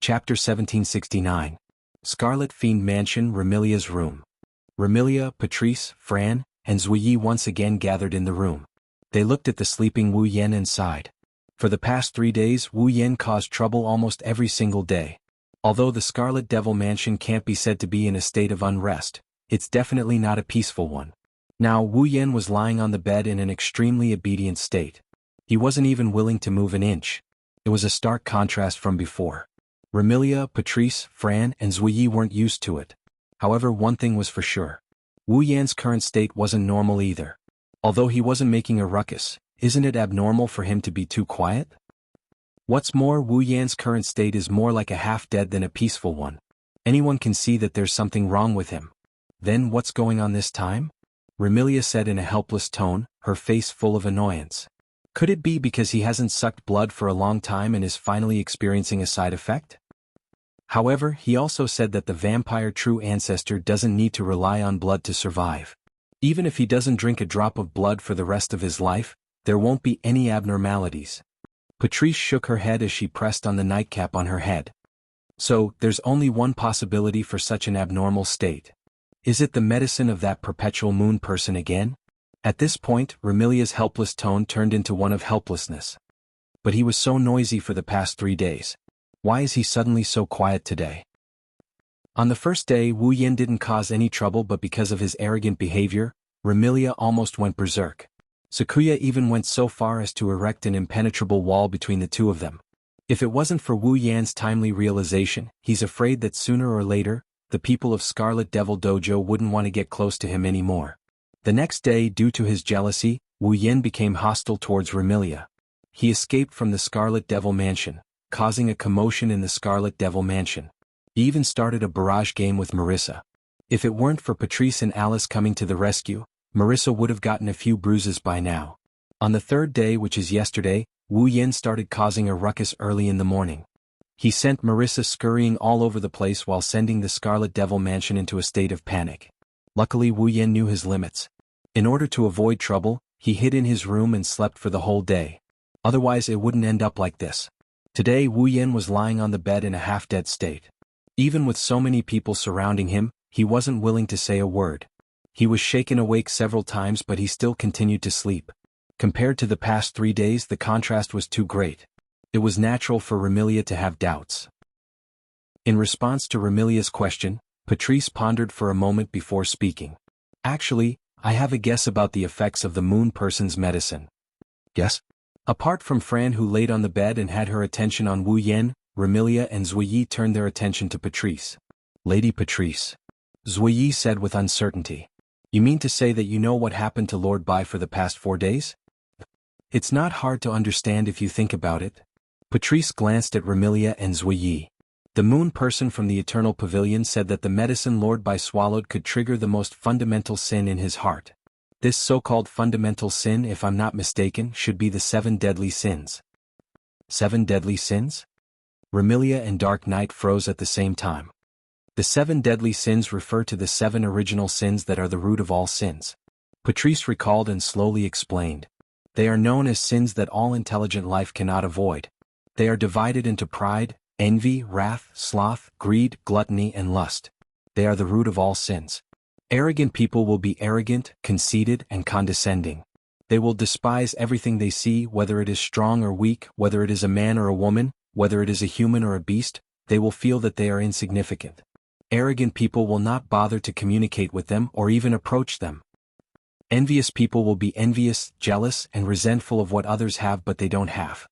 Chapter 1769. Scarlet Fiend Mansion. Remilia's room. Remilia, Patrice, Fran, and Zuyi once again gathered in the room. They looked at the sleeping Wu Yan and sighed. For the past 3 days Wu Yan caused trouble almost every single day. Although the Scarlet Devil Mansion can't be said to be in a state of unrest, it's definitely not a peaceful one. Now Wu Yan was lying on the bed in an extremely obedient state. He wasn't even willing to move an inch. It was a stark contrast from before. Remilia, Patrice, Fran, and Zuyi weren't used to it. However, one thing was for sure. Wu Yan's current state wasn't normal either. Although he wasn't making a ruckus, isn't it abnormal for him to be too quiet? What's more, Wu Yan's current state is more like a half-dead than a peaceful one. Anyone can see that there's something wrong with him. Then what's going on this time? Remilia said in a helpless tone, her face full of annoyance. Could it be because he hasn't sucked blood for a long time and is finally experiencing a side effect? However, he also said that the vampire true ancestor doesn't need to rely on blood to survive. Even if he doesn't drink a drop of blood for the rest of his life, there won't be any abnormalities. Patrice shook her head as she pressed on the nightcap on her head. So, there's only one possibility for such an abnormal state. Is it the medicine of that perpetual moon person again? At this point, Remilia's helpless tone turned into one of helplessness. But he was so noisy for the past 3 days. Why is he suddenly so quiet today? On the first day, Wu Yan didn't cause any trouble, but because of his arrogant behavior, Remilia almost went berserk. Sakuya even went so far as to erect an impenetrable wall between the two of them. If it wasn't for Wu Yan's timely realization, he's afraid that sooner or later, the people of Scarlet Devil Dojo wouldn't want to get close to him anymore. The next day, due to his jealousy, Wu Yan became hostile towards Remilia. He escaped from the Scarlet Devil Mansion, causing a commotion in the Scarlet Devil Mansion. He even started a barrage game with Marissa. If it weren't for Patrice and Alice coming to the rescue, Marissa would have gotten a few bruises by now. On the third day, which is yesterday, Wu Yan started causing a ruckus early in the morning. He sent Marissa scurrying all over the place while sending the Scarlet Devil Mansion into a state of panic. Luckily, Wu Yan knew his limits. In order to avoid trouble, he hid in his room and slept for the whole day. Otherwise it wouldn't end up like this. Today Wu Yan was lying on the bed in a half-dead state. Even with so many people surrounding him, he wasn't willing to say a word. He was shaken awake several times, but he still continued to sleep. Compared to the past 3 days, the contrast was too great. It was natural for Remilia to have doubts. In response to Remilia's question, Patrice pondered for a moment before speaking. Actually, I have a guess about the effects of the moon person's medicine. Yes? Apart from Fran, who laid on the bed and had her attention on Wu Yan, Remilia and Zuyi turned their attention to Patrice. Lady Patrice. Zuyi said with uncertainty. You mean to say that you know what happened to Lord Bai for the past 4 days? It's not hard to understand if you think about it. Patrice glanced at Remilia and Zuyi. The moon person from the Eternal Pavilion said that the medicine Lord Bai swallowed could trigger the most fundamental sin in his heart. This so-called fundamental sin, if I'm not mistaken, should be the 7 deadly sins. 7 deadly sins? Remilia and Dark Knight froze at the same time. The 7 deadly sins refer to the 7 original sins that are the root of all sins. Patrice recalled and slowly explained. They are known as sins that all intelligent life cannot avoid. They are divided into pride, envy, wrath, sloth, greed, gluttony, and lust. They are the root of all sins. Arrogant people will be arrogant, conceited, and condescending. They will despise everything they see, whether it is strong or weak, whether it is a man or a woman, whether it is a human or a beast. They will feel that they are insignificant. Arrogant people will not bother to communicate with them or even approach them. Envious people will be envious, jealous, and resentful of what others have but they don't have.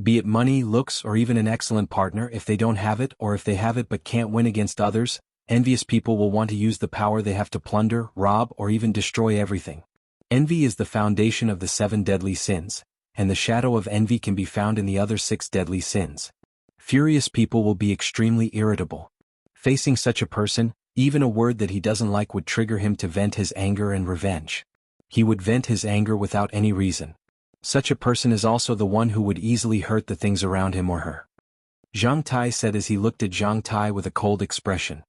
Be it money, looks, or even an excellent partner. If they don't have it, or if they have it but can't win against others, envious people will want to use the power they have to plunder, rob, or even destroy everything. Envy is the foundation of the 7 deadly sins, and the shadow of envy can be found in the other 6 deadly sins. Furious people will be extremely irritable. Facing such a person, even a word that he doesn't like would trigger him to vent his anger and revenge. He would vent his anger without any reason. Such a person is also the one who would easily hurt the things around him or her. Zhang Tai said as he looked at Zhang Tai with a cold expression.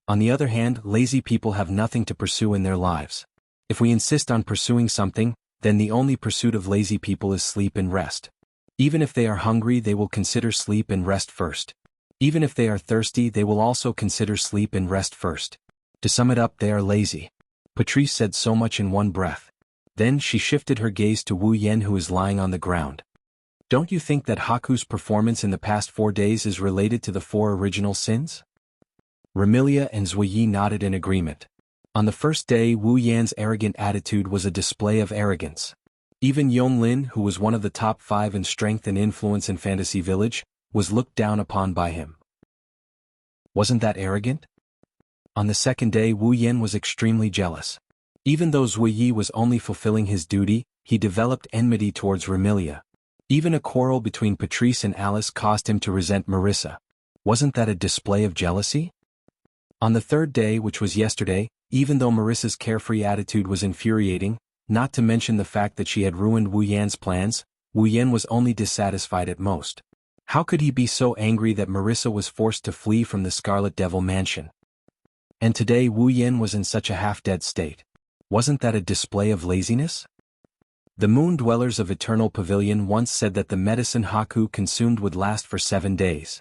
On the other hand, lazy people have nothing to pursue in their lives. If we insist on pursuing something, then the only pursuit of lazy people is sleep and rest. Even if they are hungry, they will consider sleep and rest first. Even if they are thirsty, they will also consider sleep and rest first. To sum it up, they are lazy. Patrice said so much in one breath. Then she shifted her gaze to Wu Yan, who is lying on the ground. Don't you think that Haku's performance in the past 4 days is related to the 4 original sins? Remilia and Zhuyi nodded in agreement. On the first day, Wu Yan's arrogant attitude was a display of arrogance. Even Yonglin, who was one of the top 5 in strength and influence in Fantasy Village, was looked down upon by him. Wasn't that arrogant? On the second day, Wu Yan was extremely jealous. Even though Zhuyi was only fulfilling his duty, he developed enmity towards Remilia. Even a quarrel between Patrice and Alice caused him to resent Marissa. Wasn't that a display of jealousy? On the third day, which was yesterday, even though Marissa's carefree attitude was infuriating, not to mention the fact that she had ruined Wu Yan's plans, Wu Yan was only dissatisfied at most. How could he be so angry that Marissa was forced to flee from the Scarlet Devil Mansion? And today Wu Yan was in such a half-dead state. Wasn't that a display of laziness? The moon dwellers of Eternal Pavilion once said that the medicine Haku consumed would last for 7 days.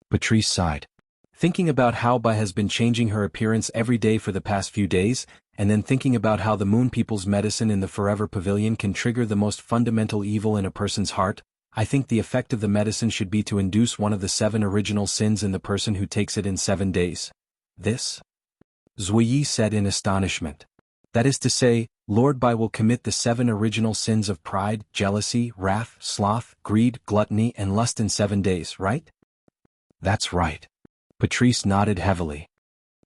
Patrice sighed. Thinking about how Bai has been changing her appearance every day for the past few days, and then thinking about how the moon people's medicine in the Forever Pavilion can trigger the most fundamental evil in a person's heart, I think the effect of the medicine should be to induce one of the 7 original sins in the person who takes it in 7 days. This? Zhuyi said in astonishment. That is to say, Lord Bai will commit the 7 original sins of pride, jealousy, wrath, sloth, greed, gluttony, and lust in 7 days, right? That's right. Patrice nodded heavily.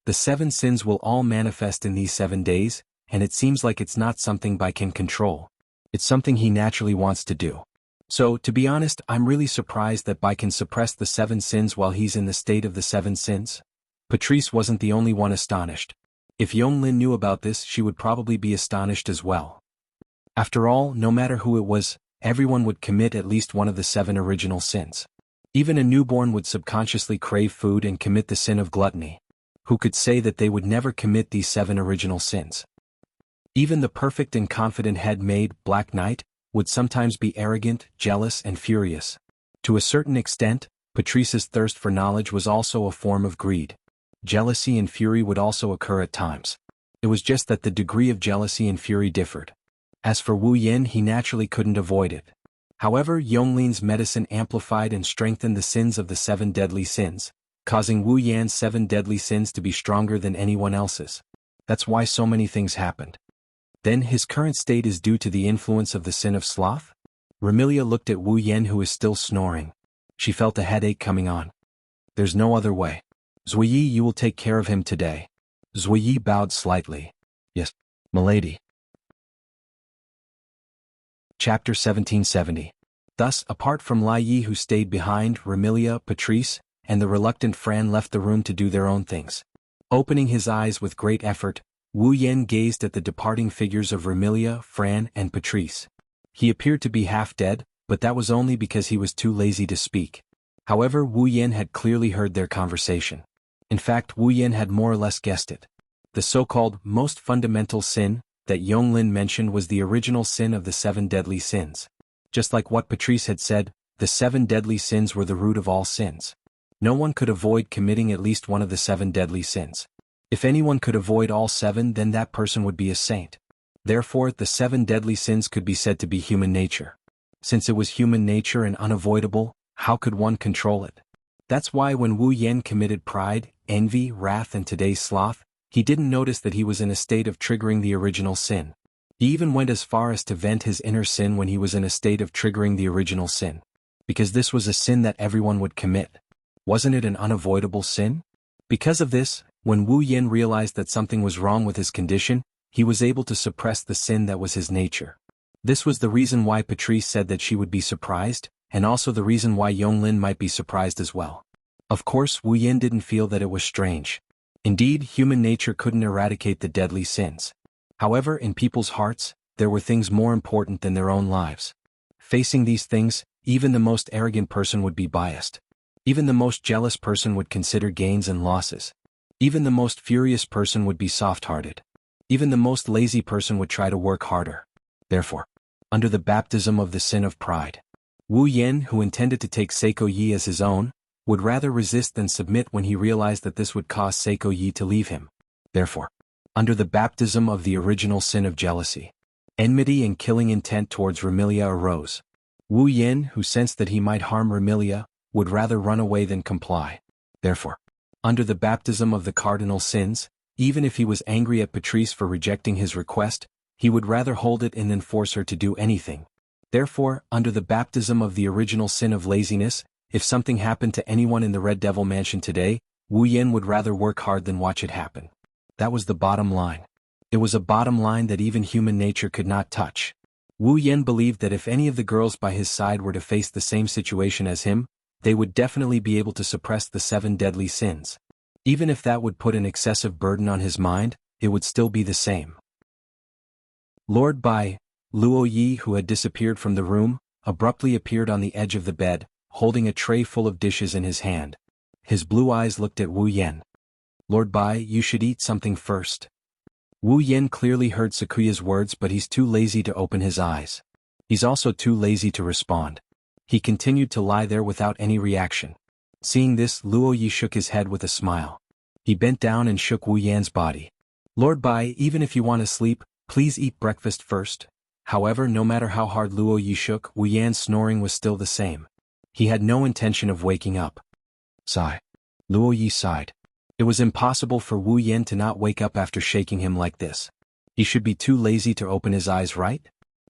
The 7 sins will all manifest in these 7 days, and it seems like it's not something Bai can control. It's something he naturally wants to do. So, to be honest, I'm really surprised that Bai can suppress the 7 sins while he's in the state of the 7 sins. Patrice wasn't the only one astonished. If Yonglin knew about this, she would probably be astonished as well. After all, no matter who it was, everyone would commit at least one of the 7 original sins. Even a newborn would subconsciously crave food and commit the sin of gluttony. Who could say that they would never commit these 7 original sins? Even the perfect and confident head-maid, Black Knight, would sometimes be arrogant, jealous, and furious. To a certain extent, Patrice's thirst for knowledge was also a form of greed. Jealousy and fury would also occur at times. It was just that the degree of jealousy and fury differed. As for Wu Yan, he naturally couldn't avoid it. However, Yonglin's medicine amplified and strengthened the sins of the 7 deadly sins, causing Wu Yan's 7 deadly sins to be stronger than anyone else's. That's why so many things happened. Then his current state is due to the influence of the sin of sloth? Remilia looked at Wu Yan, who is still snoring. She felt a headache coming on. There's no other way. Zhuyi, you will take care of him today. Zhuyi bowed slightly. Yes, milady. Chapter 1770. Thus, apart from Lai Yi, who stayed behind, Remilia, Patrice, and the reluctant Fran left the room to do their own things. Opening his eyes with great effort, Wu Yan gazed at the departing figures of Remilia, Fran, and Patrice. He appeared to be half dead, but that was only because he was too lazy to speak. However, Wu Yan had clearly heard their conversation. In fact, Wu Yan had more or less guessed it. The so-called most fundamental sin that Yonglin mentioned was the original sin of the 7 deadly sins. Just like what Patrice had said, the 7 deadly sins were the root of all sins. No one could avoid committing at least one of the 7 deadly sins. If anyone could avoid all 7, then that person would be a saint. Therefore, the 7 deadly sins could be said to be human nature. Since it was human nature and unavoidable, how could one control it? That's why when Wu Yan committed pride, envy, wrath, and today's sloth, he didn't notice that he was in a state of triggering the original sin. He even went as far as to vent his inner sin when he was in a state of triggering the original sin. Because this was a sin that everyone would commit. Wasn't it an unavoidable sin? Because of this, when Wu Yan realized that something was wrong with his condition, he was able to suppress the sin that was his nature. This was the reason why Patrice said that she would be surprised, and also the reason why Yonglin might be surprised as well. Of course, Wu Yan didn't feel that it was strange. Indeed, human nature couldn't eradicate the deadly sins. However, in people's hearts, there were things more important than their own lives. Facing these things, even the most arrogant person would be biased. Even the most jealous person would consider gains and losses. Even the most furious person would be soft-hearted. Even the most lazy person would try to work harder. Therefore, under the baptism of the sin of pride, Wu Yan, who intended to take Seiko Yi as his own, would rather resist than submit when he realized that this would cause Seiko Yi to leave him. Therefore, under the baptism of the original sin of jealousy, enmity and killing intent towards Remilia arose. Wu Yin, who sensed that he might harm Remilia, would rather run away than comply. Therefore, under the baptism of the cardinal sins, even if he was angry at Patrice for rejecting his request, he would rather hold it and then force her to do anything. Therefore, under the baptism of the original sin of laziness, if something happened to anyone in the Red Devil Mansion today, Wu Yin would rather work hard than watch it happen. That was the bottom line. It was a bottom line that even human nature could not touch. Wu Yin believed that if any of the girls by his side were to face the same situation as him, they would definitely be able to suppress the 7 deadly sins. Even if that would put an excessive burden on his mind, it would still be the same. Lord Bai, Luo Yi, who had disappeared from the room, abruptly appeared on the edge of the bed, holding a tray full of dishes in his hand. His blue eyes looked at Wu Yen. Lord Bai, you should eat something first. Wu Yen clearly heard Sakuya's words, but he's too lazy to open his eyes. He's also too lazy to respond. He continued to lie there without any reaction. Seeing this, Luo Yi shook his head with a smile. He bent down and shook Wu Yan's body. Lord Bai, even if you want to sleep, please eat breakfast first. However, no matter how hard Luo Yi shook, Wu Yan's snoring was still the same. He had no intention of waking up. Sigh. Luo Yi sighed. It was impossible for Wu Yan to not wake up after shaking him like this. He should be too lazy to open his eyes, right?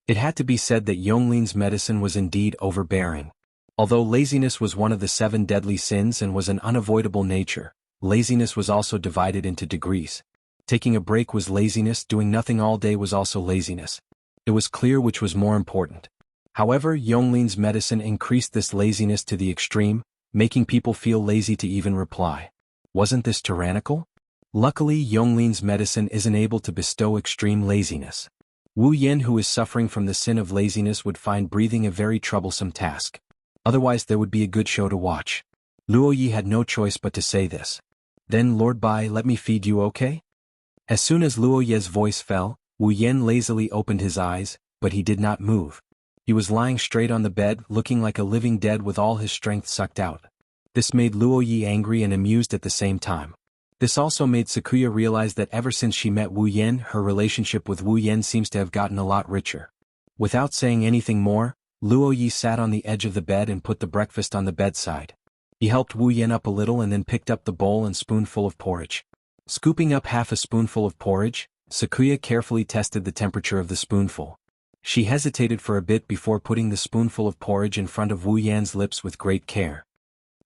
It had to be said that Yongling's medicine was indeed overbearing. Although laziness was one of the 7 deadly sins and was an unavoidable nature, laziness was also divided into degrees. Taking a break was laziness, doing nothing all day was also laziness. It was clear which was more important. However, Yongling's medicine increased this laziness to the extreme, making people feel lazy to even reply. Wasn't this tyrannical? Luckily, Yongling's medicine isn't able to bestow extreme laziness. Wu Yen, who is suffering from the sin of laziness, would find breathing a very troublesome task. Otherwise there would be a good show to watch. Luo Yi had no choice but to say this. Then, Lord Bai, let me feed you, okay? As soon as Luo Ye's voice fell, Wu Yen lazily opened his eyes, but he did not move. He was lying straight on the bed, looking like a living dead with all his strength sucked out. This made Luo Yi angry and amused at the same time. This also made Sakuya realize that ever since she met Wu Yen, her relationship with Wu Yen seems to have gotten a lot richer. Without saying anything more, Luo Yi sat on the edge of the bed and put the breakfast on the bedside. He helped Wu Yen up a little and then picked up the bowl and spoonful of porridge. Scooping up half a spoonful of porridge, Sakuya carefully tested the temperature of the spoonful. She hesitated for a bit before putting the spoonful of porridge in front of Wu Yan's lips with great care.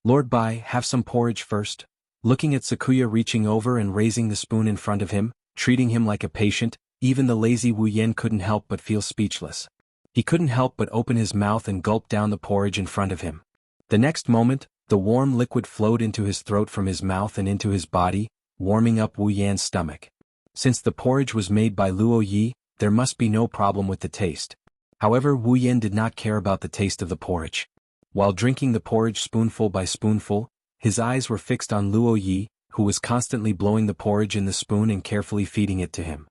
Lord Bai, have some porridge first. Looking at Sakuya reaching over and raising the spoon in front of him, treating him like a patient, even the lazy Wu Yen couldn't help but feel speechless. He couldn't help but open his mouth and gulp down the porridge in front of him. The next moment, the warm liquid flowed into his throat from his mouth and into his body, warming up Wu Yan's stomach. Since the porridge was made by Luo Yi, there must be no problem with the taste. However, Wu Yen did not care about the taste of the porridge. While drinking the porridge spoonful by spoonful, his eyes were fixed on Luo Yi, who was constantly blowing the porridge in the spoon and carefully feeding it to him.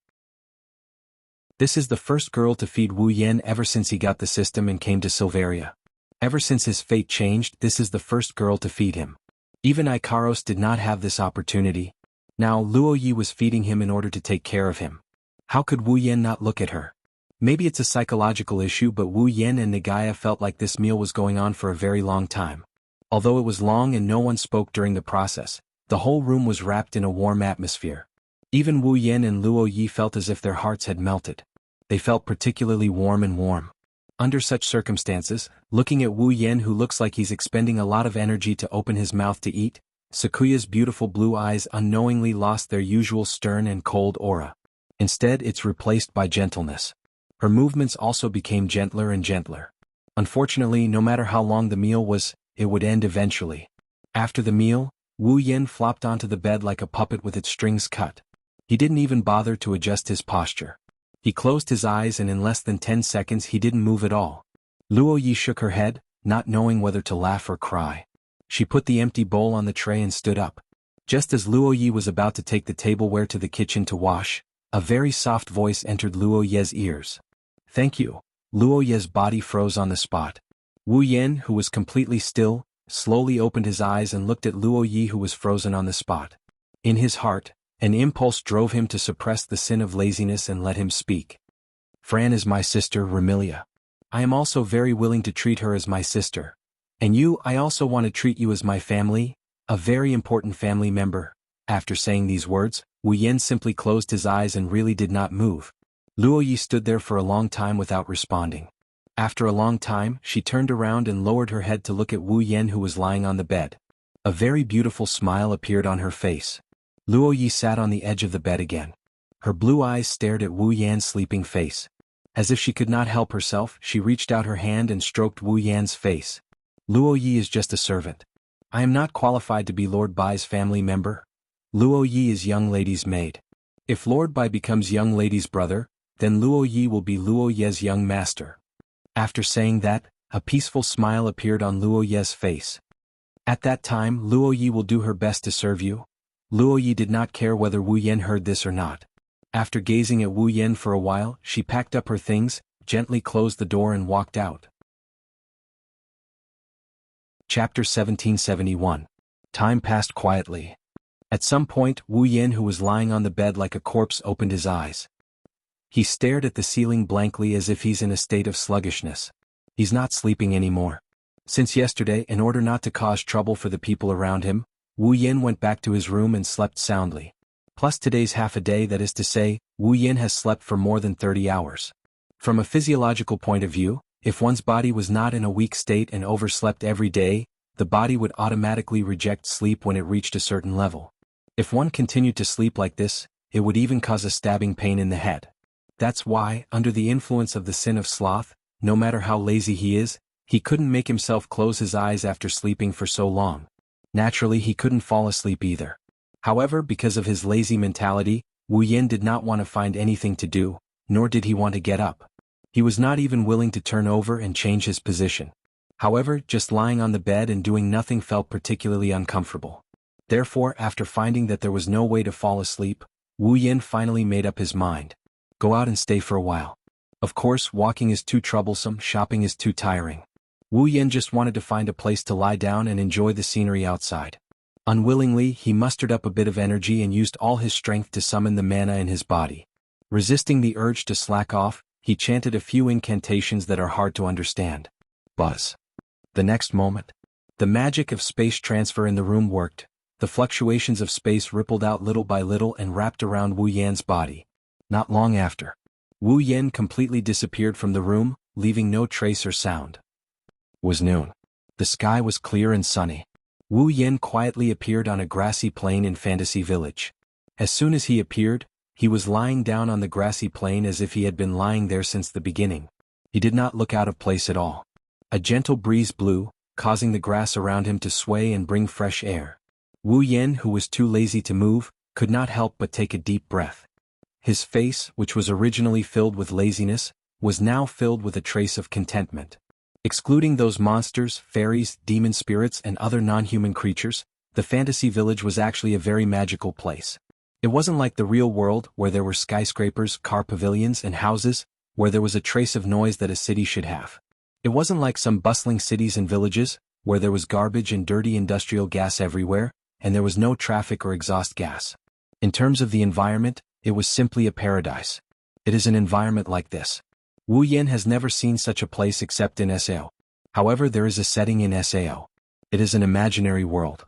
This is the first girl to feed Wu Yen ever since he got the system and came to Silveria. Ever since his fate changed, this is the first girl to feed him. Even Ikaros did not have this opportunity. Now Luo Yi was feeding him in order to take care of him. How could Wu Yen not look at her? Maybe it's a psychological issue, but Wu Yen and Nagaya felt like this meal was going on for a very long time. Although it was long and no one spoke during the process, the whole room was wrapped in a warm atmosphere. Even Wu Yen and Luo Yi felt as if their hearts had melted. They felt particularly warm. Under such circumstances, looking at Wu Yen, who looks like he's expending a lot of energy to open his mouth to eat, Sakuya's beautiful blue eyes unknowingly lost their usual stern and cold aura. Instead, it's replaced by gentleness. Her movements also became gentler and gentler. Unfortunately, no matter how long the meal was, it would end eventually. After the meal, Wu Yen flopped onto the bed like a puppet with its strings cut. He didn't even bother to adjust his posture. He closed his eyes and in less than 10 seconds he didn't move at all. Luo Yi shook her head, not knowing whether to laugh or cry. She put the empty bowl on the tray and stood up. Just as Luo Yi was about to take the tableware to the kitchen to wash, a very soft voice entered Luo Ye's ears. Thank you. Luo Ye's body froze on the spot. Wu Yen, who was completely still, slowly opened his eyes and looked at Luo Yi, who was frozen on the spot. In his heart, an impulse drove him to suppress the sin of laziness and let him speak. Fran is my sister, Remilia. I am also very willing to treat her as my sister. And you, I also want to treat you as my family, a very important family member. After saying these words, Wu Yan simply closed his eyes and really did not move. Luo Yi stood there for a long time without responding. After a long time, she turned around and lowered her head to look at Wu Yan, who was lying on the bed. A very beautiful smile appeared on her face. Luo Yi sat on the edge of the bed again. Her blue eyes stared at Wu Yan's sleeping face. As if she could not help herself, she reached out her hand and stroked Wu Yan's face. Luo Yi is just a servant. I am not qualified to be Lord Bai's family member. Luo Yi is young lady's maid. If Lord Bai becomes young lady's brother, then Luo Yi will be Luo Ye's young master. After saying that, a peaceful smile appeared on Luo Ye's face. At that time, Luo Yi will do her best to serve you. Luo Yi did not care whether Wu Yan heard this or not. After gazing at Wu Yan for a while, she packed up her things, gently closed the door and walked out. Chapter 1771. Time passed quietly. At some point, Wu Yan, who was lying on the bed like a corpse, opened his eyes. He stared at the ceiling blankly as if he's in a state of sluggishness. He's not sleeping anymore. Since yesterday, in order not to cause trouble for the people around him, Wu Yan went back to his room and slept soundly. Plus today's half a day, that is to say, Wu Yan has slept for more than 30 hours. From a physiological point of view, if one's body was not in a weak state and overslept every day, the body would automatically reject sleep when it reached a certain level. If one continued to sleep like this, it would even cause a stabbing pain in the head. That's why, under the influence of the sin of sloth, no matter how lazy he is, he couldn't make himself close his eyes after sleeping for so long. Naturally, he couldn't fall asleep either. However, because of his lazy mentality, Wu Yan did not want to find anything to do, nor did he want to get up. He was not even willing to turn over and change his position. However, just lying on the bed and doing nothing felt particularly uncomfortable. Therefore, after finding that there was no way to fall asleep, Wu Yan finally made up his mind. Go out and stay for a while. Of course, walking is too troublesome, shopping is too tiring. Wu Yan just wanted to find a place to lie down and enjoy the scenery outside. Unwillingly, he mustered up a bit of energy and used all his strength to summon the mana in his body. Resisting the urge to slack off, he chanted a few incantations that are hard to understand. Buzz. The next moment, the magic of space transfer in the room worked. The fluctuations of space rippled out little by little and wrapped around Wu Yan's body. Not long after, Wu Yan completely disappeared from the room, leaving no trace or sound. It was noon. The sky was clear and sunny. Wu Yan quietly appeared on a grassy plain in Fantasy Village. As soon as he appeared, he was lying down on the grassy plain as if he had been lying there since the beginning. He did not look out of place at all. A gentle breeze blew, causing the grass around him to sway and bring fresh air. Wu Yan, who was too lazy to move, could not help but take a deep breath. His face, which was originally filled with laziness, was now filled with a trace of contentment. Excluding those monsters, fairies, demon spirits and other non-human creatures, the fantasy village was actually a very magical place. It wasn't like the real world, where there were skyscrapers, car pavilions and houses, where there was a trace of noise that a city should have. It wasn't like some bustling cities and villages, where there was garbage and dirty industrial gas everywhere, and there was no traffic or exhaust gas. In terms of the environment, it was simply a paradise. It is an environment like this. Wu Yan has never seen such a place except in Sao. However, there is a setting in Sao. It is an imaginary world.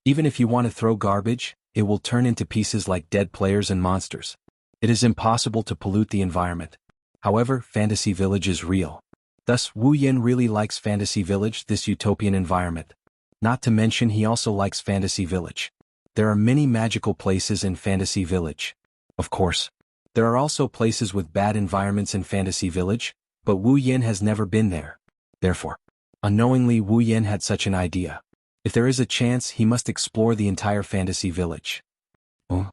Even if you want to throw garbage, it will turn into pieces like dead players and monsters. It is impossible to pollute the environment. However, Fantasy Village is real. Thus, Wu Yan really likes Fantasy Village, this utopian environment. Not to mention he also likes Fantasy Village. There are many magical places in Fantasy Village. Of course, there are also places with bad environments in Fantasy Village, but Wu Yan has never been there. Therefore, unknowingly Wu Yan had such an idea. If there is a chance, he must explore the entire Fantasy Village. Oh.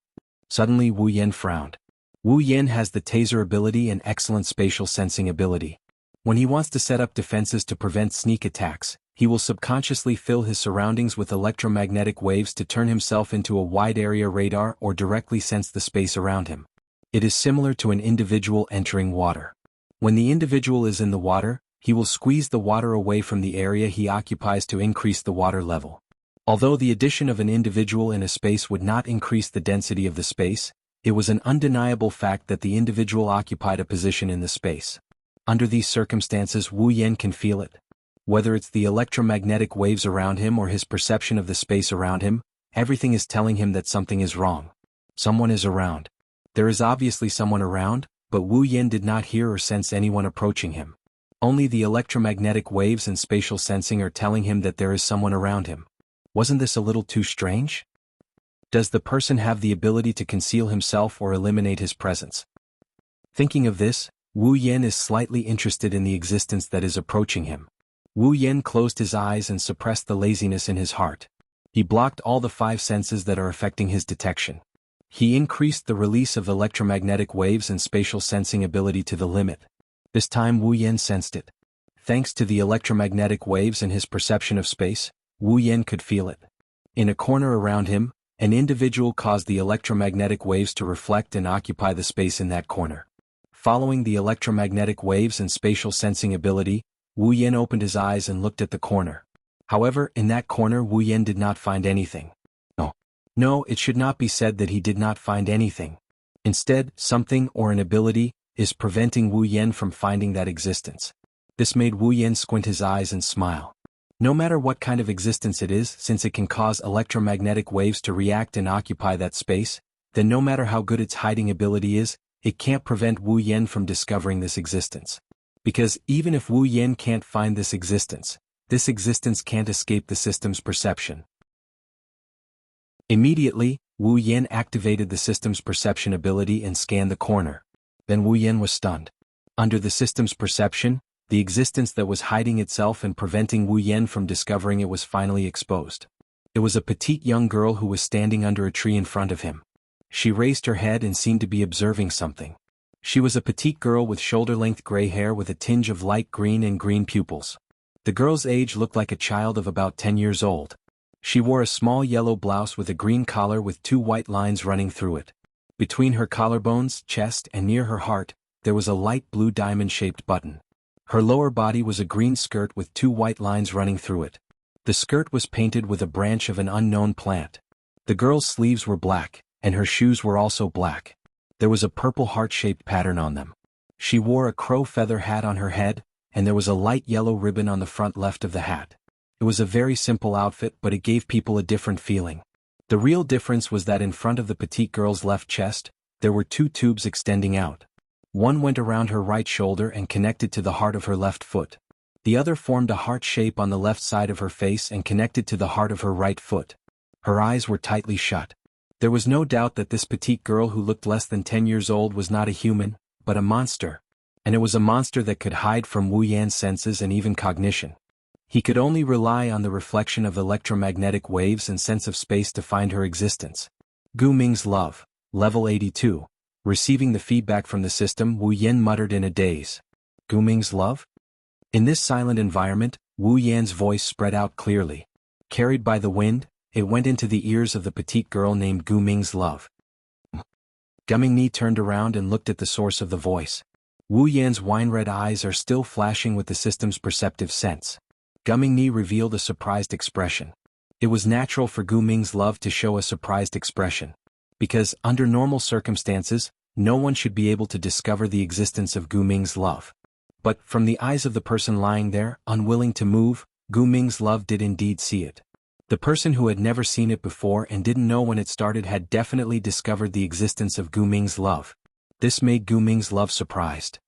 Suddenly Wu Yan frowned. Wu Yan has the taser ability and excellent spatial sensing ability. When he wants to set up defenses to prevent sneak attacks, he will subconsciously fill his surroundings with electromagnetic waves to turn himself into a wide-area radar or directly sense the space around him. It is similar to an individual entering water. When the individual is in the water, he will squeeze the water away from the area he occupies to increase the water level. Although the addition of an individual in a space would not increase the density of the space, it was an undeniable fact that the individual occupied a position in the space. Under these circumstances, Wu Yan can feel it. Whether it's the electromagnetic waves around him or his perception of the space around him, everything is telling him that something is wrong. Someone is around. There is obviously someone around, but Wu Yan did not hear or sense anyone approaching him. Only the electromagnetic waves and spatial sensing are telling him that there is someone around him. Wasn't this a little too strange? Does the person have the ability to conceal himself or eliminate his presence? Thinking of this, Wu Yan is slightly interested in the existence that is approaching him. Wu Yan closed his eyes and suppressed the laziness in his heart. He blocked all the 5 senses that are affecting his detection. He increased the release of electromagnetic waves and spatial sensing ability to the limit. This time Wu Yan sensed it. Thanks to the electromagnetic waves and his perception of space, Wu Yan could feel it. In a corner around him, an individual caused the electromagnetic waves to reflect and occupy the space in that corner. Following the electromagnetic waves and spatial sensing ability, Wu Yan opened his eyes and looked at the corner. However, in that corner Wu Yan did not find anything. No, it should not be said that he did not find anything. Instead, something or an ability is preventing Wu Yan from finding that existence. This made Wu Yan squint his eyes and smile. No matter what kind of existence it is, since it can cause electromagnetic waves to react and occupy that space, then no matter how good its hiding ability is, it can't prevent Wu Yan from discovering this existence. Because even if Wu Yan can't find this existence can't escape the system's perception. Immediately, Wu Yan activated the system's perception ability and scanned the corner. Then Wu Yan was stunned. Under the system's perception, the existence that was hiding itself and preventing Wu Yan from discovering it was finally exposed. It was a petite young girl who was standing under a tree in front of him. She raised her head and seemed to be observing something. She was a petite girl with shoulder-length gray hair with a tinge of light green and green pupils. The girl's age looked like a child of about 10 years old. She wore a small yellow blouse with a green collar with 2 white lines running through it. Between her collarbones, chest, and near her heart, there was a light blue diamond-shaped button. Her lower body was a green skirt with 2 white lines running through it. The skirt was painted with a branch of an unknown plant. The girl's sleeves were black, and her shoes were also black. There was a purple heart-shaped pattern on them. She wore a crow feather hat on her head, and there was a light yellow ribbon on the front left of the hat. It was a very simple outfit, but it gave people a different feeling. The real difference was that in front of the petite girl's left chest, there were 2 tubes extending out. One went around her right shoulder and connected to the heart of her left foot. The other formed a heart shape on the left side of her face and connected to the heart of her right foot. Her eyes were tightly shut. There was no doubt that this petite girl who looked less than 10 years old was not a human, but a monster. And it was a monster that could hide from Wu Yan's senses and even cognition. He could only rely on the reflection of electromagnetic waves and sense of space to find her existence. Gu Ming's love, level 82. Receiving the feedback from the system, Wu Yan muttered in a daze. Gu Ming's love? In this silent environment, Wu Yan's voice spread out clearly. Carried by the wind, it went into the ears of the petite girl named Gu Ming's love. Gu Mingni turned around and looked at the source of the voice. Wu Yan's wine-red eyes are still flashing with the system's perceptive sense. Gu Mingni revealed a surprised expression. It was natural for Gu Ming's love to show a surprised expression. Because, under normal circumstances, no one should be able to discover the existence of Gu Ming's love. But, from the eyes of the person lying there, unwilling to move, Gu Ming's love did indeed see it. The person who had never seen it before and didn't know when it started had definitely discovered the existence of Gu Ming's love. This made Gu Ming's love surprised.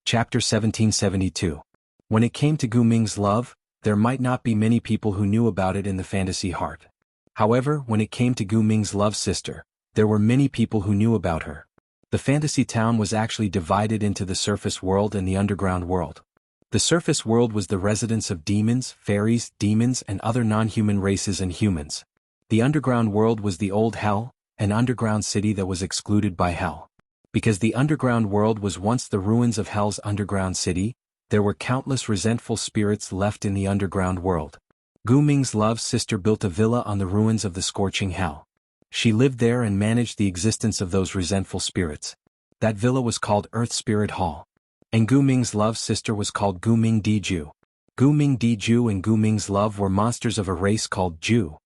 Chapter 1772. When it came to Gu Ming's love, there might not be many people who knew about it in the fantasy heart. However, when it came to Gu Ming's love sister, there were many people who knew about her. The fantasy town was actually divided into the surface world and the underground world. The surface world was the residence of demons, fairies, demons, and other non-human races and humans. The underground world was the old hell, an underground city that was excluded by hell. Because the underground world was once the ruins of hell's underground city, there were countless resentful spirits left in the underground world. Gu Ming's love sister built a villa on the ruins of the scorching hell. She lived there and managed the existence of those resentful spirits. That villa was called Earth Spirit Hall. And Gu Ming's love sister was called Gu Ming Diju. Gu Ming Diju and Gu Ming's love were monsters of a race called Ju.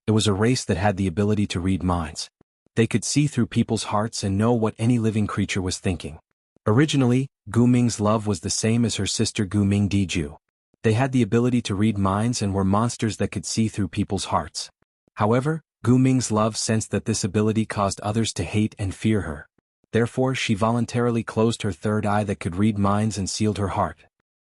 It was a race that had the ability to read minds. They could see through people's hearts and know what any living creature was thinking. Originally, Gu Ming's love was the same as her sister Gu Ming Diju. They had the ability to read minds and were monsters that could see through people's hearts. However, Gu Ming's love sensed that this ability caused others to hate and fear her. Therefore, she voluntarily closed her third eye that could read minds and sealed her heart.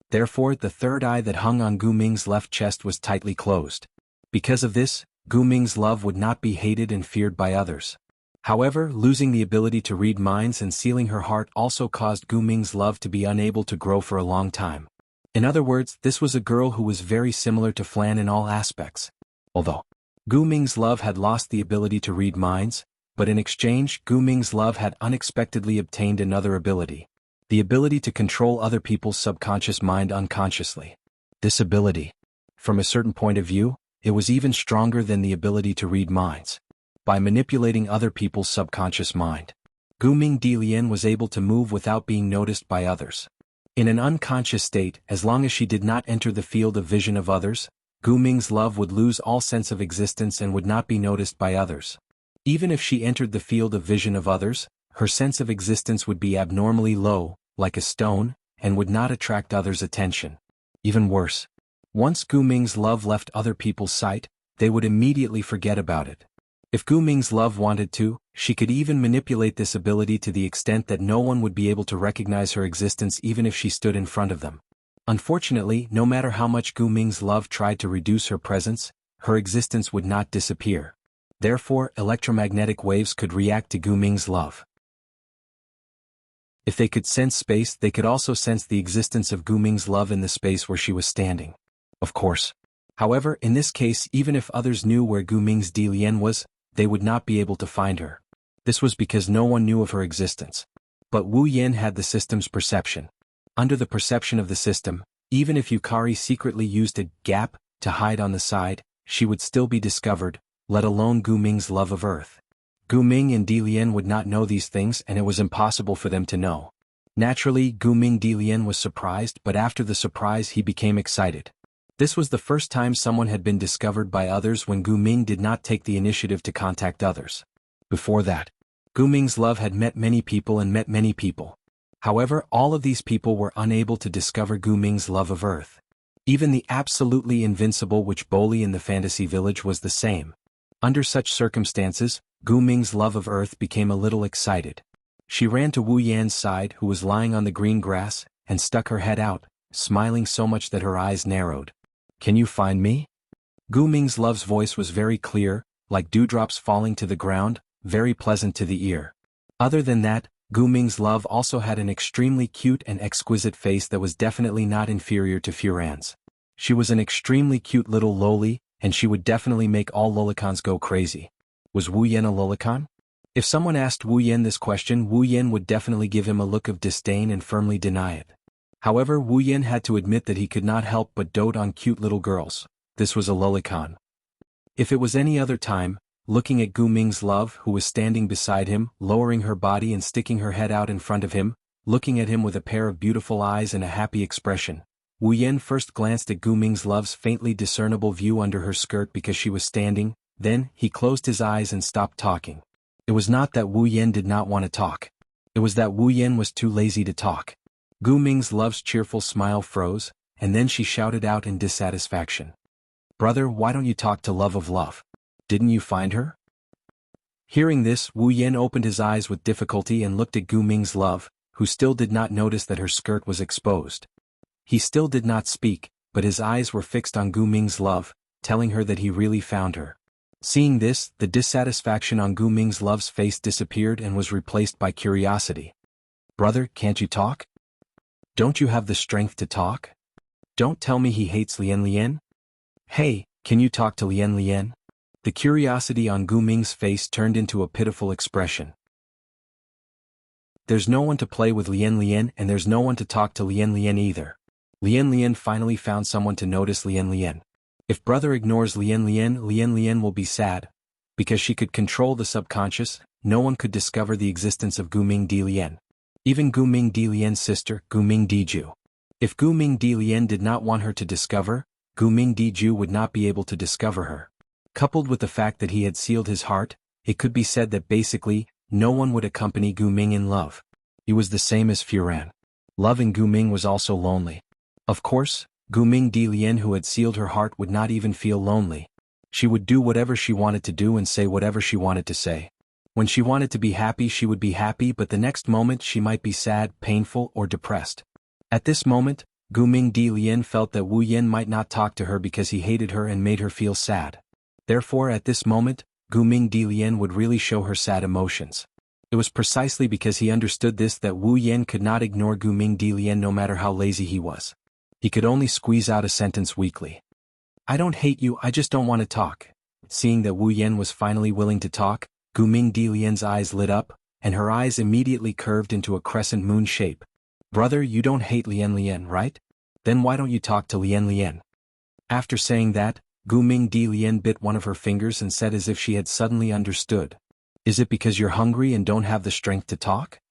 Therefore, the third eye that hung on Gu Ming's left chest was tightly closed. Because of this, Gu Ming's love would not be hated and feared by others. However, losing the ability to read minds and sealing her heart also caused Gu Ming's love to be unable to grow for a long time. In other words, this was a girl who was very similar to Flan in all aspects. Although Gu Ming's love had lost the ability to read minds, but in exchange, Gu Ming's love had unexpectedly obtained another ability. The ability to control other people's subconscious mind unconsciously. This ability, from a certain point of view, it was even stronger than the ability to read minds. By manipulating other people's subconscious mind, Gu Ming Dilian was able to move without being noticed by others. In an unconscious state, as long as she did not enter the field of vision of others, Gu Ming's love would lose all sense of existence and would not be noticed by others. Even if she entered the field of vision of others, her sense of existence would be abnormally low, like a stone, and would not attract others' attention. Even worse, once Gu Ming's love left other people's sight, they would immediately forget about it. If Gu Ming's love wanted to, she could even manipulate this ability to the extent that no one would be able to recognize her existence even if she stood in front of them. Unfortunately, no matter how much Gu Ming's love tried to reduce her presence, her existence would not disappear. Therefore, electromagnetic waves could react to Gu Ming's love. If they could sense space, they could also sense the existence of Gu Ming's love in the space where she was standing. Of course. However, in this case, even if others knew where Gu Ming's Dilian was, they would not be able to find her. This was because no one knew of her existence. But Wu Yin had the system's perception. Under the perception of the system, even if Yukari secretly used a gap to hide on the side, she would still be discovered, let alone Gu Ming's love of Earth. Gu Ming and Dilian would not know these things and it was impossible for them to know. Naturally, Gu Ming Dilian was surprised, but after the surprise he became excited. This was the first time someone had been discovered by others when Gu Ming did not take the initiative to contact others. Before that, Gu Ming's love had met many people and met many people. However, all of these people were unable to discover Gu Ming's love of Earth. Even the absolutely invincible Witch Boli in the fantasy village was the same. Under such circumstances, Gu Ming's love of Earth became a little excited. She ran to Wu Yan's side, who was lying on the green grass, and stuck her head out, smiling so much that her eyes narrowed. "Can you find me?" Gu Ming's love's voice was very clear, like dewdrops falling to the ground, very pleasant to the ear. Other than that, Gu Ming's love also had an extremely cute and exquisite face that was definitely not inferior to Furan's. She was an extremely cute little loli, and she would definitely make all lolicons go crazy. Was Wu Yan a lolicon? If someone asked Wu Yan this question, Wu Yan would definitely give him a look of disdain and firmly deny it. However, Wu Yan had to admit that he could not help but dote on cute little girls. This was a lolicon. If it was any other time, looking at Gu Ming's love, who was standing beside him, lowering her body and sticking her head out in front of him, looking at him with a pair of beautiful eyes and a happy expression, Wu Yan first glanced at Gu Ming's love's faintly discernible view under her skirt because she was standing, then he closed his eyes and stopped talking. It was not that Wu Yan did not want to talk. It was that Wu Yan was too lazy to talk. Gu Ming's love's cheerful smile froze, and then she shouted out in dissatisfaction. "Brother, why don't you talk to love of love? Didn't you find her?" Hearing this, Wu Yan opened his eyes with difficulty and looked at Gu Ming's love, who still did not notice that her skirt was exposed. He still did not speak, but his eyes were fixed on Gu Ming's love, telling her that he really found her. Seeing this, the dissatisfaction on Gu Ming's love's face disappeared and was replaced by curiosity. "Brother, can't you talk? Don't you have the strength to talk? Don't tell me he hates Lian Lian? Hey, can you talk to Lian Lian?" The curiosity on Gu Ming's face turned into a pitiful expression. There's no one to play with Lian Lian and there's no one to talk to Lian Lian either. Lian Lian finally found someone to notice Lian Lian. If brother ignores Lian Lian, Lian Lian will be sad. Because she could control the subconscious, no one could discover the existence of Gu Ming Dilian. Even Gu Ming Di Lian's sister, Gu Ming Diju. If Gu Ming Di Lian did not want her to discover, Gu Ming Diju would not be able to discover her. Coupled with the fact that he had sealed his heart, it could be said that basically, no one would accompany Gu Ming in love. He was the same as Furan. Loving Gu Ming was also lonely. Of course, Gu Ming Di Lian who had sealed her heart would not even feel lonely. She would do whatever she wanted to do and say whatever she wanted to say. When she wanted to be happy she would be happy, but the next moment she might be sad, painful, or depressed. At this moment, Gu Ming Di Lian felt that Wu Yan might not talk to her because he hated her and made her feel sad. Therefore at this moment, Gu Ming Di Lian would really show her sad emotions. It was precisely because he understood this that Wu Yan could not ignore Gu Ming Di Lian no matter how lazy he was. He could only squeeze out a sentence weakly. I don't hate you, I just don't want to talk. Seeing that Wu Yan was finally willing to talk, Gu Ming Di Lian's eyes lit up, and her eyes immediately curved into a crescent moon shape. Brother, you don't hate Lian Lian, right? Then why don't you talk to Lian Lian? After saying that, Gu Ming Di Lian bit one of her fingers and said as if she had suddenly understood. Is it because you're hungry and don't have the strength to talk?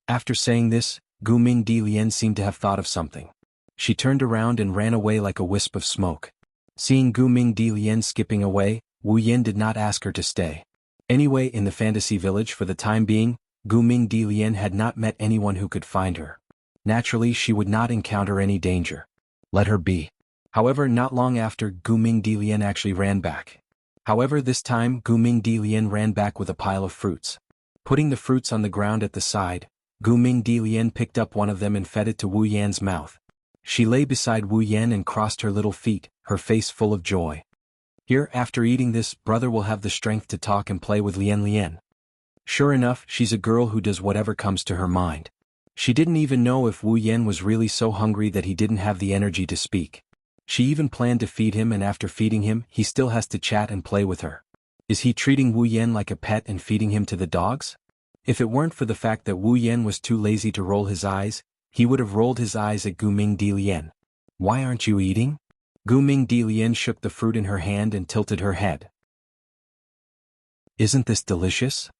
After saying this, Gu Ming Di Lian seemed to have thought of something. She turned around and ran away like a wisp of smoke. Seeing Gu Ming Di Lian skipping away, Wu Yan did not ask her to stay. Anyway, in the fantasy village for the time being, Gu Ming Di Lian had not met anyone who could find her. Naturally, she would not encounter any danger. Let her be. However, not long after, Gu Ming Di Lian actually ran back. However, this time, Gu Ming Di Lian ran back with a pile of fruits. Putting the fruits on the ground at the side, Gu Ming Di Lian picked up one of them and fed it to Wu Yan's mouth. She lay beside Wu Yan and crossed her little feet, her face full of joy. Here, after eating this, brother will have the strength to talk and play with Lian Lian. Sure enough, she's a girl who does whatever comes to her mind. She didn't even know if Wu Yan was really so hungry that he didn't have the energy to speak. She even planned to feed him, and after feeding him, he still has to chat and play with her. Is he treating Wu Yan like a pet and feeding him to the dogs? If it weren't for the fact that Wu Yan was too lazy to roll his eyes, he would have rolled his eyes at Gu Ming Di Lian. Why aren't you eating? Gu Ming Di Lian shook the fruit in her hand and tilted her head. Isn't this delicious?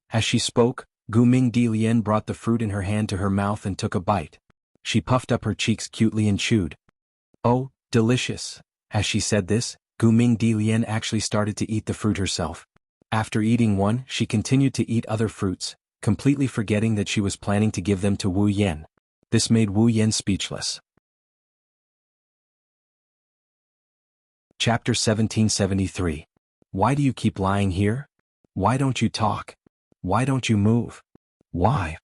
As she spoke, Gu Ming Di Lian brought the fruit in her hand to her mouth and took a bite. She puffed up her cheeks cutely and chewed. Oh, delicious. As she said this, Gu Ming Di Lian actually started to eat the fruit herself. After eating one, she continued to eat other fruits, completely forgetting that she was planning to give them to Wu Yan. This made Wu Yan speechless. Chapter 1773. Why do you keep lying here? Why don't you talk? Why don't you move? Why?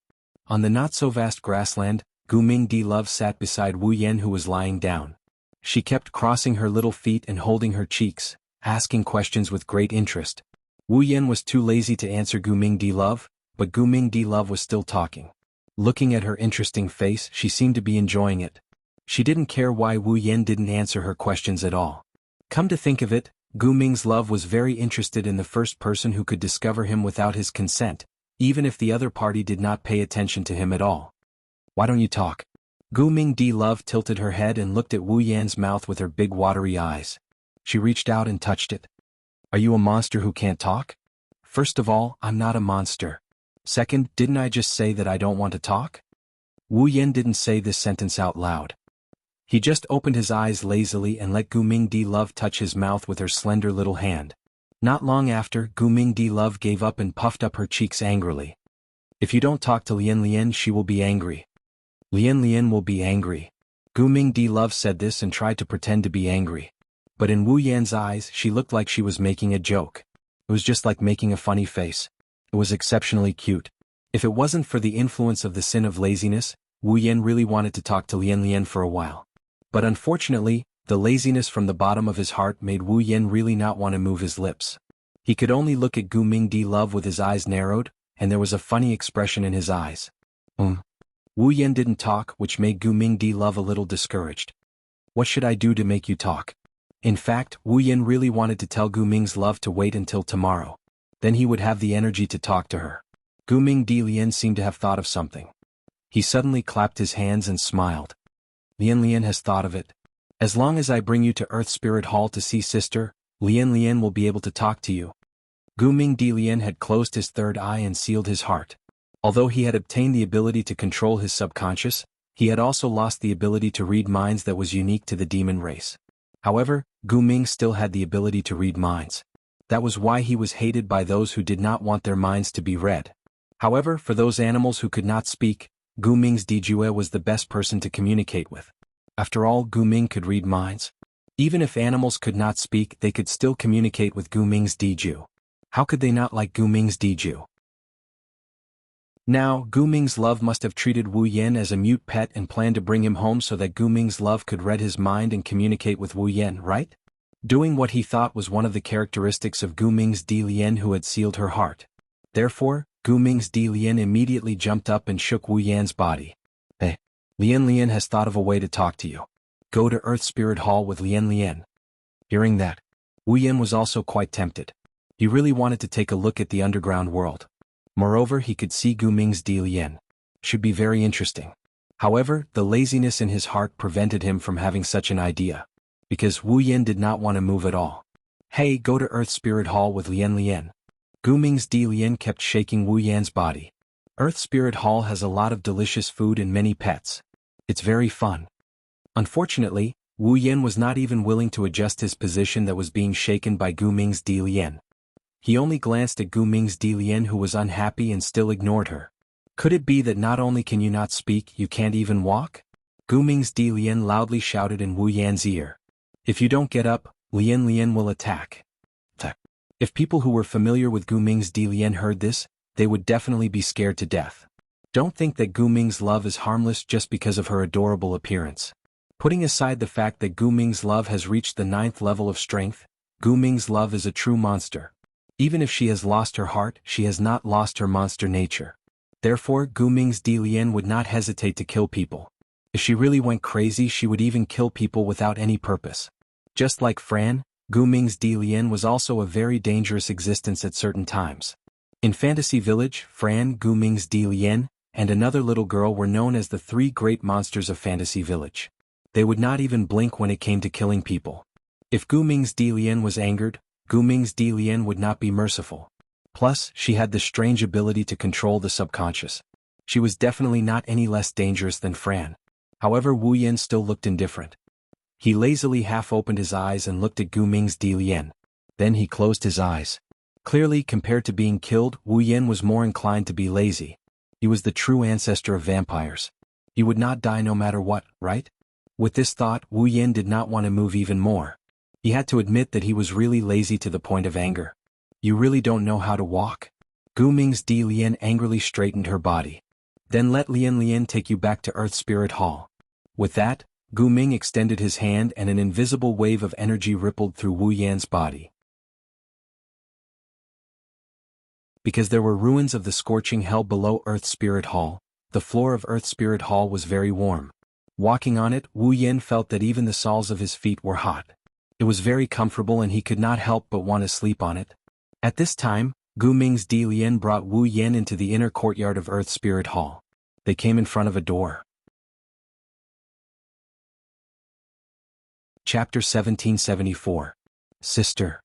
On the not-so-vast grassland, Gu Ming Di Love sat beside Wu Yan who was lying down. She kept crossing her little feet and holding her cheeks, asking questions with great interest. Wu Yan was too lazy to answer Gu Ming Di Love, but Gu Ming Di Love was still talking. Looking at her interesting face, she seemed to be enjoying it. She didn't care why Wu Yan didn't answer her questions at all. Come to think of it, Gu Ming's love was very interested in the first person who could discover him without his consent, even if the other party did not pay attention to him at all. Why don't you talk? Gu Ming Di Love tilted her head and looked at Wu Yan's mouth with her big watery eyes. She reached out and touched it. Are you a monster who can't talk? First of all, I'm not a monster. Second, didn't I just say that I don't want to talk? Wu Yan didn't say this sentence out loud. He just opened his eyes lazily and let Gu Ming Di Love touch his mouth with her slender little hand. Not long after, Gu Ming Di Love gave up and puffed up her cheeks angrily. If you don't talk to Lian Lian, she will be angry. Lian Lian will be angry. Gu Ming Di Love said this and tried to pretend to be angry. But in Wu Yan's eyes, she looked like she was making a joke. It was just like making a funny face. It was exceptionally cute. If it wasn't for the influence of the sin of laziness, Wu Yan really wanted to talk to Lian Lian for a while. But unfortunately, the laziness from the bottom of his heart made Wu Yan really not want to move his lips. He could only look at Gu Ming Di Love with his eyes narrowed, and there was a funny expression in his eyes. Wu Yan didn't talk, which made Gu Ming Di Love a little discouraged. What should I do to make you talk? In fact, Wu Yan really wanted to tell Gu Ming's love to wait until tomorrow. Then he would have the energy to talk to her. Gu Ming Di Lian seemed to have thought of something. He suddenly clapped his hands and smiled. Lian Lian has thought of it. As long as I bring you to Earth Spirit Hall to see Sister, Lian Lian will be able to talk to you. Gu Ming Di Lian had closed his third eye and sealed his heart. Although he had obtained the ability to control his subconscious, he had also lost the ability to read minds that was unique to the demon race. However, Gu Ming still had the ability to read minds. That was why he was hated by those who did not want their minds to be read. However, for those animals who could not speak, Gu Ming's Dijue was the best person to communicate with. After all, Gu Ming could read minds. Even if animals could not speak, they could still communicate with Gu Ming's Diju. How could they not like Gu Ming's Diju? Now, Gu Ming's love must have treated Wu Yan as a mute pet and planned to bring him home so that Gu Ming's love could read his mind and communicate with Wu Yan, right? Doing what he thought was one of the characteristics of Gu Ming's Di Lian who had sealed her heart. Therefore, Gu Ming's Di Lian immediately jumped up and shook Wu Yan's body. Hey, Lian Lian has thought of a way to talk to you. Go to Earth Spirit Hall with Lian Lian. Hearing that, Wu Yan was also quite tempted. He really wanted to take a look at the underground world. Moreover, he could see Gu Ming's Di Lian. Should be very interesting. However, the laziness in his heart prevented him from having such an idea. Because Wu Yan did not want to move at all. Hey, go to Earth Spirit Hall with Lian Lian. Gu Ming's Di Lian kept shaking Wu Yan's body. Earth Spirit Hall has a lot of delicious food and many pets. It's very fun. Unfortunately, Wu Yan was not even willing to adjust his position that was being shaken by Gu Ming's Di Lian. He only glanced at Gu Ming's Di Lian who was unhappy and still ignored her. Could it be that not only can you not speak, you can't even walk? Gu Ming's Di Lian loudly shouted in Wu Yan's ear. If you don't get up, Lian Lian will attack. If people who were familiar with Gu Ming's Di Lian heard this, they would definitely be scared to death. Don't think that Gu Ming's love is harmless just because of her adorable appearance. Putting aside the fact that Gu Ming's love has reached the 9th level of strength, Gu Ming's love is a true monster. Even if she has lost her heart, she has not lost her monster nature. Therefore, Gu Ming's Di Lian would not hesitate to kill people. If she really went crazy, she would even kill people without any purpose. Just like Fran, Gu Ming's Di Lian was also a very dangerous existence at certain times. In Fantasy Village, Fran, Gu Ming's Di Lian, and another little girl were known as the 3 great monsters of Fantasy Village. They would not even blink when it came to killing people. If Gu Ming's Di Lian was angered, Gu Ming's Di Lian would not be merciful. Plus, she had the strange ability to control the subconscious. She was definitely not any less dangerous than Fran. However, Wu Yan still looked indifferent. He lazily half-opened his eyes and looked at Gu Ming's Di Lian. Then he closed his eyes. Clearly, compared to being killed, Wu Yan was more inclined to be lazy. He was the true ancestor of vampires. He would not die no matter what, right? With this thought, Wu Yan did not want to move even more. He had to admit that he was really lazy to the point of anger. You really don't know how to walk? Gu Ming's Di Lian angrily straightened her body. Then let Lian Lian take you back to Earth Spirit Hall. With that, Gu Ming extended his hand and an invisible wave of energy rippled through Wu Yan's body. Because there were ruins of the scorching hell below Earth Spirit Hall, the floor of Earth Spirit Hall was very warm. Walking on it, Wu Yan felt that even the soles of his feet were hot. It was very comfortable and he could not help but want to sleep on it. At this time, Gu Ming's Di Lian brought Wu Yan into the inner courtyard of Earth Spirit Hall. They came in front of a door. Chapter 1774. Sister.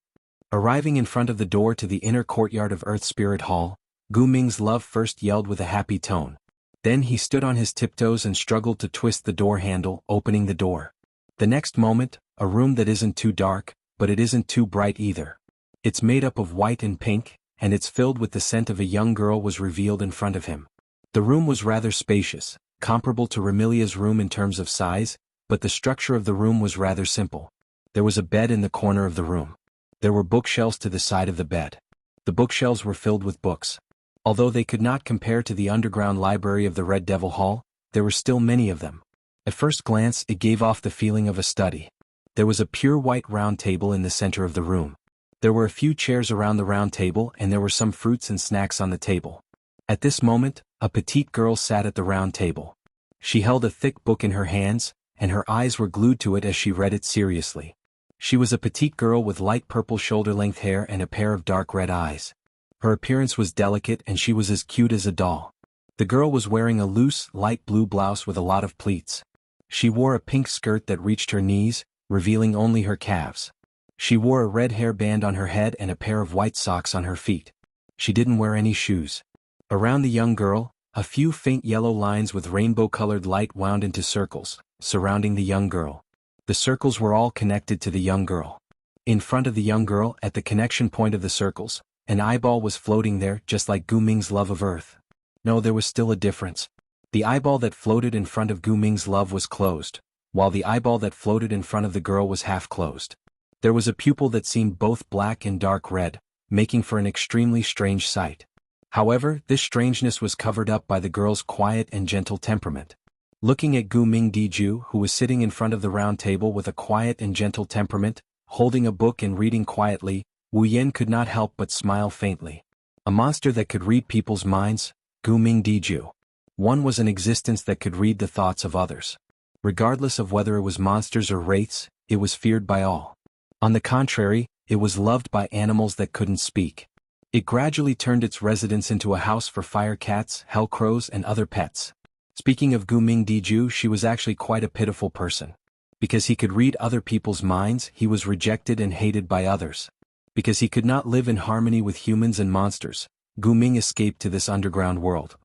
Arriving in front of the door to the inner courtyard of Earth Spirit Hall, Gu Ming's love first yelled with a happy tone. Then he stood on his tiptoes and struggled to twist the door handle, opening the door. The next moment, a room that isn't too dark, but it isn't too bright either. It's made up of white and pink, and it's filled with the scent of a young girl was revealed in front of him. The room was rather spacious, comparable to Remilia's room in terms of size, but the structure of the room was rather simple. There was a bed in the corner of the room. There were bookshelves to the side of the bed. The bookshelves were filled with books. Although they could not compare to the underground library of the Red Devil Hall, there were still many of them. At first glance, it gave off the feeling of a study. There was a pure white round table in the center of the room. There were a few chairs around the round table and there were some fruits and snacks on the table. At this moment, a petite girl sat at the round table. She held a thick book in her hands, and her eyes were glued to it as she read it seriously. She was a petite girl with light purple shoulder-length hair and a pair of dark red eyes. Her appearance was delicate and she was as cute as a doll. The girl was wearing a loose, light blue blouse with a lot of pleats. She wore a pink skirt that reached her knees, revealing only her calves. She wore a red hairband on her head and a pair of white socks on her feet. She didn't wear any shoes. Around the young girl, a few faint yellow lines with rainbow-colored light wound into circles, surrounding the young girl. The circles were all connected to the young girl. In front of the young girl, at the connection point of the circles, an eyeball was floating there just like Gu Ming's love of Earth. No, there was still a difference. The eyeball that floated in front of Gu Ming's love was closed, while the eyeball that floated in front of the girl was half closed. There was a pupil that seemed both black and dark red, making for an extremely strange sight. However, this strangeness was covered up by the girl's quiet and gentle temperament. Looking at Gu Ming Diju, who was sitting in front of the round table with a quiet and gentle temperament, holding a book and reading quietly, Wu Yan could not help but smile faintly. A monster that could read people's minds, Gu Ming Diju. One was an existence that could read the thoughts of others. Regardless of whether it was monsters or wraiths, it was feared by all. On the contrary, it was loved by animals that couldn't speak. It gradually turned its residence into a house for fire cats, hell crows and other pets. Speaking of Gu Ming Diju, she was actually quite a pitiful person. Because he could read other people's minds, he was rejected and hated by others. Because he could not live in harmony with humans and monsters, Gu Ming escaped to this underground world.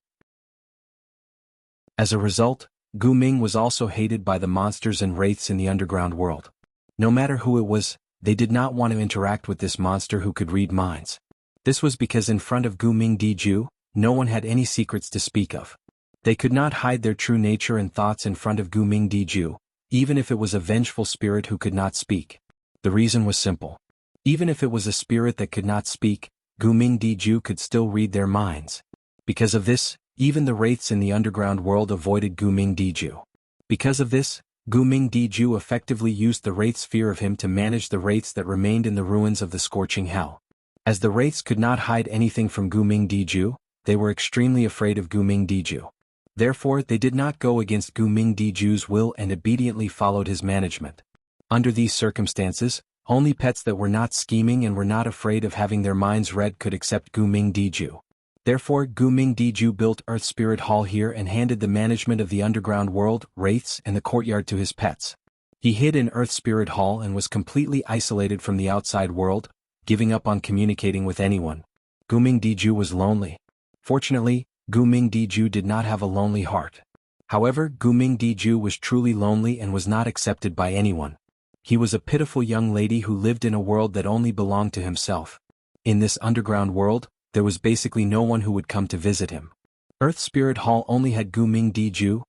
As a result, Gu Ming was also hated by the monsters and wraiths in the underground world. No matter who it was, they did not want to interact with this monster who could read minds. This was because in front of Gu Ming Diju, no one had any secrets to speak of. They could not hide their true nature and thoughts in front of Gu Ming Diju, even if it was a vengeful spirit who could not speak. The reason was simple. Even if it was a spirit that could not speak, Gu Ming Diju could still read their minds. Because of this, even the wraiths in the underground world avoided Gu Ming Diju. Because of this, Gu Ming Diju effectively used the wraith's fear of him to manage the wraiths that remained in the ruins of the scorching hell. As the wraiths could not hide anything from Gu Ming Diju, they were extremely afraid of Gu Ming Diju. Therefore, they did not go against Gu Ming Diju's will and obediently followed his management. Under these circumstances, only pets that were not scheming and were not afraid of having their minds read could accept Gu Ming Diju. Therefore, Gu Ming Diju built Earth Spirit Hall here and handed the management of the underground world, wraiths, and the courtyard to his pets. He hid in Earth Spirit Hall and was completely isolated from the outside world, giving up on communicating with anyone. Gu Ming Diju was lonely. Fortunately, Gu Ming Diju did not have a lonely heart. However, Gu Ming Diju was truly lonely and was not accepted by anyone. He was a pitiful young lady who lived in a world that only belonged to himself. In this underground world, there was basically no one who would come to visit him. Earth Spirit Hall only had Gu Ming Diju,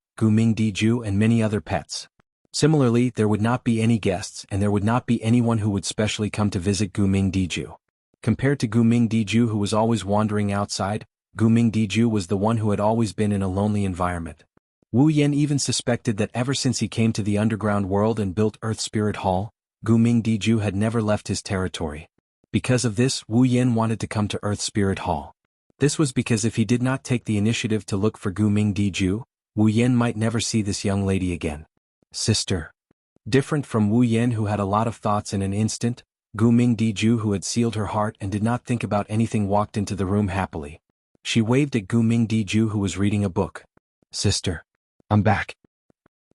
and many other pets. Similarly, there would not be any guests and there would not be anyone who would specially come to visit Gu Ming Diju. Compared to Gu Ming Diju, who was always wandering outside, Gu Ming Diju was the one who had always been in a lonely environment. Wu Yan even suspected that ever since he came to the underground world and built Earth Spirit Hall, Gu Ming Diju had never left his territory. Because of this, Wu Yan wanted to come to Earth Spirit Hall. This was because if he did not take the initiative to look for Gu Ming Diju, Wu Yan might never see this young lady again. Sister. Different from Wu Yan, who had a lot of thoughts in an instant, Gu Ming Diju, who had sealed her heart and did not think about anything, walked into the room happily. She waved at Gu Ming Diju, who was reading a book. Sister. I'm back.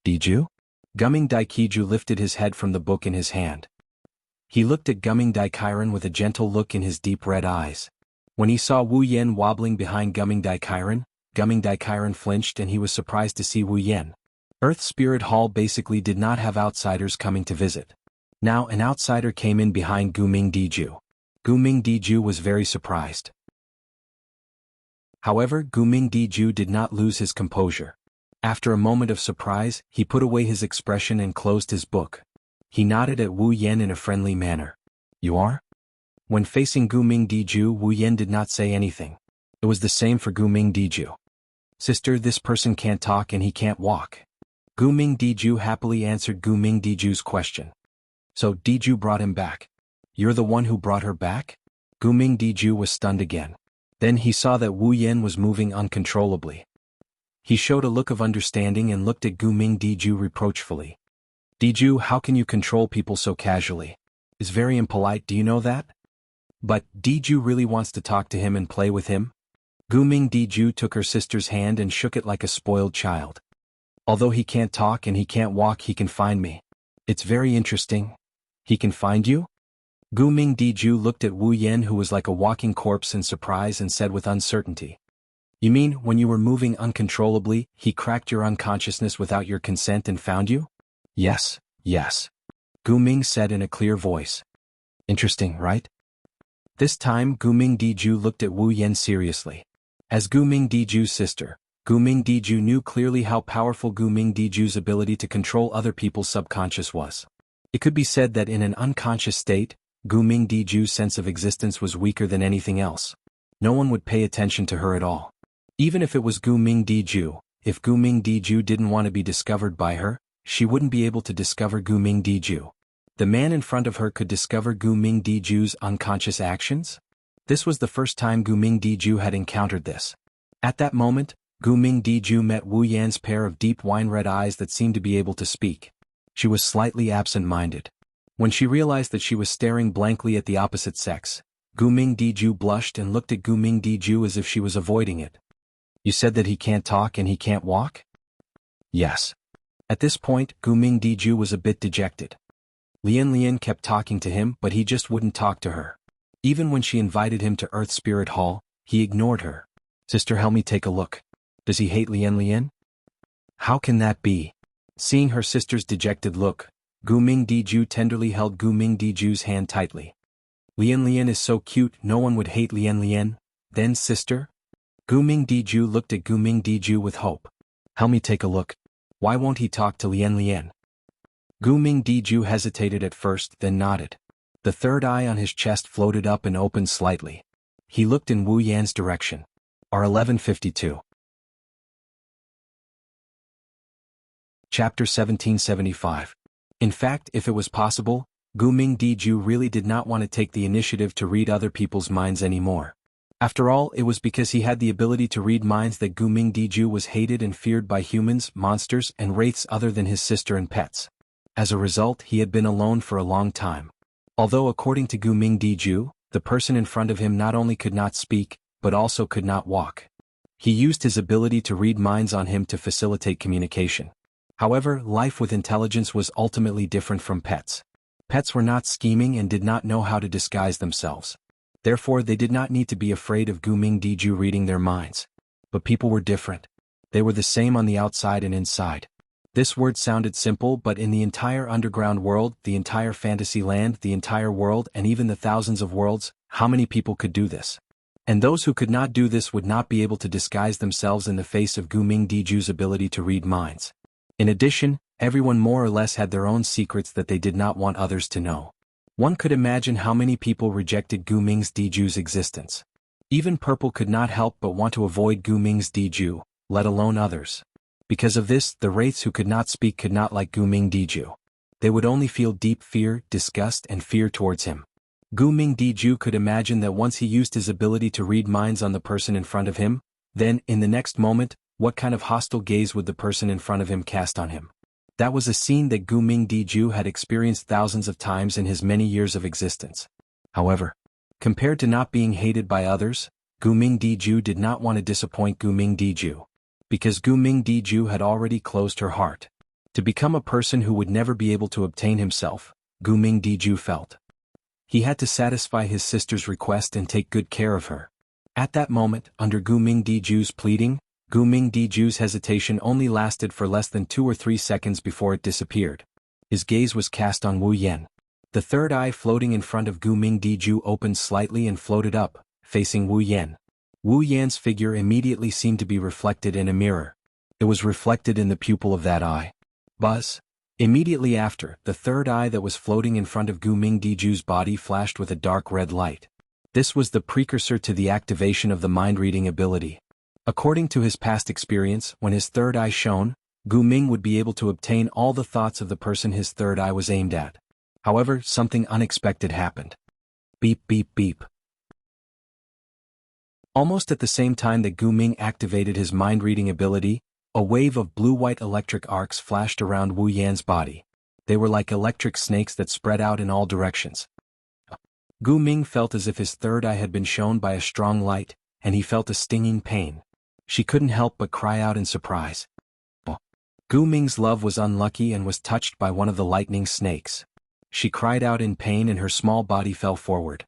Diju? Guming Daikiju lifted his head from the book in his hand. He looked at Guming Daikairan with a gentle look in his deep red eyes. When he saw Wu Yan wobbling behind Guming Daikairan flinched and he was surprised to see Wu Yan. Earth Spirit Hall basically did not have outsiders coming to visit. Now an outsider came in behind Gu Ming Diju. Gu Ming Diju was very surprised. However, Gu Ming Diju did not lose his composure. After a moment of surprise, he put away his expression and closed his book. He nodded at Wu Yan in a friendly manner. You are? When facing Gu Ming Diju, Wu Yan did not say anything. It was the same for Gu Ming Diju. Sister, this person can't talk and he can't walk. Gu Ming Diju happily answered Gu Ming Diju's question. So Diju brought him back. You're the one who brought her back? Gu Ming Diju was stunned again. Then he saw that Wu Yan was moving uncontrollably. He showed a look of understanding and looked at Gu Ming Diju reproachfully. Diju, how can you control people so casually? It's very impolite, do you know that? But Diju really wants to talk to him and play with him? Gu Ming Diju took her sister's hand and shook it like a spoiled child. Although he can't talk and he can't walk, he can find me. It's very interesting. He can find you? Gu Ming Diju looked at Wu Yan, who was like a walking corpse, in surprise and said with uncertainty. You mean when you were moving uncontrollably, he cracked your unconsciousness without your consent and found you? Yes, yes. Gu Ming said in a clear voice. Interesting, right? This time Gu Ming Diju looked at Wu Yan seriously. As Gu Ming Diju's sister, Gu Ming Diju knew clearly how powerful Gu Ming Diju's ability to control other people's subconscious was. It could be said that in an unconscious state, Gu Ming Diju's sense of existence was weaker than anything else. No one would pay attention to her at all. Even if it was Gu Ming Diju, if Gu Ming Diju didn't want to be discovered by her, she wouldn't be able to discover Gu Ming Diju. The man in front of her could discover Gu Ming Diju's unconscious actions? This was the first time Gu Ming Diju had encountered this. At that moment, Gu Ming Diju met Wu Yan's pair of deep wine-red eyes that seemed to be able to speak. She was slightly absent-minded. When she realized that she was staring blankly at the opposite sex, Gu Ming Diju blushed and looked at Gu Ming Diju as if she was avoiding it. You said that he can't talk and he can't walk? Yes. At this point, Gu Ming Diju was a bit dejected. Lian kept talking to him, but he just wouldn't talk to her. Even when she invited him to Earth Spirit Hall, he ignored her. Sister, help me take a look. Does he hate Lian? How can that be? Seeing her sister's dejected look, Gu Ming Diju tenderly held Gu Ming Diju's hand tightly. Lian is so cute, no one would hate Lian. Then sister? Gu Ming Diju looked at Gu Ming Diju with hope. Help me take a look. Why won't he talk to Lian? Gu Ming Diju hesitated at first, then nodded. The third eye on his chest floated up and opened slightly. He looked in Wu Yan's direction. R1152. Chapter 1775. In fact, if it was possible, Gu Ming Diju really did not want to take the initiative to read other people's minds anymore. After all, it was because he had the ability to read minds that Gu Ming Diju was hated and feared by humans, monsters, and wraiths other than his sister and pets. As a result, he had been alone for a long time. Although according to Gu Ming Diju, the person in front of him not only could not speak, but also could not walk. He used his ability to read minds on him to facilitate communication. However, life with intelligence was ultimately different from pets. Pets were not scheming and did not know how to disguise themselves. Therefore, they did not need to be afraid of Gu Ming Diju reading their minds. But people were different. They were the same on the outside and inside. This word sounded simple, but in the entire underground world, the entire fantasy land, the entire world, and even the thousands of worlds, how many people could do this? And those who could not do this would not be able to disguise themselves in the face of Gu Ming Diju's ability to read minds. In addition, everyone more or less had their own secrets that they did not want others to know. One could imagine how many people rejected Gu Ming Diju's existence. Even Purple could not help but want to avoid Gu Ming Diju, let alone others. Because of this, the wraiths who could not speak could not like Gu Ming Diju. They would only feel deep fear, disgust, and fear towards him. Gu Ming Diju could imagine that once he used his ability to read minds on the person in front of him, then, in the next moment, what kind of hostile gaze would the person in front of him cast on him? That was a scene that Gu Ming Diju had experienced thousands of times in his many years of existence. However, compared to not being hated by others, Gu Ming Diju did not want to disappoint Gu Ming Diju. Because Gu Ming Diju had already closed her heart. To become a person who would never be able to obtain himself, Gu Ming Diju felt. He had to satisfy his sister's request and take good care of her. At that moment, under Gu Ming Diju's pleading, Gu Ming Diju's hesitation only lasted for less than 2 or 3 seconds before it disappeared. His gaze was cast on Wu Yan. The third eye floating in front of Gu Ming Diju opened slightly and floated up, facing Wu Yan. Wu Yan's figure immediately seemed to be reflected in a mirror. It was reflected in the pupil of that eye. Buzz. Immediately after, the third eye that was floating in front of Gu Ming Diju's body flashed with a dark red light. This was the precursor to the activation of the mind-reading ability. According to his past experience, when his third eye shone, Gu Ming would be able to obtain all the thoughts of the person his third eye was aimed at. However, something unexpected happened. Beep beep beep. Almost at the same time that Gu Ming activated his mind-reading ability, a wave of blue-white electric arcs flashed around Wu Yan's body. They were like electric snakes that spread out in all directions. Gu Ming felt as if his third eye had been shone by a strong light, and he felt a stinging pain. She couldn't help but cry out in surprise. Gu Ming's love was unlucky and was touched by one of the lightning snakes. She cried out in pain and her small body fell forward.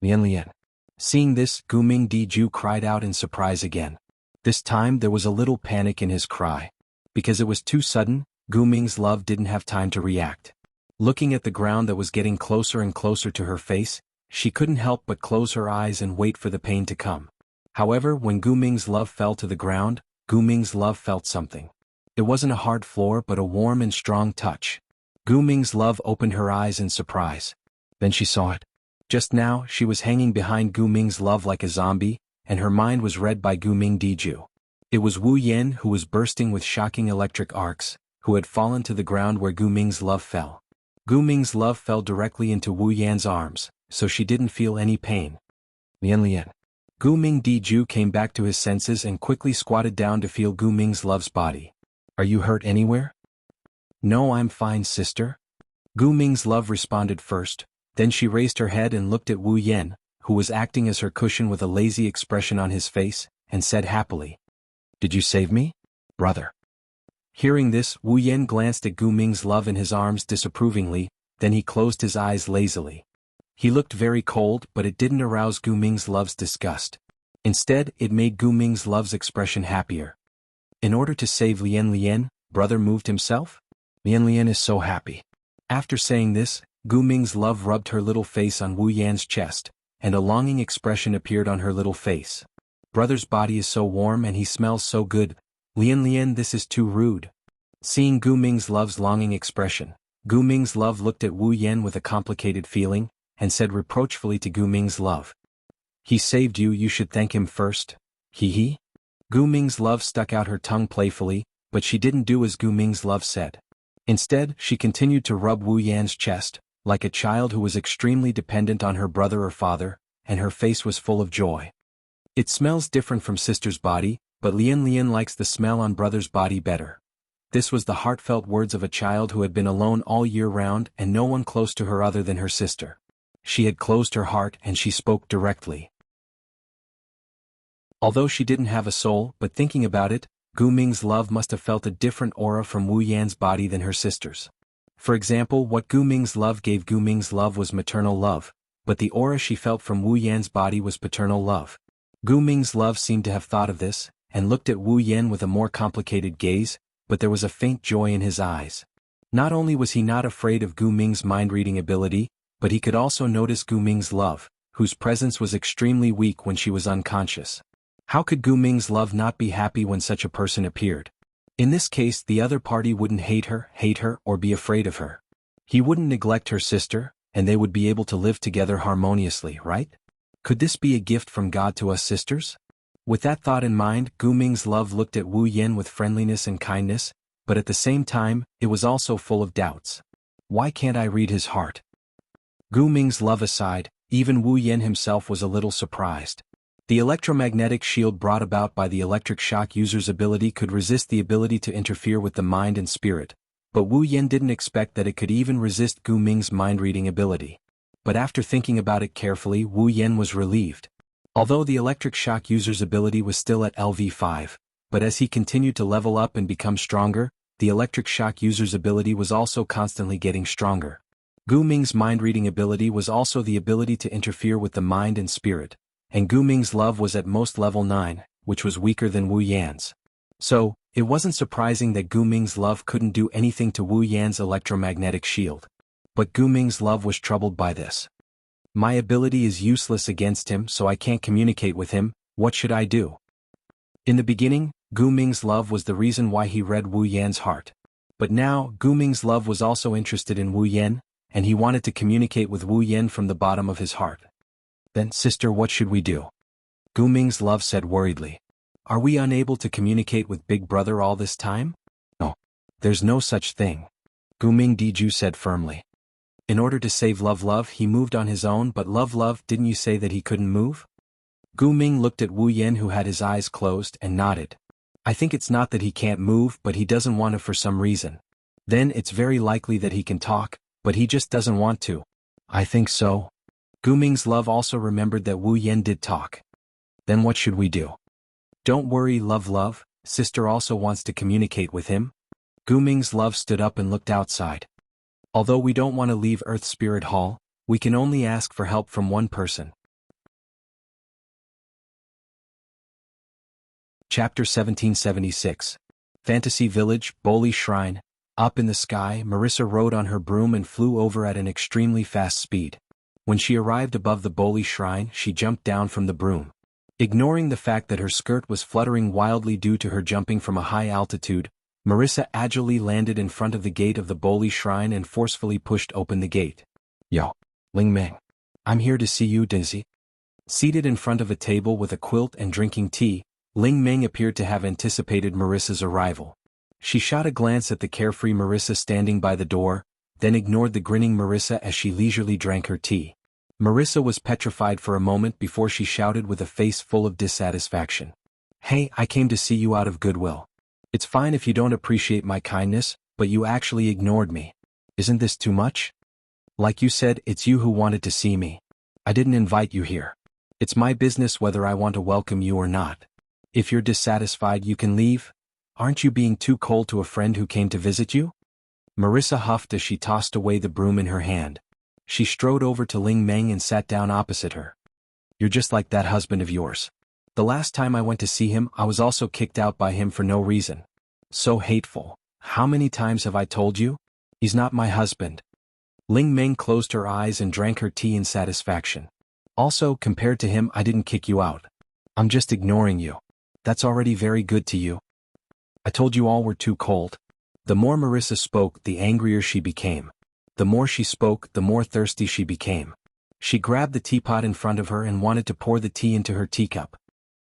Lian. Seeing this, Gu Ming Diju cried out in surprise again. This time there was a little panic in his cry. Because it was too sudden, Gu Ming's love didn't have time to react. Looking at the ground that was getting closer and closer to her face, she couldn't help but close her eyes and wait for the pain to come. However, when Gu Ming's love fell to the ground, Gu Ming's love felt something. It wasn't a hard floor but a warm and strong touch. Gu Ming's love opened her eyes in surprise. Then she saw it. Just now, she was hanging behind Gu Ming's love like a zombie, and her mind was read by Gu Ming Diju. It was Wu Yan who was bursting with shocking electric arcs, who had fallen to the ground where Gu Ming's love fell. Gu Ming's love fell directly into Wu Yan's arms, so she didn't feel any pain. Lian. Gu Ming Diju came back to his senses and quickly squatted down to feel Gu Ming's love's body. Are you hurt anywhere? No, I'm fine, sister. Gu Ming's love responded first, then she raised her head and looked at Wu Yan, who was acting as her cushion with a lazy expression on his face, and said happily, "Did you save me, brother?" Hearing this, Wu Yan glanced at Gu Ming's love in his arms disapprovingly, then he closed his eyes lazily. He looked very cold, but it didn't arouse Gu Ming's love's disgust. Instead, it made Gu Ming's love's expression happier. In order to save Lian, brother moved himself? Lian is so happy. After saying this, Gu Ming's love rubbed her little face on Wu Yan's chest, and a longing expression appeared on her little face. Brother's body is so warm and he smells so good. Lian, this is too rude. Seeing Gu Ming's love's longing expression, Gu Ming's love looked at Wu Yan with a complicated feeling, and said reproachfully to Gu Ming's love, "He saved you, you should thank him first. Hee." Gu Ming's love stuck out her tongue playfully, but she didn't do as Gu Ming's love said. Instead, she continued to rub Wu Yan's chest, like a child who was extremely dependent on her brother or father, and her face was full of joy. It smells different from sister's body, but Lian likes the smell on brother's body better. This was the heartfelt words of a child who had been alone all year round and no one close to her other than her sister. She had closed her heart and she spoke directly. Although she didn't have a soul, but thinking about it, Gu Ming's love must have felt a different aura from Wu Yan's body than her sister's. For example, what Gu Ming's love gave Gu Ming's love was maternal love, but the aura she felt from Wu Yan's body was paternal love. Gu Ming's love seemed to have thought of this, and looked at Wu Yan with a more complicated gaze, but there was a faint joy in his eyes. Not only was he not afraid of Gu Ming's mind-reading ability, but he could also notice Gu Ming's love, whose presence was extremely weak when she was unconscious. How could Gu Ming's love not be happy when such a person appeared? In this case, the other party wouldn't hate her, or be afraid of her. He wouldn't neglect her sister, and they would be able to live together harmoniously, right? Could this be a gift from God to us sisters? With that thought in mind, Gu Ming's love looked at Wu Yan with friendliness and kindness, but at the same time, it was also full of doubts. Why can't I read his heart? Gu Ming's love aside, even Wu Yan himself was a little surprised. The electromagnetic shield brought about by the electric shock user's ability could resist the ability to interfere with the mind and spirit, but Wu Yan didn't expect that it could even resist Gu Ming's mind-reading ability. But after thinking about it carefully, Wu Yan was relieved. Although the electric shock user's ability was still at LV5, but as he continued to level up and become stronger, the electric shock user's ability was also constantly getting stronger. Gu Ming's mind-reading ability was also the ability to interfere with the mind and spirit, and Gu Ming's love was at most level 9, which was weaker than Wu Yan's. So, it wasn't surprising that Gu Ming's love couldn't do anything to Wu Yan's electromagnetic shield. But Gu Ming's love was troubled by this. My ability is useless against him, so I can't communicate with him. What should I do? In the beginning, Gu Ming's love was the reason why he read Wu Yan's heart. But now, Gu Ming's love was also interested in Wu Yan, and he wanted to communicate with Wu Yan from the bottom of his heart. Then, sister, what should we do? Gu Ming's love said worriedly. Are we unable to communicate with Big Brother all this time? No. There's no such thing. Gu Ming Diju said firmly. In order to save Love, he moved on his own, but Love, didn't you say that he couldn't move? Gu Ming looked at Wu Yan, who had his eyes closed, and nodded. I think it's not that he can't move, but he doesn't want to for some reason. Then it's very likely that he can talk, but he just doesn't want to. I think so. Gu Ming's love also remembered that Wu Yan did talk. Then what should we do? Don't worry, Love, sister also wants to communicate with him. Gu Ming's love stood up and looked outside. Although we don't want to leave Earth Spirit Hall, we can only ask for help from one person. Chapter 1776. Fantasy Village, Boli Shrine. Up in the sky, Marissa rode on her broom and flew over at an extremely fast speed. When she arrived above the Boli Shrine, she jumped down from the broom. Ignoring the fact that her skirt was fluttering wildly due to her jumping from a high altitude, Marissa agilely landed in front of the gate of the Boli Shrine and forcefully pushed open the gate. Yo, Ling Meng. I'm here to see you, Dizzy. Seated in front of a table with a quilt and drinking tea, Ling Meng appeared to have anticipated Marissa's arrival. She shot a glance at the carefree Marissa standing by the door, then ignored the grinning Marissa as she leisurely drank her tea. Marissa was petrified for a moment before she shouted with a face full of dissatisfaction. Hey, I came to see you out of goodwill. It's fine if you don't appreciate my kindness, but you actually ignored me. Isn't this too much? Like you said, it's you who wanted to see me. I didn't invite you here. It's my business whether I want to welcome you or not. If you're dissatisfied, you can leave. Aren't you being too cold to a friend who came to visit you? Marissa huffed as she tossed away the broom in her hand. She strode over to Ling Meng and sat down opposite her. You're just like that husband of yours. The last time I went to see him, I was also kicked out by him for no reason. So hateful. How many times have I told you? He's not my husband. Ling Meng closed her eyes and drank her tea in satisfaction. Also, compared to him, I didn't kick you out. I'm just ignoring you. That's already very good to you. I told you all were too cold. The more Marissa spoke, the angrier she became. The more she spoke, the more thirsty she became. She grabbed the teapot in front of her and wanted to pour the tea into her teacup.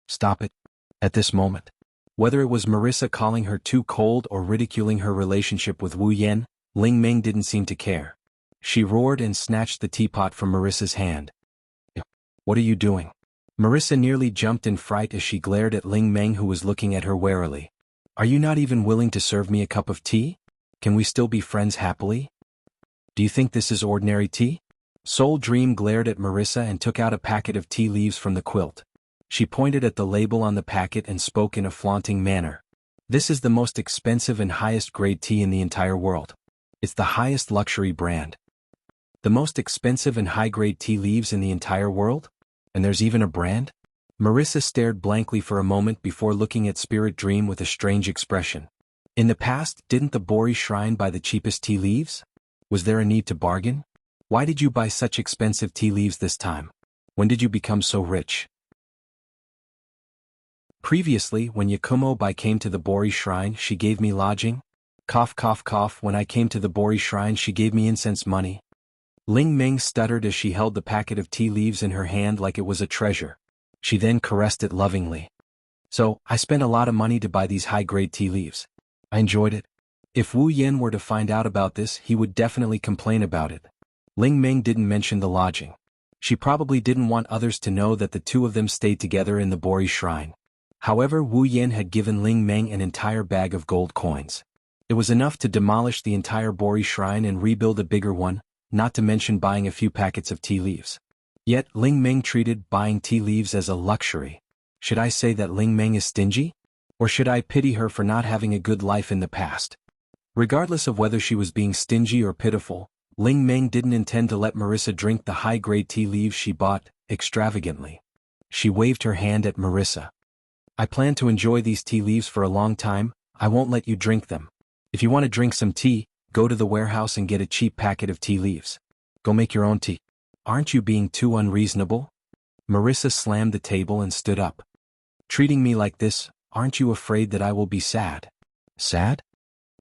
Stop it. At this moment. Whether it was Marissa calling her too cold or ridiculing her relationship with Wu Yan, Ling Meng didn't seem to care. She roared and snatched the teapot from Marissa's hand. What are you doing? Marissa nearly jumped in fright as she glared at Ling Meng, who was looking at her warily. Are you not even willing to serve me a cup of tea? Can we still be friends happily? Do you think this is ordinary tea? Soul Dream glared at Marissa and took out a packet of tea leaves from the quilt. She pointed at the label on the packet and spoke in a flaunting manner. This is the most expensive and highest grade tea in the entire world. It's the highest luxury brand. The most expensive and high-grade tea leaves in the entire world? And there's even a brand? Marissa stared blankly for a moment before looking at Spirit Dream with a strange expression. In the past, didn't the Bori Shrine buy the cheapest tea leaves? Was there a need to bargain? Why did you buy such expensive tea leaves this time? When did you become so rich? Previously, when Yakumo Bai came to the Bori Shrine, she gave me lodging. Cough cough cough. When I came to the Bori Shrine, she gave me incense money. Ling Meng stuttered as she held the packet of tea leaves in her hand like it was a treasure. She then caressed it lovingly. So, I spent a lot of money to buy these high-grade tea leaves. I enjoyed it. If Wu Yan were to find out about this, he would definitely complain about it. Ling Meng didn't mention the lodging. She probably didn't want others to know that the two of them stayed together in the Bori Shrine. However, Wu Yan had given Ling Meng an entire bag of gold coins. It was enough to demolish the entire Bori Shrine and rebuild a bigger one, not to mention buying a few packets of tea leaves. Yet, Ling Meng treated buying tea leaves as a luxury. Should I say that Ling Meng is stingy? Or should I pity her for not having a good life in the past? Regardless of whether she was being stingy or pitiful, Ling Meng didn't intend to let Marissa drink the high-grade tea leaves she bought extravagantly. She waved her hand at Marissa. I plan to enjoy these tea leaves for a long time. I won't let you drink them. If you want to drink some tea, go to the warehouse and get a cheap packet of tea leaves. Go make your own tea. Aren't you being too unreasonable? Marissa slammed the table and stood up. Treating me like this, aren't you afraid that I will be sad? Sad?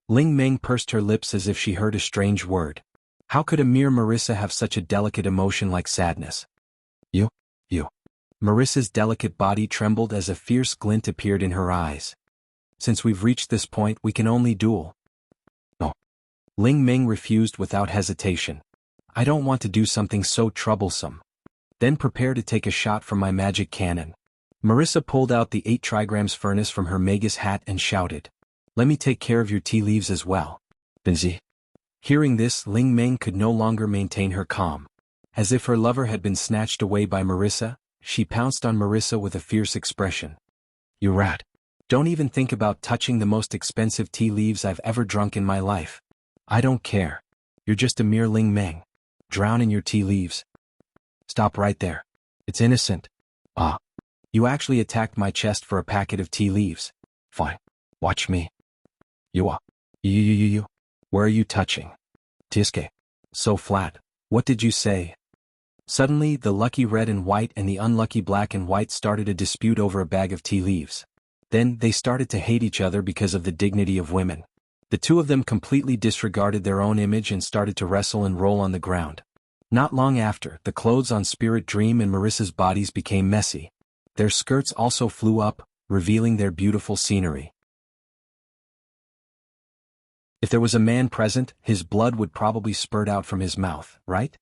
Ling Meng pursed her lips as if she heard a strange word. How could a mere Marissa have such a delicate emotion like sadness? You. Marissa's delicate body trembled as a fierce glint appeared in her eyes. Since we've reached this point, we can only duel. No. Ling Meng refused without hesitation. I don't want to do something so troublesome. Then prepare to take a shot from my magic cannon. Marissa pulled out the 8 trigrams furnace from her magus hat and shouted. Let me take care of your tea leaves as well. Binzi. Hearing this, Ling Meng could no longer maintain her calm. As if her lover had been snatched away by Marissa, she pounced on Marissa with a fierce expression. You rat. Don't even think about touching the most expensive tea leaves I've ever drunk in my life. I don't care. You're just a mere Ling Meng. Drown in your tea leaves. Stop right there. It's innocent. Ah. You actually attacked my chest for a packet of tea leaves. Fine. Watch me. You. Where are you touching? Tiske. So flat. What did you say? Suddenly, the lucky red and white and the unlucky black and white started a dispute over a bag of tea leaves. Then, they started to hate each other because of the dignity of women. The two of them completely disregarded their own image and started to wrestle and roll on the ground. Not long after, the clothes on Spirit Dream and Marissa's bodies became messy. Their skirts also flew up, revealing their beautiful scenery. If there was a man present, his blood would probably spurt out from his mouth, right?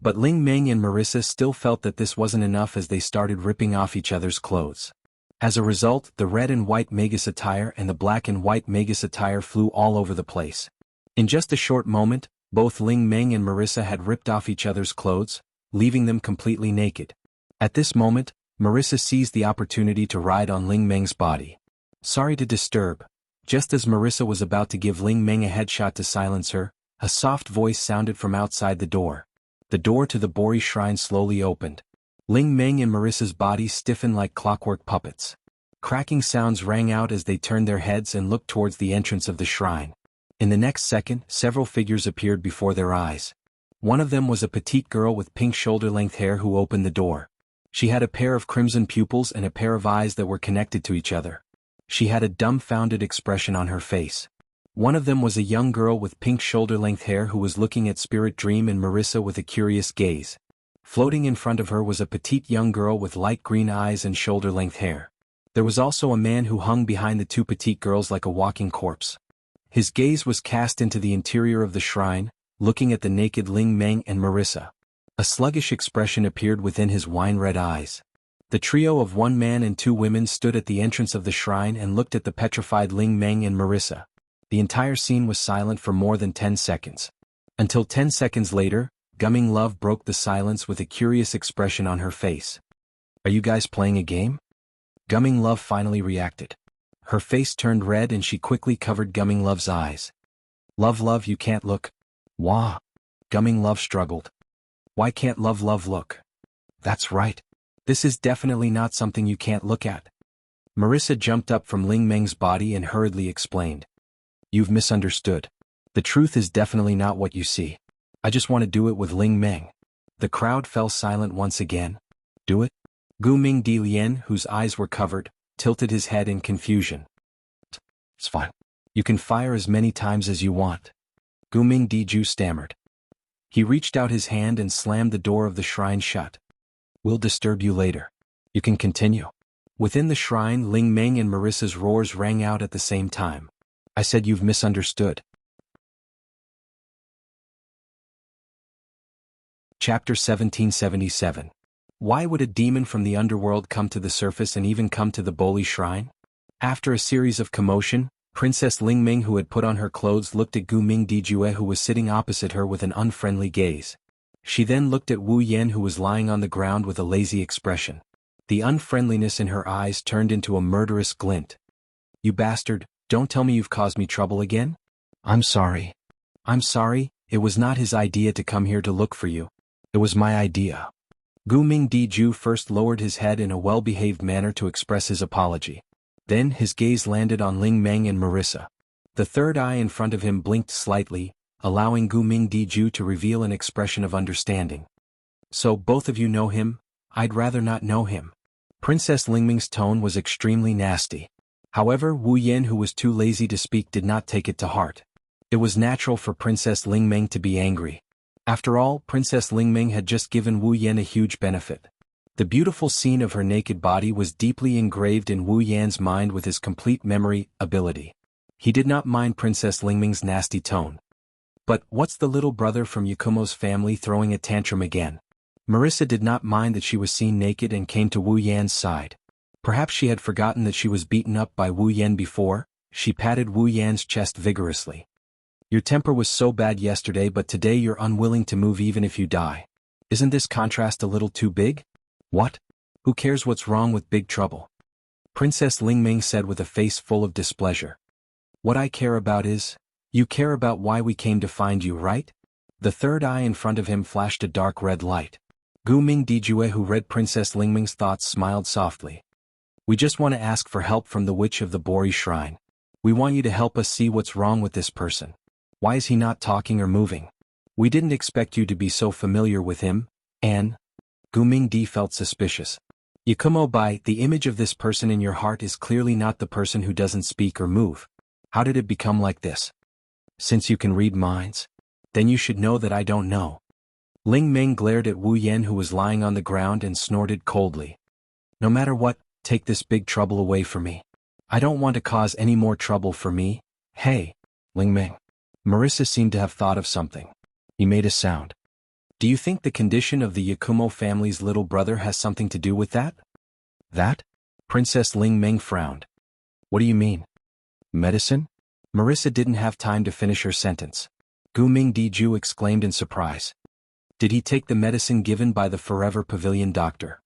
But Ling Meng and Marissa still felt that this wasn't enough as they started ripping off each other's clothes. As a result, the red and white Magus attire and the black and white Magus attire flew all over the place. In just a short moment, both Ling Meng and Marissa had ripped off each other's clothes, leaving them completely naked. At this moment, Marissa seized the opportunity to ride on Ling Meng's body. Sorry to disturb. Just as Marissa was about to give Ling Meng a headshot to silence her, a soft voice sounded from outside the door. The door to the Bori shrine slowly opened. Ling Meng and Marissa's bodies stiffened like clockwork puppets. Cracking sounds rang out as they turned their heads and looked towards the entrance of the shrine. In the next second, several figures appeared before their eyes. One of them was a petite girl with pink shoulder-length hair who opened the door. She had a pair of crimson pupils and a pair of eyes that were connected to each other. She had a dumbfounded expression on her face. One of them was a young girl with pink shoulder-length hair who was looking at Spirit Dream and Marissa with a curious gaze. Floating in front of her was a petite young girl with light green eyes and shoulder-length hair. There was also a man who hung behind the two petite girls like a walking corpse. His gaze was cast into the interior of the shrine, looking at the naked Ling Meng and Marissa. A sluggish expression appeared within his wine-red eyes. The trio of one man and two women stood at the entrance of the shrine and looked at the petrified Ling Meng and Marissa. The entire scene was silent for more than 10 seconds. Until 10 seconds later, Gumming Love broke the silence with a curious expression on her face. Are you guys playing a game? Gumming Love finally reacted. Her face turned red and she quickly covered Gumming Love's eyes. Love, you can't look. Wah. Gumming Love struggled. Why can't Love look? That's right. This is definitely not something you can't look at. Marissa jumped up from Ling Meng's body and hurriedly explained. You've misunderstood. The truth is definitely not what you see. I just want to do it with Ling Meng. The crowd fell silent once again. Do it? Gu Ming Di Lian, whose eyes were covered, tilted his head in confusion. It's fine. You can fire as many times as you want. Gu Ming Di Ju stammered. He reached out his hand and slammed the door of the shrine shut. We'll disturb you later. You can continue. Within the shrine, Ling Meng and Marissa's roars rang out at the same time. I said you've misunderstood. Chapter 1777. Why would a demon from the underworld come to the surface and even come to the Boli shrine? After a series of commotion, Princess Ling Ming, who had put on her clothes, looked at Gu Ming Dijue, who was sitting opposite her with an unfriendly gaze. She then looked at Wu Yan, who was lying on the ground with a lazy expression. The unfriendliness in her eyes turned into a murderous glint. You bastard, don't tell me you've caused me trouble again? I'm sorry. I'm sorry, it was not his idea to come here to look for you. It was my idea. Gu Ming Diju first lowered his head in a well-behaved manner to express his apology. Then his gaze landed on Ling Meng and Marissa. The third eye in front of him blinked slightly, allowing Gu Ming Diju to reveal an expression of understanding. So both of you know him? I'd rather not know him. Princess Lingming's tone was extremely nasty. However, Wu Yan, who was too lazy to speak, did not take it to heart. It was natural for Princess Lingming to be angry. After all, Princess Lingming had just given Wu Yan a huge benefit. The beautiful scene of her naked body was deeply engraved in Wu Yan's mind with his complete memory ability. He did not mind Princess Lingming's nasty tone. But what's the little brother from Yakumo's family throwing a tantrum again? Marissa did not mind that she was seen naked and came to Wu Yan's side. Perhaps she had forgotten that she was beaten up by Wu Yan before. She patted Wu Yan's chest vigorously. Your temper was so bad yesterday, but today you're unwilling to move even if you die. Isn't this contrast a little too big? What? Who cares what's wrong with Big Trouble? Princess Lingming said with a face full of displeasure. What I care about is, you care about why we came to find you, right? The third eye in front of him flashed a dark red light. Gu Ming Dijue, who read Princess Lingming's thoughts, smiled softly. We just want to ask for help from the witch of the Bori Shrine. We want you to help us see what's wrong with this person. Why is he not talking or moving? We didn't expect you to be so familiar with him, Anne. Gu Mingdi felt suspicious. Yakumo Bai, the image of this person in your heart is clearly not the person who doesn't speak or move. How did it become like this? Since you can read minds? Then you should know that I don't know. Ling Ming glared at Wu Yan, who was lying on the ground, and snorted coldly. No matter what, take this big trouble away from me. I don't want to cause any more trouble for me. Hey, Ling Ming. Marissa seemed to have thought of something. He made a sound. Do you think the condition of the Yakumo family's little brother has something to do with that? That? Princess Ling Ming frowned. What do you mean? Medicine? Marissa didn't have time to finish her sentence. Gu Mingdi exclaimed in surprise. Did he take the medicine given by the Forever Pavilion doctor?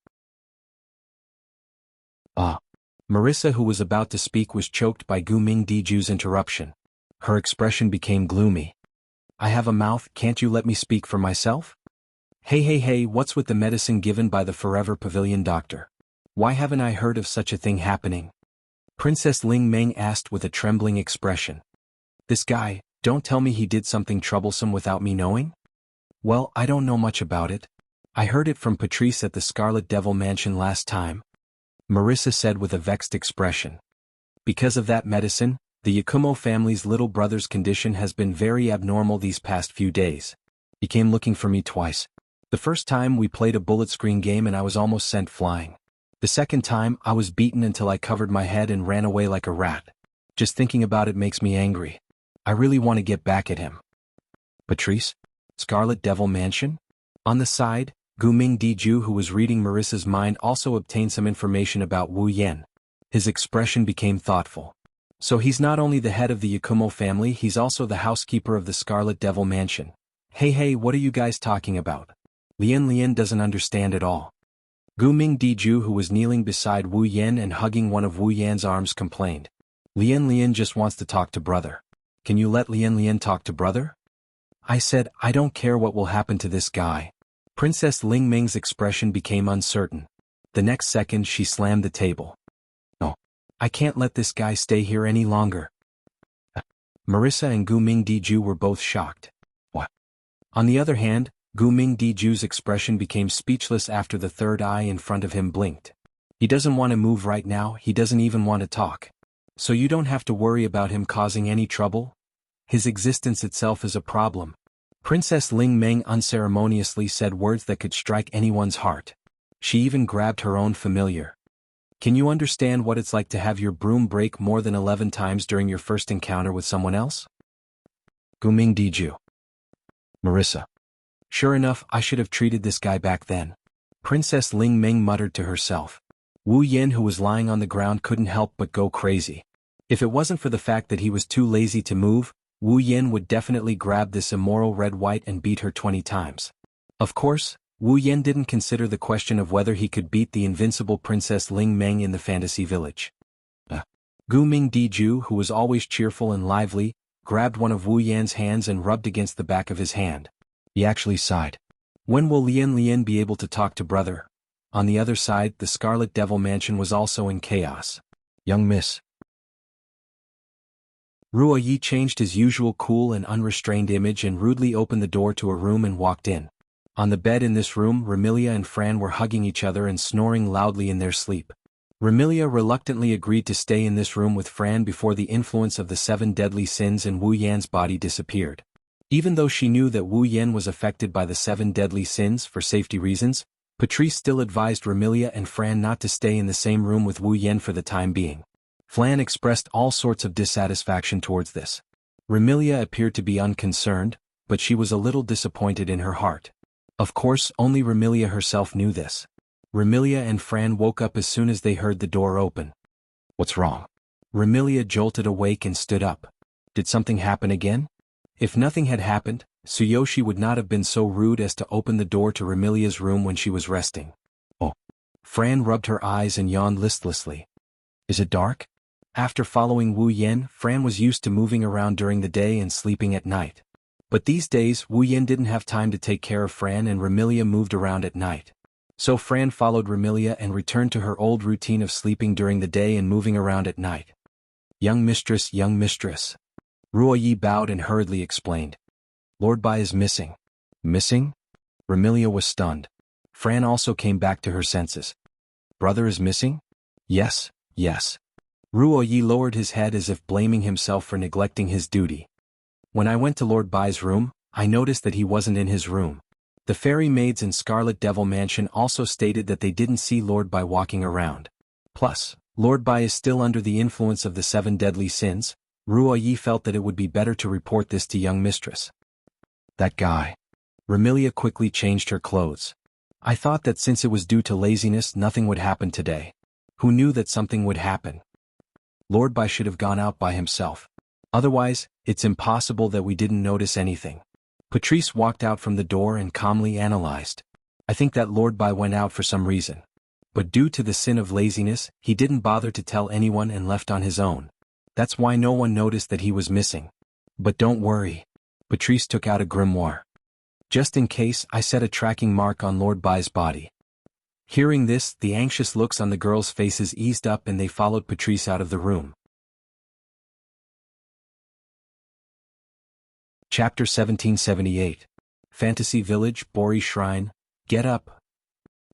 Marissa, who was about to speak, was choked by Gu Mingdi's interruption. Her expression became gloomy. I have a mouth, can't you let me speak for myself? Hey, what's with the medicine given by the Forever Pavilion doctor? Why haven't I heard of such a thing happening? Princess Ling Ming asked with a trembling expression. This guy, don't tell me he did something troublesome without me knowing? Well, I don't know much about it. I heard it from Patrice at the Scarlet Devil Mansion last time. Marissa said with a vexed expression. Because of that medicine, the Yakumo family's little brother's condition has been very abnormal these past few days. He came looking for me twice. The first time we played a bullet screen game and I was almost sent flying. The second time I was beaten until I covered my head and ran away like a rat. Just thinking about it makes me angry. I really want to get back at him. Patrice? Scarlet Devil Mansion? On the side, Gu Mingdi, who was reading Marissa's mind, also obtained some information about Wu Yan. His expression became thoughtful. So he's not only the head of the Yakumo family, he's also the housekeeper of the Scarlet Devil Mansion. Hey, what are you guys talking about? Lian doesn't understand at all. Gu Mingdi, who was kneeling beside Wu Yan and hugging one of Wu Yan's arms, complained. Lian just wants to talk to brother. Can you let Lian talk to brother? I said, I don't care what will happen to this guy. Princess Ling Ming's expression became uncertain. The next second she slammed the table. No. I can't let this guy stay here any longer. Marissa and Gu Mingdi were both shocked. What? On the other hand, Gu Mingdi's expression became speechless after the third eye in front of him blinked. He doesn't want to move right now, he doesn't even want to talk. So you don't have to worry about him causing any trouble? His existence itself is a problem. Princess Ling Ming unceremoniously said words that could strike anyone's heart. She even grabbed her own familiar. Can you understand what it's like to have your broom break more than 11 times during your first encounter with someone else? Gu Mingdi. Marissa. Sure enough, I should have treated this guy back then. Princess Ling Ming muttered to herself. Wu Yan, who was lying on the ground, couldn't help but go crazy. If it wasn't for the fact that he was too lazy to move, Wu Yan would definitely grab this immoral red-white and beat her 20 times. Of course, Wu Yan didn't consider the question of whether he could beat the invincible Princess Ling Ming in the fantasy village. Gu Mingdi, who was always cheerful and lively, grabbed one of Wu Yan's hands and rubbed against the back of his hand. He actually sighed. When will Lian be able to talk to brother? On the other side, the Scarlet Devil Mansion was also in chaos. Young miss. Ruo Yi changed his usual cool and unrestrained image and rudely opened the door to a room and walked in. On the bed in this room, Remilia and Fran were hugging each other and snoring loudly in their sleep. Remilia reluctantly agreed to stay in this room with Fran before the influence of the 7 deadly sins in Wu Yan's body disappeared. Even though she knew that Wu Yan was affected by the 7 deadly sins for safety reasons, Patrice still advised Remilia and Fran not to stay in the same room with Wu Yan for the time being. Fran expressed all sorts of dissatisfaction towards this. Remilia appeared to be unconcerned, but she was a little disappointed in her heart. Of course, only Remilia herself knew this. Remilia and Fran woke up as soon as they heard the door open. What's wrong? Remilia jolted awake and stood up. Did something happen again? If nothing had happened, Tsuyoshi would not have been so rude as to open the door to Remilia's room when she was resting. Oh. Fran rubbed her eyes and yawned listlessly. Is it dark? After following Wu Yan, Fran was used to moving around during the day and sleeping at night. But these days, Wu Yan didn't have time to take care of Fran and Remilia moved around at night. So Fran followed Remilia and returned to her old routine of sleeping during the day and moving around at night. Young mistress, young mistress. Ruo Yi bowed and hurriedly explained. Lord Bai is missing. Missing? Remilia was stunned. Fran also came back to her senses. Brother is missing? Yes, yes. Ruo Yi lowered his head as if blaming himself for neglecting his duty. When I went to Lord Bai's room, I noticed that he wasn't in his room. The fairy maids in Scarlet Devil Mansion also stated that they didn't see Lord Bai walking around. Plus, Lord Bai is still under the influence of the 7 deadly sins. Ruo Yi felt that it would be better to report this to young mistress. That guy. Remilia quickly changed her clothes. I thought that since it was due to laziness nothing would happen today. Who knew that something would happen? Lord Bai should have gone out by himself. Otherwise, it's impossible that we didn't notice anything. Patrice walked out from the door and calmly analyzed. I think that Lord Bai went out for some reason. But due to the sin of laziness, he didn't bother to tell anyone and left on his own. That's why no one noticed that he was missing. But don't worry. Patrice took out a grimoire. Just in case, I set a tracking mark on Lord Bai's body. Hearing this, the anxious looks on the girls' faces eased up and they followed Patrice out of the room. Chapter 1778. Fantasy Village, Bori Shrine, Get Up.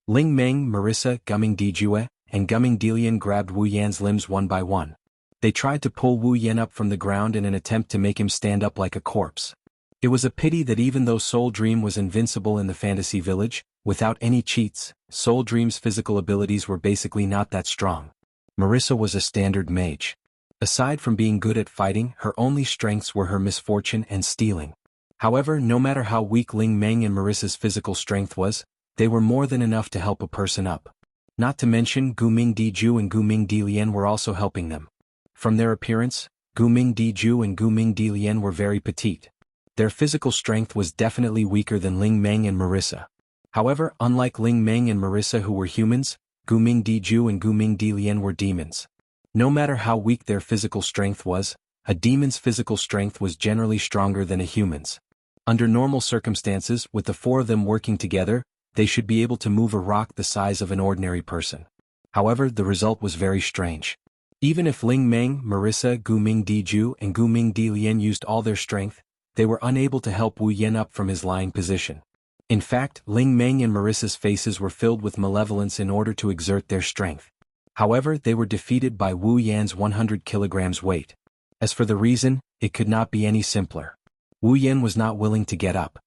Ling Meng, Marissa, Gumming Dijue, and Gumming Delian grabbed Wu Yan's limbs one by one. They tried to pull Wu Yan up from the ground in an attempt to make him stand up like a corpse. It was a pity that even though Soul Dream was invincible in the Fantasy Village, without any cheats, Soul Dream's physical abilities were basically not that strong. Marissa was a standard mage. Aside from being good at fighting, her only strengths were her misfortune and stealing. However, no matter how weak Ling Meng and Marissa's physical strength was, they were more than enough to help a person up. Not to mention Guming Diju and Guming Dilian were also helping them. From their appearance, Guming Diju and Guming Dilian were very petite. Their physical strength was definitely weaker than Ling Meng and Marissa. However, unlike Ling Meng and Marissa who were humans, Guming Diju and Guming Dilian were demons. No matter how weak their physical strength was, a demon's physical strength was generally stronger than a human's. Under normal circumstances, with the 4 of them working together, they should be able to move a rock the size of an ordinary person. However, the result was very strange. Even if Ling Meng, Marissa, Guming Diju, and Guming Dilian used all their strength, they were unable to help Wu Yan up from his lying position. In fact, Ling Meng and Marissa's faces were filled with malevolence in order to exert their strength. However, they were defeated by Wu Yan's 100 kilograms weight. As for the reason, it could not be any simpler. Wu Yan was not willing to get up.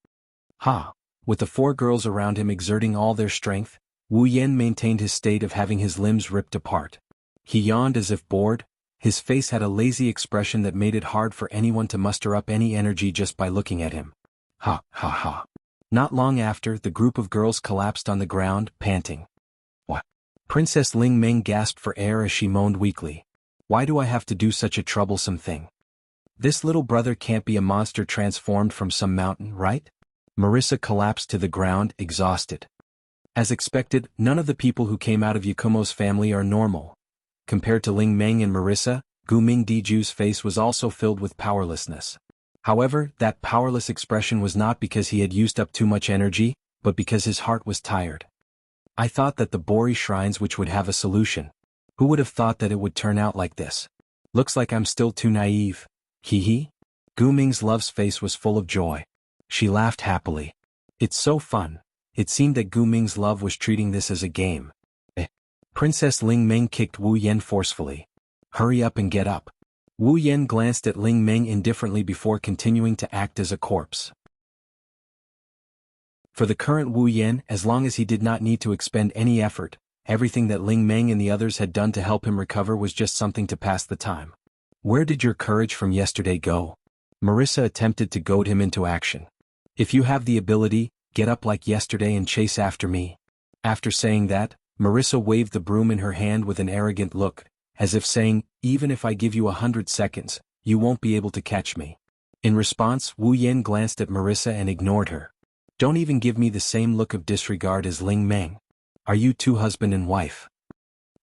With the 4 girls around him exerting all their strength, Wu Yan maintained his state of having his limbs ripped apart. He yawned as if bored. His face had a lazy expression that made it hard for anyone to muster up any energy just by looking at him. Not long after, the group of girls collapsed on the ground, panting. What? Princess Ling Meng gasped for air as she moaned weakly. Why do I have to do such a troublesome thing? This little brother can't be a monster transformed from some mountain, right? Marissa collapsed to the ground, exhausted. As expected, none of the people who came out of Yakumo's family are normal. Compared to Ling Meng and Marissa, Guming Diju's face was also filled with powerlessness. However, that powerless expression was not because he had used up too much energy, but because his heart was tired. I thought that the Bori shrines which would have a solution. Who would have thought that it would turn out like this? Looks like I'm still too naive. Hee. Guming's love's face was full of joy. She laughed happily. It's so fun. It seemed that Guming's love was treating this as a game. Princess Ling Meng kicked Wu Yan forcefully. Hurry up and get up. Wu Yan glanced at Ling Meng indifferently before continuing to act as a corpse. For the current Wu Yan, as long as he did not need to expend any effort, everything that Ling Meng and the others had done to help him recover was just something to pass the time. Where did your courage from yesterday go? Marissa attempted to goad him into action. If you have the ability, get up like yesterday and chase after me. After saying that, Marissa waved the broom in her hand with an arrogant look, as if saying, even if I give you 100 seconds, you won't be able to catch me. In response, Wu Yan glanced at Marissa and ignored her. Don't even give me the same look of disregard as Ling Meng. Are you two husband and wife?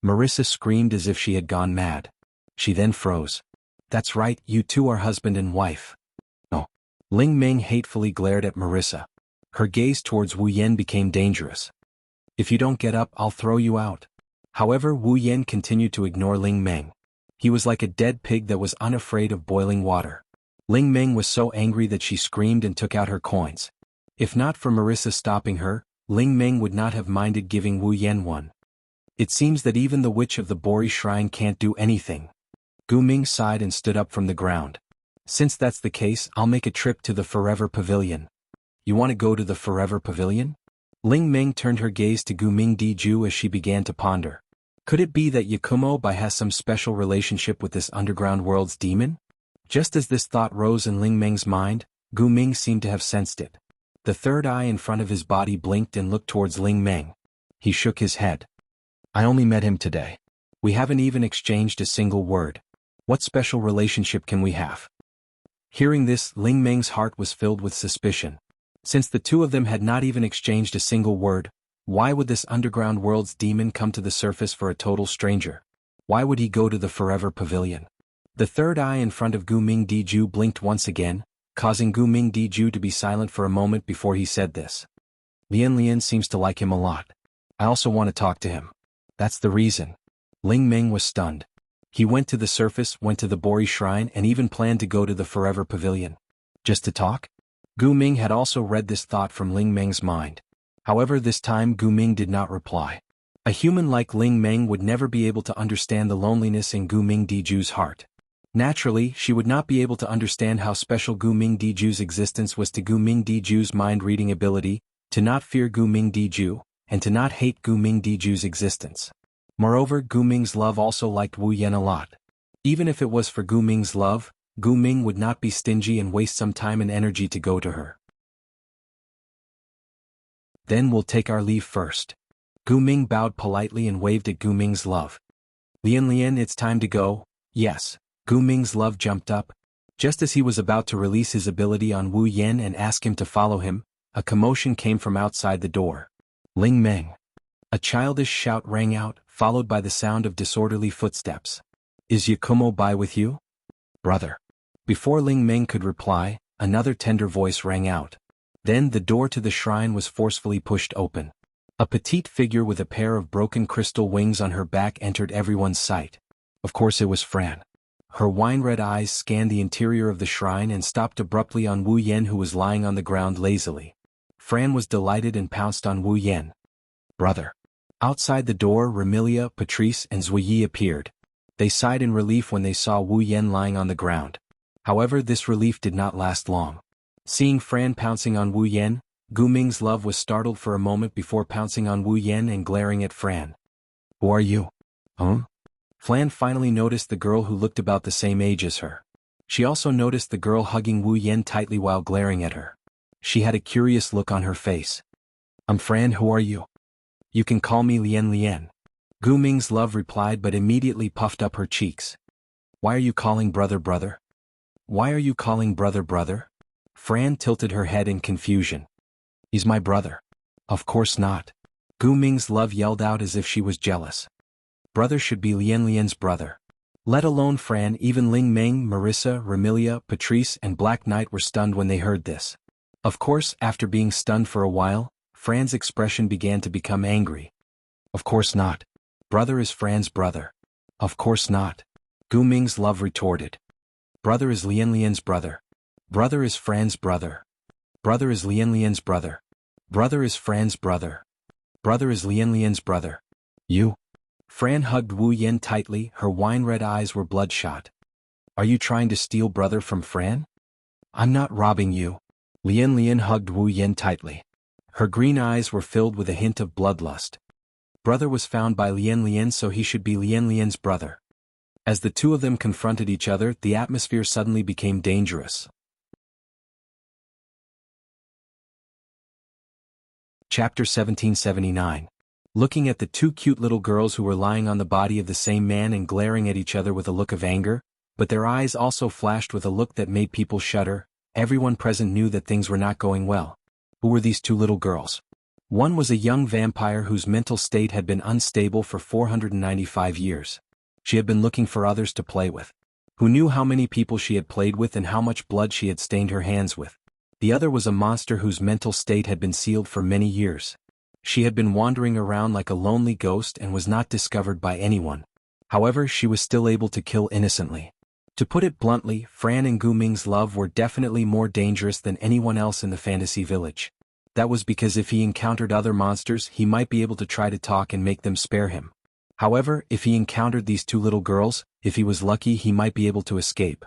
Marissa screamed as if she had gone mad. She then froze. That's right, you two are husband and wife. No. Ling Meng hatefully glared at Marissa. Her gaze towards Wu Yan became dangerous. If you don't get up, I'll throw you out. However, Wu Yan continued to ignore Ling Meng. He was like a dead pig that was unafraid of boiling water. Ling Meng was so angry that she screamed and took out her coins. If not for Marissa stopping her, Ling Meng would not have minded giving Wu Yan one. It seems that even the witch of the Bori Shrine can't do anything. Gu Ming sighed and stood up from the ground. Since that's the case, I'll make a trip to the Forever Pavilion. You want to go to the Forever Pavilion? Ling Meng turned her gaze to Gu Ming Diju as she began to ponder. Could it be that Yakumo Bai has some special relationship with this underground world's demon? Just as this thought rose in Ling Meng's mind, Gu Ming seemed to have sensed it. The third eye in front of his body blinked and looked towards Ling Meng. He shook his head. I only met him today. We haven't even exchanged a single word. What special relationship can we have? Hearing this, Ling Meng's heart was filled with suspicion. Since the two of them had not even exchanged a single word, why would this underground world's demon come to the surface for a total stranger? Why would he go to the Forever Pavilion? The third eye in front of Gu Ming Diju blinked once again, causing Gu Ming Diju to be silent for a moment before he said this. Lian seems to like him a lot. I also want to talk to him. That's the reason. Ling Meng was stunned. He went to the surface, went to the Bori Shrine, and even planned to go to the Forever Pavilion. Just to talk? Gu Ming had also read this thought from Ling Meng's mind. However, this time Gu Ming did not reply. A human like Ling Meng would never be able to understand the loneliness in Gu Ming Diju's heart. Naturally, she would not be able to understand how special Gu Ming Diju's existence was to Gu Ming Diju's mind-reading ability, to not fear Gu Ming Diju, and to not hate Gu Ming Diju's existence. Moreover, Gu Ming's love also liked Wu Yan a lot. Even if it was for Gu Ming's love, Gu Ming would not be stingy and waste some time and energy to go to her. Then we'll take our leave first. Gu Ming bowed politely and waved at Gu Ming's love. Lian, it's time to go. Yes. Gu Ming's love jumped up. Just as he was about to release his ability on Wu Yan and ask him to follow him, a commotion came from outside the door. Ling Meng. A childish shout rang out, followed by the sound of disorderly footsteps. Is Yakumo Bai with you? Brother. Before Ling Meng could reply, another tender voice rang out. Then the door to the shrine was forcefully pushed open. A petite figure with a pair of broken crystal wings on her back entered everyone's sight. Of course it was Fran. Her wine-red eyes scanned the interior of the shrine and stopped abruptly on Wu Yan, who was lying on the ground lazily. Fran was delighted and pounced on Wu Yan. Brother. Outside the door, Remilia, Patrice, and Zhuyi appeared. They sighed in relief when they saw Wu Yan lying on the ground. However, this relief did not last long. Seeing Fran pouncing on Wu Yan, Gu Ming's love was startled for a moment before pouncing on Wu Yan and glaring at Fran. Who are you? Huh? Fran finally noticed the girl who looked about the same age as her. She also noticed the girl hugging Wu Yan tightly while glaring at her. She had a curious look on her face. I'm Fran, who are you? You can call me Lian. Gu Ming's love replied, but immediately puffed up her cheeks. Why are you calling brother? Why are you calling brother? Fran tilted her head in confusion. He's my brother. Of course not. Gu Ming's love yelled out as if she was jealous. Brother should be Lian's brother. Let alone Fran. Even Ling Meng, Marissa, Remilia, Patrice, and Black Knight were stunned when they heard this. Of course, after being stunned for a while, Fran's expression began to become angry. Of course not. Brother is Fran's brother. Of course not. Gu Ming's love retorted. Brother is Lian's brother. Brother is Fran's brother. Brother is Lian's brother. Brother is Fran's brother. Brother is Lian's brother. You? Fran hugged Wu Yan tightly, her wine-red eyes were bloodshot. Are you trying to steal brother from Fran? I'm not robbing you. Lian hugged Wu Yan tightly. Her green eyes were filled with a hint of bloodlust. Brother was found by Lian, so he should be Lian's brother. As the two of them confronted each other, the atmosphere suddenly became dangerous. Chapter 1779. Looking at the two cute little girls who were lying on the body of the same man and glaring at each other with a look of anger, but their eyes also flashed with a look that made people shudder, everyone present knew that things were not going well. Who were these two little girls? One was a young vampire whose mental state had been unstable for 495 years. She had been looking for others to play with. Who knew how many people she had played with and how much blood she had stained her hands with. The other was a monster whose mental state had been sealed for many years. She had been wandering around like a lonely ghost and was not discovered by anyone. However, she was still able to kill innocently. To put it bluntly, Fran and Gu Ming's love were definitely more dangerous than anyone else in the fantasy village. That was because if he encountered other monsters, he might be able to try to talk and make them spare him. However, if he encountered these two little girls, if he was lucky, he might be able to escape.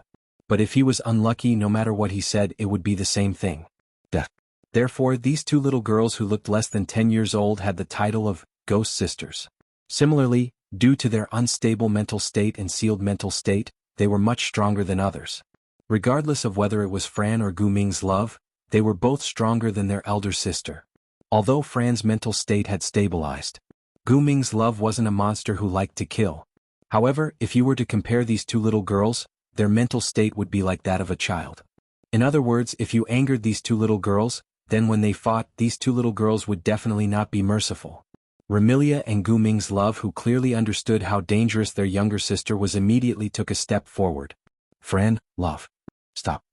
But if he was unlucky, no matter what he said, it would be the same thing. Death. Therefore, these two little girls who looked less than 10 years old had the title of Ghost Sisters. Similarly, due to their unstable mental state and sealed mental state, they were much stronger than others. Regardless of whether it was Fran or Gu Ming's love, they were both stronger than their elder sister. Although Fran's mental state had stabilized, Gu Ming's love wasn't a monster who liked to kill. However, if you were to compare these two little girls, their mental state would be like that of a child. In other words, if you angered these two little girls, then when they fought, these two little girls would definitely not be merciful. Remilia and Gu Ming's love, who clearly understood how dangerous their younger sister was, immediately took a step forward. Fran, love. Stop.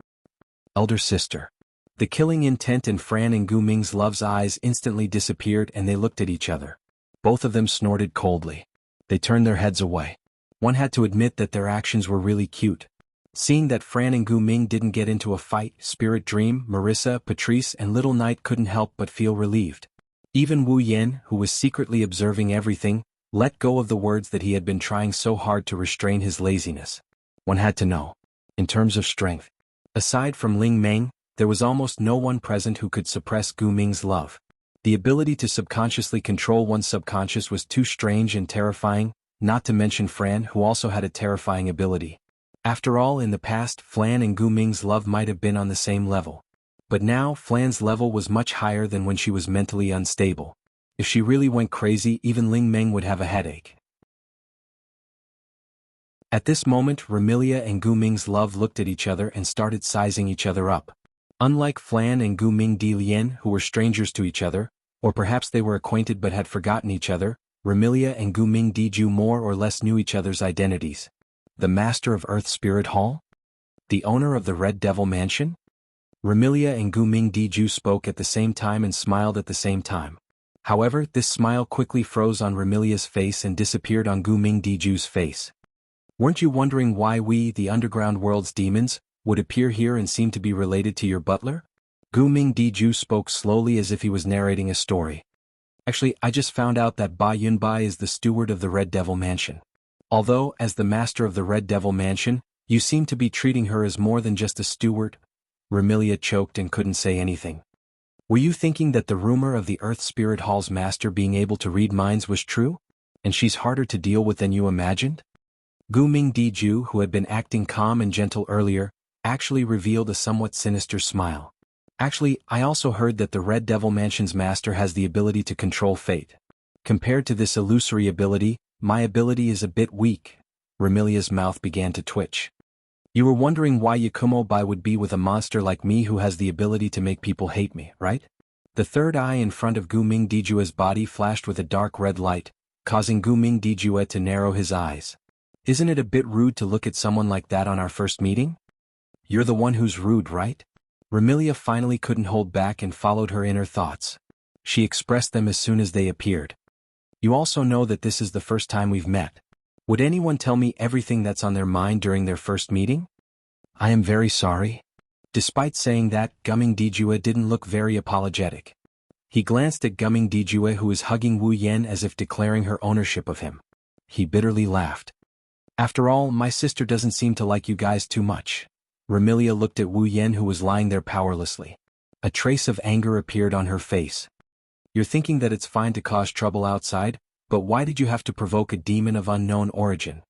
Elder sister. The killing intent in Fran and Gu Ming's love's eyes instantly disappeared and they looked at each other. Both of them snorted coldly. They turned their heads away. One had to admit that their actions were really cute. Seeing that Fran and Gu Ming didn't get into a fight, Spirit Dream, Marissa, Patrice and Little Knight couldn't help but feel relieved. Even Wu Yan, who was secretly observing everything, let go of the words that he had been trying so hard to restrain his laziness. One had to know. In terms of strength, aside from Ling Meng, there was almost no one present who could suppress Gu Ming's love. The ability to subconsciously control one's subconscious was too strange and terrifying, not to mention Fran, who also had a terrifying ability. After all, in the past, Flan and Gu Ming's love might have been on the same level. But now, Flan's level was much higher than when she was mentally unstable. If she really went crazy, even Ling Meng would have a headache. At this moment, Remilia and Gu Ming's love looked at each other and started sizing each other up. Unlike Flan and Gu Ming Di Lian, who were strangers to each other, or perhaps they were acquainted but had forgotten each other, Remilia and Gu Ming Di Ju more or less knew each other's identities. The master of Earth Spirit Hall? The owner of the Red Devil Mansion? Remilia and Gu Ming Di Ju spoke at the same time and smiled at the same time. However, this smile quickly froze on Remilia's face and disappeared on Gu Ming Di Ju's face. Weren't you wondering why we, the underground world's demons, would appear here and seem to be related to your butler? Gu Ming Di Ju spoke slowly as if he was narrating a story. Actually, I just found out that Ba Yunbai is the steward of the Red Devil Mansion. Although, as the master of the Red Devil Mansion, you seem to be treating her as more than just a steward. Remilia choked and couldn't say anything. Were you thinking that the rumor of the Earth Spirit Hall's master being able to read minds was true? And she's harder to deal with than you imagined? Gu Ming Di Ju, who had been acting calm and gentle earlier, actually revealed a somewhat sinister smile. Actually, I also heard that the Red Devil Mansion's master has the ability to control fate. Compared to this illusory ability, my ability is a bit weak. Remilia's mouth began to twitch. You were wondering why Yakumo Bai would be with a monster like me who has the ability to make people hate me, right? The third eye in front of Gu Ming Di Ju's body flashed with a dark red light, causing Gu Ming Di Ju to narrow his eyes. Isn't it a bit rude to look at someone like that on our first meeting? You're the one who's rude, right? Remilia finally couldn't hold back and followed her inner thoughts. She expressed them as soon as they appeared. You also know that this is the first time we've met. Would anyone tell me everything that's on their mind during their first meeting? I am very sorry. Despite saying that, Gumming Dijue didn't look very apologetic. He glanced at Gumming Dijue, who was hugging Wu Yan as if declaring her ownership of him. He bitterly laughed. After all, my sister doesn't seem to like you guys too much. Remilia looked at Wu Yan, who was lying there powerlessly. A trace of anger appeared on her face. You're thinking that it's fine to cause trouble outside, but why did you have to provoke a demon of unknown origin?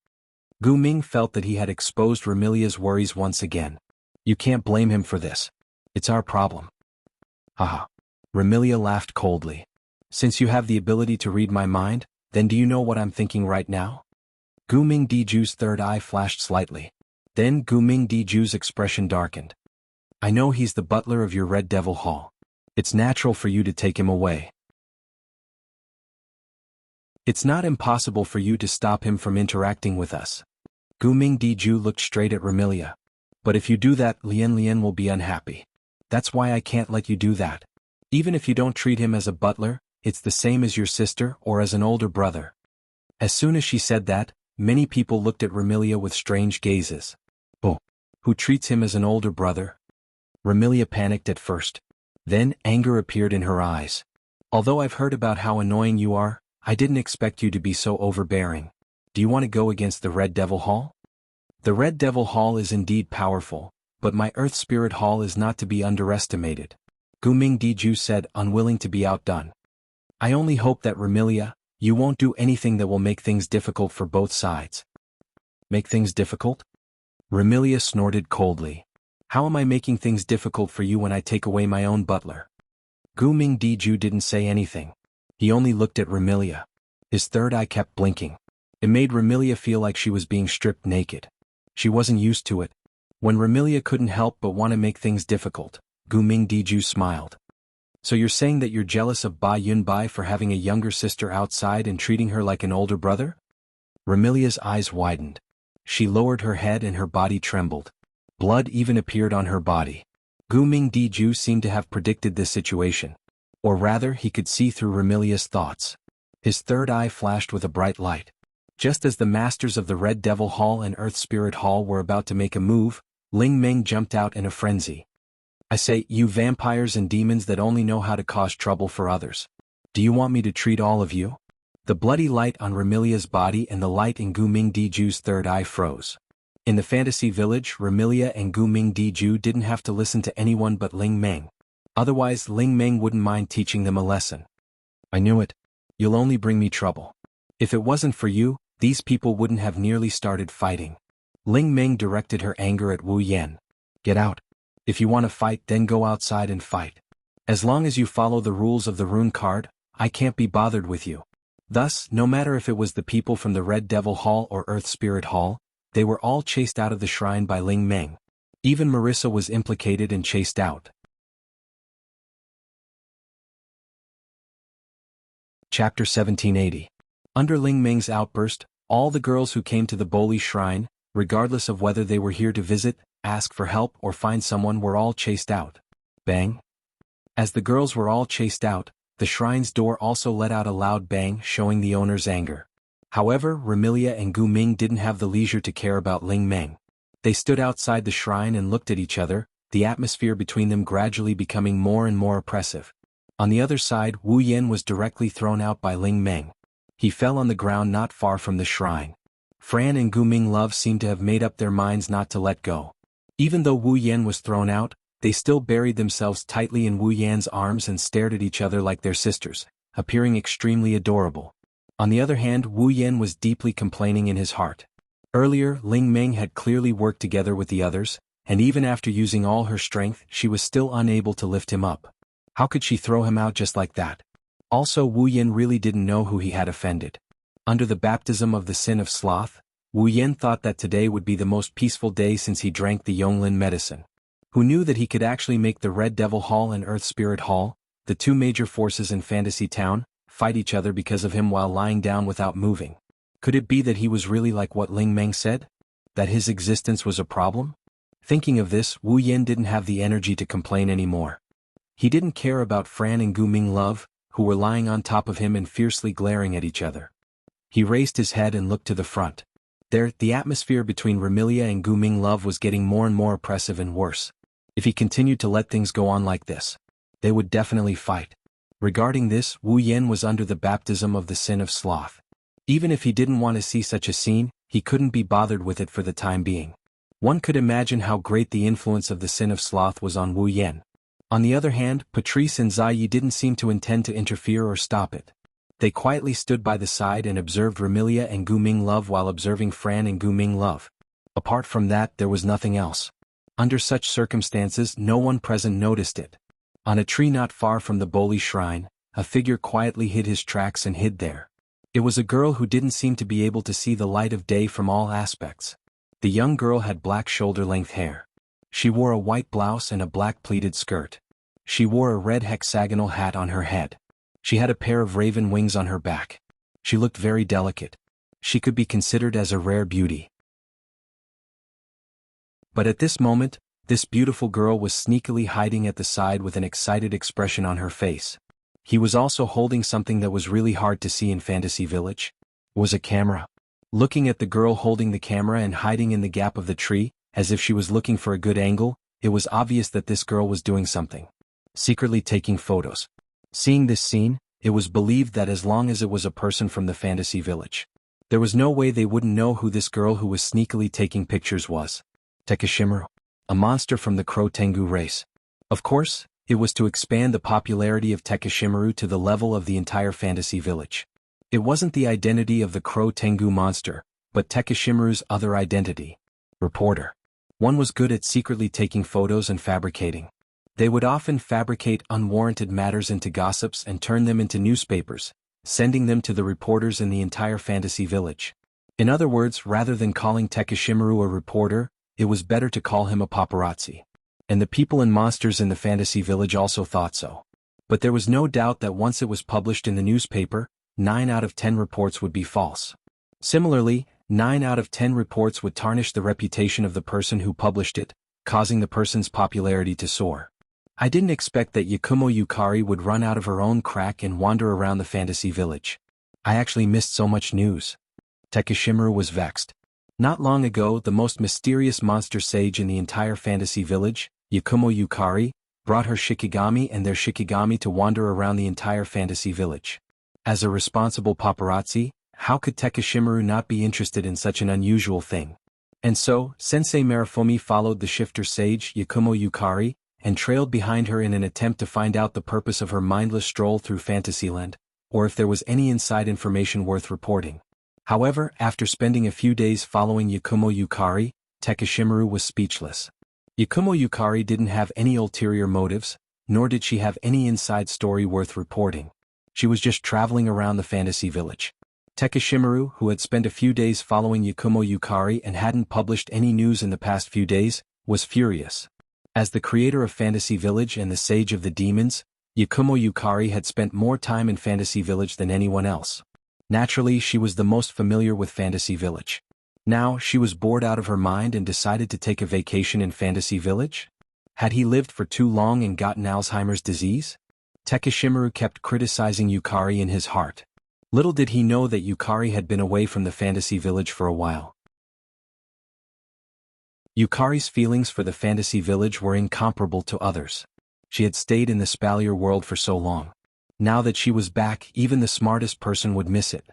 Gu Ming felt that he had exposed Remilia's worries once again. You can't blame him for this. It's our problem. Haha. Remilia laughed coldly. Since you have the ability to read my mind, then do you know what I'm thinking right now? Gu Ming Di Ju's third eye flashed slightly. Then Gu Ming Di Ju's expression darkened. I know he's the butler of your Red Devil Hall. It's natural for you to take him away. It's not impossible for you to stop him from interacting with us. Gu Ming Di Ju looked straight at Remilia. But if you do that, Lian Lian will be unhappy. That's why I can't let you do that. Even if you don't treat him as a butler, it's the same as your sister or as an older brother." As soon as she said that, many people looked at Remilia with strange gazes. "Oh, who treats him as an older brother?" Remilia panicked at first. Then anger appeared in her eyes. "Although I've heard about how annoying you are, I didn't expect you to be so overbearing. Do you want to go against the Red Devil Hall?" "The Red Devil Hall is indeed powerful, but my Earth Spirit Hall is not to be underestimated," Guming Diju said, unwilling to be outdone. "I only hope that Remilia, you won't do anything that will make things difficult for both sides." "Make things difficult?" Remilia snorted coldly. "How am I making things difficult for you when I take away my own butler?" Guming Diju didn't say anything. He only looked at Remilia. His third eye kept blinking. It made Remilia feel like she was being stripped naked. She wasn't used to it. When Remilia couldn't help but want to make things difficult, Guming Diju smiled. "So you're saying that you're jealous of Ba Yunbai for having a younger sister outside and treating her like an older brother?" Remilia's eyes widened. She lowered her head and her body trembled. Blood even appeared on her body. Guming Diju seemed to have predicted this situation. Or rather, he could see through Remilia's thoughts. His third eye flashed with a bright light. Just as the masters of the Red Devil Hall and Earth Spirit Hall were about to make a move, Ling Meng jumped out in a frenzy. "I say, you vampires and demons that only know how to cause trouble for others. Do you want me to treat all of you?" The bloody light on Remilia's body and the light in Guming Diju's third eye froze. In the fantasy village, Remilia and Guming Diju didn't have to listen to anyone but Ling Meng. Otherwise, Ling Meng wouldn't mind teaching them a lesson. "I knew it. You'll only bring me trouble. If it wasn't for you, these people wouldn't have nearly started fighting." Ling Meng directed her anger at Wu Yan. "Get out. If you want to fight, then go outside and fight. As long as you follow the rules of the rune card, I can't be bothered with you." Thus, no matter if it was the people from the Red Devil Hall or Earth Spirit Hall, they were all chased out of the shrine by Ling Meng. Even Marissa was implicated and chased out. Chapter 1780. Under Ling Meng's outburst, all the girls who came to the Boli Shrine, regardless of whether they were here to visit, ask for help or find someone, were all chased out. Bang! As the girls were all chased out, the shrine's door also let out a loud bang, showing the owner's anger. However, Remilia and Guming didn't have the leisure to care about Ling Meng. They stood outside the shrine and looked at each other, the atmosphere between them gradually becoming more and more oppressive. On the other side, Wu Yan was directly thrown out by Ling Meng. He fell on the ground not far from the shrine. Fran and Guming Love seemed to have made up their minds not to let go. Even though Wu Yan was thrown out, they still buried themselves tightly in Wu Yan's arms and stared at each other like their sisters, appearing extremely adorable. On the other hand, Wu Yan was deeply complaining in his heart. Earlier, Ling Meng had clearly worked together with the others, and even after using all her strength, she was still unable to lift him up. How could she throw him out just like that? Also, Wu Yan really didn't know who he had offended. Under the baptism of the sin of sloth, Wu Yan thought that today would be the most peaceful day since he drank the Yonglin medicine. Who knew that he could actually make the Red Devil Hall and Earth Spirit Hall, the two major forces in Fantasy Town, fight each other because of him while lying down without moving? Could it be that he was really like what Ling Meng said? That his existence was a problem? Thinking of this, Wu Yan didn't have the energy to complain anymore. He didn't care about Fran and Guming Love, who were lying on top of him and fiercely glaring at each other. He raised his head and looked to the front. There, the atmosphere between Remilia and Guming Love was getting more and more oppressive and worse. If he continued to let things go on like this, they would definitely fight. Regarding this, Wu Yan was under the baptism of the sin of sloth. Even if he didn't want to see such a scene, he couldn't be bothered with it for the time being. One could imagine how great the influence of the sin of sloth was on Wu Yan. On the other hand, Patrice and Ziyi didn't seem to intend to interfere or stop it. They quietly stood by the side and observed Remilia and Guming Love while observing Fran and Guming Love. Apart from that, there was nothing else. Under such circumstances, no one present noticed it. On a tree not far from the Boli Shrine, a figure quietly hid his tracks and hid there. It was a girl who didn't seem to be able to see the light of day from all aspects. The young girl had black shoulder-length hair. She wore a white blouse and a black pleated skirt. She wore a red hexagonal hat on her head. She had a pair of raven wings on her back. She looked very delicate. She could be considered as a rare beauty. But at this moment, this beautiful girl was sneakily hiding at the side with an excited expression on her face. He was also holding something that was really hard to see in Fantasy Village. Was a camera. Looking at the girl holding the camera and hiding in the gap of the tree, as if she was looking for a good angle, it was obvious that this girl was doing something. Secretly taking photos. Seeing this scene, it was believed that as long as it was a person from the Fantasy Village, there was no way they wouldn't know who this girl who was sneakily taking pictures was. Takeshimaru. A monster from the Crow Tengu race. Of course, it was to expand the popularity of Takeshimaru to the level of the entire Fantasy Village. It wasn't the identity of the Crow Tengu monster, but Takeshimaru's other identity. Reporter. One was good at secretly taking photos and fabricating. They would often fabricate unwarranted matters into gossips and turn them into newspapers, sending them to the reporters in the entire Fantasy Village. In other words, rather than calling Takeshimaru a reporter, it was better to call him a paparazzi. And the people and monsters in the Fantasy Village also thought so. But there was no doubt that once it was published in the newspaper, 9 out of 10 reports would be false. Similarly, 9 out of 10 reports would tarnish the reputation of the person who published it, causing the person's popularity to soar. I didn't expect that Yakumo Yukari would run out of her own crack and wander around the Fantasy Village. I actually missed so much news. Takeshimaru was vexed. Not long ago, the most mysterious monster sage in the entire Fantasy Village, Yakumo Yukari, brought her Shikigami and their Shikigami to wander around the entire Fantasy Village. As a responsible paparazzi, how could Takeshimaru not be interested in such an unusual thing? And so, Sensei Marifumi followed the shifter sage Yakumo Yukari, and trailed behind her in an attempt to find out the purpose of her mindless stroll through Fantasyland, or if there was any inside information worth reporting. However, after spending a few days following Yakumo Yukari, Takeshimaru was speechless. Yakumo Yukari didn't have any ulterior motives, nor did she have any inside story worth reporting. She was just traveling around the Fantasy Village. Takeshimaru, who had spent a few days following Yakumo Yukari and hadn't published any news in the past few days, was furious. As the creator of Fantasy Village and the Sage of the Demons, Yakumo Yukari had spent more time in Fantasy Village than anyone else. Naturally, she was the most familiar with Fantasy Village. Now, she was bored out of her mind and decided to take a vacation in Fantasy Village? Had he lived for too long and gotten Alzheimer's disease? Takeshimaru kept criticizing Yukari in his heart. Little did he know that Yukari had been away from the Fantasy Village for a while. Yukari's feelings for the Fantasy Village were incomparable to others. She had stayed in the Spalier world for so long. Now that she was back, even the smartest person would miss it.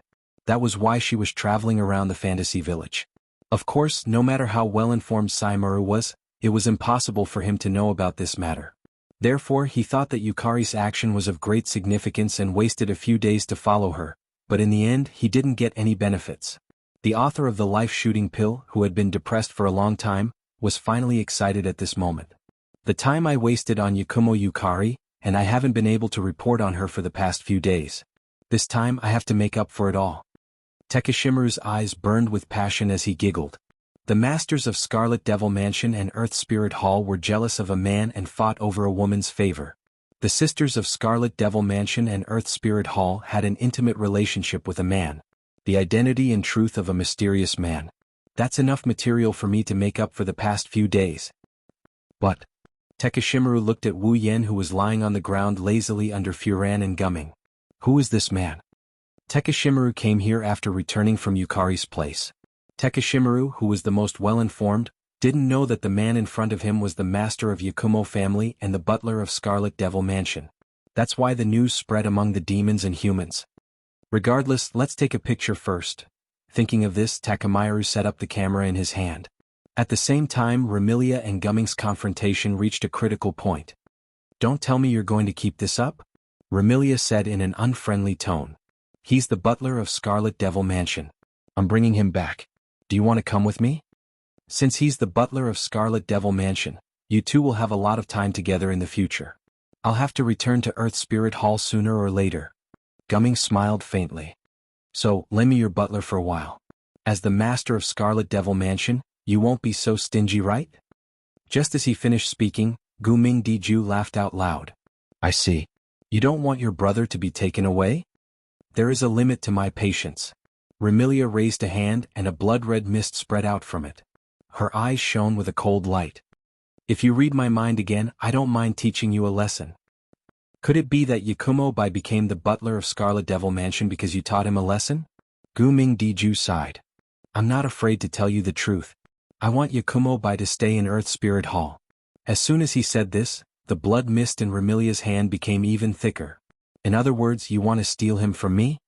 That was why she was traveling around the Fantasy Village. Of course, no matter how well-informed Saimaru was, it was impossible for him to know about this matter. Therefore, he thought that Yukari's action was of great significance and wasted a few days to follow her, but in the end, he didn't get any benefits. The author of the life-shooting pill, who had been depressed for a long time, was finally excited at this moment. The time I wasted on Yakumo Yukari, and I haven't been able to report on her for the past few days. This time I have to make up for it all. Takeshimaru's eyes burned with passion as he giggled. The masters of Scarlet Devil Mansion and Earth Spirit Hall were jealous of a man and fought over a woman's favor. The sisters of Scarlet Devil Mansion and Earth Spirit Hall had an intimate relationship with a man. The identity and truth of a mysterious man. That's enough material for me to make up for the past few days. But Takeshimaru looked at Wu Yen, who was lying on the ground lazily under Furan and gumming. Who is this man? Takeshimaru came here after returning from Yukari's place. Takeshimaru, who was the most well-informed, didn't know that the man in front of him was the master of Yakumo family and the butler of Scarlet Devil Mansion. That's why the news spread among the demons and humans. Regardless, let's take a picture first. Thinking of this, Takemaru set up the camera in his hand. At the same time, Remilia and Gumming's confrontation reached a critical point. Don't tell me you're going to keep this up? Remilia said in an unfriendly tone. He's the butler of Scarlet Devil Mansion. I'm bringing him back. Do you want to come with me? Since he's the butler of Scarlet Devil Mansion, you two will have a lot of time together in the future. I'll have to return to Earth Spirit Hall sooner or later. Gumming smiled faintly. So, lend me your butler for a while. As the master of Scarlet Devil Mansion, you won't be so stingy, right? Just as he finished speaking, Guming Diju laughed out loud. I see. You don't want your brother to be taken away? There is a limit to my patience. Remilia raised a hand and a blood-red mist spread out from it. Her eyes shone with a cold light. If you read my mind again, I don't mind teaching you a lesson. Could it be that Yakumo Bai became the butler of Scarlet Devil Mansion because you taught him a lesson? Gu Ming Diju sighed. I'm not afraid to tell you the truth. I want Yakumo Bai to stay in Earth Spirit Hall. As soon as he said this, the blood mist in Remilia's hand became even thicker. In other words, you want to steal him from me?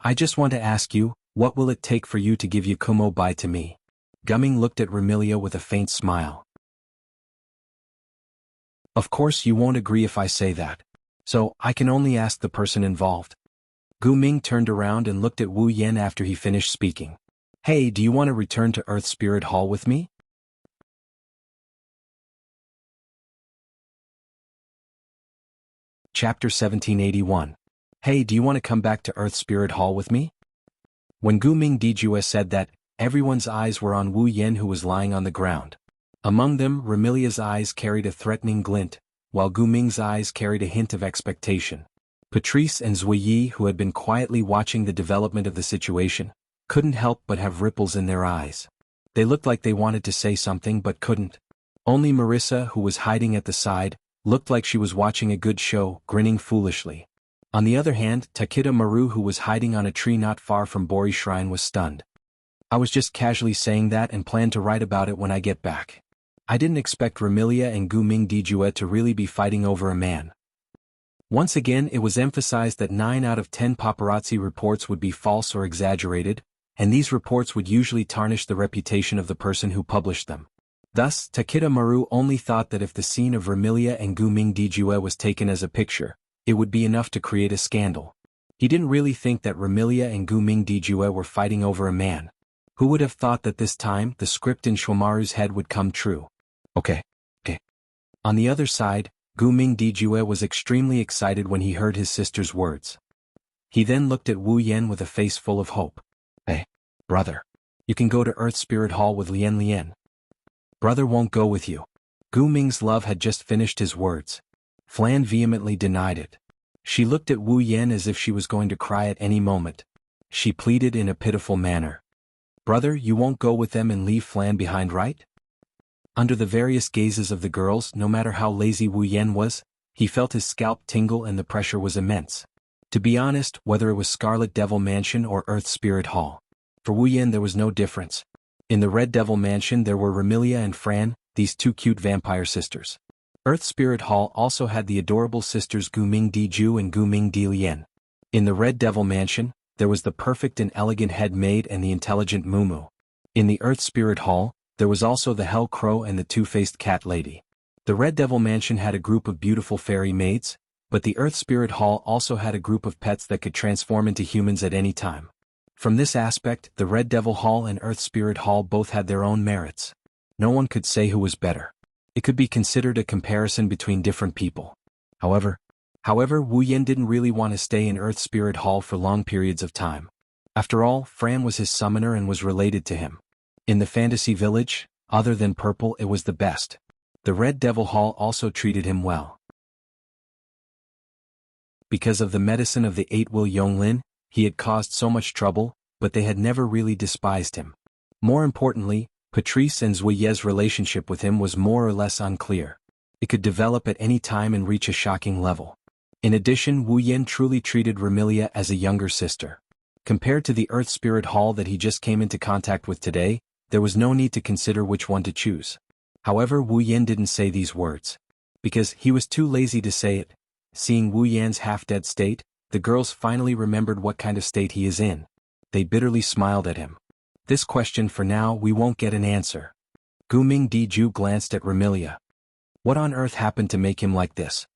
I just want to ask you, what will it take for you to give Yakumo Bai to me? Gumming looked at Remilia with a faint smile. Of course you won't agree if I say that. So, I can only ask the person involved. Gu Ming turned around and looked at Wu Yan after he finished speaking. Hey, do you want to return to Earth Spirit Hall with me? Chapter 1781. Hey, do you want to come back to Earth Spirit Hall with me? When Gu Ming Dijue said that, everyone's eyes were on Wu Yan who was lying on the ground. Among them, Remilia's eyes carried a threatening glint, while Gu Ming's eyes carried a hint of expectation. Patrice and Zuiyi, who had been quietly watching the development of the situation, couldn't help but have ripples in their eyes. They looked like they wanted to say something but couldn't. Only Marissa, who was hiding at the side, looked like she was watching a good show, grinning foolishly. On the other hand, Takeda Maru, who was hiding on a tree not far from Bori Shrine, was stunned. I was just casually saying that and plan to write about it when I get back. I didn't expect Remilia and Gu Ming Dijue to really be fighting over a man. Once again, it was emphasized that 9 out of 10 paparazzi reports would be false or exaggerated, and these reports would usually tarnish the reputation of the person who published them. Thus, Takeda Maru only thought that if the scene of Remilia and Gu Ming Dijue was taken as a picture, it would be enough to create a scandal. He didn't really think that Remilia and Gu Ming Dijue were fighting over a man. Who would have thought that this time the script in Shomaru's head would come true? Okay. On the other side, Gu Ming Dijue was extremely excited when he heard his sister's words. He then looked at Wu Yan with a face full of hope. Hey, brother. You can go to Earth Spirit Hall with Lian Lian. Brother won't go with you. Gu Ming's love had just finished his words. Flan vehemently denied it. She looked at Wu Yan as if she was going to cry at any moment. She pleaded in a pitiful manner. Brother, you won't go with them and leave Flan behind, right? Under the various gazes of the girls, no matter how lazy Wu Yan was, he felt his scalp tingle and the pressure was immense. To be honest, whether it was Scarlet Devil Mansion or Earth Spirit Hall, for Wu Yan there was no difference. In the Red Devil Mansion there were Remilia and Fran, these two cute vampire sisters. Earth Spirit Hall also had the adorable sisters Gu Ming Diju and Gu Ming Dilian. In the Red Devil Mansion, there was the perfect and elegant head maid and the intelligent Mumu. In the Earth Spirit Hall, there was also the Hell Crow and the two-faced cat lady. The Red Devil Mansion had a group of beautiful fairy maids, but the Earth Spirit Hall also had a group of pets that could transform into humans at any time. From this aspect, the Red Devil Hall and Earth Spirit Hall both had their own merits. No one could say who was better. It could be considered a comparison between different people. However, Wu Yan didn't really want to stay in Earth Spirit Hall for long periods of time. After all, Fran was his summoner and was related to him. In the fantasy village, other than purple, it was the best. The Red Devil Hall also treated him well. Because of the medicine of the 8 Will Yonglin, he had caused so much trouble, but they had never really despised him. More importantly, Patrice and Zuiye's relationship with him was more or less unclear. It could develop at any time and reach a shocking level. In addition, Wu Yan truly treated Remilia as a younger sister. Compared to the Earth Spirit Hall that he just came into contact with today, there was no need to consider which one to choose. However, Wu Yan didn't say these words. Because he was too lazy to say it. Seeing Wu Yan's half-dead state, the girls finally remembered what kind of state he is in. They bitterly smiled at him. This question for now we won't get an answer. Gu Ming Diju glanced at Remilia. What on earth happened to make him like this?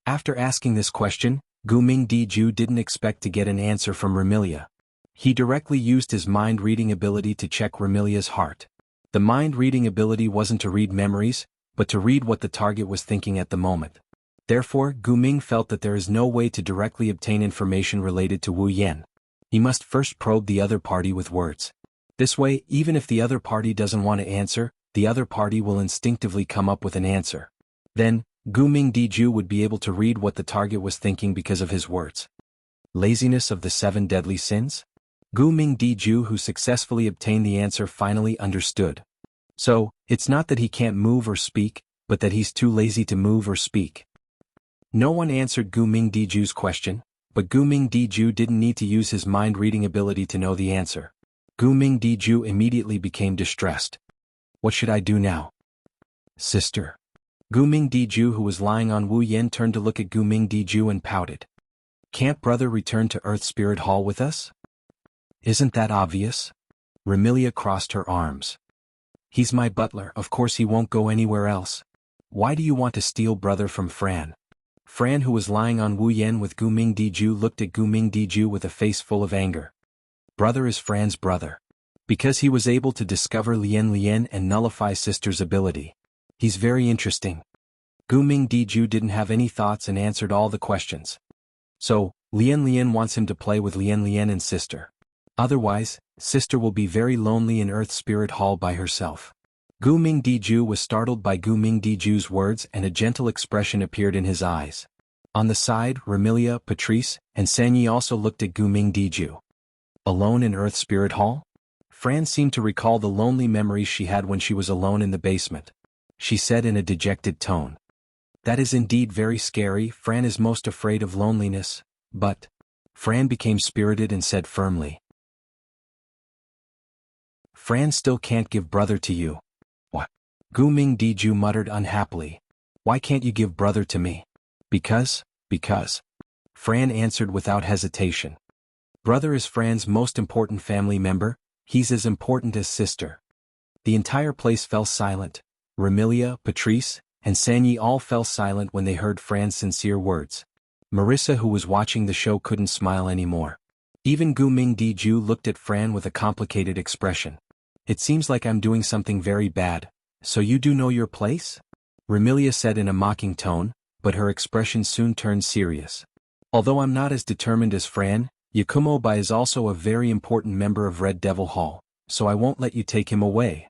After asking this question, Gu Ming Diju didn't expect to get an answer from Remilia. He directly used his mind-reading ability to check Remilia's heart. The mind-reading ability wasn't to read memories, but to read what the target was thinking at the moment. Therefore, Gu Ming felt that there is no way to directly obtain information related to Wu Yan. He must first probe the other party with words. This way, even if the other party doesn't want to answer, the other party will instinctively come up with an answer. Then, Gu Ming Diju would be able to read what the target was thinking because of his words. Laziness of the 7 deadly sins? Gu Ming Diju, who successfully obtained the answer, finally understood. So, it's not that he can't move or speak, but that he's too lazy to move or speak. No one answered Gu Ming Diju's question, but Gu Ming Diju didn't need to use his mind-reading ability to know the answer. Gu Ming Diju immediately became distressed. What should I do now? Sister. Gu Ming Diju, who was lying on Wu Yan, turned to look at Gu Ming Diju and pouted. Can't brother return to Earth Spirit Hall with us? Isn't that obvious? Remilia crossed her arms. He's my butler, of course he won't go anywhere else. Why do you want to steal brother from Fran? Fran, who was lying on Wu Yan with Gu Ming Diju, looked at Gu Ming Diju with a face full of anger. Brother is Fran's brother. Because he was able to discover Lian and nullify sister's ability. He's very interesting. Gu Ming Diju didn't have any thoughts and answered all the questions. So, Lian wants him to play with Lian and sister. Otherwise, sister will be very lonely in Earth Spirit Hall by herself. Gu Ming Diju was startled by Gu Ming Diju's words and a gentle expression appeared in his eyes. On the side, Remilia, Patrice, and Sanyi also looked at Gu Ming Diju. Alone in Earth Spirit Hall? Fran seemed to recall the lonely memories she had when she was alone in the basement. She said in a dejected tone. That is indeed very scary. Fran is most afraid of loneliness, but... Fran became spirited and said firmly. Fran still can't give brother to you. What? Gu Ming Diju muttered unhappily. Why can't you give brother to me? Because. Fran answered without hesitation. Brother is Fran's most important family member, he's as important as sister. The entire place fell silent. Remilia, Patrice, and Sanyi all fell silent when they heard Fran's sincere words. Marissa, who was watching the show, couldn't smile anymore. Even Gu Ming Diju looked at Fran with a complicated expression. It seems like I'm doing something very bad, so you do know your place? Remilia said in a mocking tone, but her expression soon turned serious. Although I'm not as determined as Fran, Yakumo Bai is also a very important member of Red Devil Hall, so I won't let you take him away.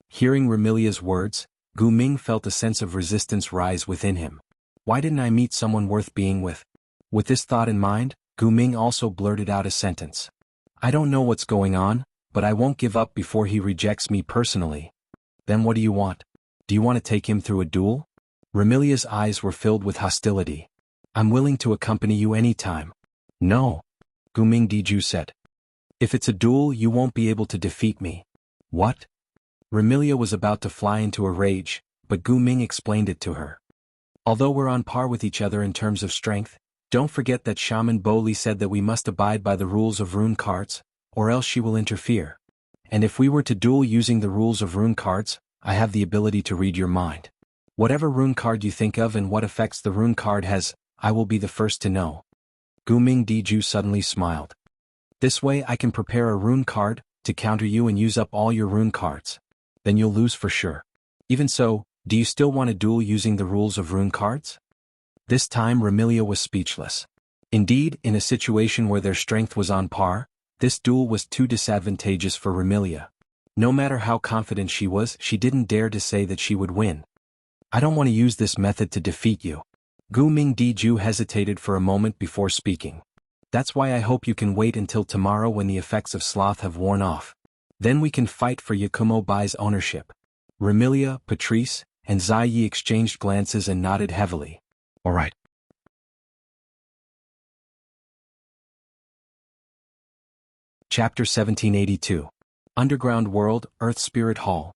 Hearing Remilia's words, Gu Ming felt a sense of resistance rise within him. Why didn't I meet someone worth being with? With this thought in mind, Gu Ming also blurted out a sentence. I don't know what's going on, but I won't give up before he rejects me personally. Then what do you want? Do you want to take him through a duel? Remilia's eyes were filled with hostility. I'm willing to accompany you anytime. No. Gu Ming Diju said. If it's a duel, you won't be able to defeat me. What? Remilia was about to fly into a rage, but Gu Ming explained it to her. Although we're on par with each other in terms of strength, don't forget that Shaman Bo Li said that we must abide by the rules of rune cards, or else she will interfere. And if we were to duel using the rules of rune cards, I have the ability to read your mind. Whatever rune card you think of and what effects the rune card has, I will be the first to know. Gu Ming Diju suddenly smiled. This way I can prepare a rune card to counter you and use up all your rune cards. Then you'll lose for sure. Even so, do you still want to duel using the rules of rune cards? This time Remilia was speechless. Indeed, in a situation where their strength was on par, this duel was too disadvantageous for Remilia. No matter how confident she was, she didn't dare to say that she would win. I don't want to use this method to defeat you. Gu Ming Diju hesitated for a moment before speaking. That's why I hope you can wait until tomorrow when the effects of sloth have worn off. Then we can fight for Yakumo Bai's ownership. Remilia, Patrice, and Zai Yi exchanged glances and nodded heavily. All right. Chapter 1782. Underground World, Earth Spirit Hall.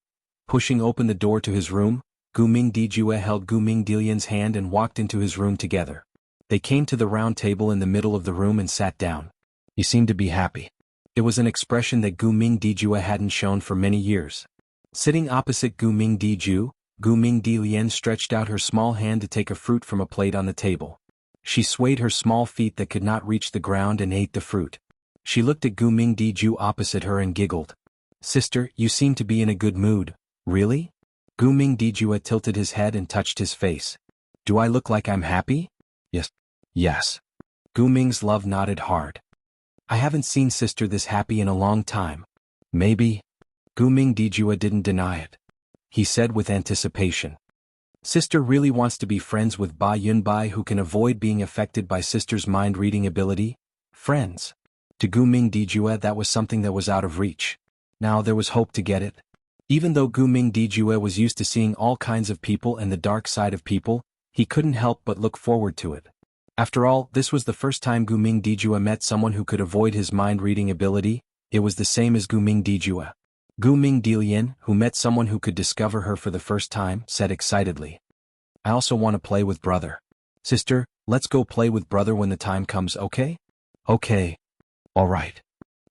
Pushing open the door to his room, Gu Ming Dijue held Gu Ming Dilian's hand and walked into his room together. They came to the round table in the middle of the room and sat down. You seem to be happy. It was an expression that Gu Ming Dijue hadn't shown for many years. Sitting opposite Gu Ming Diju, Gu Ming Dilian stretched out her small hand to take a fruit from a plate on the table. She swayed her small feet that could not reach the ground and ate the fruit. She looked at Gu Ming Diju opposite her and giggled. Sister, you seem to be in a good mood. Really? Gu Ming Diju tilted his head and touched his face. Do I look like I'm happy? Yes. Yes. Gu Ming's love nodded hard. I haven't seen sister this happy in a long time. Maybe. Gu Ming Diju didn't deny it. He said with anticipation. Sister really wants to be friends with Ba Yunbai, who can avoid being affected by sister's mind-reading ability? Friends. To Gu Ming Diju that was something that was out of reach. Now there was hope to get it. Even though Gu Ming Diju was used to seeing all kinds of people and the dark side of people, He couldn't help but look forward to it. After all, this was the first time Guming Dijua met someone who could avoid his mind-reading ability. It was the same as Guming Dijua. Guming Dilian, who met someone who could discover her for the first time, said excitedly, "I also want to play with brother. Sister, let's go play with brother when the time comes, okay?" "Okay. All right."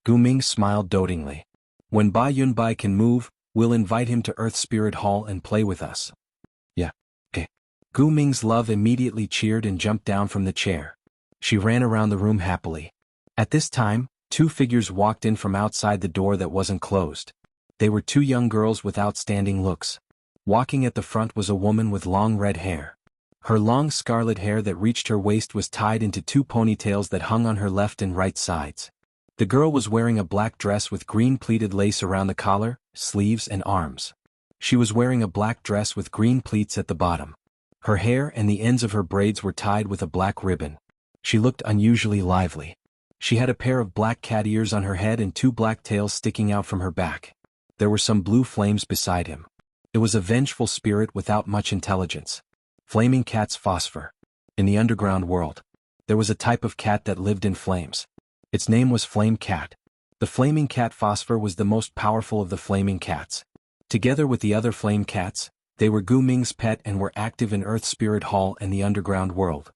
Guming smiled dotingly. "When Bai Yunbai can move, we'll invite him to Earth Spirit Hall and play with us." "Yeah. Okay." Guming's love immediately cheered and jumped down from the chair. She ran around the room happily. At this time, two figures walked in from outside the door that wasn't closed. They were two young girls with outstanding looks. Walking at the front was a woman with long red hair. Her long scarlet hair that reached her waist was tied into two ponytails that hung on her left and right sides. The girl was wearing a black dress with green pleated lace around the collar, sleeves and arms. She was wearing a black dress with green pleats at the bottom. Her hair and the ends of her braids were tied with a black ribbon. She looked unusually lively. She had a pair of black cat ears on her head and two black tails sticking out from her back. There were some blue flames beside him. It was a vengeful spirit without much intelligence. Flaming cat's phosphor. In the underground world, there was a type of cat that lived in flames. Its name was Flame Cat. The flaming cat phosphor was the most powerful of the flaming cats. Together with the other flame cats, they were Guming's pet and were active in Earth Spirit Hall and the underground world.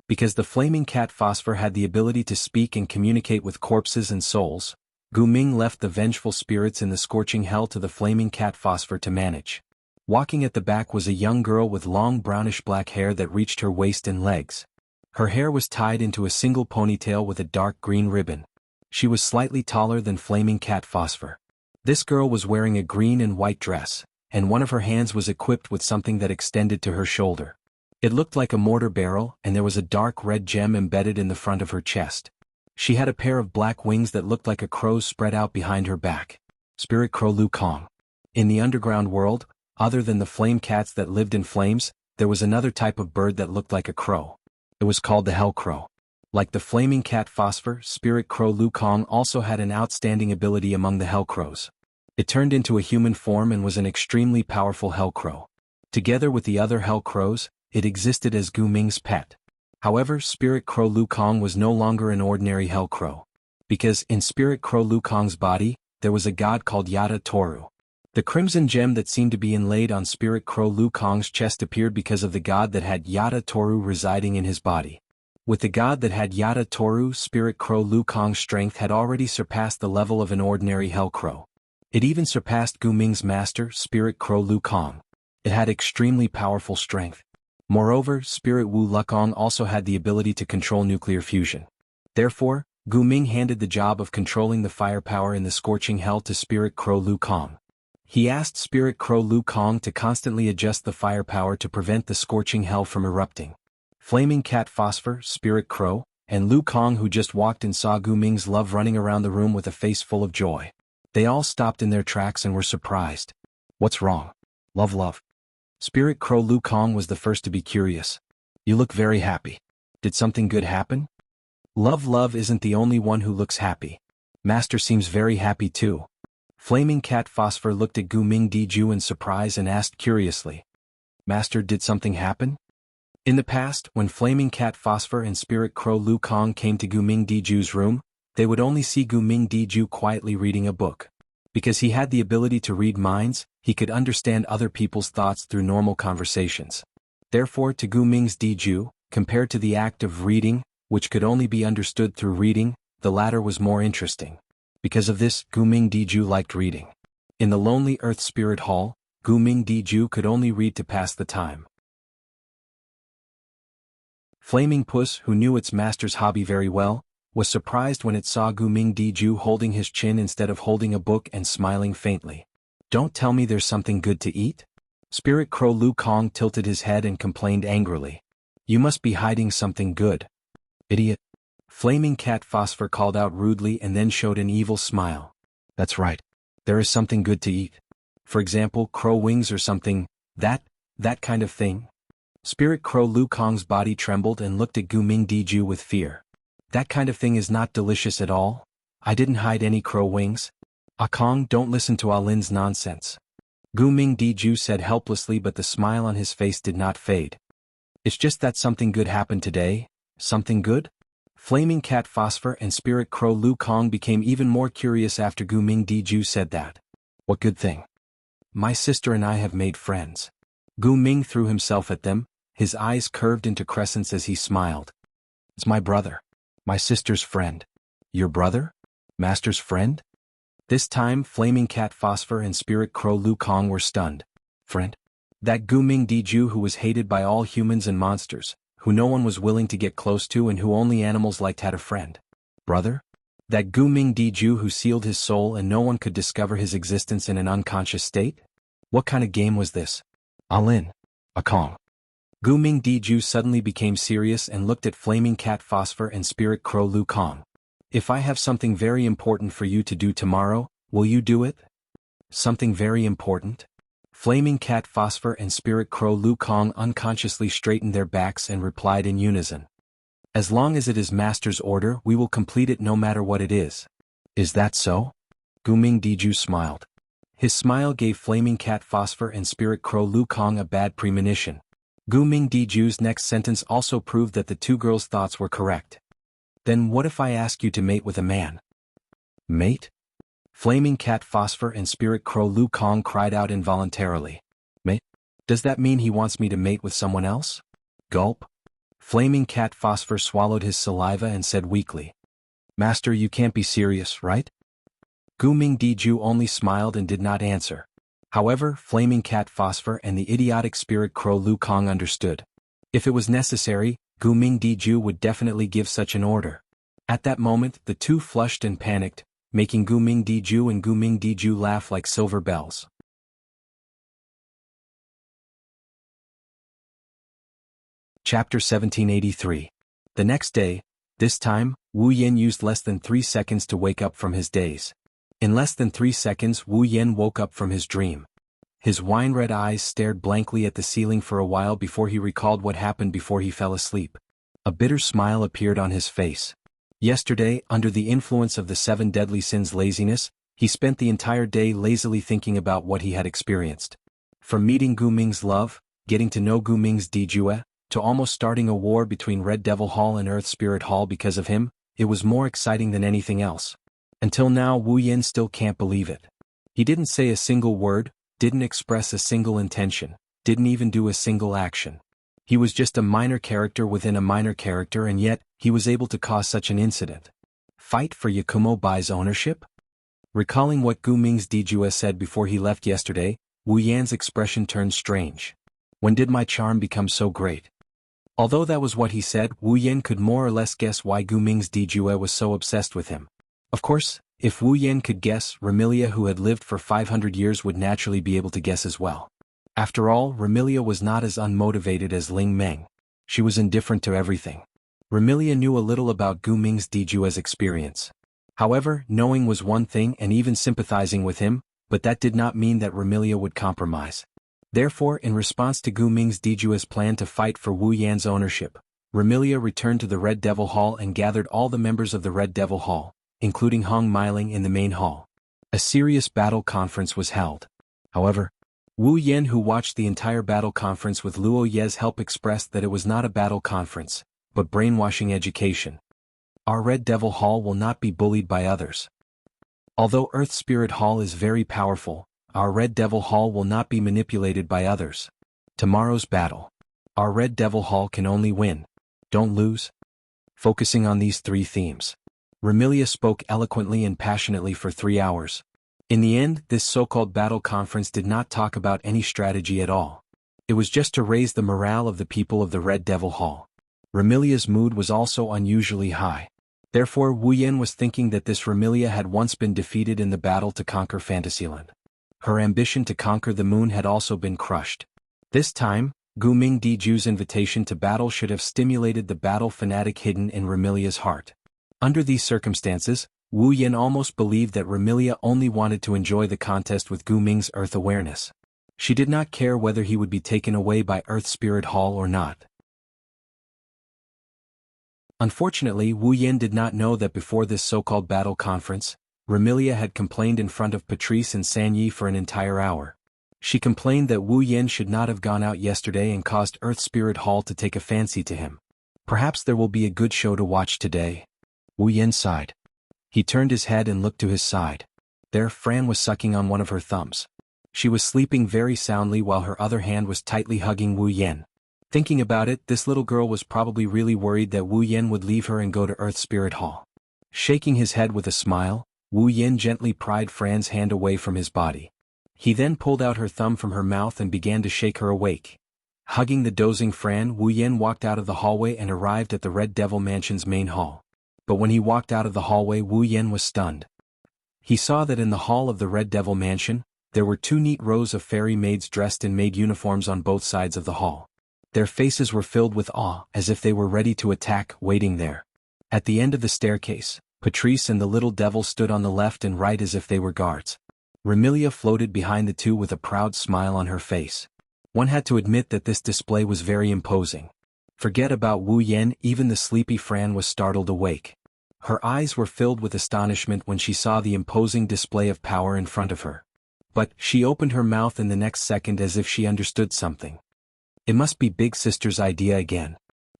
Because the flaming cat phosphor had the ability to speak and communicate with corpses and souls, Guming left the vengeful spirits in the scorching hell to the flaming cat phosphor to manage. Walking at the back was a young girl with long brownish-black hair that reached her waist and legs. Her hair was tied into a single ponytail with a dark green ribbon. She was slightly taller than flaming cat phosphor. This girl was wearing a green and white dress, and one of her hands was equipped with something that extended to her shoulder. It looked like a mortar barrel, and there was a dark red gem embedded in the front of her chest. She had a pair of black wings that looked like a crow's spread out behind her back. Spirit Crow Lu Kong. In the underground world, other than the flame cats that lived in flames, there was another type of bird that looked like a crow. It was called the Hell Crow. Like the flaming cat phosphor, Spirit Crow Lu Kong also had an outstanding ability among the Hell Crows. It turned into a human form and was an extremely powerful Hell Crow. Together with the other Hell Crows, it existed as Guming's pet. However, Spirit Crow Lu Kong was no longer an ordinary Hell Crow. Because in Spirit Crow Lu Kong's body, there was a god called Yada Toru. The crimson gem that seemed to be inlaid on Spirit Crow Lu Kong's chest appeared because of the god that had Yada Toru residing in his body. With the god that had Yada Toru, Spirit Crow Lu Kong's strength had already surpassed the level of an ordinary Hell Crow. It even surpassed Guming's master, Spirit Crow Lu Kong. It had extremely powerful strength. Moreover, Spirit Wu Lukong also had the ability to control nuclear fusion. Therefore, Guming handed the job of controlling the firepower in the scorching hell to Spirit Crow Lu Kong. He asked Spirit Crow Lu Kong to constantly adjust the firepower to prevent the scorching hell from erupting. Flaming Cat Phosphor, Spirit Crow, and Lu Kong, who just walked in, saw Guming's love running around the room with a face full of joy. They all stopped in their tracks and were surprised. "What's wrong? Love. Spirit Crow Lu Kong was the first to be curious. "You look very happy. Did something good happen?" Love isn't the only one who looks happy. Master seems very happy too." Flaming Cat Phosphor looked at Guming Diju in surprise and asked curiously, "Master, did something happen?" In the past, when Flaming Cat Phosphor and Spirit Crow Lu Kong came to Guming Diju's room, they would only see Guming Diju quietly reading a book. Because he had the ability to read minds, he could understand other people's thoughts through normal conversations. Therefore, to Guming's Diju, compared to the act of reading, which could only be understood through reading, the latter was more interesting. Because of this, Guming Diju liked reading. In the lonely Earth Spirit Hall, Guming Diju could only read to pass the time. Flaming Puss, who knew its master's hobby very well, was surprised when it saw Guming Diju holding his chin instead of holding a book and smiling faintly. "Don't tell me there's something good to eat?" Spirit Crow Lu Kong tilted his head and complained angrily. "You must be hiding something good. Idiot." Flaming Cat Phosphor called out rudely and then showed an evil smile. "That's right. There is something good to eat. For example, crow wings or something, that kind of thing." Spirit Crow Lu Kong's body trembled and looked at Guming Diju with fear. "That kind of thing is not delicious at all. I didn't hide any crow wings." "Ah Kong, don't listen to Ah Lin's nonsense." Gu Mingdiju said helplessly, but the smile on his face did not fade. It's just that something good happened today. Something good? Flaming Cat Phosphor and Spirit Crow Lu Kong became even more curious after Gu Mingdiju said that. What good thing? My sister and I have made friends. Gu Ming threw himself at them, his eyes curved into crescents as he smiled. It's my brother. My sister's friend. Your brother? Master's friend? This time Flaming Cat Phosphor and Spirit Crow Lu Kong were stunned. Friend? That Gu Mingdiju who was hated by all humans and monsters, who no one was willing to get close to and who only animals liked had a friend. Brother? That Gu Mingdiju who sealed his soul and no one could discover his existence in an unconscious state? What kind of game was this? All in. A Kong. Gu Mingdiju suddenly became serious and looked at Flaming Cat Phosphor and Spirit Crow Lu Kong. If I have something very important for you to do tomorrow, will you do it? Something very important? Flaming Cat Phosphor and Spirit Crow Lu Kong unconsciously straightened their backs and replied in unison. As long as it is Master's order, we will complete it no matter what it is. Is that so? Gu Mingdiju smiled. His smile gave Flaming Cat Phosphor and Spirit Crow Lu Kong a bad premonition. Gu Mingdiju's next sentence also proved that the two girls' thoughts were correct. Then what if I ask you to mate with a man? Mate? Flaming Cat Phosphor and Spirit Crow Lu Kong cried out involuntarily. Mate? Does that mean he wants me to mate with someone else? Gulp. Flaming Cat Phosphor swallowed his saliva and said weakly. Master, you can't be serious, right? Gu Mingdiju only smiled and did not answer. However, Flaming Cat Phosphor and the idiotic Spirit Crow Lu Kong understood. If it was necessary, Gu Mingdiju would definitely give such an order. At that moment, the two flushed and panicked, making Gu Mingdiju and Gu Mingdiju laugh like silver bells. Chapter 1783. The next day, this time, Wu Yen used less than 3 seconds to wake up from his daze. In less than 3 seconds, Wu Yen woke up from his dream. His wine-red eyes stared blankly at the ceiling for a while before he recalled what happened before he fell asleep. A bitter smile appeared on his face. Yesterday, under the influence of the 7 deadly sins laziness, he spent the entire day lazily thinking about what he had experienced. From meeting Gu Ming's love, getting to know Gu Ming's Dijue, to almost starting a war between Red Devil Hall and Earth Spirit Hall because of him, it was more exciting than anything else. Until now, Wu Yen still can't believe it. He didn't say a single word, didn't express a single intention, didn't even do a single action. He was just a minor character within a minor character, and yet, he was able to cause such an incident. Fight for Yakumo Bai's ownership? Recalling what Gu Ming's Dijue said before he left yesterday, Wu Yan's expression turned strange. When did my charm become so great? Although that was what he said, Wu Yan could more or less guess why Gu Ming's Dijue was so obsessed with him. Of course, if Wu Yan could guess, Remilia who had lived for 500 years would naturally be able to guess as well. After all, Remilia was not as unmotivated as Ling Meng. She was indifferent to everything. Remilia knew a little about Gu Ming's Dijue's experience. However, knowing was one thing and even sympathizing with him, but that did not mean that Remilia would compromise. Therefore, in response to Gu Ming's Dijue's plan to fight for Wu Yan's ownership, Remilia returned to the Red Devil Hall and gathered all the members of the Red Devil Hall, including Hong Meiling in the main hall. A serious battle conference was held. However, Wu Yan, who watched the entire battle conference with Luo Ye's help, expressed that it was not a battle conference, but brainwashing education. Our Red Devil Hall will not be bullied by others. Although Earth Spirit Hall is very powerful, our Red Devil Hall will not be manipulated by others. Tomorrow's battle. Our Red Devil Hall can only win. Don't lose. Focusing on these 3 themes, Remilia spoke eloquently and passionately for 3 hours. In the end, this so-called battle conference did not talk about any strategy at all. It was just to raise the morale of the people of the Red Devil Hall. Remilia's mood was also unusually high. Therefore, Wu Yan was thinking that this Remilia had once been defeated in the battle to conquer Fantasyland. Her ambition to conquer the moon had also been crushed. This time, Gu Mingdiju's invitation to battle should have stimulated the battle fanatic hidden in Remilia's heart. Under these circumstances, Wu Yan almost believed that Remilia only wanted to enjoy the contest with Gu Ming's Earth awareness. She did not care whether he would be taken away by Earth Spirit Hall or not. Unfortunately, Wu Yan did not know that before this so-called battle conference, Remilia had complained in front of Patrice and Sanyi for an entire hour. She complained that Wu Yen should not have gone out yesterday and caused Earth Spirit Hall to take a fancy to him. Perhaps there will be a good show to watch today. Wu Yen sighed. He turned his head and looked to his side. There, Fran was sucking on one of her thumbs. She was sleeping very soundly while her other hand was tightly hugging Wu Yen. Thinking about it, this little girl was probably really worried that Wu Yen would leave her and go to Earth Spirit Hall. Shaking his head with a smile, Wu Yen gently pried Fran's hand away from his body. He then pulled out her thumb from her mouth and began to shake her awake. Hugging the dozing Fran, Wu Yen walked out of the hallway and arrived at the Red Devil Mansion's main hall. But when he walked out of the hallway, Wu Yen was stunned. He saw that in the hall of the Red Devil Mansion, there were 2 neat rows of fairy maids dressed in maid uniforms on both sides of the hall. Their faces were filled with awe, as if they were ready to attack, waiting there. At the end of the staircase, Patrice and the little devil stood on the left and right as if they were guards. Remilia floated behind the two with a proud smile on her face. One had to admit that this display was very imposing. Forget about Wu Yen, even the sleepy Fran was startled awake. Her eyes were filled with astonishment when she saw the imposing display of power in front of her. But she opened her mouth in the next second as if she understood something. It must be Big Sister's idea again.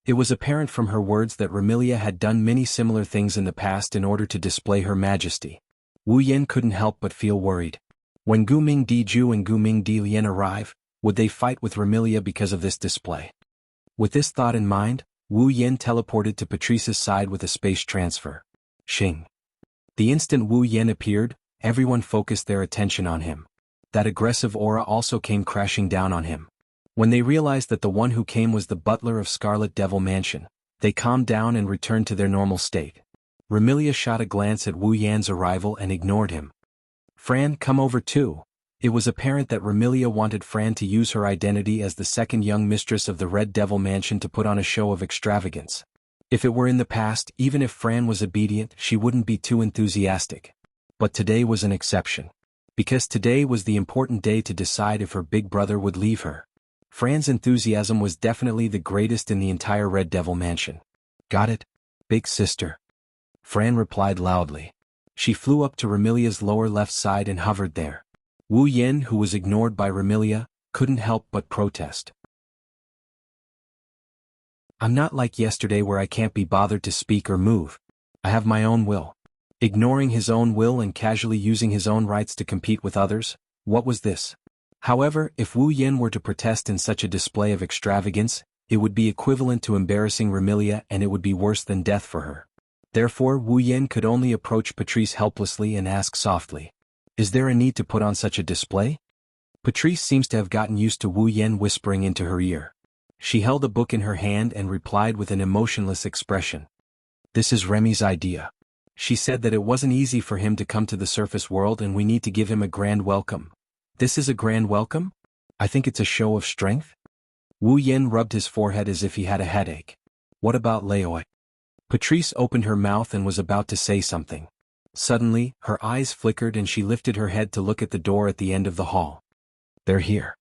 It was apparent from her words that Remilia had done many similar things in the past in order to display her majesty. Wu Yen couldn't help but feel worried. When Guming Diju and Guming Dilian arrive, would they fight with Remilia because of this display? With this thought in mind, Wu Yen teleported to Patrice's side with a space transfer. Xing. The instant Wu Yen appeared, everyone focused their attention on him. That aggressive aura also came crashing down on him. When they realized that the one who came was the butler of Scarlet Devil Mansion, they calmed down and returned to their normal state. Remilia shot a glance at Wu Yan's arrival and ignored him. Fran, come over too. It was apparent that Remilia wanted Fran to use her identity as the second young mistress of the Red Devil Mansion to put on a show of extravagance. If it were in the past, even if Fran was obedient, she wouldn't be too enthusiastic. But today was an exception. Because today was the important day to decide if her big brother would leave her. Fran's enthusiasm was definitely the greatest in the entire Red Devil Mansion. Got it, big sister? Fran replied loudly. She flew up to Remilia's lower left side and hovered there. Wu Yen, who was ignored by Remilia, couldn't help but protest. I'm not like yesterday where I can't be bothered to speak or move. I have my own will. Ignoring his own will and casually using his own rights to compete with others, what was this? However, if Wu Yen were to protest in such a display of extravagance, it would be equivalent to embarrassing Remilia and it would be worse than death for her. Therefore Wu Yen could only approach Patrice helplessly and ask softly, "Is there a need to put on such a display?" Patrice seems to have gotten used to Wu Yen whispering into her ear. She held a book in her hand and replied with an emotionless expression. This is Remy's idea. She said that it wasn't easy for him to come to the surface world and we need to give him a grand welcome. This is a grand welcome? I think it's a show of strength? Wu Yen rubbed his forehead as if he had a headache. What about Leoi? Patrice opened her mouth and was about to say something. Suddenly, her eyes flickered and she lifted her head to look at the door at the end of the hall. They're here.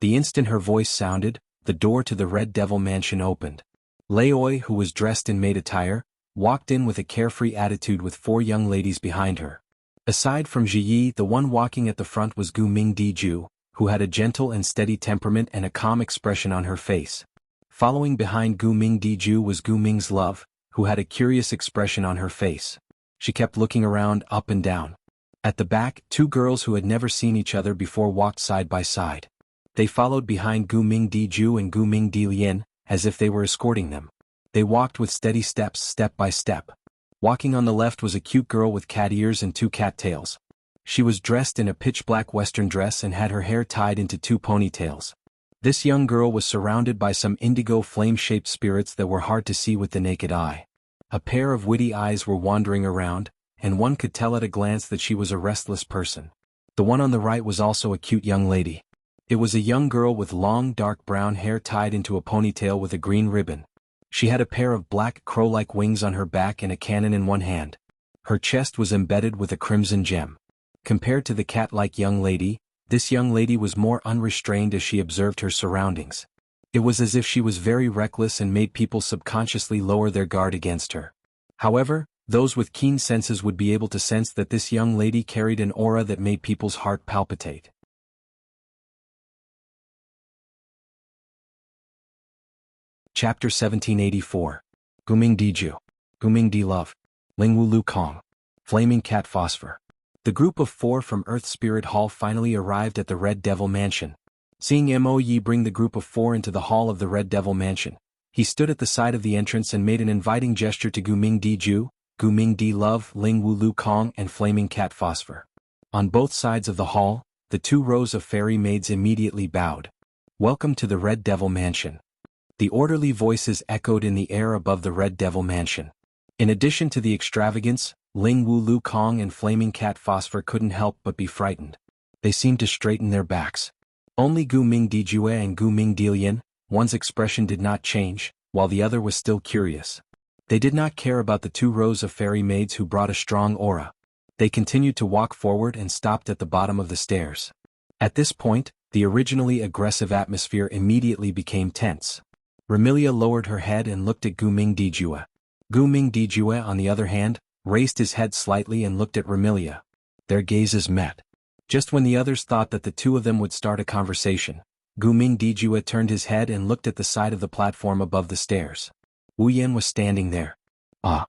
The instant her voice sounded, the door to the Red Devil Mansion opened. Leoi, who was dressed in maid attire, walked in with a carefree attitude with 4 young ladies behind her. Aside from Ziyi, the one walking at the front was Guming Diju, who had a gentle and steady temperament and a calm expression on her face. Following behind Guming Diju was Guming's love, who had a curious expression on her face. She kept looking around, up and down. At the back, 2 girls who had never seen each other before walked side by side. They followed behind Guming Diju and Guming Dilian, as if they were escorting them. They walked with steady steps, step by step. Walking on the left was a cute girl with cat ears and 2 cat tails. She was dressed in a pitch-black western dress and had her hair tied into 2 ponytails. This young girl was surrounded by some indigo flame-shaped spirits that were hard to see with the naked eye. A pair of witty eyes were wandering around, and one could tell at a glance that she was a restless person. The one on the right was also a cute young lady. It was a young girl with long dark brown hair tied into a ponytail with a green ribbon. She had a pair of black crow-like wings on her back and a cannon in one hand. Her chest was embedded with a crimson gem. Compared to the cat-like young lady, this young lady was more unrestrained as she observed her surroundings. It was as if she was very reckless and made people subconsciously lower their guard against her. However, those with keen senses would be able to sense that this young lady carried an aura that made people's heart palpitate. Chapter 1784. Guming Diju. Guming Di Love. Lingwu Lu Kong. Flaming Cat Phosphor. The group of 4 from Earth Spirit Hall finally arrived at the Red Devil Mansion. Seeing Mo Yi bring the group of 4 into the hall of the Red Devil Mansion, he stood at the side of the entrance and made an inviting gesture to Guming Diju, Guming Di Love, Lingwu Lu Kong and Flaming Cat Phosphor. On both sides of the hall, the 2 rows of fairy maids immediately bowed. Welcome to the Red Devil Mansion. The orderly voices echoed in the air above the Red Devil Mansion. In addition to the extravagance, Lingwu Lu Kong and Flaming Cat Phosphor couldn't help but be frightened. They seemed to straighten their backs. Only Guming Dijue and Guming Dilian, one's expression did not change, while the other was still curious. They did not care about the 2 rows of fairy maids who brought a strong aura. They continued to walk forward and stopped at the bottom of the stairs. At this point, the originally aggressive atmosphere immediately became tense. Remilia lowered her head and looked at Guming Dijue. Guming Dijue, on the other hand, raised his head slightly and looked at Remilia. Their gazes met. Just when the others thought that the 2 of them would start a conversation, Guming Dijue turned his head and looked at the side of the platform above the stairs. Wu Yan was standing there. Ah!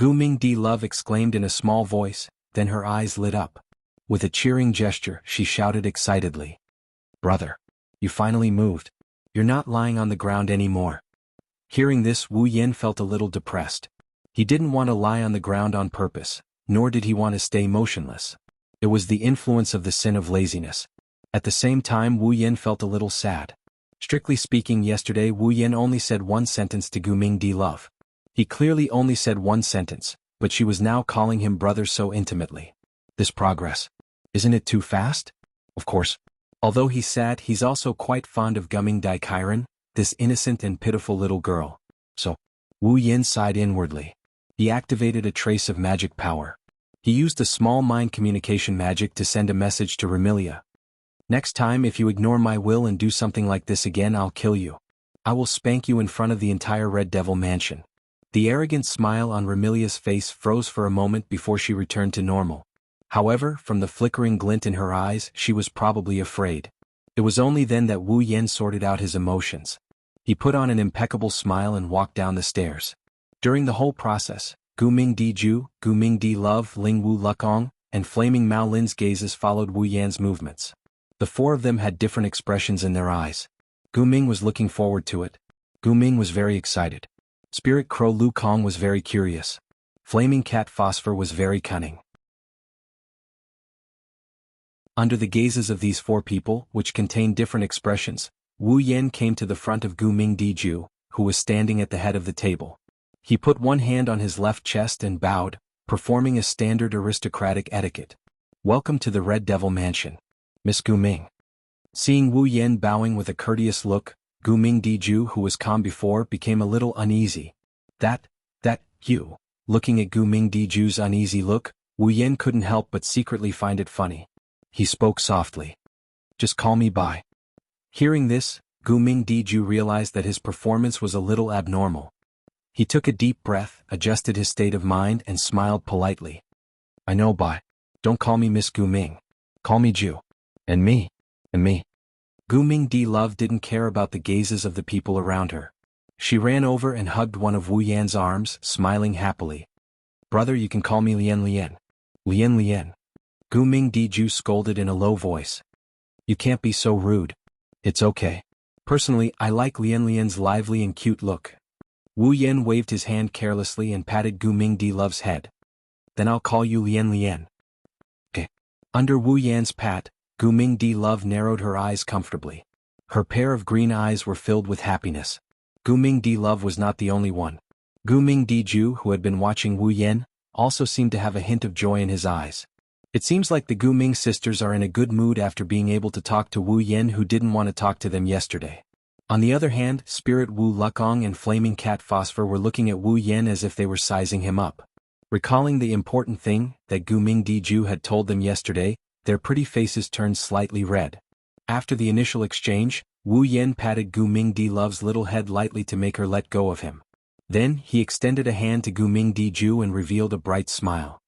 Guming Di Love exclaimed in a small voice, then her eyes lit up. With a cheering gesture, she shouted excitedly. Brother! You finally moved. You're not lying on the ground anymore. Hearing this, Wu Yan felt a little depressed. He didn't want to lie on the ground on purpose, nor did he want to stay motionless. It was the influence of the sin of laziness. At the same time, Wu Yan felt a little sad. Strictly speaking, yesterday Wu Yan only said 1 sentence to Guming Di Love. He clearly only said 1 sentence, but she was now calling him brother so intimately. This progress. Isn't it too fast? Of course. Although he's sad, he's also quite fond of Guming Dai Kairan, this innocent and pitiful little girl. So, Wu Yan sighed inwardly. He activated a trace of magic power. He used a small mind communication magic to send a message to Remilia. Next time if you ignore my will and do something like this again, I'll kill you. I will spank you in front of the entire Red Devil Mansion. The arrogant smile on Remilia's face froze for a moment before she returned to normal. However, from the flickering glint in her eyes, she was probably afraid. It was only then that Wu Yan sorted out his emotions. He put on an impeccable smile and walked down the stairs. During the whole process, Guming Diju, Guming Di Love, Lingwu Lukong, and Flaming Mao Lin's gazes followed Wu Yan's movements. The 4 of them had different expressions in their eyes. Guming was looking forward to it. Guming was very excited. Spirit Crow Lu Kong was very curious. Flaming Cat Phosphor was very cunning. Under the gazes of these 4 people, which contained different expressions, Wu Yan came to the front of Guming Diju, who was standing at the head of the table. He put 1 hand on his left chest and bowed, performing a standard aristocratic etiquette. Welcome to the Red Devil Mansion, Miss Guming. Seeing Wu Yan bowing with a courteous look, Guming Diju, who was calm before, became a little uneasy. You. Looking at Guming Diju's uneasy look, Wu Yan couldn't help but secretly find it funny. He spoke softly. Just call me Bai. Hearing this, Guming Diju realized that his performance was a little abnormal. He took a deep breath, adjusted his state of mind and smiled politely. I know Bai. Don't call me Miss Guming. Call me Ju. And me. Guming Di Love didn't care about the gazes of the people around her. She ran over and hugged one of Wu Yan's arms, smiling happily. Brother, you can call me Lian Lian. Lian. Guming Diju scolded in a low voice. You can't be so rude. It's okay. Personally, I like Lian Lian's lively and cute look. Wu Yan waved his hand carelessly and patted Guming Di Love's head. Then I'll call you Lian. Okay. Under Wu Yan's pat, Guming Di Love narrowed her eyes comfortably. Her pair of green eyes were filled with happiness. Guming Di Love was not the only one. Guming Diju, who had been watching Wu Yan, also seemed to have a hint of joy in his eyes. It seems like the Guming sisters are in a good mood after being able to talk to Wu Yan, who didn't want to talk to them yesterday. On the other hand, Spirit Wu Lukong and Flaming Cat Phosphor were looking at Wu Yan as if they were sizing him up. Recalling the important thing that Guming Diju had told them yesterday, their pretty faces turned slightly red. After the initial exchange, Wu Yan patted Guming Di Love's little head lightly to make her let go of him. Then, he extended a hand to Guming Diju and revealed a bright smile.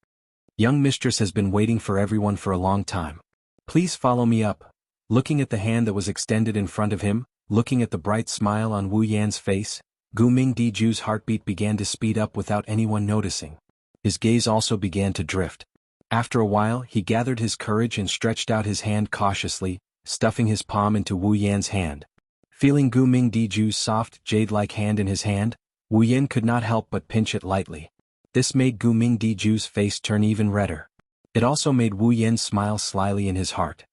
Young mistress has been waiting for everyone for a long time. Please follow me up. Looking at the hand that was extended in front of him, looking at the bright smile on Wu Yan's face, Gu Mingdiju's heartbeat began to speed up without anyone noticing. His gaze also began to drift. After a while he gathered his courage and stretched out his hand cautiously, stuffing his palm into Wu Yan's hand. Feeling Gu Mingdiju's soft, jade-like hand in his hand, Wu Yan could not help but pinch it lightly. This made Gu Mingdiju's face turn even redder. It also made Wu Yan smile slyly in his heart.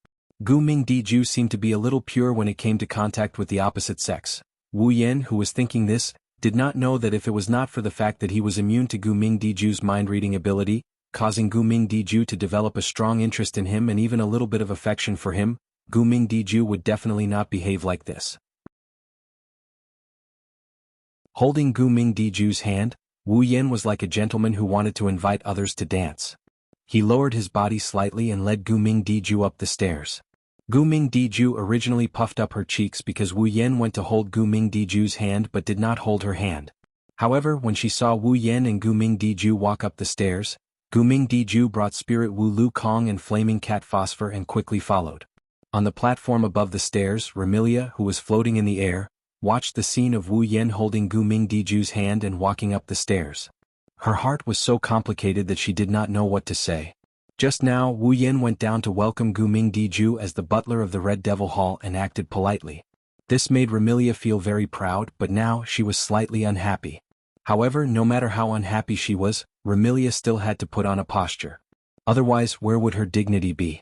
Gu Mingdiju seemed to be a little pure when it came to contact with the opposite sex. Wu Yan, who was thinking this, did not know that if it was not for the fact that he was immune to Gu Mingdiju's mind-reading ability, causing Gu Mingdiju to develop a strong interest in him and even a little bit of affection for him, Gu Mingdiju would definitely not behave like this. Holding Gu Mingdiju's hand, Wu Yan was like a gentleman who wanted to invite others to dance. He lowered his body slightly and led Gu Mingdiju up the stairs. Gu Mingdiju originally puffed up her cheeks because Wu Yan went to hold Gu Mingdiju's hand but did not hold her hand. However, when she saw Wu Yan and Gu Mingdiju walk up the stairs, Gu Mingdiju brought Spirit Wu Lu Kong and Flaming Cat Phosphor and quickly followed. On the platform above the stairs, Remilia, who was floating in the air, watched the scene of Wu Yan holding Gu Mingdiju's hand and walking up the stairs. Her heart was so complicated that she did not know what to say. Just now, Wu Yan went down to welcome Gu Mingdiju as the butler of the Red Devil Hall and acted politely. This made Remilia feel very proud, but now she was slightly unhappy. However, no matter how unhappy she was, Remilia still had to put on a posture. Otherwise, where would her dignity be?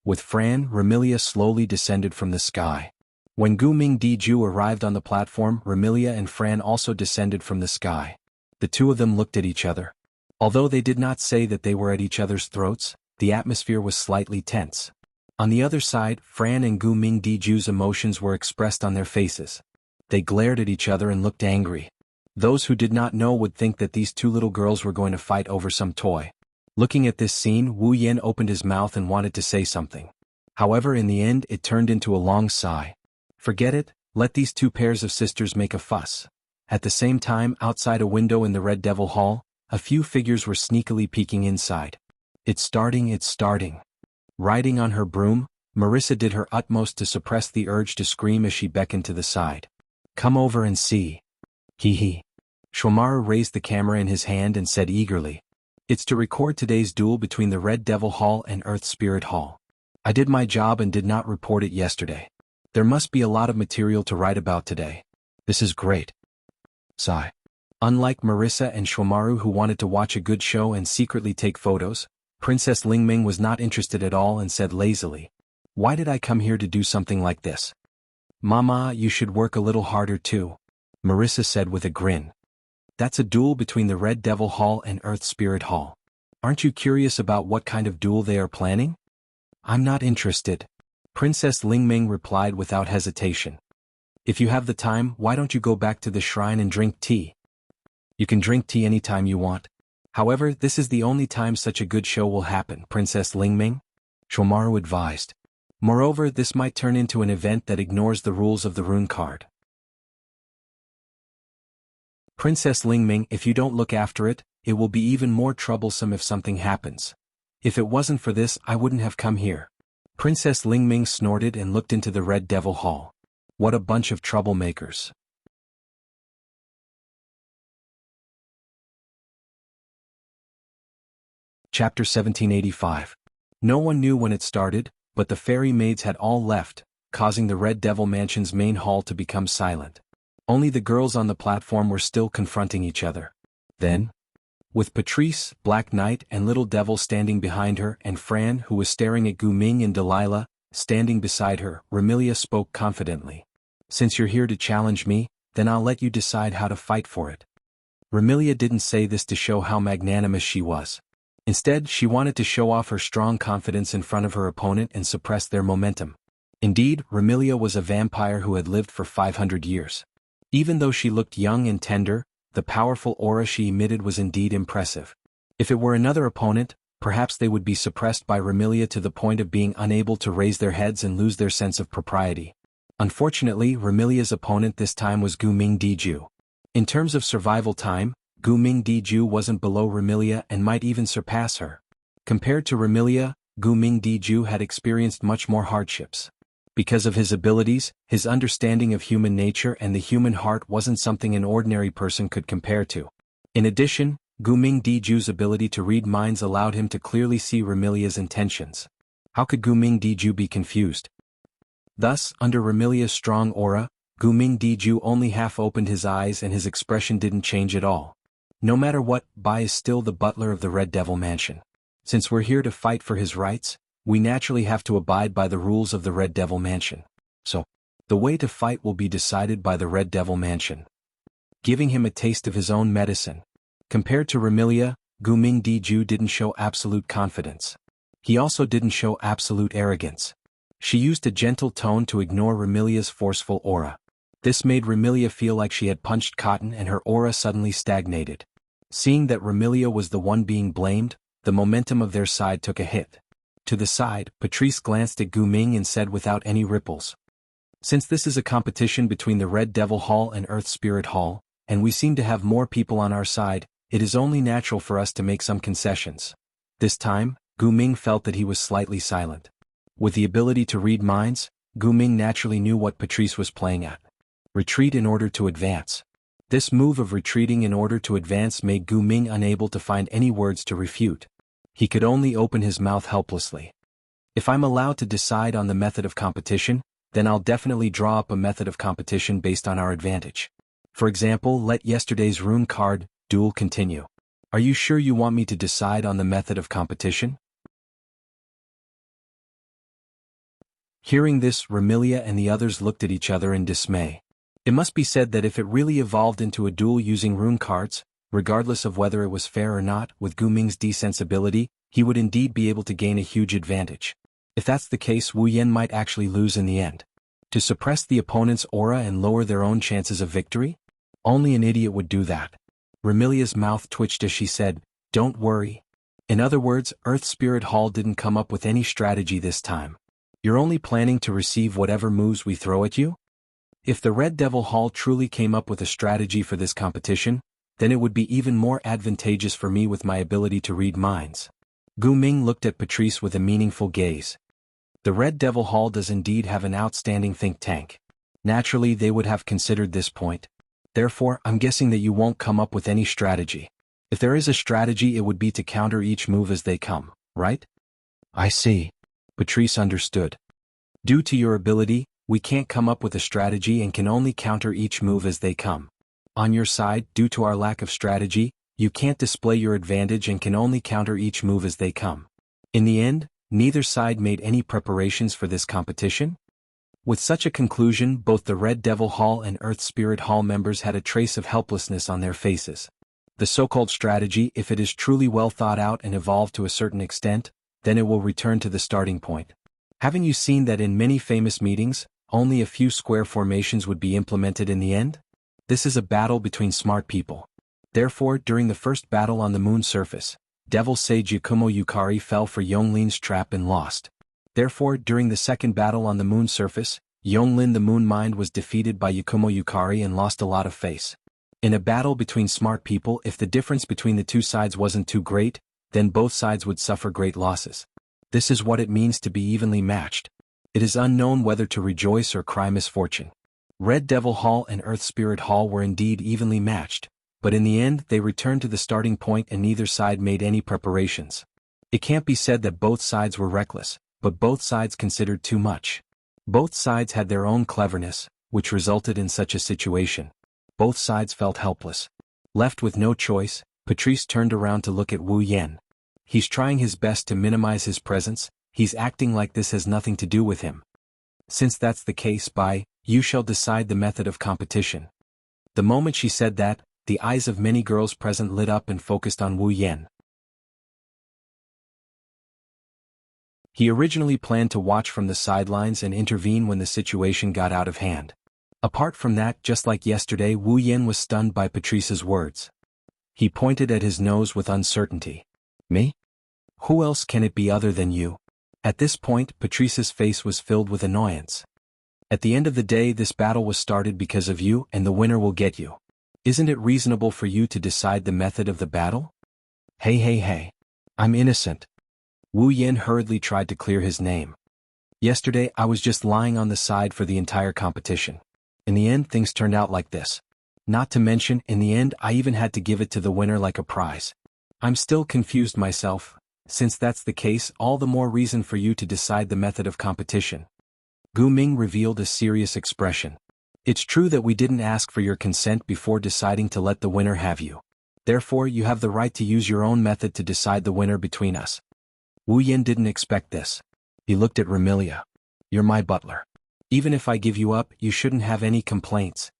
With Fran, Remilia slowly descended from the sky. When Gu Mingdiju arrived on the platform, Remilia and Fran also descended from the sky. The two of them looked at each other. Although they did not say that they were at each other's throats, the atmosphere was slightly tense. On the other side, Fran and Gu Mingdiju's emotions were expressed on their faces. They glared at each other and looked angry. Those who did not know would think that these two little girls were going to fight over some toy. Looking at this scene, Wu Yan opened his mouth and wanted to say something. However, in the end it turned into a long sigh. Forget it, let these two pairs of sisters make a fuss. At the same time, outside a window in the Red Devil Hall, a few figures were sneakily peeking inside. It's starting. Riding on her broom, Marissa did her utmost to suppress the urge to scream as she beckoned to the side. Come over and see. Hee. Shomaru raised the camera in his hand and said eagerly. It's to record today's duel between the Red Devil Hall and Earth Spirit Hall. I did my job and did not report it yesterday. There must be a lot of material to write about today. This is great. Sigh. Unlike Marissa and Shomaru who wanted to watch a good show and secretly take photos, Princess Lingming was not interested at all and said lazily, why did I come here to do something like this? Mama, you should work a little harder too, Marissa said with a grin. That's a duel between the Red Devil Hall and Earth Spirit Hall. Aren't you curious about what kind of duel they are planning? I'm not interested, Princess Lingming replied without hesitation. If you have the time, why don't you go back to the shrine and drink tea? You can drink tea anytime you want. However, this is the only time such a good show will happen, Princess Lingming, Shomaru advised. Moreover, this might turn into an event that ignores the rules of the rune card. Princess Lingming, if you don't look after it, it will be even more troublesome if something happens. If it wasn't for this, I wouldn't have come here. Princess Lingming snorted and looked into the Red Devil Hall. What a bunch of troublemakers. Chapter 1785. No one knew when it started, but the fairy maids had all left, causing the Red Devil Mansion's main hall to become silent. Only the girls on the platform were still confronting each other. Then, with Patrice, Black Knight and Little Devil standing behind her and Fran, who was staring at Gu Ming and Delilah, standing beside her, Remilia spoke confidently. Since you're here to challenge me, then I'll let you decide how to fight for it. Remilia didn't say this to show how magnanimous she was. Instead, she wanted to show off her strong confidence in front of her opponent and suppress their momentum. Indeed, Remilia was a vampire who had lived for 500 years. Even though she looked young and tender, the powerful aura she emitted was indeed impressive. If it were another opponent, perhaps they would be suppressed by Remilia to the point of being unable to raise their heads and lose their sense of propriety. Unfortunately, Remilia's opponent this time was Gu Mingdiju. In terms of survival time, Gu Mingdiju wasn't below Remilia and might even surpass her. Compared to Remilia, Gu Mingdiju had experienced much more hardships. Because of his abilities, his understanding of human nature and the human heart wasn't something an ordinary person could compare to. In addition, Guming Diju's ability to read minds allowed him to clearly see Remilia's intentions. How could Guming Diju be confused? Thus, under Remilia's strong aura, Guming Diju only half opened his eyes and his expression didn't change at all. No matter what, Bai is still the butler of the Red Devil Mansion. Since we're here to fight for his rights, we naturally have to abide by the rules of the Red Devil Mansion. So, the way to fight will be decided by the Red Devil Mansion. Giving him a taste of his own medicine. Compared to Remilia, Guming Diju didn't show absolute confidence. He also didn't show absolute arrogance. She used a gentle tone to ignore Remilia's forceful aura. This made Remilia feel like she had punched cotton and her aura suddenly stagnated. Seeing that Remilia was the one being blamed, the momentum of their side took a hit. To the side, Patrice glanced at Guming and said without any ripples. Since this is a competition between the Red Devil Hall and Earth Spirit Hall, and we seem to have more people on our side, it is only natural for us to make some concessions. This time, Guming felt that he was slightly silent. With the ability to read minds, Guming naturally knew what Patrice was playing at. Retreat in order to advance. This move of retreating in order to advance made Guming unable to find any words to refute. He could only open his mouth helplessly. If I'm allowed to decide on the method of competition, then I'll definitely draw up a method of competition based on our advantage. For example, let yesterday's rune card duel continue. Are you sure you want me to decide on the method of competition? Hearing this, Remilia and the others looked at each other in dismay. It must be said that if it really evolved into a duel using rune cards, regardless of whether it was fair or not, with Guming's desensibility, he would indeed be able to gain a huge advantage. If that's the case, Wu Yan might actually lose in the end. To suppress the opponent's aura and lower their own chances of victory? Only an idiot would do that. Remilia's mouth twitched as she said, "Don't worry." In other words, Earth Spirit Hall didn't come up with any strategy this time. You're only planning to receive whatever moves we throw at you? If the Red Devil Hall truly came up with a strategy for this competition, then it would be even more advantageous for me with my ability to read minds. Guming looked at Patrice with a meaningful gaze. The Red Devil Hall does indeed have an outstanding think tank. Naturally, they would have considered this point. Therefore, I'm guessing that you won't come up with any strategy. If there is a strategy, it would be to counter each move as they come, right? I see. Patrice understood. Due to your ability, we can't come up with a strategy and can only counter each move as they come. On your side, due to our lack of strategy, you can't display your advantage and can only counter each move as they come. In the end, neither side made any preparations for this competition. With such a conclusion, both the Red Devil Hall and Earth Spirit Hall members had a trace of helplessness on their faces. The so-called strategy, if it is truly well thought out and evolved to a certain extent, then it will return to the starting point. Haven't you seen that in many famous meetings, only a few square formations would be implemented in the end? This is a battle between smart people. Therefore, during the first battle on the moon surface, Devil Sage Yakumo Yukari fell for Yonglin's trap and lost. Therefore, during the second battle on the moon surface, Yonglin the Moon Mind was defeated by Yakumo Yukari and lost a lot of face. In a battle between smart people, if the difference between the two sides wasn't too great, then both sides would suffer great losses. This is what it means to be evenly matched. It is unknown whether to rejoice or cry misfortune. Red Devil Hall and Earth Spirit Hall were indeed evenly matched, but in the end they returned to the starting point and neither side made any preparations. It can't be said that both sides were reckless, but both sides considered too much. Both sides had their own cleverness, which resulted in such a situation. Both sides felt helpless. Left with no choice, Patrice turned around to look at Wu Yan. He's trying his best to minimize his presence, he's acting like this has nothing to do with him. Since that's the case, you shall decide the method of competition. The moment she said that, the eyes of many girls present lit up and focused on Wu Yan. He originally planned to watch from the sidelines and intervene when the situation got out of hand. Apart from that, just like yesterday, Wu Yan was stunned by Patrice's words. He pointed at his nose with uncertainty. Me? Who else can it be other than you? At this point, Patrice's face was filled with annoyance. At the end of the day, this battle was started because of you, and the winner will get you. Isn't it reasonable for you to decide the method of the battle? Hey. I'm innocent. Wu Yan hurriedly tried to clear his name. Yesterday I was just lying on the side for the entire competition. In the end things turned out like this. Not to mention, in the end I even had to give it to the winner like a prize. I'm still confused myself. Since that's the case, all the more reason for you to decide the method of competition. Gu Ming revealed a serious expression. It's true that we didn't ask for your consent before deciding to let the winner have you. Therefore you have the right to use your own method to decide the winner between us. Wu Yan didn't expect this. He looked at Remilia. You're my butler. Even if I give you up, you shouldn't have any complaints.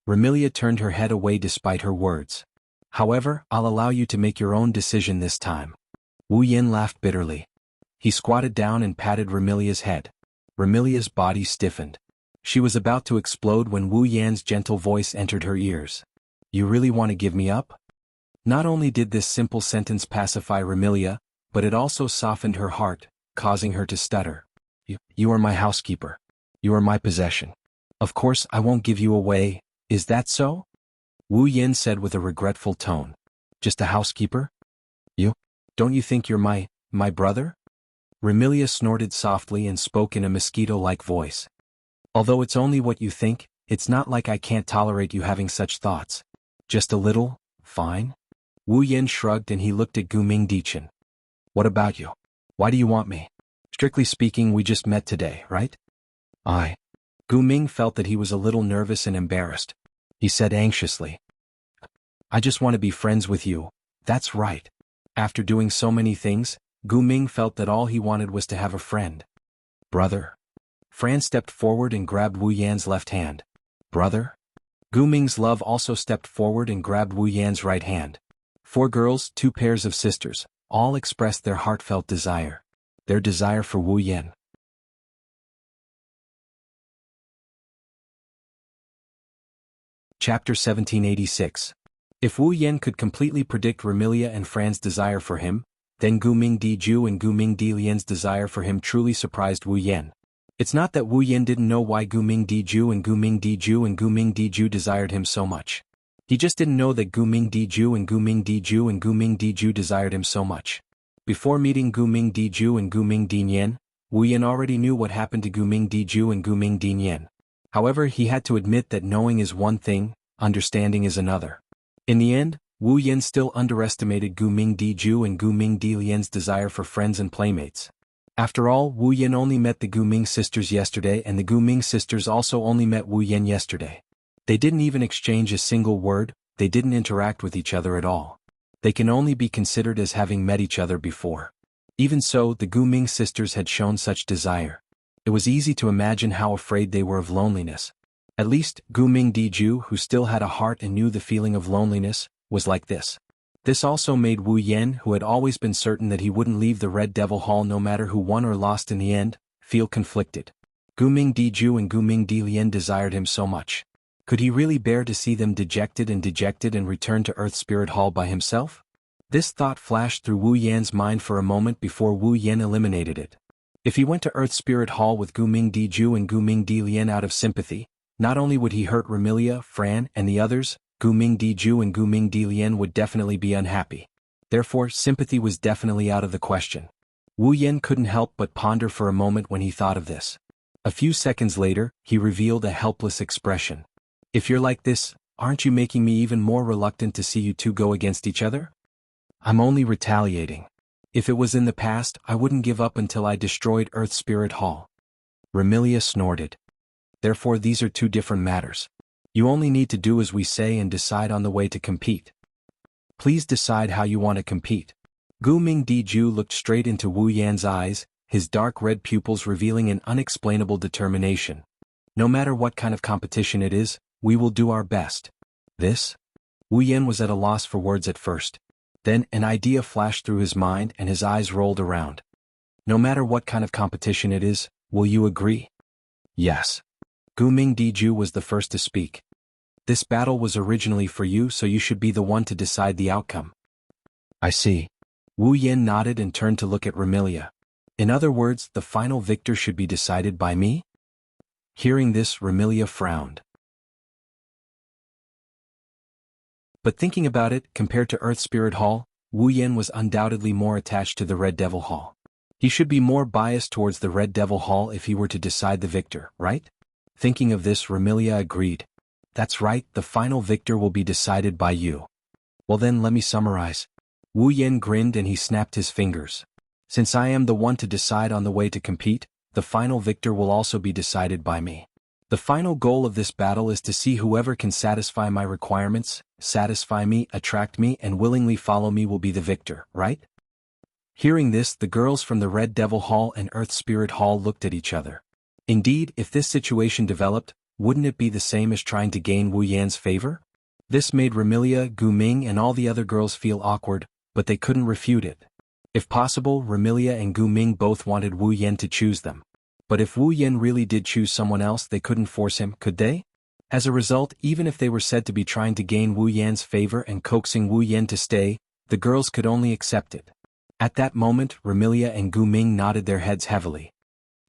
Remilia turned her head away despite her words. However, I'll allow you to make your own decision this time. Wu Yan laughed bitterly. He squatted down and patted Remilia's head. Remilia's body stiffened. She was about to explode when Wu Yan's gentle voice entered her ears. You really want to give me up? Not only did this simple sentence pacify Remilia, but it also softened her heart, causing her to stutter. You are my housekeeper. You are my possession. Of course I won't give you away, is that so? Wu Yan said with a regretful tone. Just a housekeeper? You? Don't you think you're my brother? Remilia snorted softly and spoke in a mosquito-like voice. Although it's only what you think, it's not like I can't tolerate you having such thoughts. Just a little, fine? Wu Yan shrugged and he looked at Gu Ming Dichin. What about you? Why do you want me? Strictly speaking, we just met today, right? Gu Ming felt that he was a little nervous and embarrassed. He said anxiously. I just want to be friends with you, that's right. After doing so many things, Gu Ming felt that all he wanted was to have a friend. Brother? Fran stepped forward and grabbed Wu Yan's left hand. Brother? Gu Ming's love also stepped forward and grabbed Wu Yan's right hand. 4 girls, 2 pairs of sisters, all expressed their heartfelt desire. Their desire for Wu Yan. Chapter 1786. If Wu Yan could completely predict Remilia and Fran's desire for him, then Gu Ming Diju and Gu Ming Di Lian's desire for him truly surprised Wu Yan. It's not that Wu Yan didn't know why Gu Ming Diju and Gu Ming Diju and Gu Ming Diju desired him so much. He just didn't know that Gu Ming Diju and Gu Ming Diju and Gu Ming Diju desired him so much. Before meeting Gu Ming Diju and Gu Ming Dinyan, Wu Yan already knew what happened to Gu Ming Diju and Gu Ming Dinyan. However, he had to admit that knowing is one thing, understanding is another. In the end, Wu Yan still underestimated Gu Ming Diju and Gu Ming Di Lian's desire for friends and playmates. After all, Wu Yan only met the Gu Ming sisters yesterday and the Gu Ming sisters also only met Wu Yan yesterday. They didn't even exchange a single word, they didn't interact with each other at all. They can only be considered as having met each other before. Even so, the Gu Ming sisters had shown such desire. It was easy to imagine how afraid they were of loneliness. At least, Gu Ming Diju, who still had a heart and knew the feeling of loneliness, was like this. This also made Wu Yan, who had always been certain that he wouldn't leave the Red Devil Hall no matter who won or lost in the end, feel conflicted. Gu Ming Diju and Gu Ming Di Lian desired him so much. Could he really bear to see them dejected and return to Earth Spirit Hall by himself? This thought flashed through Wu Yan's mind for a moment before Wu Yan eliminated it. If he went to Earth Spirit Hall with Gu Ming Diju and Gu Ming Di Lian out of sympathy, not only would he hurt Remilia, Fran, and the others, Gu Ming Diju and Gu Ming Di Lian would definitely be unhappy. Therefore, sympathy was definitely out of the question. Wu Yan couldn't help but ponder for a moment when he thought of this. A few seconds later, he revealed a helpless expression. If you're like this, aren't you making me even more reluctant to see you two go against each other? I'm only retaliating. If it was in the past, I wouldn't give up until I destroyed Earth Spirit Hall. Remilia snorted. Therefore these are 2 different matters. You only need to do as we say and decide on the way to compete. Please decide how you want to compete. Gu Ming Diju looked straight into Wu Yan's eyes, his dark red pupils revealing an unexplainable determination. No matter what kind of competition it is, we will do our best. This? Wu Yan was at a loss for words at first. Then an idea flashed through his mind and his eyes rolled around. No matter what kind of competition it is, will you agree? Yes. Gu Ming Diju was the first to speak. This battle was originally for you, so you should be the one to decide the outcome. I see. Wu Yan nodded and turned to look at Remilia. In other words, the final victor should be decided by me? Hearing this, Remilia frowned. But thinking about it, compared to Earth Spirit Hall, Wu Yan was undoubtedly more attached to the Red Devil Hall. He should be more biased towards the Red Devil Hall if he were to decide the victor, right? Thinking of this, Remilia agreed. That's right, the final victor will be decided by you. Well then, let me summarize. Wu Yan grinned and he snapped his fingers. Since I am the one to decide on the way to compete, the final victor will also be decided by me. The final goal of this battle is to see whoever can satisfy my requirements, satisfy me, attract me, and willingly follow me will be the victor, right? Hearing this, the girls from the Red Devil Hall and Earth Spirit Hall looked at each other. Indeed, if this situation developed, wouldn't it be the same as trying to gain Wu Yan's favor? This made Remilia, Gu Ming, and all the other girls feel awkward, but they couldn't refute it. If possible, Remilia and Gu Ming both wanted Wu Yan to choose them. But if Wu Yan really did choose someone else, they couldn't force him, could they? As a result, even if they were said to be trying to gain Wu Yan's favor and coaxing Wu Yan to stay, the girls could only accept it. At that moment, Remilia and Gu Ming nodded their heads heavily.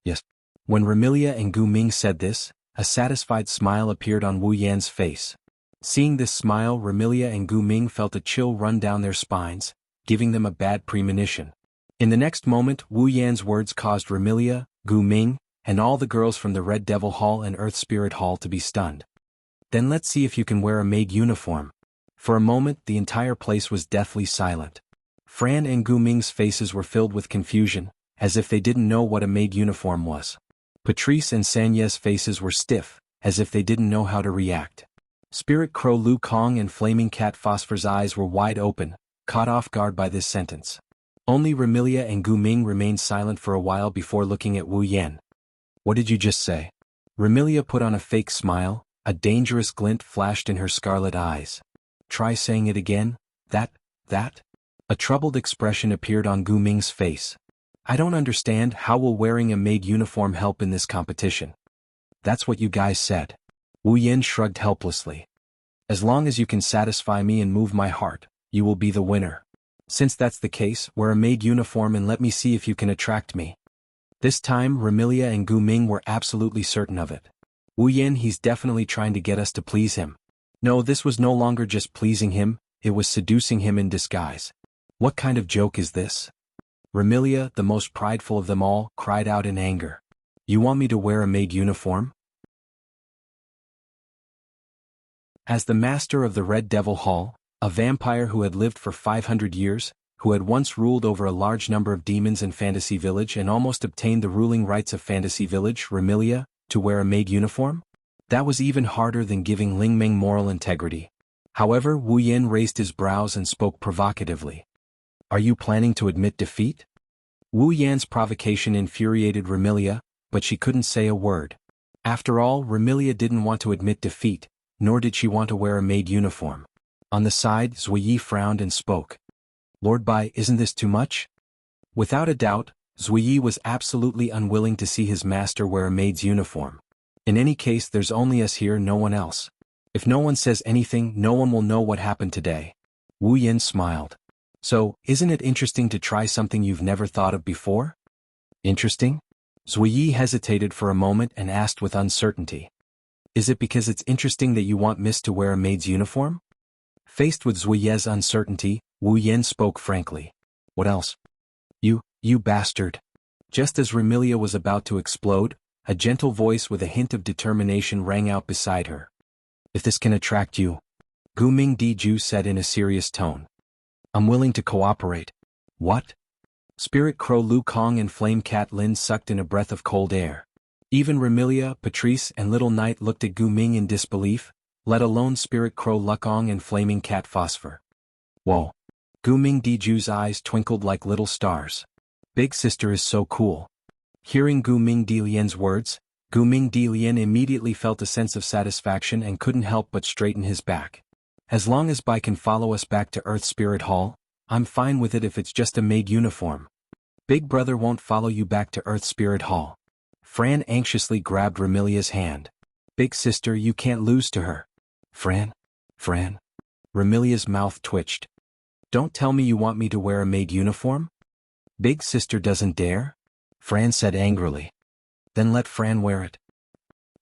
Yes. When Remilia and Gu Ming said this, a satisfied smile appeared on Wu Yan's face. Seeing this smile, Remilia and Gu Ming felt a chill run down their spines, giving them a bad premonition. In the next moment, Wu Yan's words caused Remilia, Gu Ming, and all the girls from the Red Devil Hall and Earth Spirit Hall to be stunned. Then let's see if you can wear a maid uniform. For a moment, the entire place was deathly silent. Fran and Gu Ming's faces were filled with confusion, as if they didn't know what a maid uniform was. Patrice and Sanye's faces were stiff, as if they didn't know how to react. Spirit Crow Lu Kong and Flaming Cat Phosphor's eyes were wide open, caught off guard by this sentence. Only Remilia and Gu Ming remained silent for a while before looking at Wu Yan. What did you just say? Remilia put on a fake smile, a dangerous glint flashed in her scarlet eyes. Try saying it again, that? A troubled expression appeared on Gu Ming's face. I don't understand, how will wearing a maid uniform help in this competition? That's what you guys said. Wu Yan shrugged helplessly. As long as you can satisfy me and move my heart, you will be the winner. Since that's the case, wear a maid uniform and let me see if you can attract me. This time, Remilia and Gu Ming were absolutely certain of it. Wu Yan, he's definitely trying to get us to please him. No, this was no longer just pleasing him, it was seducing him in disguise. What kind of joke is this? Remilia, the most prideful of them all, cried out in anger. You want me to wear a maid uniform? As the master of the Red Devil Hall, a vampire who had lived for 500 years, who had once ruled over a large number of demons in Fantasy Village and almost obtained the ruling rights of Fantasy Village, Remilia, to wear a maid uniform? That was even harder than giving Ling Ming moral integrity. However, Wu Yan raised his brows and spoke provocatively. Are you planning to admit defeat? Wu Yan's provocation infuriated Remilia, but she couldn't say a word. After all, Remilia didn't want to admit defeat, nor did she want to wear a maid uniform. On the side, Zuyi frowned and spoke. Lord Bai, isn't this too much? Without a doubt, Zuyi was absolutely unwilling to see his master wear a maid's uniform. In any case, there's only us here, no one else. If no one says anything, no one will know what happened today. Wu Yan smiled. So, isn't it interesting to try something you've never thought of before? Interesting? Zuyi hesitated for a moment and asked with uncertainty. Is it because it's interesting that you want Miss to wear a maid's uniform? Faced with Zuyi's uncertainty, Wu Yan spoke frankly. What else? You bastard. Just as Remilia was about to explode, a gentle voice with a hint of determination rang out beside her. If this can attract you, Gu Ming Diju said in a serious tone. I'm willing to cooperate. What? Spirit Crow Lu Kong and Flame Cat Lin sucked in a breath of cold air. Even Remilia, Patrice, and Little Knight looked at Gu Ming in disbelief, let alone Spirit Crow Lukong and Flaming Cat Phosphor. Whoa. Gu Ming Diju's eyes twinkled like little stars. Big sister is so cool. Hearing Gu Ming Dilian's words, Gu Ming Dilian immediately felt a sense of satisfaction and couldn't help but straighten his back. As long as Bai can follow us back to Earth Spirit Hall, I'm fine with it if it's just a maid uniform. Big brother won't follow you back to Earth Spirit Hall. Fran anxiously grabbed Remilia's hand. Big sister, you can't lose to her. Fran? Remilia's mouth twitched. Don't tell me you want me to wear a maid uniform? Big sister doesn't dare? Fran said angrily. Then let Fran wear it.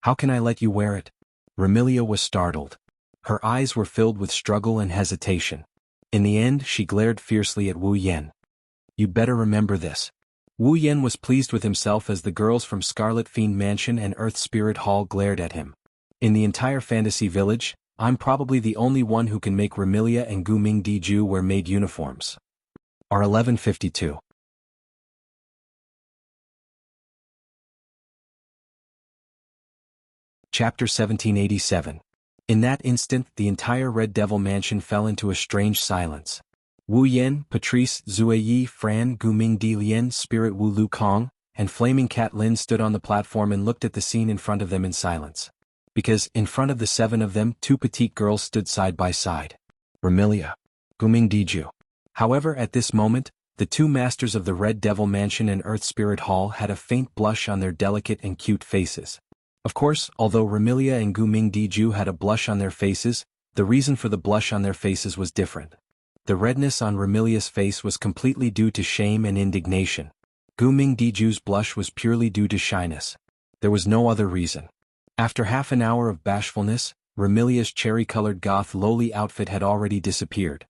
How can I let you wear it? Remilia was startled. Her eyes were filled with struggle and hesitation. In the end, she glared fiercely at Wu Yan. You better remember this. Wu Yan was pleased with himself as the girls from Scarlet Fiend Mansion and Earth Spirit Hall glared at him. In the entire fantasy village, I'm probably the only one who can make Remilia and Guming Diju wear maid uniforms. R1152. Chapter 1787. In that instant, the entire Red Devil Mansion fell into a strange silence. Wu Yan, Patrice, Zueyi, Fran, Guming Di Lian, Spirit Wu Lu Kong, and Flaming Cat Lin stood on the platform and looked at the scene in front of them in silence. Because, in front of the seven of them, two petite girls stood side by side. Remilia. Guming Diju. However, at this moment, the two masters of the Red Devil Mansion and Earth Spirit Hall had a faint blush on their delicate and cute faces. Of course, although Remilia and Guming Diju had a blush on their faces, the reason for the blush on their faces was different. The redness on Remilia's face was completely due to shame and indignation. Guming Diju's blush was purely due to shyness. There was no other reason. After half an hour of bashfulness, Remilia's cherry-colored goth lowly outfit had already disappeared.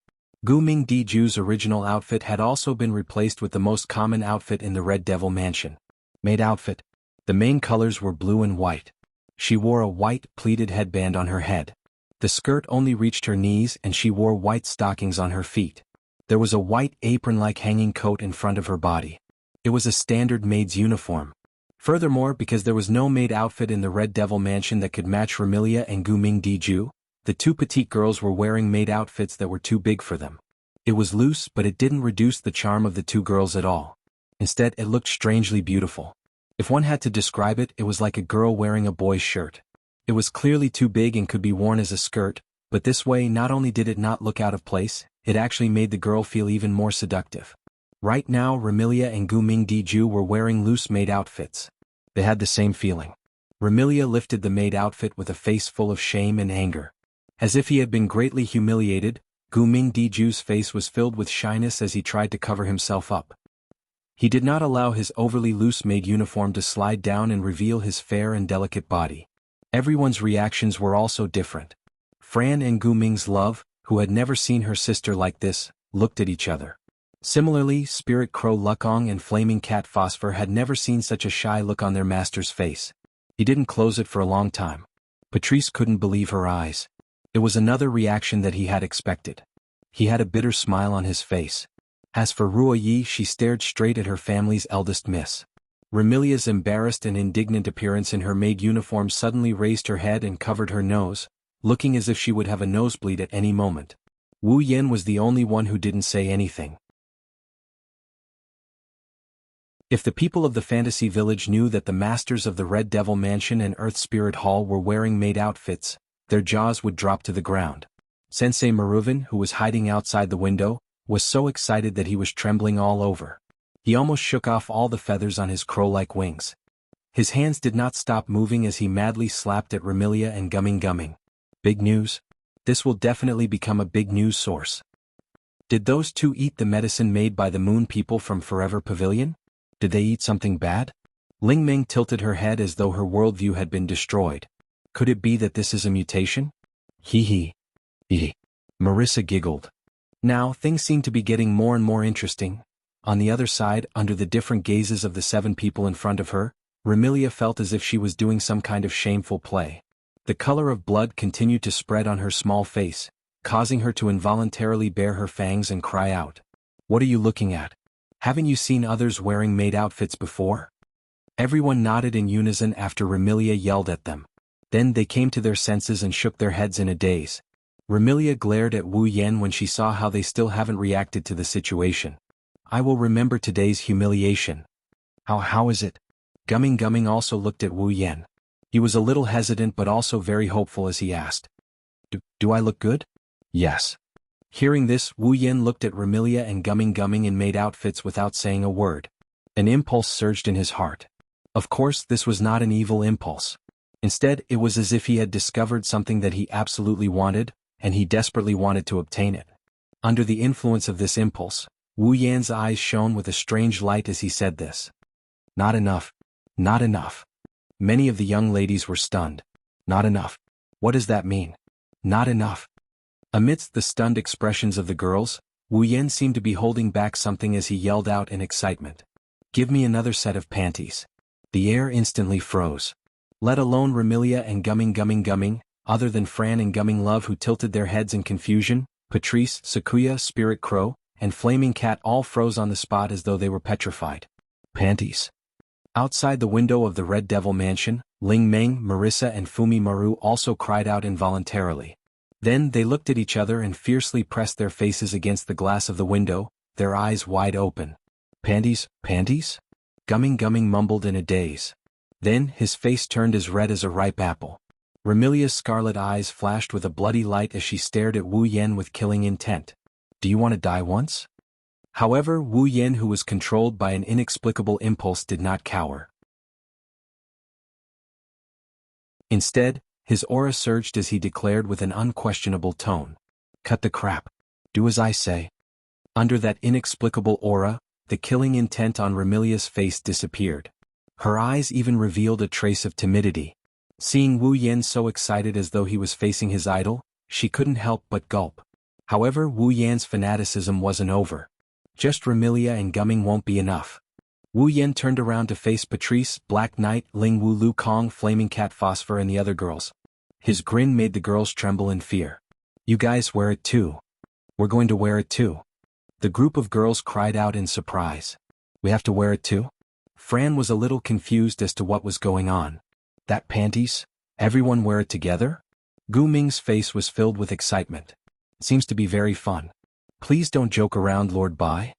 Guming Diju's original outfit had also been replaced with the most common outfit in the Red Devil Mansion. Maid outfit. The main colors were blue and white. She wore a white, pleated headband on her head. The skirt only reached her knees and she wore white stockings on her feet. There was a white apron-like hanging coat in front of her body. It was a standard maid's uniform. Furthermore, because there was no maid outfit in the Red Devil Mansion that could match Remilia and Guming Diju, the two petite girls were wearing maid outfits that were too big for them. It was loose, but it didn't reduce the charm of the two girls at all. Instead, it looked strangely beautiful. If one had to describe it, it was like a girl wearing a boy's shirt. It was clearly too big and could be worn as a skirt, but this way not only did it not look out of place, it actually made the girl feel even more seductive. Right now, Remilia and Guming Diju were wearing loose maid outfits. They had the same feeling. Remilia lifted the maid outfit with a face full of shame and anger. As if he had been greatly humiliated, Guming Diju's face was filled with shyness as he tried to cover himself up. He did not allow his overly loose maid uniform to slide down and reveal his fair and delicate body. Everyone's reactions were also different. Fran and Guming's love, who had never seen her sister like this, looked at each other. Similarly, Spirit Crow Lukong and Flaming Cat Phosphor had never seen such a shy look on their master's face. He didn't close it for a long time. Patrice couldn't believe her eyes. It was another reaction that he had expected. He had a bitter smile on his face. As for Ruoyi, she stared straight at her family's eldest miss. Remilia's embarrassed and indignant appearance in her maid uniform suddenly raised her head and covered her nose, looking as if she would have a nosebleed at any moment. Wu Yan was the only one who didn't say anything. If the people of the fantasy village knew that the masters of the Red Devil Mansion and Earth Spirit Hall were wearing maid outfits, their jaws would drop to the ground. Sensei Maruvin, who was hiding outside the window, was so excited that he was trembling all over. He almost shook off all the feathers on his crow-like wings. His hands did not stop moving as he madly slapped at Remilia and Guming. Big news? This will definitely become a big news source. Did those two eat the medicine made by the moon people from Forever Pavilion? Did they eat something bad? Ling Ming tilted her head as though her worldview had been destroyed. Could it be that this is a mutation? Hee. Marissa giggled. Now, things seemed to be getting more and more interesting. On the other side, under the different gazes of the seven people in front of her, Remilia felt as if she was doing some kind of shameful play. The color of blood continued to spread on her small face, causing her to involuntarily bare her fangs and cry out. What are you looking at? Haven't you seen others wearing maid outfits before? Everyone nodded in unison after Remilia yelled at them. Then they came to their senses and shook their heads in a daze. Remilia glared at Wu Yan when she saw how they still haven't reacted to the situation. I will remember today's humiliation. How is it? Guming also looked at Wu Yan. He was a little hesitant but also very hopeful as he asked. Do I look good? Yes. Hearing this, Wu Yan looked at Remilia and Guming in maid outfits without saying a word. An impulse surged in his heart. Of course, this was not an evil impulse. Instead, it was as if he had discovered something that he absolutely wanted, and he desperately wanted to obtain it. Under the influence of this impulse, Wu Yan's eyes shone with a strange light as he said this. Not enough. Not enough. Many of the young ladies were stunned. Not enough. What does that mean? Not enough. Amidst the stunned expressions of the girls, Wu Yan seemed to be holding back something as he yelled out in excitement. Give me another set of panties. The air instantly froze. Let alone Remilia and Gumming, other than Fran and Gumming Love who tilted their heads in confusion, Patrice, Sakuya, Spirit Crow, and Flaming Cat all froze on the spot as though they were petrified. Panties. Outside the window of the Red Devil Mansion, Ling Meng, Marissa and Fumi Maru also cried out involuntarily. Then they looked at each other and fiercely pressed their faces against the glass of the window, their eyes wide open. Panties, panties? Gumming mumbled in a daze. Then his face turned as red as a ripe apple. Remilia's scarlet eyes flashed with a bloody light as she stared at Wu Yan with killing intent. Do you want to die once? However, Wu Yan, who was controlled by an inexplicable impulse, did not cower. Instead, his aura surged as he declared with an unquestionable tone. Cut the crap. Do as I say. Under that inexplicable aura, the killing intent on Remilia's face disappeared. Her eyes even revealed a trace of timidity. Seeing Wu Yan so excited as though he was facing his idol, she couldn't help but gulp. However, Wu Yan's fanaticism wasn't over. Just Remilia and Gumming won't be enough. Wu Yan turned around to face Patrice, Black Knight, Ling Wu Lu Kong, Flaming Cat Phosphor and the other girls. His grin made the girls tremble in fear. You guys wear it too. We're going to wear it too. The group of girls cried out in surprise. We have to wear it too? Fran was a little confused as to what was going on. That panties? Everyone wear it together? Gu Ming's face was filled with excitement. Seems to be very fun. Please don't joke around, Lord Bai.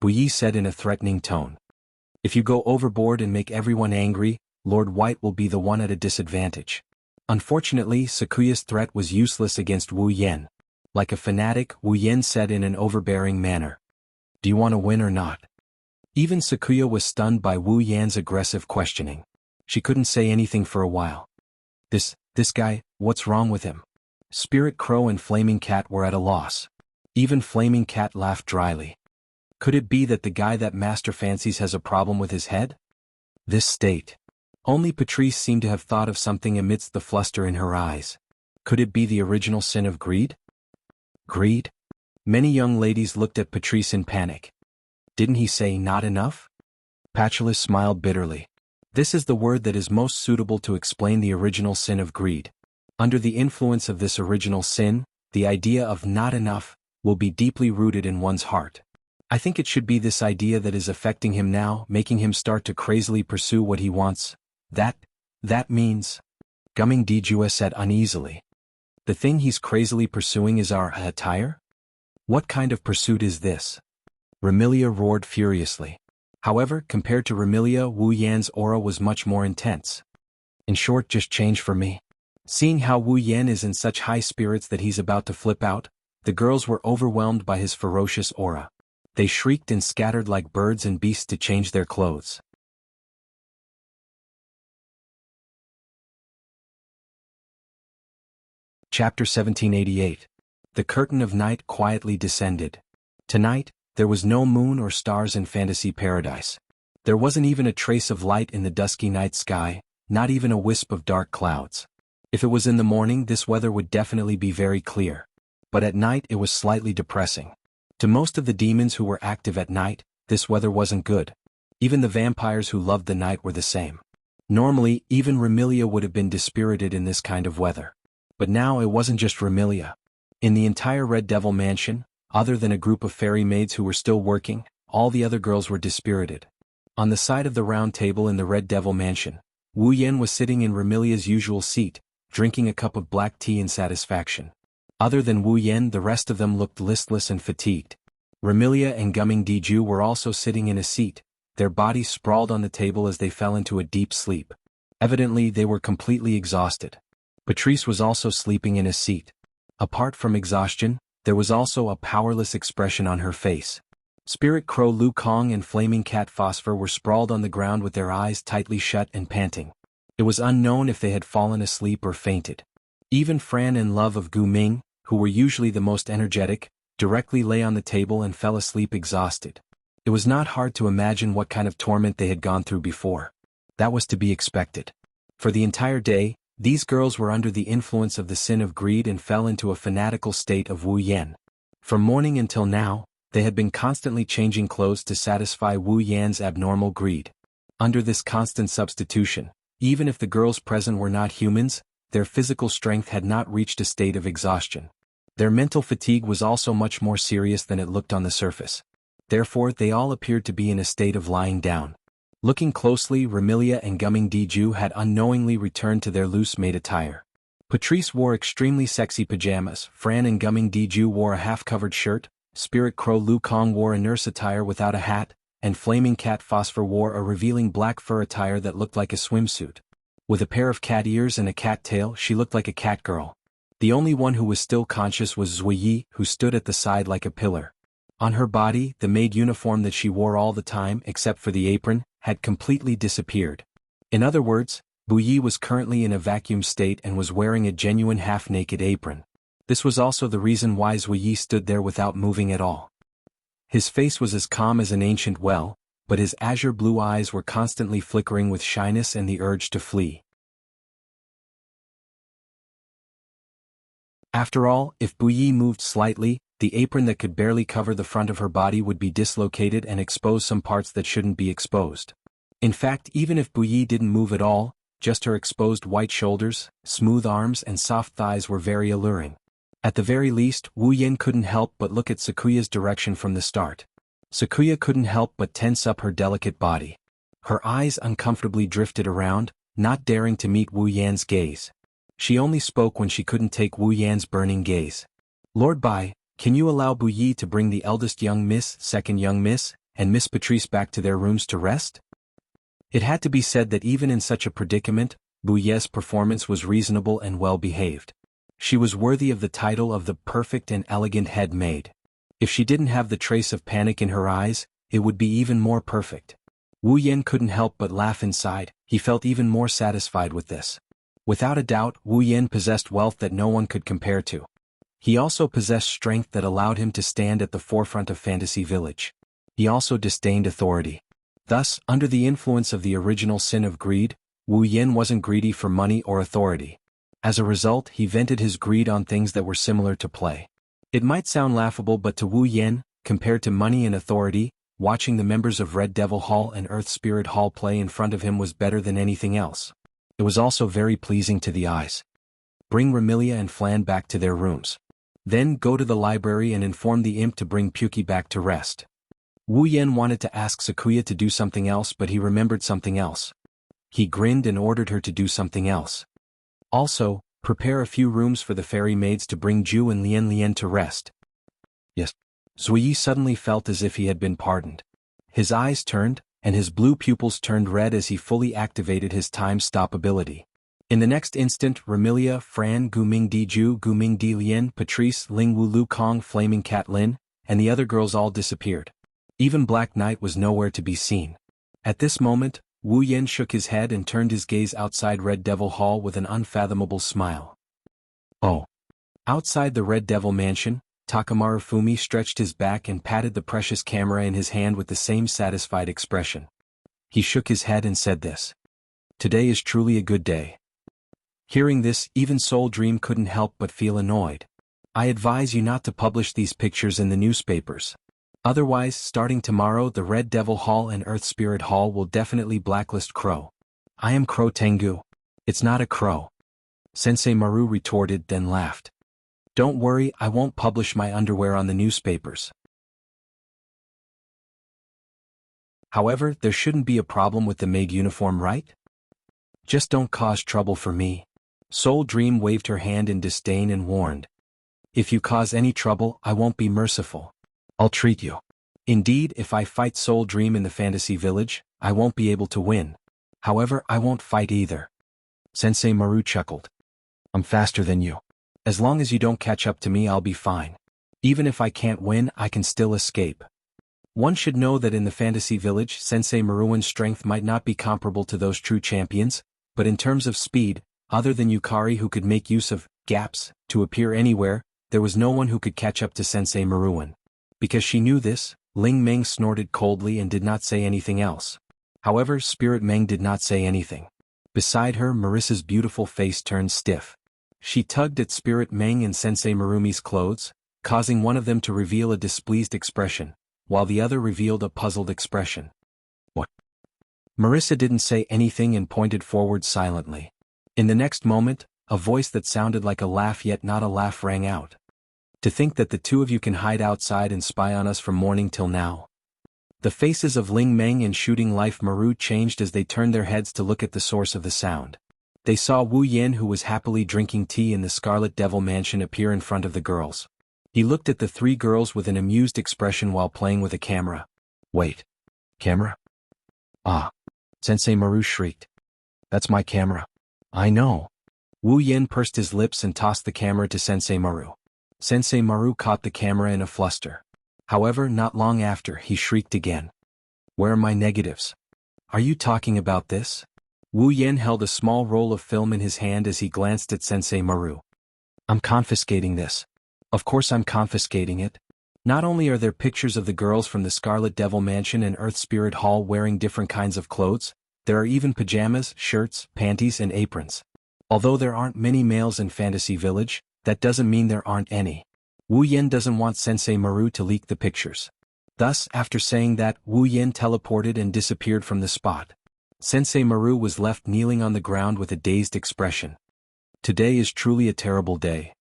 Bu Yi said in a threatening tone. If you go overboard and make everyone angry, Lord White will be the one at a disadvantage. Unfortunately, Sakuya's threat was useless against Wu Yan. Like a fanatic, Wu Yan said in an overbearing manner. Do you want to win or not? Even Sakuya was stunned by Wu Yan's aggressive questioning. She couldn't say anything for a while. This guy, what's wrong with him? Spirit Crow and Flaming Cat were at a loss. Even Flaming Cat laughed dryly. Could it be that the guy that Master fancies has a problem with his head? This state. Only Patrice seemed to have thought of something amidst the fluster in her eyes. Could it be the original sin of greed? Greed? Many young ladies looked at Patrice in panic. Didn't he say not enough? Patulus smiled bitterly. This is the word that is most suitable to explain the original sin of greed. Under the influence of this original sin, the idea of not enough will be deeply rooted in one's heart. I think it should be this idea that is affecting him now, making him start to crazily pursue what he wants. That means... Gumming Dijua said uneasily. The thing he's crazily pursuing is our attire? What kind of pursuit is this? Remilia roared furiously. However, compared to Remilia, Wu Yan's aura was much more intense. In short, just change for me. Seeing how Wu Yan is in such high spirits that he's about to flip out, the girls were overwhelmed by his ferocious aura. They shrieked and scattered like birds and beasts to change their clothes. Chapter 1788. The curtain of night quietly descended. Tonight, there was no moon or stars in fantasy paradise. There wasn't even a trace of light in the dusky night sky, not even a wisp of dark clouds. If it was in the morning, this weather would definitely be very clear. But at night it was slightly depressing. To most of the demons who were active at night, this weather wasn't good. Even the vampires who loved the night were the same. Normally, even Remilia would have been dispirited in this kind of weather. But now it wasn't just Remilia. In the entire Red Devil Mansion, other than a group of fairy maids who were still working, all the other girls were dispirited. On the side of the round table in the Red Devil Mansion, Wu Yan was sitting in Remilia's usual seat, drinking a cup of black tea in satisfaction. Other than Wu Yan, the rest of them looked listless and fatigued. Remilia and Gumming Diju were also sitting in a seat, their bodies sprawled on the table as they fell into a deep sleep. Evidently, they were completely exhausted. Patrice was also sleeping in a seat. Apart from exhaustion, there was also a powerless expression on her face. Spirit Crow Lu Kong and Flaming Cat Phosphor were sprawled on the ground with their eyes tightly shut and panting. It was unknown if they had fallen asleep or fainted. Even Fran and Love of Gu Ming, who were usually the most energetic, directly lay on the table and fell asleep exhausted. It was not hard to imagine what kind of torment they had gone through before. That was to be expected. For the entire day, these girls were under the influence of the sin of greed and fell into a fanatical state of Wu Yan. From morning until now, They had been constantly changing clothes to satisfy Wu Yan's abnormal greed. Under this constant substitution, even if the girls present were not humans, their physical strength had not reached a state of exhaustion. Their mental fatigue was also much more serious than it looked on the surface. Therefore, they all appeared to be in a state of lying down. Looking closely, Remilia and Gumming Diju had unknowingly returned to their loose-made attire. Patrice wore extremely sexy pajamas, Fran and Gumming Diju wore a half-covered shirt, Spirit Crow Lu Kong wore a nurse attire without a hat, and Flaming Cat Phosphor wore a revealing black fur attire that looked like a swimsuit. With a pair of cat ears and a cat tail, she looked like a cat girl. The only one who was still conscious was Zuyi, who stood at the side like a pillar. On her body, the maid uniform that she wore all the time, except for the apron, had completely disappeared. In other words, Buyi was currently in a vacuum state and was wearing a genuine half-naked apron. This was also the reason why Zuyi stood there without moving at all. His face was as calm as an ancient well, but his azure blue eyes were constantly flickering with shyness and the urge to flee. After all, if Buyi moved slightly, the apron that could barely cover the front of her body would be dislocated and expose some parts that shouldn't be exposed. In fact, even if Buyi didn't move at all, just her exposed white shoulders, smooth arms and soft thighs were very alluring. At the very least, Wu Yan couldn't help but look at Sakuya's direction from the start. Sakuya couldn't help but tense up her delicate body. Her eyes uncomfortably drifted around, not daring to meet Wu Yan's gaze. She only spoke when she couldn't take Wu Yan's burning gaze. "Lord Bai, can you allow Buyi to bring the eldest young miss, second young miss, and Miss Patrice back to their rooms to rest?" It had to be said that even in such a predicament, Buyi's performance was reasonable and well-behaved. She was worthy of the title of the perfect and elegant head maid. If she didn't have the trace of panic in her eyes, it would be even more perfect. Wu Yan couldn't help but laugh inside. He felt even more satisfied with this. Without a doubt, Wu Yan possessed wealth that no one could compare to. He also possessed strength that allowed him to stand at the forefront of Fantasy Village. He also disdained authority. Thus, under the influence of the original sin of greed, Wu Yan wasn't greedy for money or authority. As a result, he vented his greed on things that were similar to play. It might sound laughable, but to Wu Yan, compared to money and authority, watching the members of Red Devil Hall and Earth Spirit Hall play in front of him was better than anything else. It was also very pleasing to the eyes. Bring Remilia and Flan back to their rooms. Then go to the library and inform the imp to bring Puki back to rest. Wu Yan wanted to ask Sakuya to do something else, but he remembered something else. He grinned and ordered her to do something else. Also, prepare a few rooms for the fairy maids to bring Ju and Lian Lian to rest. Yes. Zuyi suddenly felt as if he had been pardoned. His eyes turned, and his blue pupils turned red as he fully activated his time stop ability. In the next instant, Remilia, Fran, Guming Di Ju, Guming Di Lian, Patrice, Ling Wu Lu Kong, Flaming Cat Lin, and the other girls all disappeared. Even Black Knight was nowhere to be seen. At this moment, Wu Yan shook his head and turned his gaze outside Red Devil Hall with an unfathomable smile. Oh. Outside the Red Devil Mansion, Takamaru Fumi stretched his back and patted the precious camera in his hand with the same satisfied expression. He shook his head and said this. Today is truly a good day. Hearing this, even Soul Dream couldn't help but feel annoyed. I advise you not to publish these pictures in the newspapers. Otherwise, starting tomorrow, the Red Devil Hall and Earth Spirit Hall will definitely blacklist Crow. I am Crow Tengu. It's not a crow. Sensei Maru retorted, then laughed. Don't worry, I won't publish my underwear on the newspapers. However, there shouldn't be a problem with the maid uniform, right? Just don't cause trouble for me. Soul Dream waved her hand in disdain and warned. If you cause any trouble, I won't be merciful. I'll treat you. Indeed, if I fight Soul Dream in the Fantasy Village, I won't be able to win. However, I won't fight either. Sensei Maru chuckled. I'm faster than you. As long as you don't catch up to me, I'll be fine. Even if I can't win, I can still escape. One should know that in the Fantasy Village, Sensei Maruin's strength might not be comparable to those true champions, but in terms of speed, other than Yukari who could make use of gaps to appear anywhere, there was no one who could catch up to Sensei Maruin. Because she knew this, Ling Meng snorted coldly and did not say anything else. However, Spirit Meng did not say anything. Beside her, Marissa's beautiful face turned stiff. She tugged at Spirit Meng and Sensei Marumi's clothes, causing one of them to reveal a displeased expression, while the other revealed a puzzled expression. What? Marissa didn't say anything and pointed forward silently. In the next moment, a voice that sounded like a laugh yet not a laugh rang out. To think that the two of you can hide outside and spy on us from morning till now. The faces of Ling Meng and Shooting Life Maru changed as they turned their heads to look at the source of the sound. They saw Wu Yan, who was happily drinking tea in the Scarlet Devil Mansion, appear in front of the girls. He looked at the three girls with an amused expression while playing with a camera. Wait. Camera? Ah. Sensei Maru shrieked. That's my camera. I know. Wu Yan pursed his lips and tossed the camera to Sensei Maru. Sensei Maru caught the camera in a fluster. However, not long after, he shrieked again. Where are my negatives? Are you talking about this? Wu Yan held a small roll of film in his hand as he glanced at Sensei Maru. I'm confiscating this. Of course I'm confiscating it. Not only are there pictures of the girls from the Scarlet Devil Mansion and Earth Spirit Hall wearing different kinds of clothes, there are even pajamas, shirts, panties and aprons. Although there aren't many males in Fantasy Village, that doesn't mean there aren't any. Wu Yan doesn't want Sensei Maru to leak the pictures. Thus, after saying that, Wu Yan teleported and disappeared from the spot. Sensei Maru was left kneeling on the ground with a dazed expression. Today is truly a terrible day.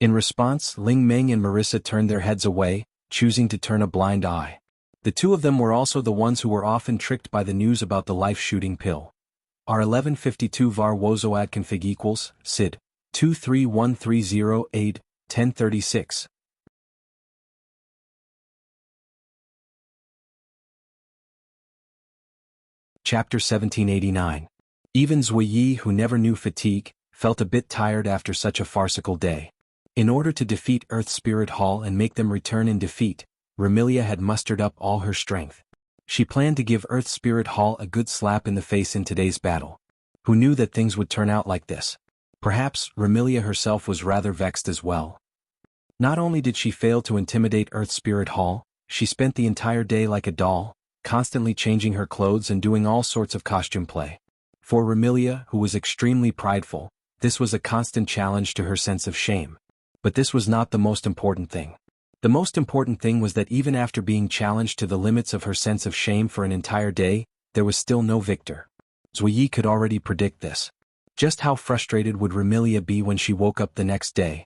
In response, Ling Meng and Marissa turned their heads away, choosing to turn a blind eye. The two of them were also the ones who were often tricked by the news about the life-shooting pill. R1152 var wozoad config equals, SID, 231308, 1036. Chapter 1789. Even Zuiyi, who never knew fatigue, felt a bit tired after such a farcical day. In order to defeat Earth Spirit Hall and make them return in defeat, Remilia had mustered up all her strength. She planned to give Earth Spirit Hall a good slap in the face in today's battle. Who knew that things would turn out like this? Perhaps Remilia herself was rather vexed as well. Not only did she fail to intimidate Earth Spirit Hall, she spent the entire day like a doll, constantly changing her clothes and doing all sorts of costume play. For Remilia, who was extremely prideful, this was a constant challenge to her sense of shame. But this was not the most important thing. The most important thing was that even after being challenged to the limits of her sense of shame for an entire day, there was still no victor. Zuiyi could already predict this. Just how frustrated would Remilia be when she woke up the next day?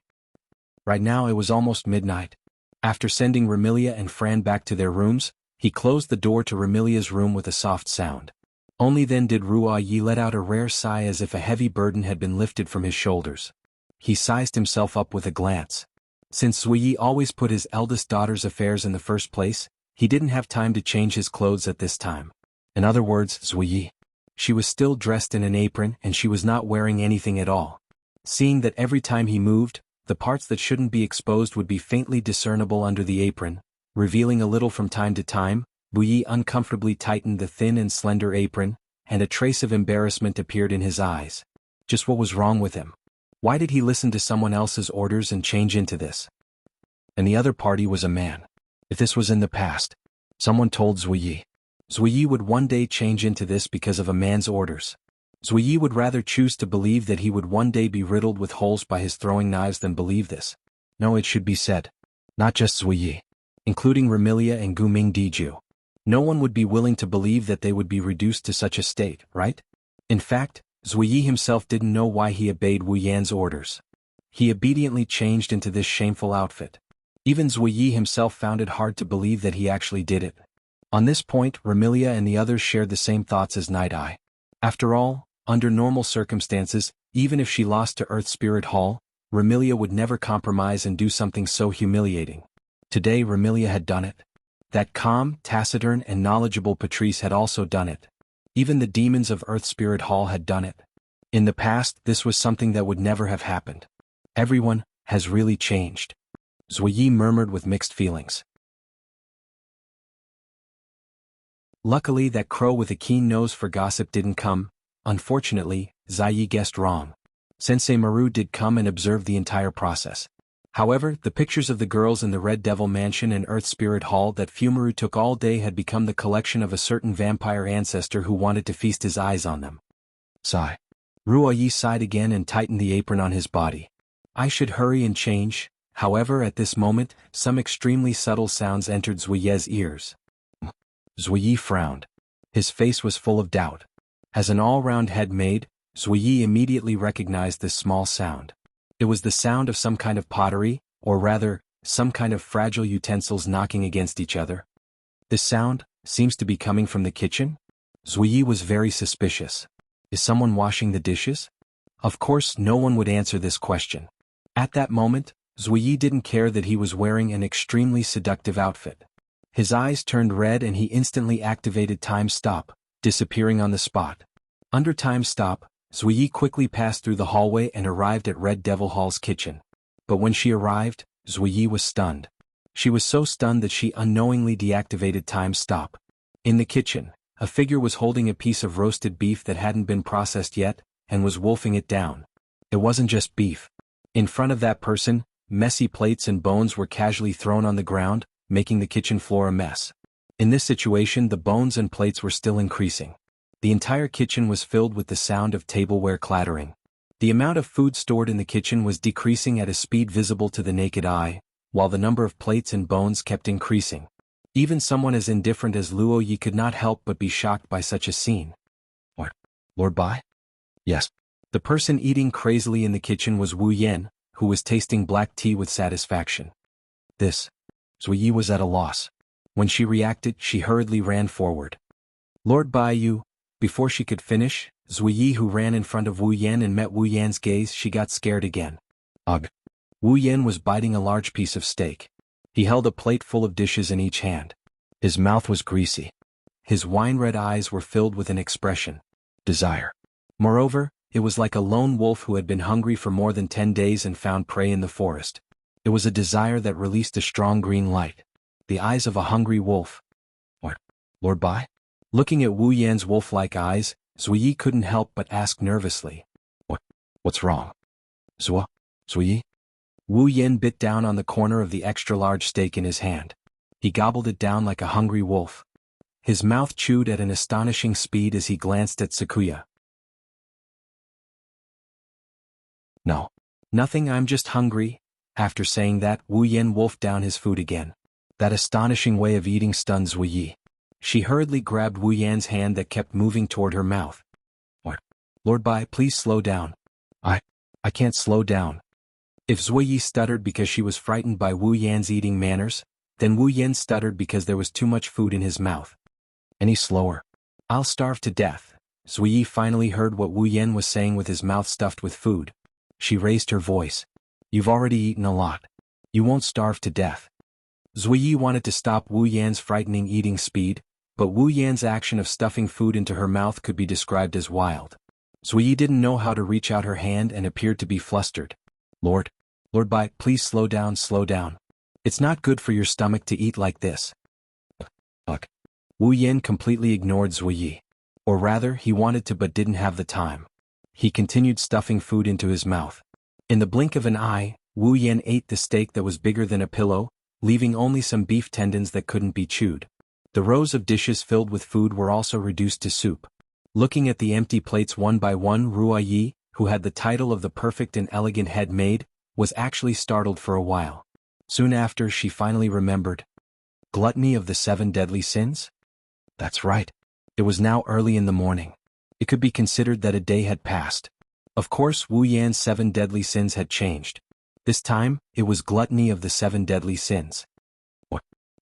Right now it was almost midnight. After sending Remilia and Fran back to their rooms, he closed the door to Remilia's room with a soft sound. Only then did Ruoyi let out a rare sigh as if a heavy burden had been lifted from his shoulders. He sized himself up with a glance. Since Zuiyi always put his eldest daughter's affairs in the first place, he didn't have time to change his clothes at this time. In other words, Zuiyi. She was still dressed in an apron and she was not wearing anything at all. Seeing that every time he moved, the parts that shouldn't be exposed would be faintly discernible under the apron, revealing a little from time to time, Zuiyi uncomfortably tightened the thin and slender apron, and a trace of embarrassment appeared in his eyes. Just what was wrong with him? Why did he listen to someone else's orders and change into this? And the other party was a man. If this was in the past, someone told Zuiyi. Zuiyi would one day change into this because of a man's orders. Zuiyi would rather choose to believe that he would one day be riddled with holes by his throwing knives than believe this. No, it should be said. Not just Zuiyi. Including Remilia and Guming Diju. No one would be willing to believe that they would be reduced to such a state, right? In fact, Zuiyi himself didn't know why he obeyed Wu Yan's orders. He obediently changed into this shameful outfit. Even Zuiyi himself found it hard to believe that he actually did it. On this point, Remilia and the others shared the same thoughts as Night Eye. After all, under normal circumstances, even if she lost to Earth Spirit Hall, Remilia would never compromise and do something so humiliating. Today Remilia had done it. That calm, taciturn and knowledgeable Patrice had also done it. Even the demons of Earth Spirit Hall had done it. In the past, this was something that would never have happened. Everyone has really changed. Zuiyi murmured with mixed feelings. Luckily that crow with a keen nose for gossip didn't come. Unfortunately, Zuiyi guessed wrong. Sensei Maru did come and observe the entire process. However, the pictures of the girls in the Red Devil Mansion and Earth Spirit Hall that Fumaru took all day had become the collection of a certain vampire ancestor who wanted to feast his eyes on them. Sigh. Ruoyi sighed again and tightened the apron on his body. I should hurry and change, However, at this moment, some extremely subtle sounds entered Zuiye's ears. Zuiye frowned. His face was full of doubt. As an all-round head maid, Zuiye immediately recognized this small sound. It was the sound of some kind of pottery, or rather, some kind of fragile utensils knocking against each other. This sound seems to be coming from the kitchen? Zuiye was very suspicious. Is someone washing the dishes? Of course, no one would answer this question. At that moment, Zuiye didn't care that he was wearing an extremely seductive outfit. His eyes turned red and he instantly activated Time Stop, disappearing on the spot. Under Time Stop, Zuiye quickly passed through the hallway and arrived at Red Devil Hall's kitchen. But when she arrived, Zuiye was stunned. She was so stunned that she unknowingly deactivated Time Stop. In the kitchen, a figure was holding a piece of roasted beef that hadn't been processed yet, and was wolfing it down. It wasn't just beef. In front of that person, messy plates and bones were casually thrown on the ground, making the kitchen floor a mess. In this situation, the bones and plates were still increasing. The entire kitchen was filled with the sound of tableware clattering. The amount of food stored in the kitchen was decreasing at a speed visible to the naked eye, while the number of plates and bones kept increasing. Even someone as indifferent as Luo Yi could not help but be shocked by such a scene. What? Lord Bai? Yes. The person eating crazily in the kitchen was Wu Yan, who was tasting black tea with satisfaction. This. Zuiye was at a loss. When she reacted, she hurriedly ran forward. Lord Bai you. Before she could finish, Zuiye who ran in front of Wu Yan and met Wu Yan's gaze, she got scared again. Ugh. Wu Yan was biting a large piece of steak. He held a plate full of dishes in each hand. His mouth was greasy. His wine-red eyes were filled with an expression. Desire. Moreover, it was like a lone wolf who had been hungry for more than 10 days and found prey in the forest. It was a desire that released a strong green light. The eyes of a hungry wolf. What? Lord Bai? Looking at Wu Yan's wolf-like eyes, Zuiye couldn't help but ask nervously. What's wrong? Zuiye? Wu Yan bit down on the corner of the extra-large steak in his hand. He gobbled it down like a hungry wolf. His mouth chewed at an astonishing speed as he glanced at Sakuya. No. Nothing, I'm just hungry. After saying that, Wu Yan wolfed down his food again. That astonishing way of eating stunned Zuiye. She hurriedly grabbed Wu Yan's hand that kept moving toward her mouth. What? Lord Bai, please slow down. I can't slow down. If Zuiye stuttered because she was frightened by Wu Yan's eating manners, then Wu Yan stuttered because there was too much food in his mouth. Any slower? I'll starve to death. Zuiye finally heard what Wu Yan was saying with his mouth stuffed with food. She raised her voice. You've already eaten a lot. You won't starve to death. Zuiye wanted to stop Wu Yan's frightening eating speed, but Wu Yan's action of stuffing food into her mouth could be described as wild. Zuiye didn't know how to reach out her hand and appeared to be flustered. Lord Bai, please slow down. It's not good for your stomach to eat like this. Ugh. Wu Yan completely ignored Zuiye. Or rather, he wanted to but didn't have the time. He continued stuffing food into his mouth. In the blink of an eye, Wu Yan ate the steak that was bigger than a pillow, leaving only some beef tendons that couldn't be chewed. The rows of dishes filled with food were also reduced to soup. Looking at the empty plates one by one, Ruo Yi, who had the title of the perfect and elegant head maid, was actually startled for a while. Soon after, she finally remembered. Gluttony of the 7 deadly sins? That's right. It was now early in the morning. It could be considered that a day had passed. Of course, Wu Yan's 7 deadly sins had changed. This time, it was gluttony of the 7 deadly sins.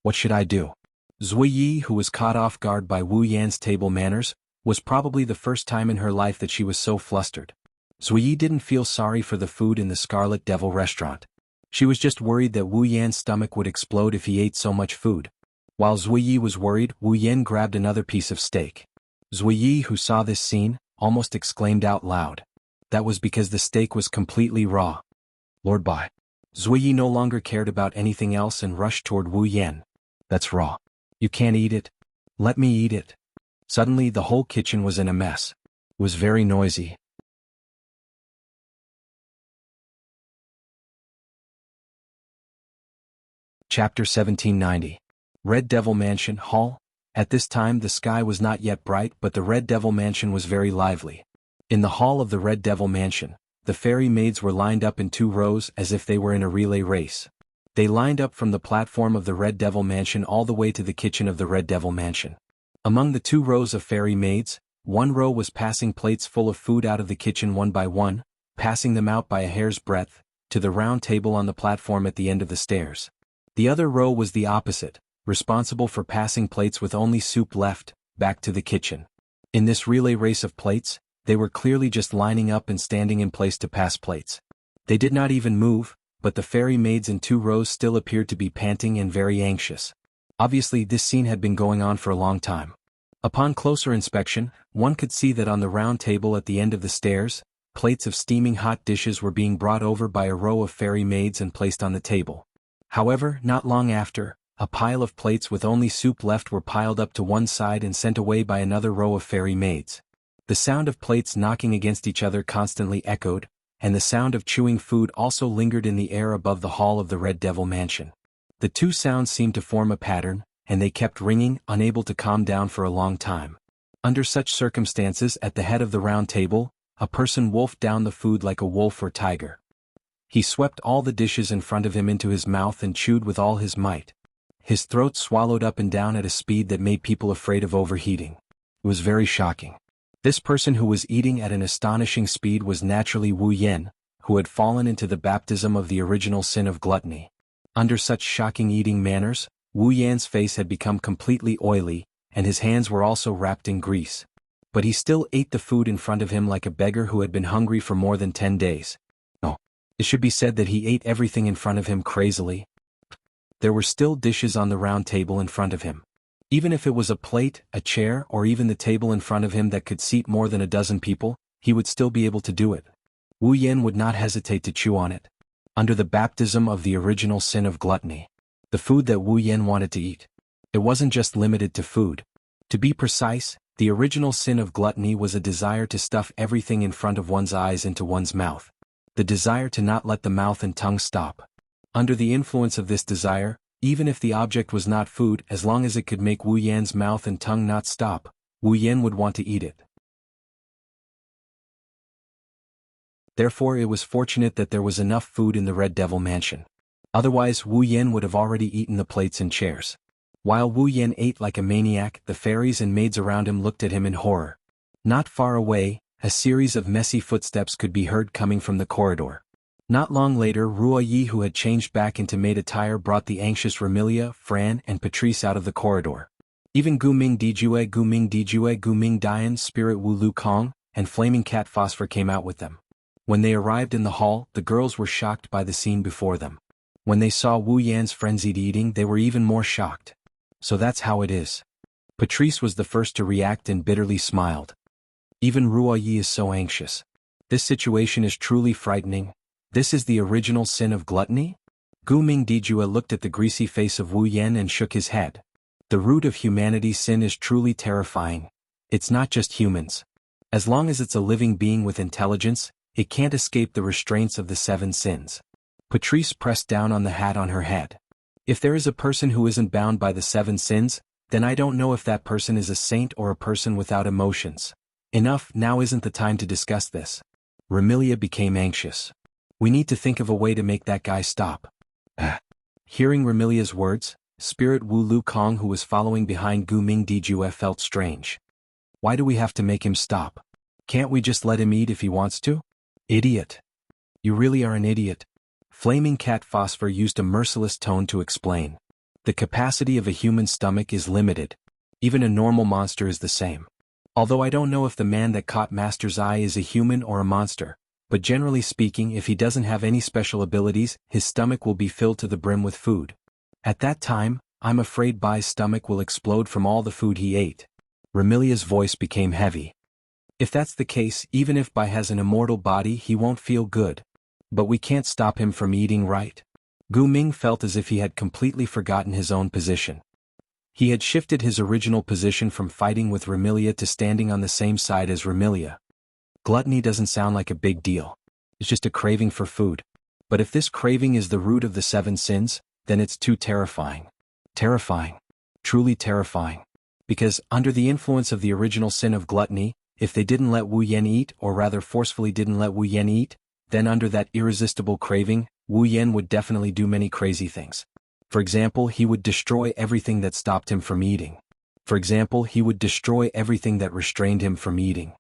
What should I do? Zuiye, who was caught off guard by Wu Yan's table manners, was probably the first time in her life that she was so flustered. Zuiye didn't feel sorry for the food in the Scarlet Devil restaurant. She was just worried that Wu Yan's stomach would explode if he ate so much food. While Zuiye was worried, Wu Yan grabbed another piece of steak. Zuiye, who saw this scene, almost exclaimed out loud. That was because the steak was completely raw. Lord Bai. Zuiye no longer cared about anything else and rushed toward Wu Yan. That's raw. You can't eat it. Let me eat it. Suddenly the whole kitchen was in a mess. It was very noisy. Chapter 1790. Red Devil Mansion Hall. At this time the sky was not yet bright, but the Red Devil Mansion was very lively. In the hall of the Red Devil Mansion, the fairy maids were lined up in 2 rows as if they were in a relay race. They lined up from the platform of the Red Devil Mansion all the way to the kitchen of the Red Devil Mansion. Among the 2 rows of fairy maids, 1 row was passing plates full of food out of the kitchen one by one, passing them out by a hair's breadth, to the round table on the platform at the end of the stairs. The other row was the opposite, responsible for passing plates with only soup left, back to the kitchen. In this relay race of plates, they were clearly just lining up and standing in place to pass plates. They did not even move, but the fairy maids in 2 rows still appeared to be panting and very anxious. Obviously this scene had been going on for a long time. Upon closer inspection, one could see that on the round table at the end of the stairs, plates of steaming hot dishes were being brought over by a row of fairy maids and placed on the table. However, not long after, a pile of plates with only soup left were piled up to one side and sent away by another row of fairy maids. The sound of plates knocking against each other constantly echoed, and the sound of chewing food also lingered in the air above the hall of the Red Devil Mansion. The 2 sounds seemed to form a pattern, and they kept ringing, unable to calm down for a long time. Under such circumstances, at the head of the round table, a person wolfed down the food like a wolf or tiger. He swept all the dishes in front of him into his mouth and chewed with all his might. His throat swallowed up and down at a speed that made people afraid of overheating. It was very shocking. This person who was eating at an astonishing speed was naturally Wu Yan, who had fallen into the baptism of the original sin of gluttony. Under such shocking eating manners, Wu Yan's face had become completely oily, and his hands were also wrapped in grease. But he still ate the food in front of him like a beggar who had been hungry for more than 10 days. No, it should be said that he ate everything in front of him crazily. There were still dishes on the round table in front of him. Even if it was a plate, a chair, or even the table in front of him that could seat more than a dozen people, he would still be able to do it. Wu Yan would not hesitate to chew on it. Under the baptism of the original sin of gluttony, the food that Wu Yan wanted to eat. It wasn't just limited to food. To be precise, the original sin of gluttony was a desire to stuff everything in front of one's eyes into one's mouth. The desire to not let the mouth and tongue stop. Under the influence of this desire, even if the object was not food, as long as it could make Wu Yan's mouth and tongue not stop, Wu Yan would want to eat it. Therefore it was fortunate that there was enough food in the Red Devil Mansion. Otherwise Wu Yan would have already eaten the plates and chairs. While Wu Yan ate like a maniac, the fairies and maids around him looked at him in horror. Not far away, a series of messy footsteps could be heard coming from the corridor. Not long later, Ruo Yi, who had changed back into maid attire, brought the anxious Remilia, Fran, and Patrice out of the corridor. Even Gu Ming Dian, Spirit Wu Lu Kong, and Flaming Cat Phosphor came out with them. When they arrived in the hall, the girls were shocked by the scene before them. When they saw Wu Yan's frenzied eating, they were even more shocked. So that's how it is. Patrice was the first to react and bitterly smiled. Even Ruo Yi is so anxious. This situation is truly frightening. This is the original sin of gluttony? Gu Ming Dijue looked at the greasy face of Wu Yan and shook his head. The root of humanity's sin is truly terrifying. It's not just humans. As long as it's a living being with intelligence, it can't escape the restraints of the 7 sins. Patrice pressed down on the hat on her head. If there is a person who isn't bound by the 7 sins, then I don't know if that person is a saint or a person without emotions. Enough, now isn't the time to discuss this. Remilia became anxious. We need to think of a way to make that guy stop. Hearing Remilia's words, Spirit Wu Lu Kong, who was following behind Gu Ming Dijue, felt strange. Why do we have to make him stop? Can't we just let him eat if he wants to? Idiot. You really are an idiot. Flaming Cat Phosphor used a merciless tone to explain. The capacity of a human stomach is limited. Even a normal monster is the same. Although I don't know if the man that caught Master's eye is a human or a monster, but generally speaking, if he doesn't have any special abilities, his stomach will be filled to the brim with food. At that time, I'm afraid Bai's stomach will explode from all the food he ate. Remilia's voice became heavy. If that's the case, even if Bai has an immortal body, he won't feel good. But we can't stop him from eating, right? Gu Ming felt as if he had completely forgotten his own position. He had shifted his original position from fighting with Remilia to standing on the same side as Remilia. Gluttony doesn't sound like a big deal. It's just a craving for food. But if this craving is the root of the 7 sins, then it's too terrifying. Terrifying. Truly terrifying. Because, under the influence of the original sin of gluttony, if they didn't let Wu Yan eat, or rather forcefully didn't let Wu Yan eat, then under that irresistible craving, Wu Yan would definitely do many crazy things. For example, he would destroy everything that stopped him from eating. For example, he would destroy everything that restrained him from eating.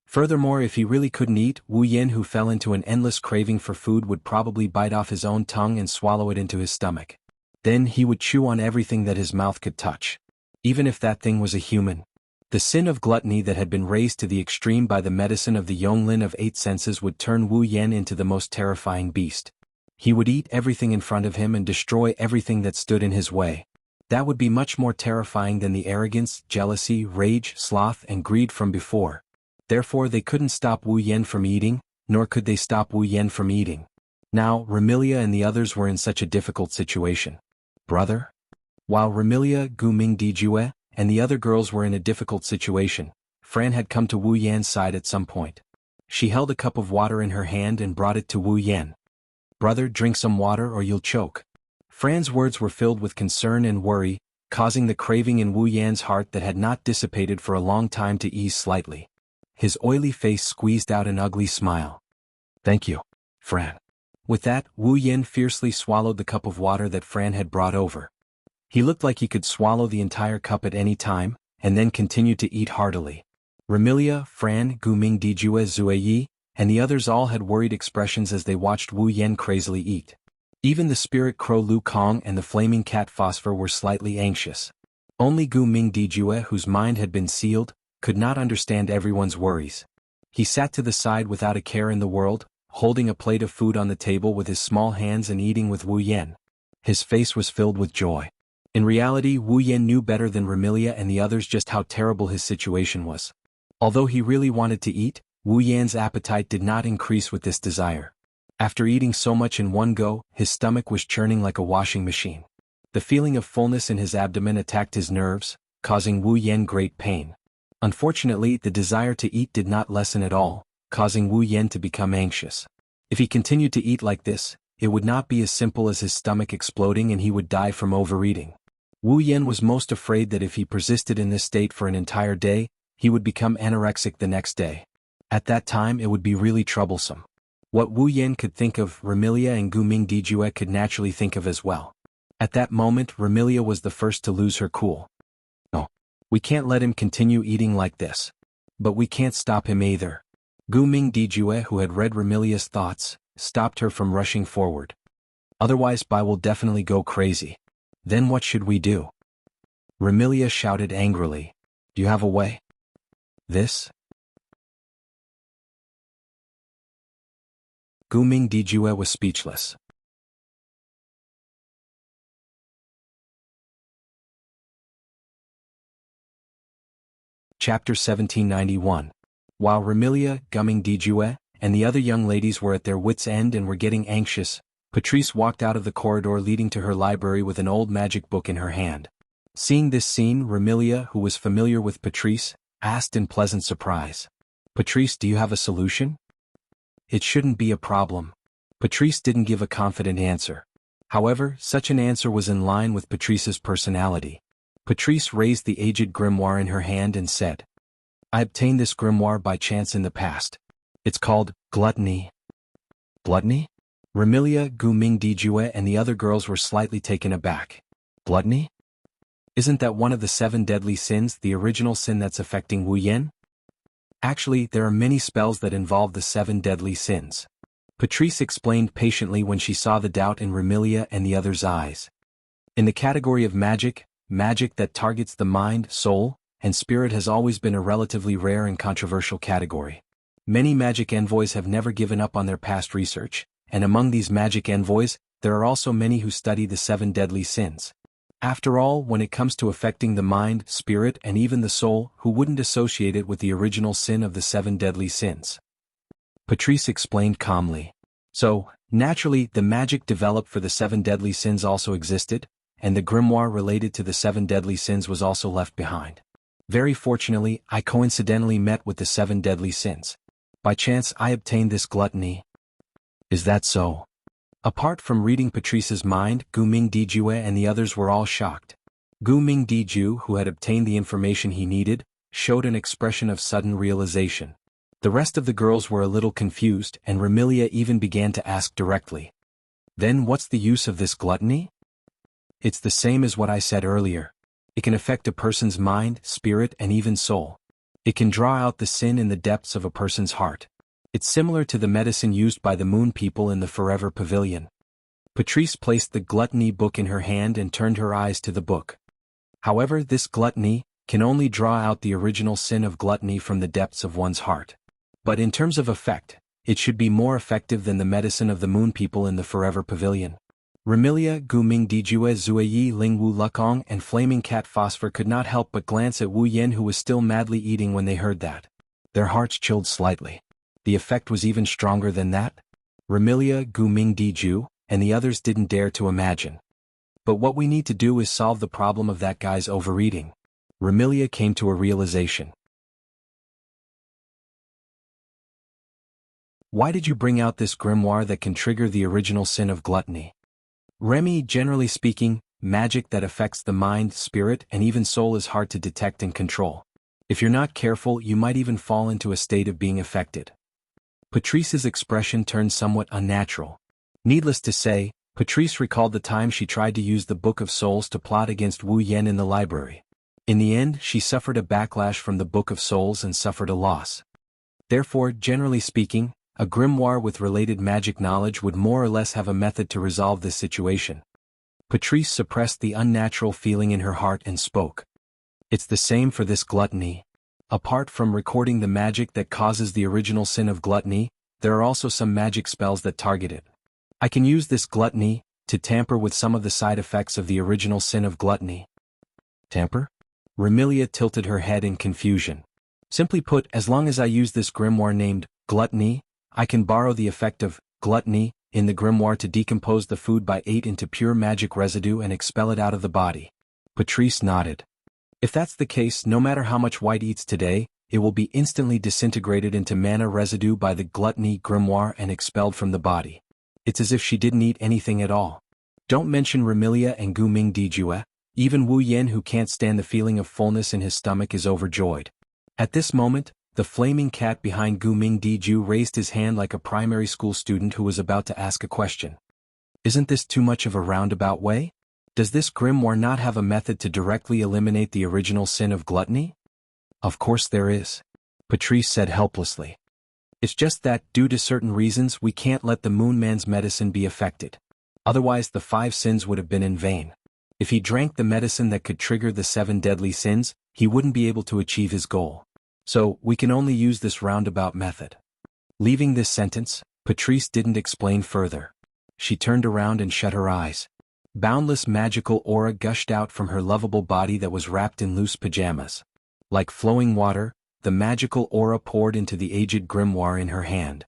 Furthermore, if he really couldn't eat, Wu Yan, who fell into an endless craving for food, would probably bite off his own tongue and swallow it into his stomach. Then he would chew on everything that his mouth could touch, even if that thing was a human. The sin of gluttony that had been raised to the extreme by the medicine of the Yonglin of 8 senses would turn Wu Yan into the most terrifying beast. He would eat everything in front of him and destroy everything that stood in his way. That would be much more terrifying than the arrogance, jealousy, rage, sloth, and greed from before. Therefore they couldn't stop Wu Yan from eating, nor could they stop Wu Yan from eating. Now, Remilia and the others were in such a difficult situation. Brother? While Remilia, Gu Ming Dijue, and the other girls were in a difficult situation, Fran had come to Wu Yan's side at some point. She held a cup of water in her hand and brought it to Wu Yan. Brother, drink some water or you'll choke. Fran's words were filled with concern and worry, causing the craving in Wu Yan's heart that had not dissipated for a long time to ease slightly. His oily face squeezed out an ugly smile. Thank you, Fran. With that, Wu Yan fiercely swallowed the cup of water that Fran had brought over. He looked like he could swallow the entire cup at any time, and then continued to eat heartily. Remilia, Fran, Gu Ming Dijue Zueyi, and the others all had worried expressions as they watched Wu Yan crazily eat. Even the spirit crow Lu Kong and the flaming cat Phosphor were slightly anxious. Only Gu Ming Dijue, whose mind had been sealed, could not understand everyone's worries. He sat to the side without a care in the world, holding a plate of food on the table with his small hands and eating with Wu Yan. His face was filled with joy. In reality, Wu Yan knew better than Remilia and the others just how terrible his situation was. Although he really wanted to eat, Wu Yan's appetite did not increase with this desire. After eating so much in one go, his stomach was churning like a washing machine. The feeling of fullness in his abdomen attacked his nerves, causing Wu Yan great pain. Unfortunately, the desire to eat did not lessen at all, causing Wu Yan to become anxious. If he continued to eat like this, it would not be as simple as his stomach exploding and he would die from overeating. Wu Yan was most afraid that if he persisted in this state for an entire day, he would become anorexic the next day. At that time it would be really troublesome. What Wu Yan could think of, Remilia and Gu Ming Dijue could naturally think of as well. At that moment, Remilia was the first to lose her cool. No. We can't let him continue eating like this. But we can't stop him either. Gu Ming Dijue, who had read Remilia's thoughts, stopped her from rushing forward. Otherwise Bai will definitely go crazy. Then what should we do? Remilia shouted angrily. Do you have a way? This? Gu Ming Dijue was speechless. Chapter 1791. While Remilia, Gu Ming Dijue, and the other young ladies were at their wits' end and were getting anxious, Patrice walked out of the corridor leading to her library with an old magic book in her hand. Seeing this scene, Remilia, who was familiar with Patrice, asked in pleasant surprise. Patrice, do you have a solution? It shouldn't be a problem. Patrice didn't give a confident answer. However, such an answer was in line with Patrice's personality. Patrice raised the aged grimoire in her hand and said, I obtained this grimoire by chance in the past. It's called Gluttony. Gluttony? Remilia, Gu Ming Dijue and the other girls were slightly taken aback. Gluttony? Isn't that one of the 7 deadly sins, the original sin that's affecting Wu Yan? Actually, there are many spells that involve the 7 deadly sins. Patrice explained patiently when she saw the doubt in Remilia and the others' eyes. In the category of magic, magic that targets the mind, soul, and spirit has always been a relatively rare and controversial category. Many magic envoys have never given up on their past research, and among these magic envoys, there are also many who study the 7 deadly sins. After all, when it comes to affecting the mind, spirit, and even the soul, who wouldn't associate it with the original sin of the 7 deadly sins? Patrice explained calmly. So, naturally, the magic developed for the 7 deadly sins also existed, and the grimoire related to the 7 deadly sins was also left behind. Very fortunately, I coincidentally met with the 7 deadly sins. By chance I obtained this gluttony. Is that so? Apart from reading Patrice's mind, Gu Ming Dijue and the others were all shocked. Gu Ming Diju, who had obtained the information he needed, showed an expression of sudden realization. The rest of the girls were a little confused, and Remilia even began to ask directly. Then what's the use of this gluttony? It's the same as what I said earlier. It can affect a person's mind, spirit, and even soul. It can draw out the sin in the depths of a person's heart. It's similar to the medicine used by the moon people in the Forever Pavilion. Patrice placed the gluttony book in her hand and turned her eyes to the book. However, this gluttony can only draw out the original sin of gluttony from the depths of one's heart. But in terms of effect, it should be more effective than the medicine of the moon people in the Forever Pavilion. Remilia, Guming Dijue Zueyi Ling Wu Lukong and Flaming Cat Phosphor could not help but glance at Wu Yen, who was still madly eating when they heard that. Their hearts chilled slightly. The effect was even stronger than that? Remilia, Guming Diju, and the others didn't dare to imagine. But what we need to do is solve the problem of that guy's overeating. Remilia came to a realization. Why did you bring out this grimoire that can trigger the original sin of gluttony? Remy, generally speaking, magic that affects the mind, spirit, and even soul is hard to detect and control. If you're not careful, you might even fall into a state of being affected. Patrice's expression turned somewhat unnatural. Needless to say, Patrice recalled the time she tried to use the Book of Souls to plot against Wu Yen in the library. In the end, she suffered a backlash from the Book of Souls and suffered a loss. Therefore, generally speaking, a grimoire with related magic knowledge would more or less have a method to resolve this situation. Patrice suppressed the unnatural feeling in her heart and spoke. It's the same for this gluttony. Apart from recording the magic that causes the original sin of gluttony, there are also some magic spells that target it. I can use this gluttony to tamper with some of the side effects of the original sin of gluttony. Tamper? Remilia tilted her head in confusion. Simply put, as long as I use this grimoire named gluttony, I can borrow the effect of gluttony in the grimoire to decompose the food by 8 into pure magic residue and expel it out of the body. Patrice nodded. If that's the case, no matter how much White eats today, it will be instantly disintegrated into mana residue by the gluttony grimoire and expelled from the body. It's as if she didn't eat anything at all. Don't mention Remilia and Guming Dijue. Even Wu Yen, who can't stand the feeling of fullness in his stomach, is overjoyed. At this moment, the flaming cat behind Guming Diju raised his hand like a primary school student who was about to ask a question. Isn't this too much of a roundabout way? Does this grimoire not have a method to directly eliminate the original sin of gluttony? Of course there is. Patrice said helplessly. It's just that, due to certain reasons, we can't let the Moon Man's medicine be affected. Otherwise the 5 sins would have been in vain. If he drank the medicine that could trigger the 7 deadly sins, he wouldn't be able to achieve his goal. So, we can only use this roundabout method. Leaving this sentence, Patrice didn't explain further. She turned around and shut her eyes. Boundless magical aura gushed out from her lovable body that was wrapped in loose pajamas. Like flowing water, the magical aura poured into the aged grimoire in her hand.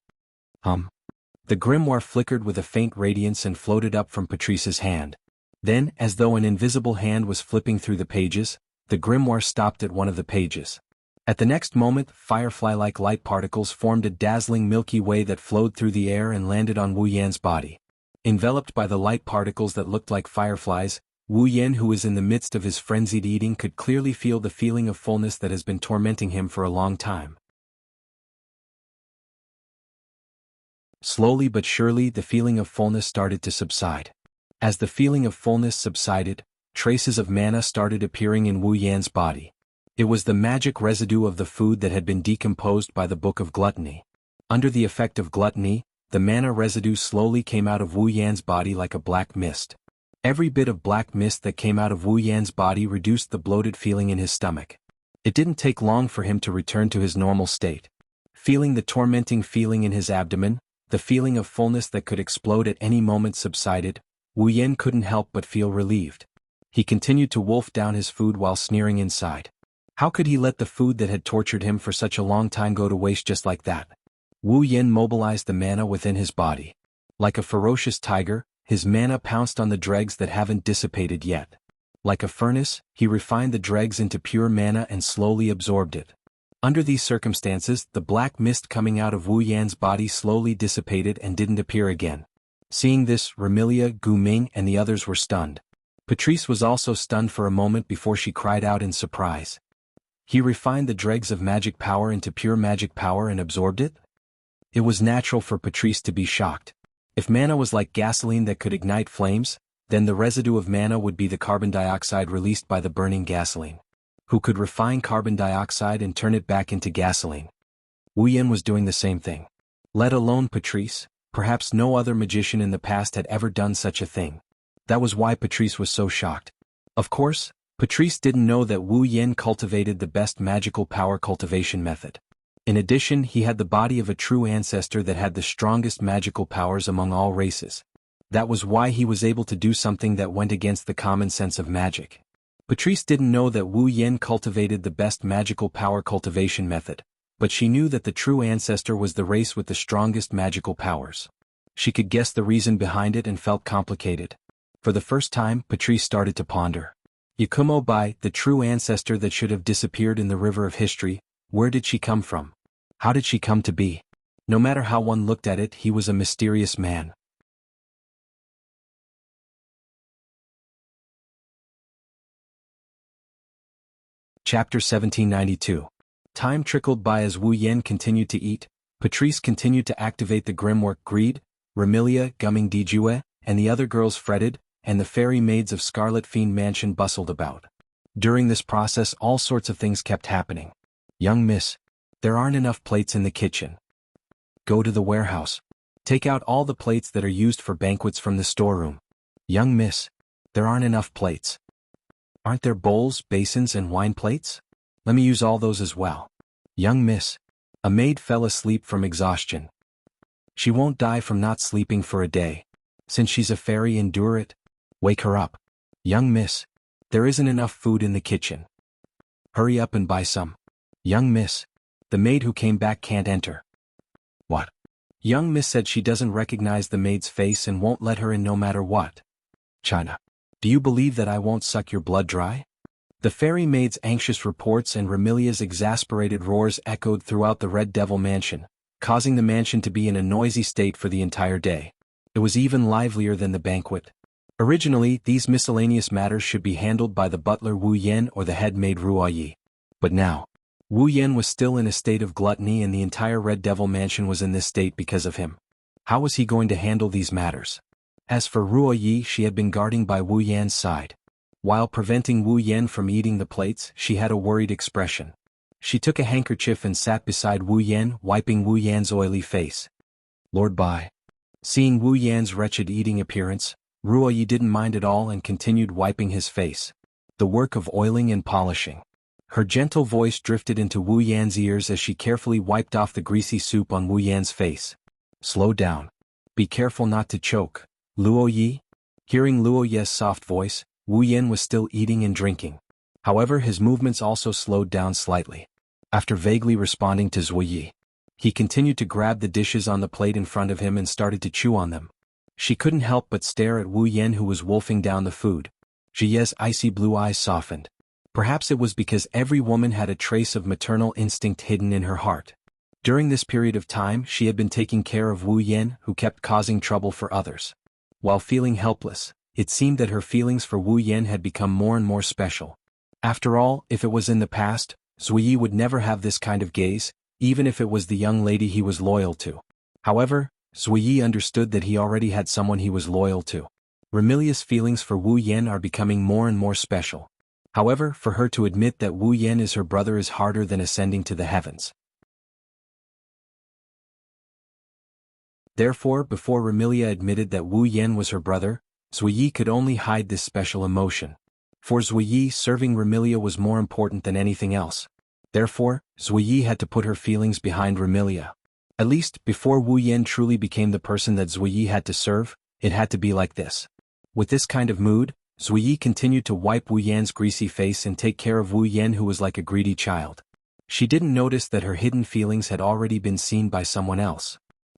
The grimoire flickered with a faint radiance and floated up from Patrice's hand. Then, as though an invisible hand was flipping through the pages, the grimoire stopped at one of the pages. At the next moment, firefly-like light particles formed a dazzling Milky Way that flowed through the air and landed on Wu Yan's body. Enveloped by the light particles that looked like fireflies, Wu Yan, who was in the midst of his frenzied eating, could clearly feel the feeling of fullness that has been tormenting him for a long time. Slowly but surely, the feeling of fullness started to subside. As the feeling of fullness subsided, traces of mana started appearing in Wu Yan's body. It was the magic residue of the food that had been decomposed by the Book of Gluttony. Under the effect of gluttony, the mana residue slowly came out of Wu Yan's body like a black mist. Every bit of black mist that came out of Wu Yan's body reduced the bloated feeling in his stomach. It didn't take long for him to return to his normal state. Feeling the tormenting feeling in his abdomen, the feeling of fullness that could explode at any moment subsided, Wu Yan couldn't help but feel relieved. He continued to wolf down his food while sneering inside. How could he let the food that had tortured him for such a long time go to waste just like that? Wu Yan mobilized the mana within his body. Like a ferocious tiger, his mana pounced on the dregs that haven't dissipated yet. Like a furnace, he refined the dregs into pure mana and slowly absorbed it. Under these circumstances, the black mist coming out of Wu Yan's body slowly dissipated and didn't appear again. Seeing this, Remilia, Gu Ming, and the others were stunned. Patrice was also stunned for a moment before she cried out in surprise. He refined the dregs of magic power into pure magic power and absorbed it? It was natural for Patrice to be shocked. If mana was like gasoline that could ignite flames, then the residue of mana would be the carbon dioxide released by the burning gasoline. Who could refine carbon dioxide and turn it back into gasoline? Wu Yan was doing the same thing. Let alone Patrice, perhaps no other magician in the past had ever done such a thing. That was why Patrice was so shocked. Of course, Patrice didn't know that Wu Yan cultivated the best magical power cultivation method. In addition, he had the body of a true ancestor that had the strongest magical powers among all races. That was why he was able to do something that went against the common sense of magic. Patrice didn't know that Wu Yan cultivated the best magical power cultivation method, but she knew that the true ancestor was the race with the strongest magical powers. She could guess the reason behind it and felt complicated. For the first time, Patrice started to ponder. Yakumo Bai, the true ancestor that should have disappeared in the river of history, where did she come from? How did she come to be? No matter how one looked at it, he was a mysterious man. Chapter 1792. Time trickled by as Wu Yan continued to eat. Patrice continued to activate the grimwork greed. Remilia, Gumming Dijue, and the other girls fretted, and the fairy maids of Scarlet Fiend Mansion bustled about. During this process all sorts of things kept happening. Young miss, there aren't enough plates in the kitchen. Go to the warehouse. Take out all the plates that are used for banquets from the storeroom. Young miss, there aren't enough plates. Aren't there bowls, basins, and wine plates? Let me use all those as well. Young miss, a maid fell asleep from exhaustion. She won't die from not sleeping for a day. Since she's a fairy, endure it. Wake her up. Young miss, there isn't enough food in the kitchen. Hurry up and buy some. Young miss, the maid who came back can't enter. What? Young miss said she doesn't recognize the maid's face and won't let her in no matter what. China, do you believe that I won't suck your blood dry? The fairy maid's anxious reports and Remilia's exasperated roars echoed throughout the Red Devil Mansion, causing the mansion to be in a noisy state for the entire day. It was even livelier than the banquet. Originally, these miscellaneous matters should be handled by the butler Wu Yan or the head maid Ruo Yi. But now, Wu Yan was still in a state of gluttony and the entire Red Devil Mansion was in this state because of him. How was he going to handle these matters? As for Ruo Yi, she had been guarding by Wu Yan's side. While preventing Wu Yan from eating the plates, she had a worried expression. She took a handkerchief and sat beside Wu Yan, wiping Wu Yan's oily face. Lord Bai. Seeing Wu Yan's wretched eating appearance, Ruo Yi didn't mind at all and continued wiping his face. The work of oiling and polishing. Her gentle voice drifted into Wu Yan's ears as she carefully wiped off the greasy soup on Wu Yan's face. Slow down. Be careful not to choke, Luo Yi. Hearing Luo Yi's soft voice, Wu Yan was still eating and drinking. However, his movements also slowed down slightly. After vaguely responding to Zui Yi, he continued to grab the dishes on the plate in front of him and started to chew on them. She couldn't help but stare at Wu Yan, who was wolfing down the food. Jiye's icy blue eyes softened. Perhaps it was because every woman had a trace of maternal instinct hidden in her heart. During this period of time, she had been taking care of Wu Yan, who kept causing trouble for others. While feeling helpless, it seemed that her feelings for Wu Yan had become more and more special. After all, if it was in the past, Zui Yi would never have this kind of gaze, even if it was the young lady he was loyal to. However, Zui Yi understood that he already had someone he was loyal to. Remilia's feelings for Wu Yan are becoming more and more special. However, for her to admit that Wu Yan is her brother is harder than ascending to the heavens. Therefore, before Remilia admitted that Wu Yan was her brother, Zui Yi could only hide this special emotion. For Zui Yi, serving Remilia was more important than anything else. Therefore, Zui Yi had to put her feelings behind Remilia. At least, before Wu Yan truly became the person that Zui Yi had to serve, it had to be like this. With this kind of mood, Zui Yi continued to wipe Wu Yan's greasy face and take care of Wu Yan, who was like a greedy child. She didn't notice that her hidden feelings had already been seen by someone else.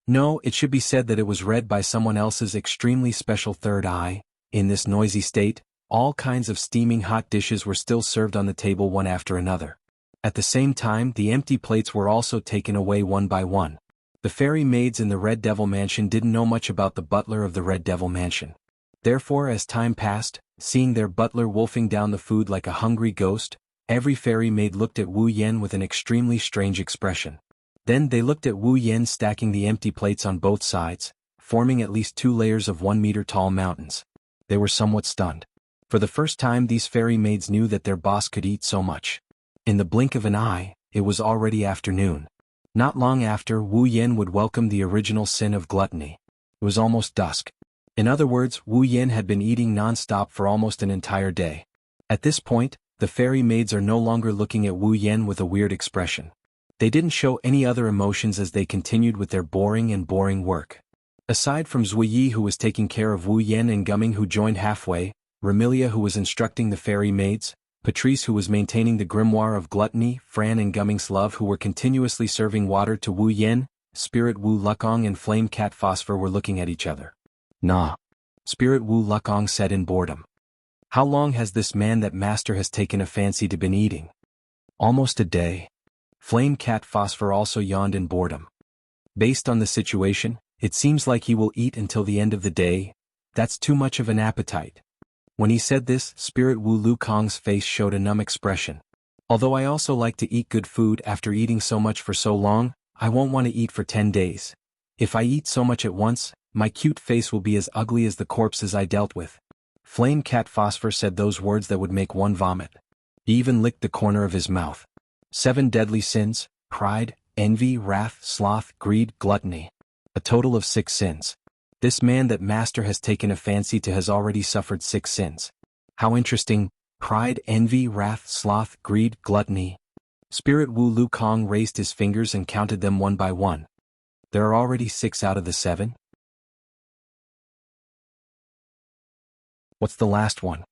No, it should be said that it was read by someone else's extremely special third eye. In this noisy state, all kinds of steaming hot dishes were still served on the table one after another. At the same time, the empty plates were also taken away one by one. The fairy maids in the Red Devil Mansion didn't know much about the butler of the Red Devil Mansion. Therefore, as time passed, seeing their butler wolfing down the food like a hungry ghost, Every fairy maid looked at Wu Yan with an extremely strange expression. Then they looked at Wu Yan stacking the empty plates on both sides, forming at least 2 layers of 1-meter-tall mountains. They were somewhat stunned. For the first time these fairy maids knew that their boss could eat so much. In the blink of an eye, it was already afternoon. Not long after, Wu Yan would welcome the original sin of gluttony. It was almost dusk. In other words, Wu Yan had been eating non-stop for almost an entire day. At this point, the fairy maids are no longer looking at Wu Yan with a weird expression. They didn't show any other emotions as they continued with their boring work. Aside from Zuyi who was taking care of Wu Yan and Gumming who joined halfway, Remilia who was instructing the fairy maids, Patrice who was maintaining the grimoire of gluttony, Fran and Gumming's love who were continuously serving water to Wu Yan, Spirit Wu Lukong and Flame Cat Phosphor were looking at each other. Nah. Spirit Wu Lukong said in boredom. How long has this man that master has taken a fancy to been eating? Almost a day. Flame Cat Phosphor also yawned in boredom. Based on the situation, it seems like he will eat until the end of the day. That's too much of an appetite. When he said this, Spirit Wu Lukong's face showed a numb expression. Although I also like to eat good food after eating so much for so long, I won't want to eat for 10 days. If I eat so much at once, my cute face will be as ugly as the corpses I dealt with. Flame Cat Phosphor said those words that would make one vomit. He even licked the corner of his mouth. 7 deadly sins: pride, envy, wrath, sloth, greed, gluttony. A total of 6 sins. This man that master has taken a fancy to has already suffered 6 sins. How interesting. Pride, envy, wrath, sloth, greed, gluttony. Spirit Wu Lukong raised his fingers and counted them one by one. There are already 6 out of the 7? What's the last one?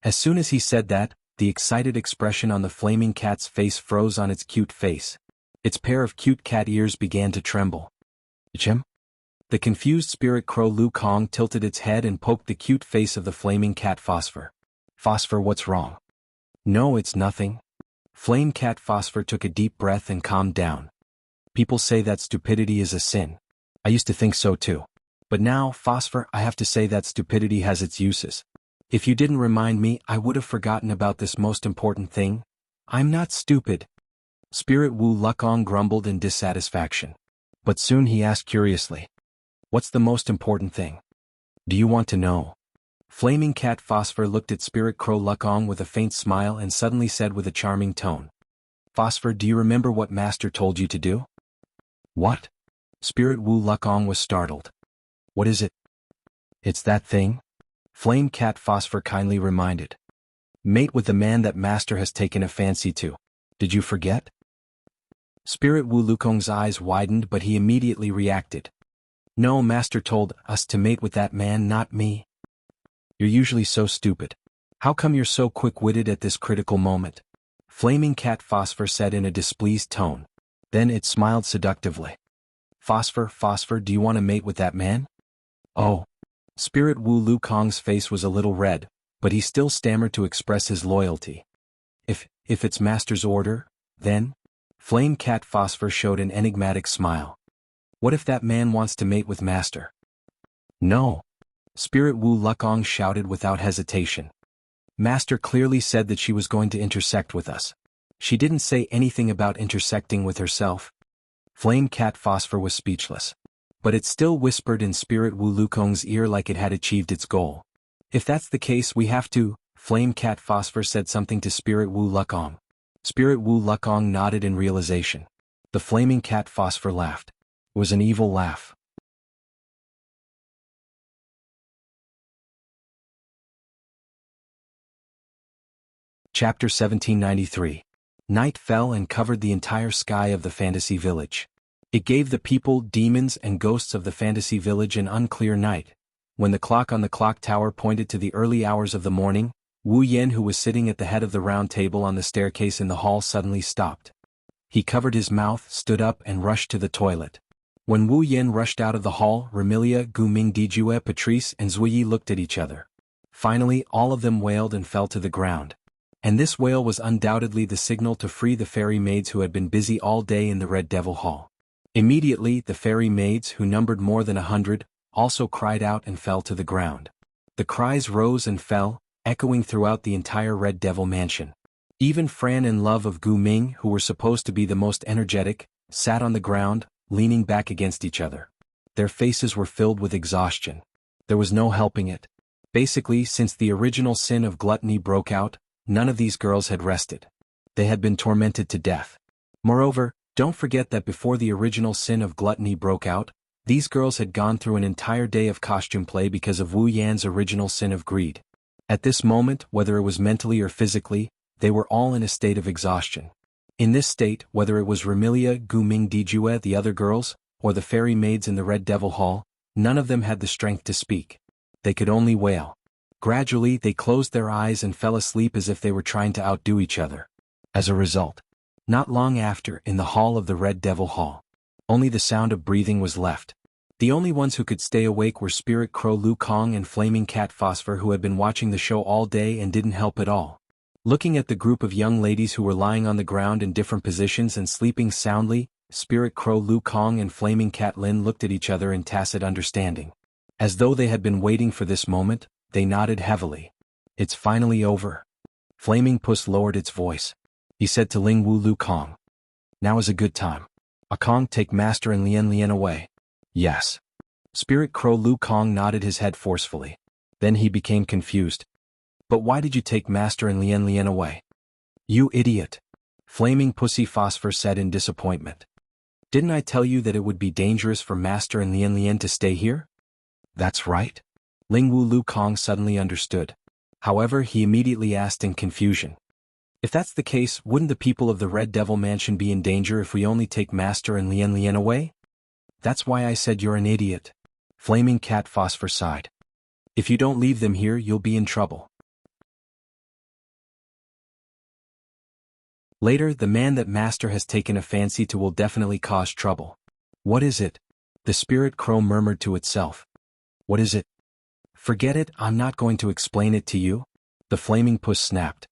As soon as he said that, the excited expression on the flaming cat's face froze on its cute face. Its pair of cute cat ears began to tremble. Jim? The confused Spirit Crow Lukong tilted its head and poked the cute face of the flaming cat Phosphor. Phosphor, what's wrong? No, it's nothing. Flame Cat Phosphor took a deep breath and calmed down. People say that stupidity is a sin. I used to think so too. But now, Phosphor, I have to say that stupidity has its uses. If you didn't remind me, I would have forgotten about this most important thing. I'm not stupid. Spirit Wu Lukong grumbled in dissatisfaction. But soon he asked curiously. What's the most important thing? Do you want to know? Flaming Cat Phosphor looked at Spirit Crow Lukong with a faint smile and suddenly said with a charming tone. Phosphor, do you remember what Master told you to do? What? Spirit Wu Lukong was startled. What is it? It's that thing? Flame Cat Phosphor kindly reminded. Mate with the man that Master has taken a fancy to. Did you forget? Spirit Wu Lukong's eyes widened but he immediately reacted. No, Master told us to mate with that man, not me. You're usually so stupid. How come you're so quick-witted at this critical moment? Flaming Cat Phosphor said in a displeased tone. Then it smiled seductively. Phosphor, do you want to mate with that man? Oh. Spirit Wu Lukong's face was a little red, but he still stammered to express his loyalty. If it's Master's order, then? Flame Cat Phosphor showed an enigmatic smile. What if that man wants to mate with Master? No. Spirit Wu Lukong shouted without hesitation. Master clearly said that she was going to intersect with us. She didn't say anything about intersecting with herself. Flame Cat Phosphor was speechless. But it still whispered in Spirit Wu Lukong's ear like it had achieved its goal. If that's the case, we have to. Flame Cat Phosphor said something to Spirit Wu Lukong. Spirit Wu Lukong nodded in realization. The Flaming Cat Phosphor laughed. It was an evil laugh. Chapter 1793. Night fell and covered the entire sky of the fantasy village. It gave the people, demons, and ghosts of the fantasy village an unclear night. When the clock on the clock tower pointed to the early hours of the morning, Wu Yan, who was sitting at the head of the round table on the staircase in the hall, suddenly stopped. He covered his mouth, stood up, and rushed to the toilet. When Wu Yan rushed out of the hall, Remilia, Guming Dijue, Patrice, and Zuyi looked at each other. Finally, all of them wailed and fell to the ground. And this wail was undoubtedly the signal to free the fairy maids who had been busy all day in the Red Devil Hall. Immediately, the fairy maids, who numbered more than 100, also cried out and fell to the ground. The cries rose and fell, echoing throughout the entire Red Devil mansion. Even Fran and Love of Gu Ming, who were supposed to be the most energetic, sat on the ground, leaning back against each other. Their faces were filled with exhaustion. There was no helping it. Basically, since the original sin of gluttony broke out, none of these girls had rested. They had been tormented to death. Moreover, don't forget that before the original sin of gluttony broke out, these girls had gone through an entire day of costume play because of Wu Yan's original sin of greed. At this moment, whether it was mentally or physically, they were all in a state of exhaustion. In this state, whether it was Remilia, Gu Ming Dijue, the other girls, or the fairy maids in the Red Devil Hall, none of them had the strength to speak. They could only wail. Gradually, they closed their eyes and fell asleep as if they were trying to outdo each other. As a result, not long after, in the hall of the Red Devil Hall, only the sound of breathing was left. The only ones who could stay awake were Spirit Crow Lu Kong and Flaming Cat Phosphor, who had been watching the show all day and didn't help at all. Looking at the group of young ladies who were lying on the ground in different positions and sleeping soundly, Spirit Crow Lu Kong and Flaming Cat Lin looked at each other in tacit understanding. As though they had been waiting for this moment, they nodded heavily. It's finally over. Flaming Puss lowered its voice. He said to Ling Wu Lu Kong. Now is a good time. Kong, take Master and Lien Lien away. Yes. Spirit Crow Lu Kong nodded his head forcefully. Then he became confused. But why did you take Master and Lien Lien away? You idiot. Flaming Pussy Phosphor said in disappointment. Didn't I tell you that it would be dangerous for Master and Lien Lien to stay here? That's right. Ling Wu Lu Kong suddenly understood. However, he immediately asked in confusion. If that's the case, wouldn't the people of the Red Devil Mansion be in danger if we only take Master and Lien Lien away? That's why I said you're an idiot. Flaming Cat Phosphor sighed. If you don't leave them here, you'll be in trouble. Later, the man that Master has taken a fancy to will definitely cause trouble. What is it? The Spirit Crow murmured to itself. What is it? Forget it, I'm not going to explain it to you. The Flaming Puss snapped.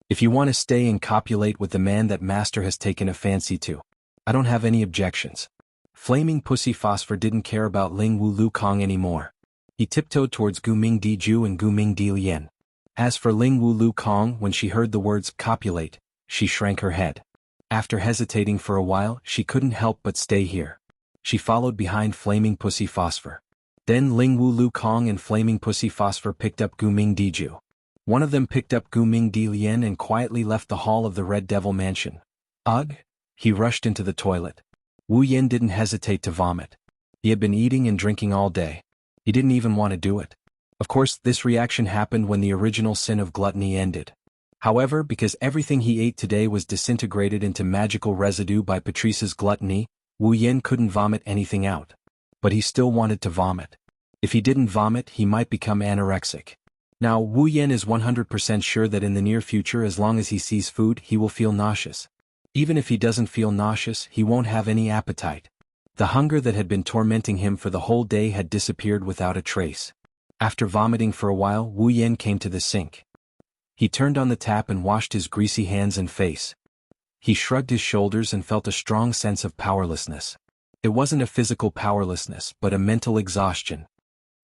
If you want to stay and copulate with the man that Master has taken a fancy to, I don't have any objections. Flaming Pussy Phosphor didn't care about Ling Wu Lu Kong anymore. He tiptoed towards Gu Ming Di Ju and Gu Ming Di Lien. As for Ling Wu Lu Kong, when she heard the words copulate, she shrank her head. After hesitating for a while, she couldn't help but stay here. She followed behind Flaming Pussy Phosphor. Then Ling Wu Lu Kong and Flaming Pussy Phosphor picked up Gu Ming Di Ju. One of them picked up Gu Ming Di Lien and quietly left the hall of the Red Devil Mansion. Ugh! He rushed into the toilet. Wu Yen didn't hesitate to vomit. He had been eating and drinking all day. He didn't even want to do it. Of course, this reaction happened when the original sin of gluttony ended. However, because everything he ate today was disintegrated into magical residue by Patrice's gluttony, Wu Yen couldn't vomit anything out. But he still wanted to vomit. If he didn't vomit, he might become anorexic. Now, Wu Yen is 100% sure that in the near future, as long as he sees food, he will feel nauseous. Even if he doesn't feel nauseous, he won't have any appetite. The hunger that had been tormenting him for the whole day had disappeared without a trace. After vomiting for a while, Wu Yen came to the sink. He turned on the tap and washed his greasy hands and face. He shrugged his shoulders and felt a strong sense of powerlessness. It wasn't a physical powerlessness, but a mental exhaustion.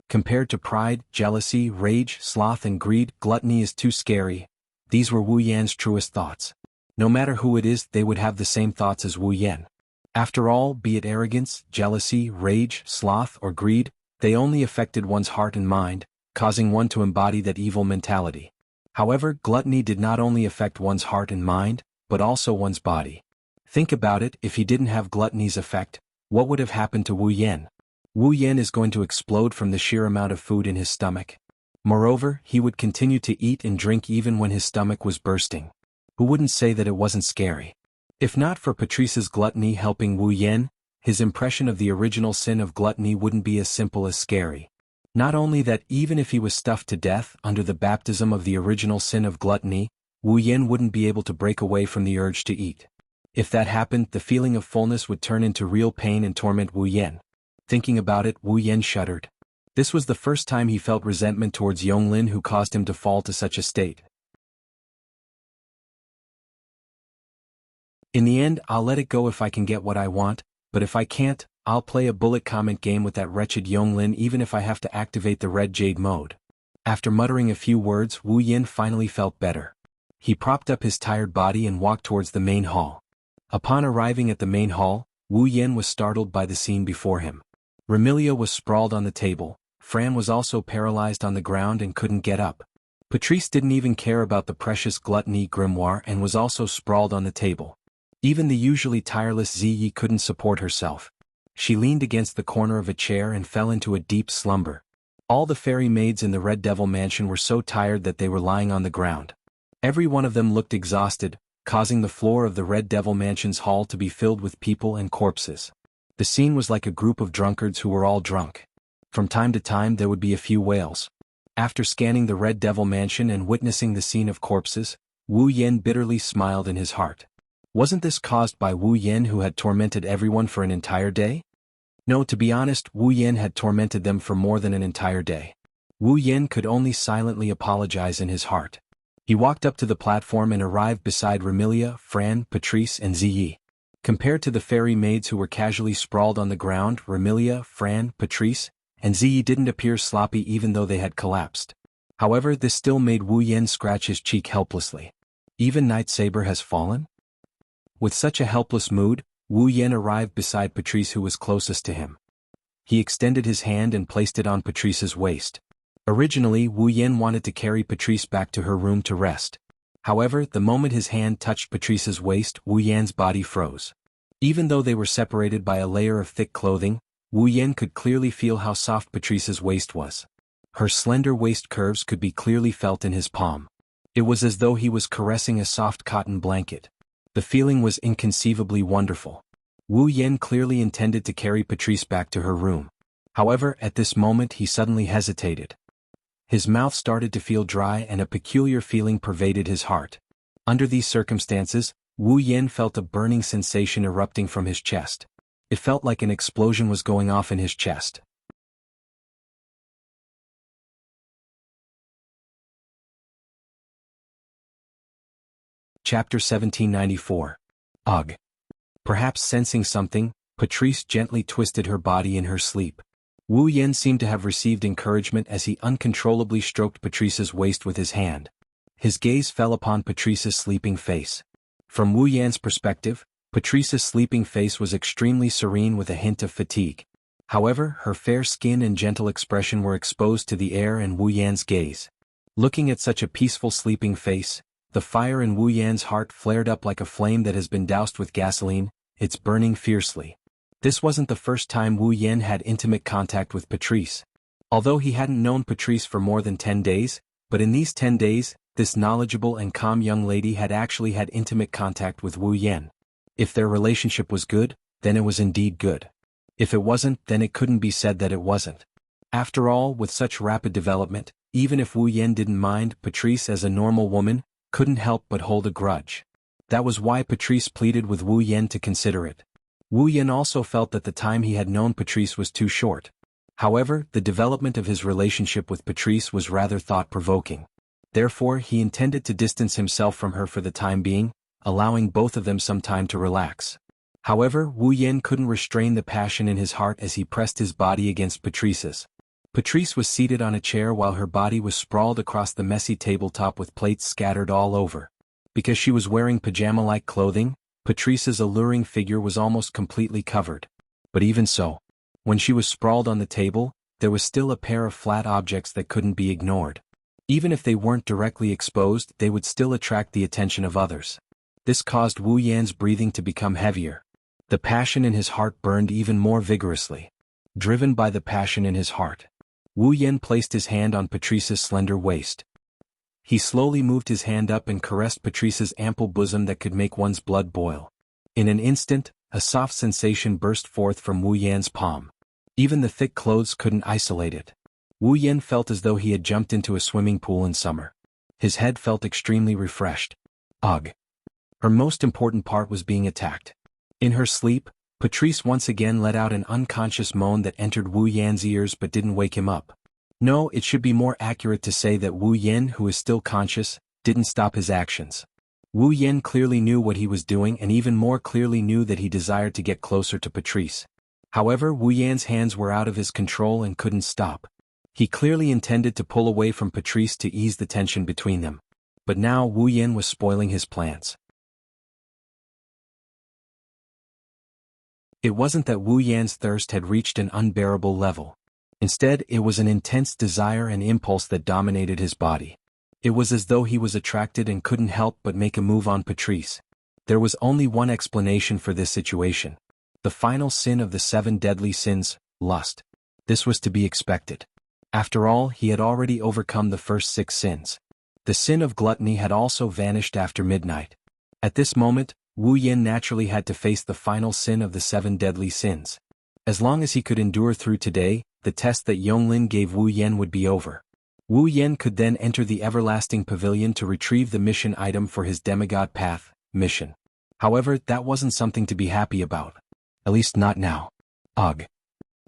Compared to pride, jealousy, rage, sloth and greed, gluttony is too scary. These were Wu Yan's truest thoughts. No matter who it is, they would have the same thoughts as Wu Yan. After all, be it arrogance, jealousy, rage, sloth, or greed, they only affected one's heart and mind, causing one to embody that evil mentality. However, gluttony did not only affect one's heart and mind, but also one's body. Think about it, if he didn't have gluttony's effect, what would have happened to Wu Yan? Wu Yan is going to explode from the sheer amount of food in his stomach. Moreover, he would continue to eat and drink even when his stomach was bursting. Who wouldn't say that it wasn't scary? If not for Patrice's gluttony helping Wu Yan, his impression of the original sin of gluttony wouldn't be as simple as scary. Not only that, even if he was stuffed to death under the baptism of the original sin of gluttony, Wu Yan wouldn't be able to break away from the urge to eat. If that happened, the feeling of fullness would turn into real pain and torment Wu Yan. Thinking about it, Wu Yan shuddered. This was the first time he felt resentment towards Yonglin, who caused him to fall to such a state. In the end, I'll let it go if I can get what I want, but if I can't, I'll play a bullet comment game with that wretched Yonglin even if I have to activate the Red Jade mode. After muttering a few words, Wu Yan finally felt better. He propped up his tired body and walked towards the main hall. Upon arriving at the main hall, Wu Yan was startled by the scene before him. Remilia was sprawled on the table, Fran was also paralyzed on the ground and couldn't get up. Patrice didn't even care about the precious gluttony grimoire and was also sprawled on the table. Even the usually tireless Ziyi couldn't support herself. She leaned against the corner of a chair and fell into a deep slumber. All the fairy maids in the Red Devil Mansion were so tired that they were lying on the ground. Every one of them looked exhausted, causing the floor of the Red Devil Mansion's hall to be filled with people and corpses. The scene was like a group of drunkards who were all drunk. From time to time there would be a few wails. After scanning the Red Devil Mansion and witnessing the scene of corpses, Wu Yan bitterly smiled in his heart. Wasn't this caused by Wu Yan, who had tormented everyone for an entire day? No, to be honest, Wu Yan had tormented them for more than an entire day. Wu Yan could only silently apologize in his heart. He walked up to the platform and arrived beside Remilia, Fran, Patrice and Ziyi. Compared to the fairy maids who were casually sprawled on the ground, Remilia, Fran, Patrice, and Ziyi didn't appear sloppy even though they had collapsed. However, this still made Wu Yan scratch his cheek helplessly. Even Night Saber has fallen? With such a helpless mood, Wu Yan arrived beside Patrice, who was closest to him. He extended his hand and placed it on Patrice's waist. Originally, Wu Yan wanted to carry Patrice back to her room to rest. However, the moment his hand touched Patrice's waist, Wu Yan's body froze. Even though they were separated by a layer of thick clothing, Wu Yan could clearly feel how soft Patrice's waist was. Her slender waist curves could be clearly felt in his palm. It was as though he was caressing a soft cotton blanket. The feeling was inconceivably wonderful. Wu Yan clearly intended to carry Patrice back to her room. However, at this moment he suddenly hesitated. His mouth started to feel dry and a peculiar feeling pervaded his heart. Under these circumstances, Wu Yan felt a burning sensation erupting from his chest. It felt like an explosion was going off in his chest. Chapter 1794. Ugh. Perhaps sensing something, Patrice gently twisted her body in her sleep. Wu Yan seemed to have received encouragement as he uncontrollably stroked Patrice's waist with his hand. His gaze fell upon Patrice's sleeping face. From Wu Yan's perspective, Patrice's sleeping face was extremely serene with a hint of fatigue. However, her fair skin and gentle expression were exposed to the air and Wu Yan's gaze. Looking at such a peaceful sleeping face, the fire in Wu Yan's heart flared up like a flame that has been doused with gasoline, it's burning fiercely. This wasn't the first time Wu Yan had intimate contact with Patrice. Although he hadn't known Patrice for more than 10 days, but in these 10 days, this knowledgeable and calm young lady had actually had intimate contact with Wu Yan. If their relationship was good, then it was indeed good. If it wasn't, then it couldn't be said that it wasn't. After all, with such rapid development, even if Wu Yan didn't mind, Patrice as a normal woman, couldn't help but hold a grudge. That was why Patrice pleaded with Wu Yan to consider it. Wu Yan also felt that the time he had known Patrice was too short. However, the development of his relationship with Patrice was rather thought-provoking. Therefore, he intended to distance himself from her for the time being, allowing both of them some time to relax. However, Wu Yan couldn't restrain the passion in his heart as he pressed his body against Patrice's. Patrice was seated on a chair while her body was sprawled across the messy tabletop with plates scattered all over. Because she was wearing pajama-like clothing, Patrice's alluring figure was almost completely covered. But even so, when she was sprawled on the table, there was still a pair of flat objects that couldn't be ignored. Even if they weren't directly exposed, they would still attract the attention of others. This caused Wu Yan's breathing to become heavier. The passion in his heart burned even more vigorously. Driven by the passion in his heart, Wu Yan placed his hand on Patrice's slender waist. He slowly moved his hand up and caressed Patrice's ample bosom that could make one's blood boil. In an instant, a soft sensation burst forth from Wu Yan's palm. Even the thick clothes couldn't isolate it. Wu Yan felt as though he had jumped into a swimming pool in summer. His head felt extremely refreshed. Ugh. Her most important part was being attacked. In her sleep, Patrice once again let out an unconscious moan that entered Wu Yan's ears but didn't wake him up. No, it should be more accurate to say that Wu Yan, who is still conscious, didn't stop his actions. Wu Yan clearly knew what he was doing and even more clearly knew that he desired to get closer to Patrice. However, Wu Yan's hands were out of his control and couldn't stop. He clearly intended to pull away from Patrice to ease the tension between them. But now Wu Yan was spoiling his plans. It wasn't that Wu Yan's thirst had reached an unbearable level. Instead, it was an intense desire and impulse that dominated his body. It was as though he was attracted and couldn't help but make a move on Patrice. There was only one explanation for this situation. The final sin of the 7 deadly sins, lust. This was to be expected. After all, he had already overcome the first 6 sins. The sin of gluttony had also vanished after midnight. At this moment, Wu Yan naturally had to face the final sin of the 7 deadly sins. As long as he could endure through today, the test that Yonglin gave Wu Yan would be over. Wu Yan could then enter the everlasting pavilion to retrieve the mission item for his demigod path mission. However, that wasn't something to be happy about. At least not now. Ugh.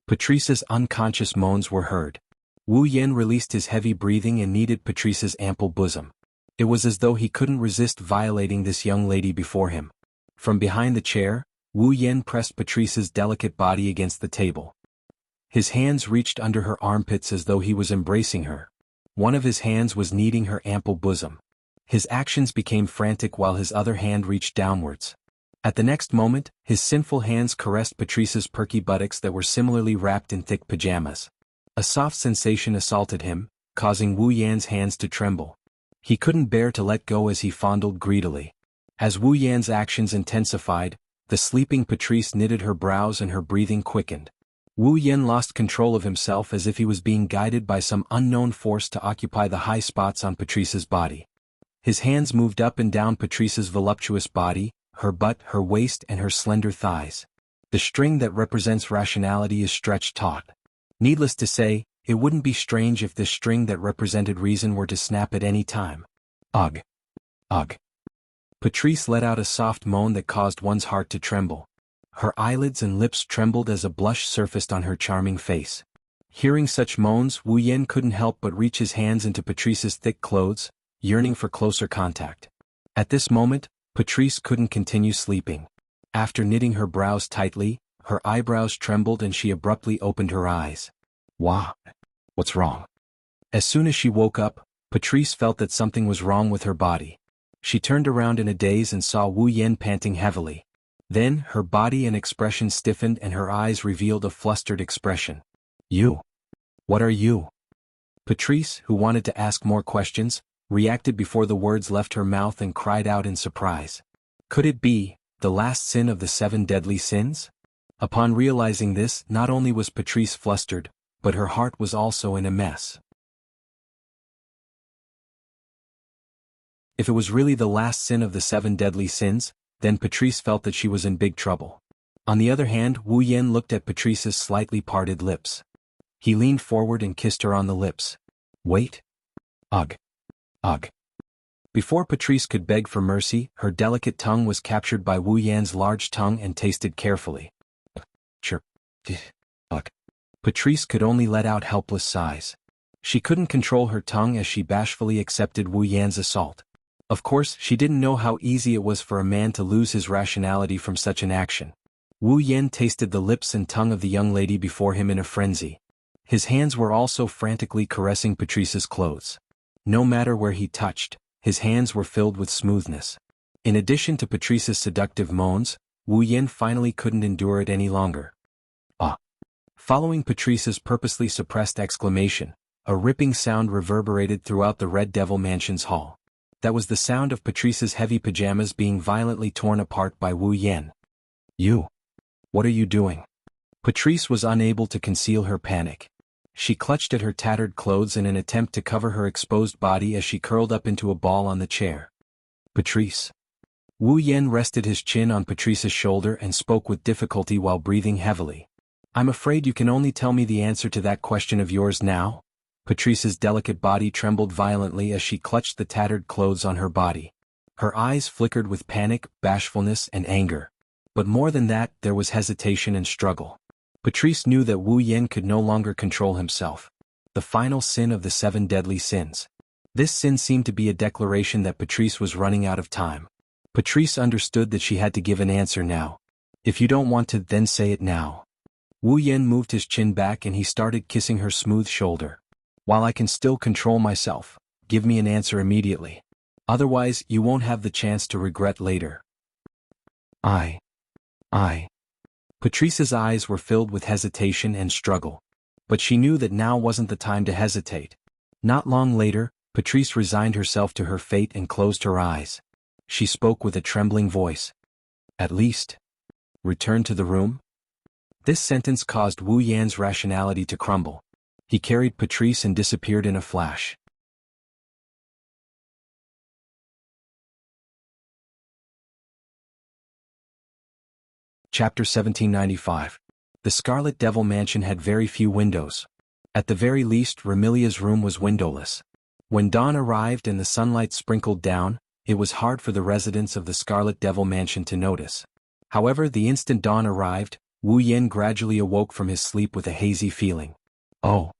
Patrice's unconscious moans were heard. Wu Yan released his heavy breathing and kneaded Patrice's ample bosom. It was as though he couldn't resist violating this young lady before him. From behind the chair, Wu Yan pressed Patrice's delicate body against the table. His hands reached under her armpits as though he was embracing her. One of his hands was kneading her ample bosom. His actions became frantic while his other hand reached downwards. At the next moment, his sinful hands caressed Patrice's perky buttocks that were similarly wrapped in thick pajamas. A soft sensation assaulted him, causing Wu Yan's hands to tremble. He couldn't bear to let go as he fondled greedily. As Wu Yan's actions intensified, the sleeping Patrice knitted her brows and her breathing quickened. Wu Yan lost control of himself as if he was being guided by some unknown force to occupy the high spots on Patrice's body. His hands moved up and down Patrice's voluptuous body, her butt, her waist, and her slender thighs. The string that represents rationality is stretched taut. Needless to say, it wouldn't be strange if this string that represented reason were to snap at any time. Ugh. Ugh. Patrice let out a soft moan that caused one's heart to tremble. Her eyelids and lips trembled as a blush surfaced on her charming face. Hearing such moans, Wu Yan couldn't help but reach his hands into Patrice's thick clothes, yearning for closer contact. At this moment, Patrice couldn't continue sleeping. After knitting her brows tightly, her eyebrows trembled and she abruptly opened her eyes. Wah! What's wrong? As soon as she woke up, Patrice felt that something was wrong with her body. She turned around in a daze and saw Wu Yan panting heavily. Then, her body and expression stiffened and her eyes revealed a flustered expression. You? What are you? Patrice, who wanted to ask more questions, reacted before the words left her mouth and cried out in surprise. Could it be the last sin of the 7 deadly sins? Upon realizing this, not only was Patrice flustered, but her heart was also in a mess. If it was really the last sin of the 7 deadly sins, then Patrice felt that she was in big trouble. On the other hand, Wu Yan looked at Patrice's slightly parted lips. He leaned forward and kissed her on the lips. Wait. Ugh. Ugh. Before Patrice could beg for mercy, her delicate tongue was captured by Wu Yan's large tongue and tasted carefully. Chirp. Ugh. Patrice could only let out helpless sighs. She couldn't control her tongue as she bashfully accepted Wu Yan's assault. Of course, she didn't know how easy it was for a man to lose his rationality from such an action. Wu Yan tasted the lips and tongue of the young lady before him in a frenzy. His hands were also frantically caressing Patrice's clothes. No matter where he touched, his hands were filled with smoothness. In addition to Patrice's seductive moans, Wu Yan finally couldn't endure it any longer. Ah! Following Patrice's purposely suppressed exclamation, a ripping sound reverberated throughout the Red Devil Mansion's hall. That was the sound of Patrice's heavy pajamas being violently torn apart by Wu Yan. You! What are you doing? Patrice was unable to conceal her panic. She clutched at her tattered clothes in an attempt to cover her exposed body as she curled up into a ball on the chair. Patrice. Wu Yan rested his chin on Patrice's shoulder and spoke with difficulty while breathing heavily. I'm afraid you can only tell me the answer to that question of yours now? Patrice's delicate body trembled violently as she clutched the tattered clothes on her body. Her eyes flickered with panic, bashfulness, and anger. But more than that, there was hesitation and struggle. Patrice knew that Wu Yan could no longer control himself. The final sin of the 7 deadly sins. This sin seemed to be a declaration that Patrice was running out of time. Patrice understood that she had to give an answer now. If you don't want to, then say it now. Wu Yan moved his chin back and he started kissing her smooth shoulder. While I can still control myself, give me an answer immediately. Otherwise, you won't have the chance to regret later. I. Patrice's eyes were filled with hesitation and struggle. But she knew that now wasn't the time to hesitate. Not long later, Patrice resigned herself to her fate and closed her eyes. She spoke with a trembling voice. At least. Return to the room? This sentence caused Wu Yan's rationality to crumble. He carried Patrice and disappeared in a flash. Chapter 1795. The Scarlet Devil Mansion had very few windows. At the very least, Remilia's room was windowless. When dawn arrived and the sunlight sprinkled down, it was hard for the residents of the Scarlet Devil Mansion to notice. However, the instant dawn arrived, Wu Yan gradually awoke from his sleep with a hazy feeling. Oh!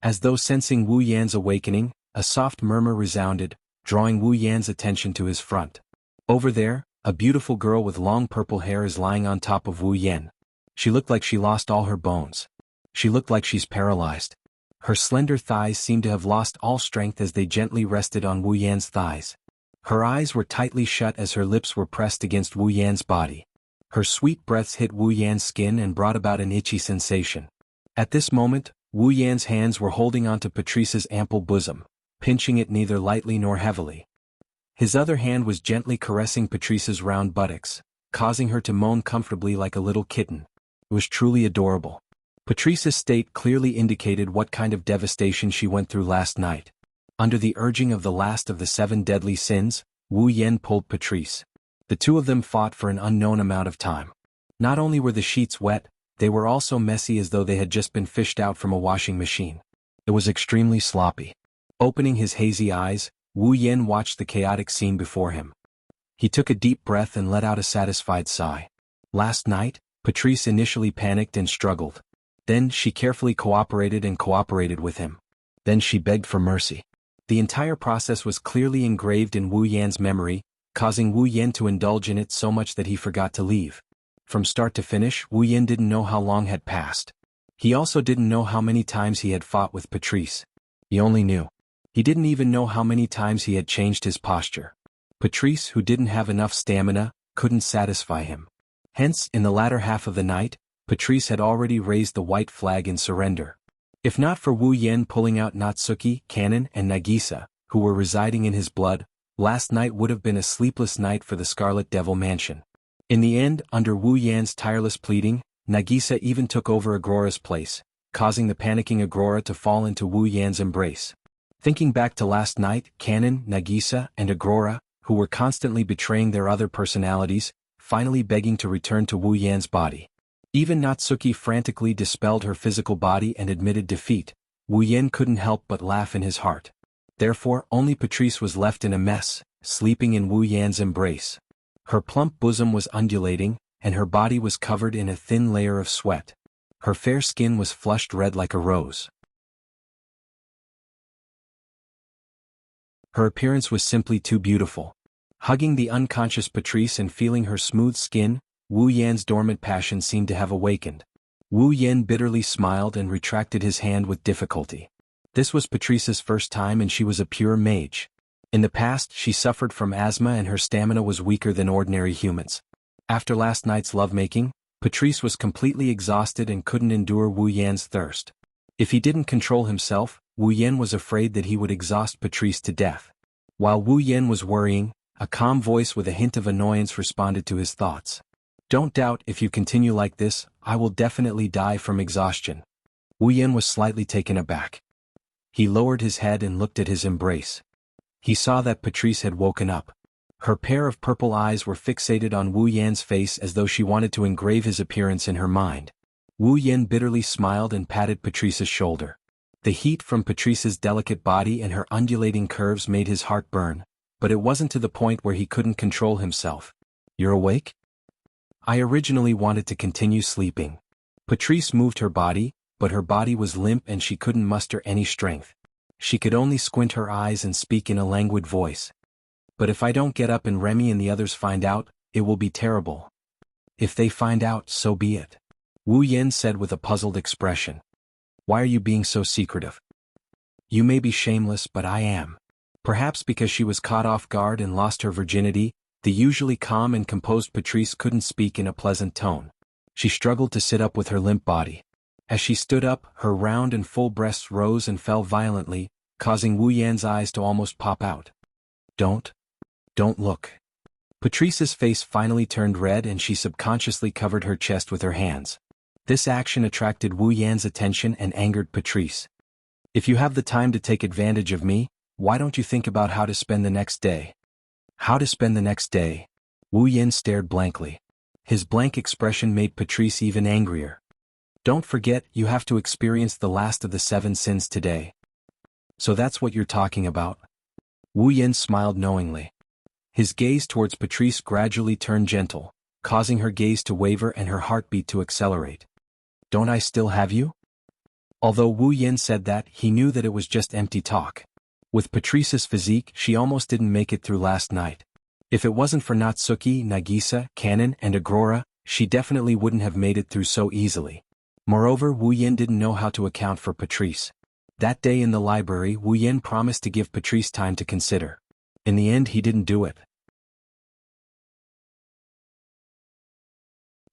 As though sensing Wu Yan's awakening, a soft murmur resounded, drawing Wu Yan's attention to his front. Over there, a beautiful girl with long purple hair is lying on top of Wu Yan. She looked like she lost all her bones. She looked like she's paralyzed. Her slender thighs seemed to have lost all strength as they gently rested on Wu Yan's thighs. Her eyes were tightly shut as her lips were pressed against Wu Yan's body. Her sweet breaths hit Wu Yan's skin and brought about an itchy sensation. At this moment, Wu Yan's hands were holding onto Patrice's ample bosom, pinching it neither lightly nor heavily. His other hand was gently caressing Patrice's round buttocks, causing her to moan comfortably like a little kitten. It was truly adorable. Patrice's state clearly indicated what kind of devastation she went through last night. Under the urging of the last of the 7 deadly sins, Wu Yan pulled Patrice. The two of them fought for an unknown amount of time. Not only were the sheets wet, they were also messy as though they had just been fished out from a washing machine. It was extremely sloppy. Opening his hazy eyes, Wu Yan watched the chaotic scene before him. He took a deep breath and let out a satisfied sigh. Last night, Patrice initially panicked and struggled. Then she carefully cooperated with him. Then she begged for mercy. The entire process was clearly engraved in Wu Yan's memory, causing Wu Yan to indulge in it so much that he forgot to leave. From start to finish, Wu Yan didn't know how long had passed. He also didn't know how many times he had fought with Patrice. He only knew. He didn't even know how many times he had changed his posture. Patrice, who didn't have enough stamina, couldn't satisfy him. Hence, in the latter half of the night, Patrice had already raised the white flag in surrender. If not for Wu Yan pulling out Natsuki, Kanon, and Nagisa, who were residing in his blood, last night would have been a sleepless night for the Scarlet Devil Mansion. In the end, under Wu Yan's tireless pleading, Nagisa even took over Agrora's place, causing the panicking Agrora to fall into Wu Yan's embrace. Thinking back to last night, Kanon, Nagisa, and Agrora, who were constantly betraying their other personalities, finally begging to return to Wu Yan's body. Even Natsuki frantically dispelled her physical body and admitted defeat. Wu Yan couldn't help but laugh in his heart. Therefore, only Patrice was left in a mess, sleeping in Wu Yan's embrace. Her plump bosom was undulating, and her body was covered in a thin layer of sweat. Her fair skin was flushed red like a rose. Her appearance was simply too beautiful. Hugging the unconscious Patrice and feeling her smooth skin, Wu Yan's dormant passion seemed to have awakened. Wu Yan bitterly smiled and retracted his hand with difficulty. This was Patrice's first time and she was a pure mage. In the past, she suffered from asthma and her stamina was weaker than ordinary humans. After last night's lovemaking, Patrice was completely exhausted and couldn't endure Wu Yan's thirst. If he didn't control himself, Wu Yan was afraid that he would exhaust Patrice to death. While Wu Yan was worrying, a calm voice with a hint of annoyance responded to his thoughts. Don't doubt, if you continue like this, I will definitely die from exhaustion. Wu Yan was slightly taken aback. He lowered his head and looked at his embrace. He saw that Patrice had woken up. Her pair of purple eyes were fixated on Wu Yan's face as though she wanted to engrave his appearance in her mind. Wu Yan bitterly smiled and patted Patrice's shoulder. The heat from Patrice's delicate body and her undulating curves made his heart burn, but it wasn't to the point where he couldn't control himself. You're awake? I originally wanted to continue sleeping. Patrice moved her body, but her body was limp and she couldn't muster any strength. She could only squint her eyes and speak in a languid voice. But if I don't get up and Remy and the others find out, it will be terrible. If they find out, so be it. Wu Yan said with a puzzled expression. Why are you being so secretive? You may be shameless, but I am. Perhaps because she was caught off guard and lost her virginity, the usually calm and composed Patrice couldn't speak in a pleasant tone. She struggled to sit up with her limp body. As she stood up, her round and full breasts rose and fell violently, causing Wu Yan's eyes to almost pop out. Don't look. Patrice's face finally turned red and she subconsciously covered her chest with her hands. This action attracted Wu Yan's attention and angered Patrice. If you have the time to take advantage of me, why don't you think about how to spend the next day? How to spend the next day? Wu Yan stared blankly. His blank expression made Patrice even angrier. Don't forget, you have to experience the last of the 7 sins today. So that's what you're talking about? Wu Yan smiled knowingly. His gaze towards Patrice gradually turned gentle, causing her gaze to waver and her heartbeat to accelerate. Don't I still have you? Although Wu Yan said that, he knew that it was just empty talk. With Patrice's physique, she almost didn't make it through last night. If it wasn't for Natsuki, Nagisa, Kanon, and Agrora, she definitely wouldn't have made it through so easily. Moreover, Wu Yan didn't know how to account for Patrice. That day in the library, Wu Yan promised to give Patrice time to consider. In the end, he didn't do it.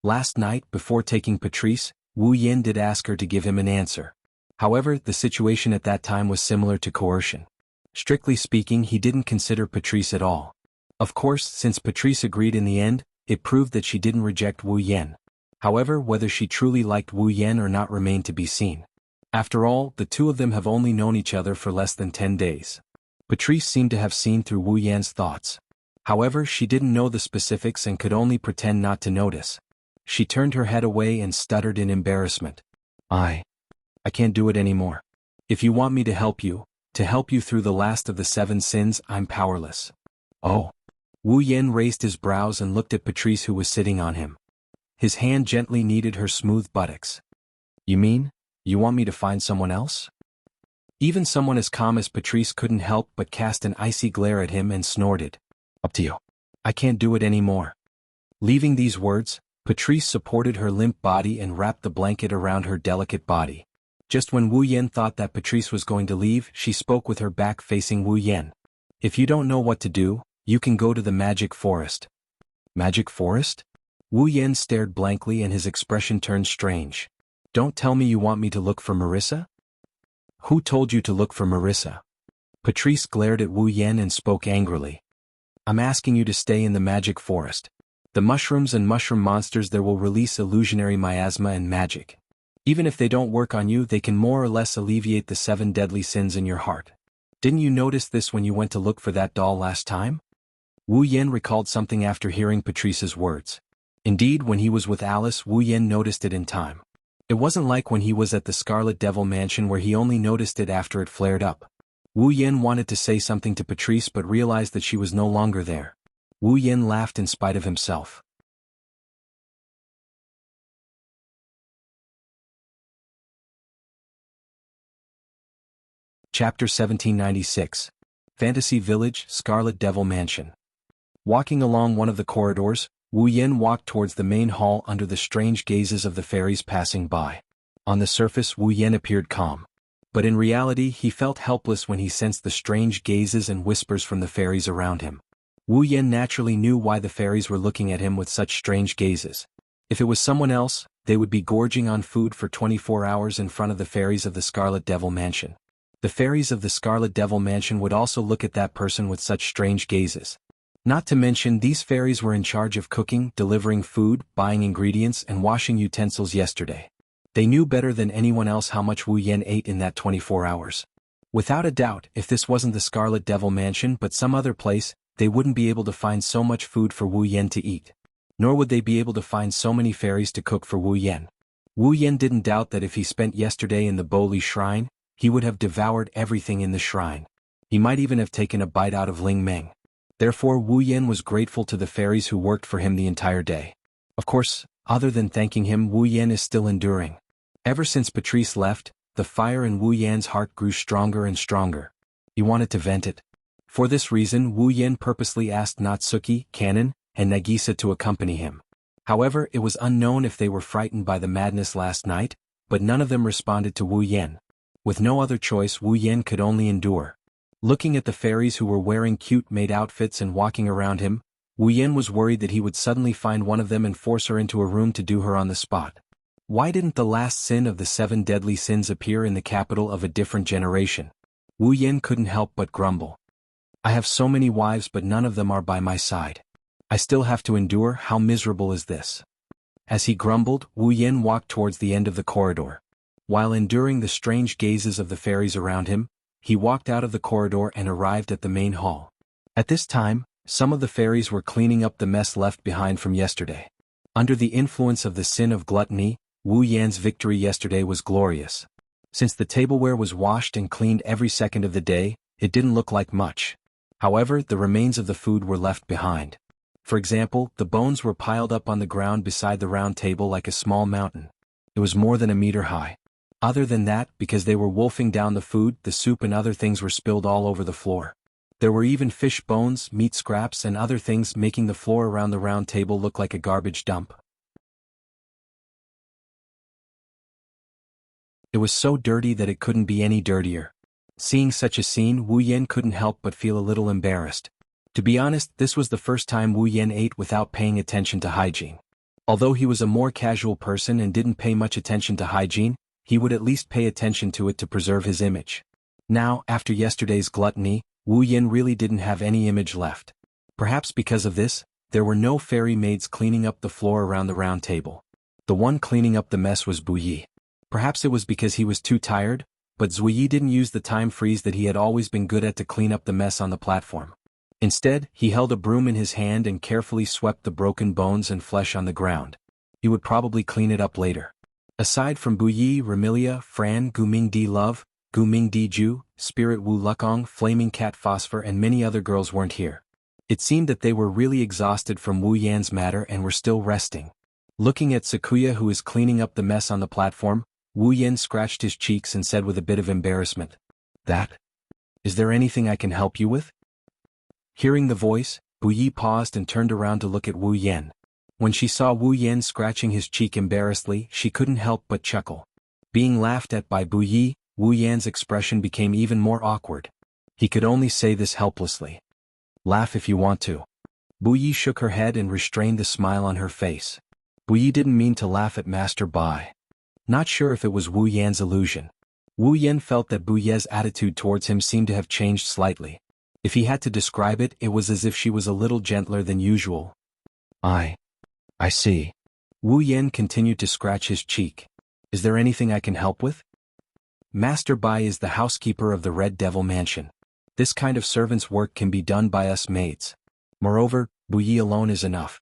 Last night, before taking Patrice, Wu Yan did ask her to give him an answer. However, the situation at that time was similar to coercion. Strictly speaking, he didn't consider Patrice at all. Of course, since Patrice agreed in the end, it proved that she didn't reject Wu Yan. However, whether she truly liked Wu Yan or not remained to be seen. After all, the two of them have only known each other for less than 10 days. Patrice seemed to have seen through Wu Yan's thoughts. However, she didn't know the specifics and could only pretend not to notice. She turned her head away and stuttered in embarrassment. I can't do it anymore. If you want me to help you through the last of the 7 sins, I'm powerless. Oh. Wu Yan raised his brows and looked at Patrice, who was sitting on him. His hand gently kneaded her smooth buttocks. You mean, you want me to find someone else? Even someone as calm as Patrice couldn't help but cast an icy glare at him and snorted. Up to you. I can't do it anymore. Leaving these words, Patrice supported her limp body and wrapped the blanket around her delicate body. Just when Wu Yan thought that Patrice was going to leave, she spoke with her back facing Wu Yan. If you don't know what to do, you can go to the magic forest. Magic forest? Wu Yan stared blankly and his expression turned strange. Don't tell me you want me to look for Marissa? Who told you to look for Marissa? Patrice glared at Wu Yan and spoke angrily. I'm asking you to stay in the magic forest. The mushrooms and mushroom monsters there will release illusionary miasma and magic. Even if they don't work on you, they can more or less alleviate the 7 deadly sins in your heart. Didn't you notice this when you went to look for that doll last time? Wu Yan recalled something after hearing Patrice's words. Indeed, when he was with Alice, Wu Yan noticed it in time. It wasn't like when he was at the Scarlet Devil Mansion where he only noticed it after it flared up. Wu Yan wanted to say something to Patrice but realized that she was no longer there. Wu Yan laughed in spite of himself. Chapter 1796. Fantasy Village, Scarlet Devil Mansion. Walking along one of the corridors, Wu Yan walked towards the main hall under the strange gazes of the fairies passing by. On the surface, Wu Yan appeared calm. But in reality, he felt helpless when he sensed the strange gazes and whispers from the fairies around him. Wu Yan naturally knew why the fairies were looking at him with such strange gazes. If it was someone else, they would be gorging on food for 24 hours in front of the fairies of the Scarlet Devil Mansion. The fairies of the Scarlet Devil Mansion would also look at that person with such strange gazes. Not to mention, these fairies were in charge of cooking, delivering food, buying ingredients, and washing utensils yesterday. They knew better than anyone else how much Wu Yan ate in that 24 hours. Without a doubt, if this wasn't the Scarlet Devil Mansion but some other place, they wouldn't be able to find so much food for Wu Yan to eat. Nor would they be able to find so many fairies to cook for Wu Yan. Wu Yan didn't doubt that if he spent yesterday in the Boli Shrine, he would have devoured everything in the shrine. He might even have taken a bite out of Ling Meng. Therefore, Wu Yan was grateful to the fairies who worked for him the entire day. Of course, other than thanking him, Wu Yan is still enduring. Ever since Patrice left, the fire in Wu Yan's heart grew stronger and stronger. He wanted to vent it. For this reason, Wu Yan purposely asked Natsuki, Kanon, and Nagisa to accompany him. However, it was unknown if they were frightened by the madness last night, but none of them responded to Wu Yan. With no other choice, Wu Yan could only endure. Looking at the fairies who were wearing cute maid outfits and walking around him, Wu Yan was worried that he would suddenly find one of them and force her into a room to do her on the spot. Why didn't the last sin of the 7 deadly sins appear in the capital of a different generation? Wu Yan couldn't help but grumble. I have so many wives but none of them are by my side. I still have to endure, how miserable is this? As he grumbled, Wu Yan walked towards the end of the corridor. While enduring the strange gazes of the fairies around him, he walked out of the corridor and arrived at the main hall. At this time, some of the fairies were cleaning up the mess left behind from yesterday. Under the influence of the sin of gluttony, Wu Yan's victory yesterday was glorious. Since the tableware was washed and cleaned every second of the day, it didn't look like much. However, the remains of the food were left behind. For example, the bones were piled up on the ground beside the round table like a small mountain. It was more than a meter high. Other than that, because they were wolfing down the food, the soup and other things were spilled all over the floor. There were even fish bones, meat scraps and other things, making the floor around the round table look like a garbage dump. It was so dirty that it couldn't be any dirtier. Seeing such a scene, Wu Yan couldn't help but feel a little embarrassed. To be honest, this was the first time Wu Yan ate without paying attention to hygiene. Although he was a more casual person and didn't pay much attention to hygiene, he would at least pay attention to it to preserve his image. Now, after yesterday's gluttony, Wu Yan really didn't have any image left. Perhaps because of this, there were no fairy maids cleaning up the floor around the round table. The one cleaning up the mess was Ziyi. Perhaps it was because he was too tired, but Ziyi didn't use the time freeze that he had always been good at to clean up the mess on the platform. Instead, he held a broom in his hand and carefully swept the broken bones and flesh on the ground. He would probably clean it up later. Aside from Ziyi, Remilia, Fran, Guming Di Love, Guming Di Ju, Spirit Wu Lukong, Flaming Cat Phosphor and many other girls weren't here. It seemed that they were really exhausted from Wu Yan's matter and were still resting. Looking at Sakuya, who is cleaning up the mess on the platform, Wu Yan scratched his cheeks and said with a bit of embarrassment, Is there anything I can help you with? Hearing the voice, Ziyi paused and turned around to look at Wu Yan. When she saw Wu Yan scratching his cheek embarrassedly, she couldn't help but chuckle. Being laughed at by Ziyi, Wu Yan's expression became even more awkward. He could only say this helplessly. Laugh if you want to. Ziyi shook her head and restrained the smile on her face. Ziyi didn't mean to laugh at Master Bai. Not sure if it was Wu Yan's illusion. Wu Yan felt that Ziyi's attitude towards him seemed to have changed slightly. If he had to describe it, it was as if she was a little gentler than usual. I see. Wu Yan continued to scratch his cheek. Is there anything I can help with? Master Bai is the housekeeper of the Red Devil Mansion. This kind of servant's work can be done by us maids. Moreover, Ziyi alone is enough.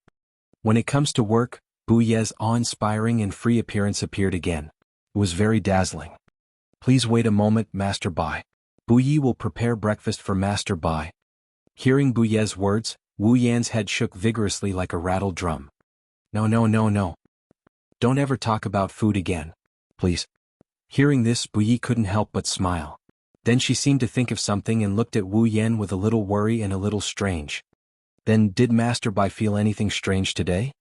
When it comes to work, Ziyi's awe-inspiring and free appearance appeared again. It was very dazzling. Please wait a moment, Master Bai. Ziyi will prepare breakfast for Master Bai. Hearing Ziyi's words, Wu Yan's head shook vigorously like a rattled drum. No. Don't ever talk about food again. Please. Hearing this, Ziyi couldn't help but smile. Then she seemed to think of something and looked at Wu Yan with a little worry and a little strange. Then did Master Bai feel anything strange today?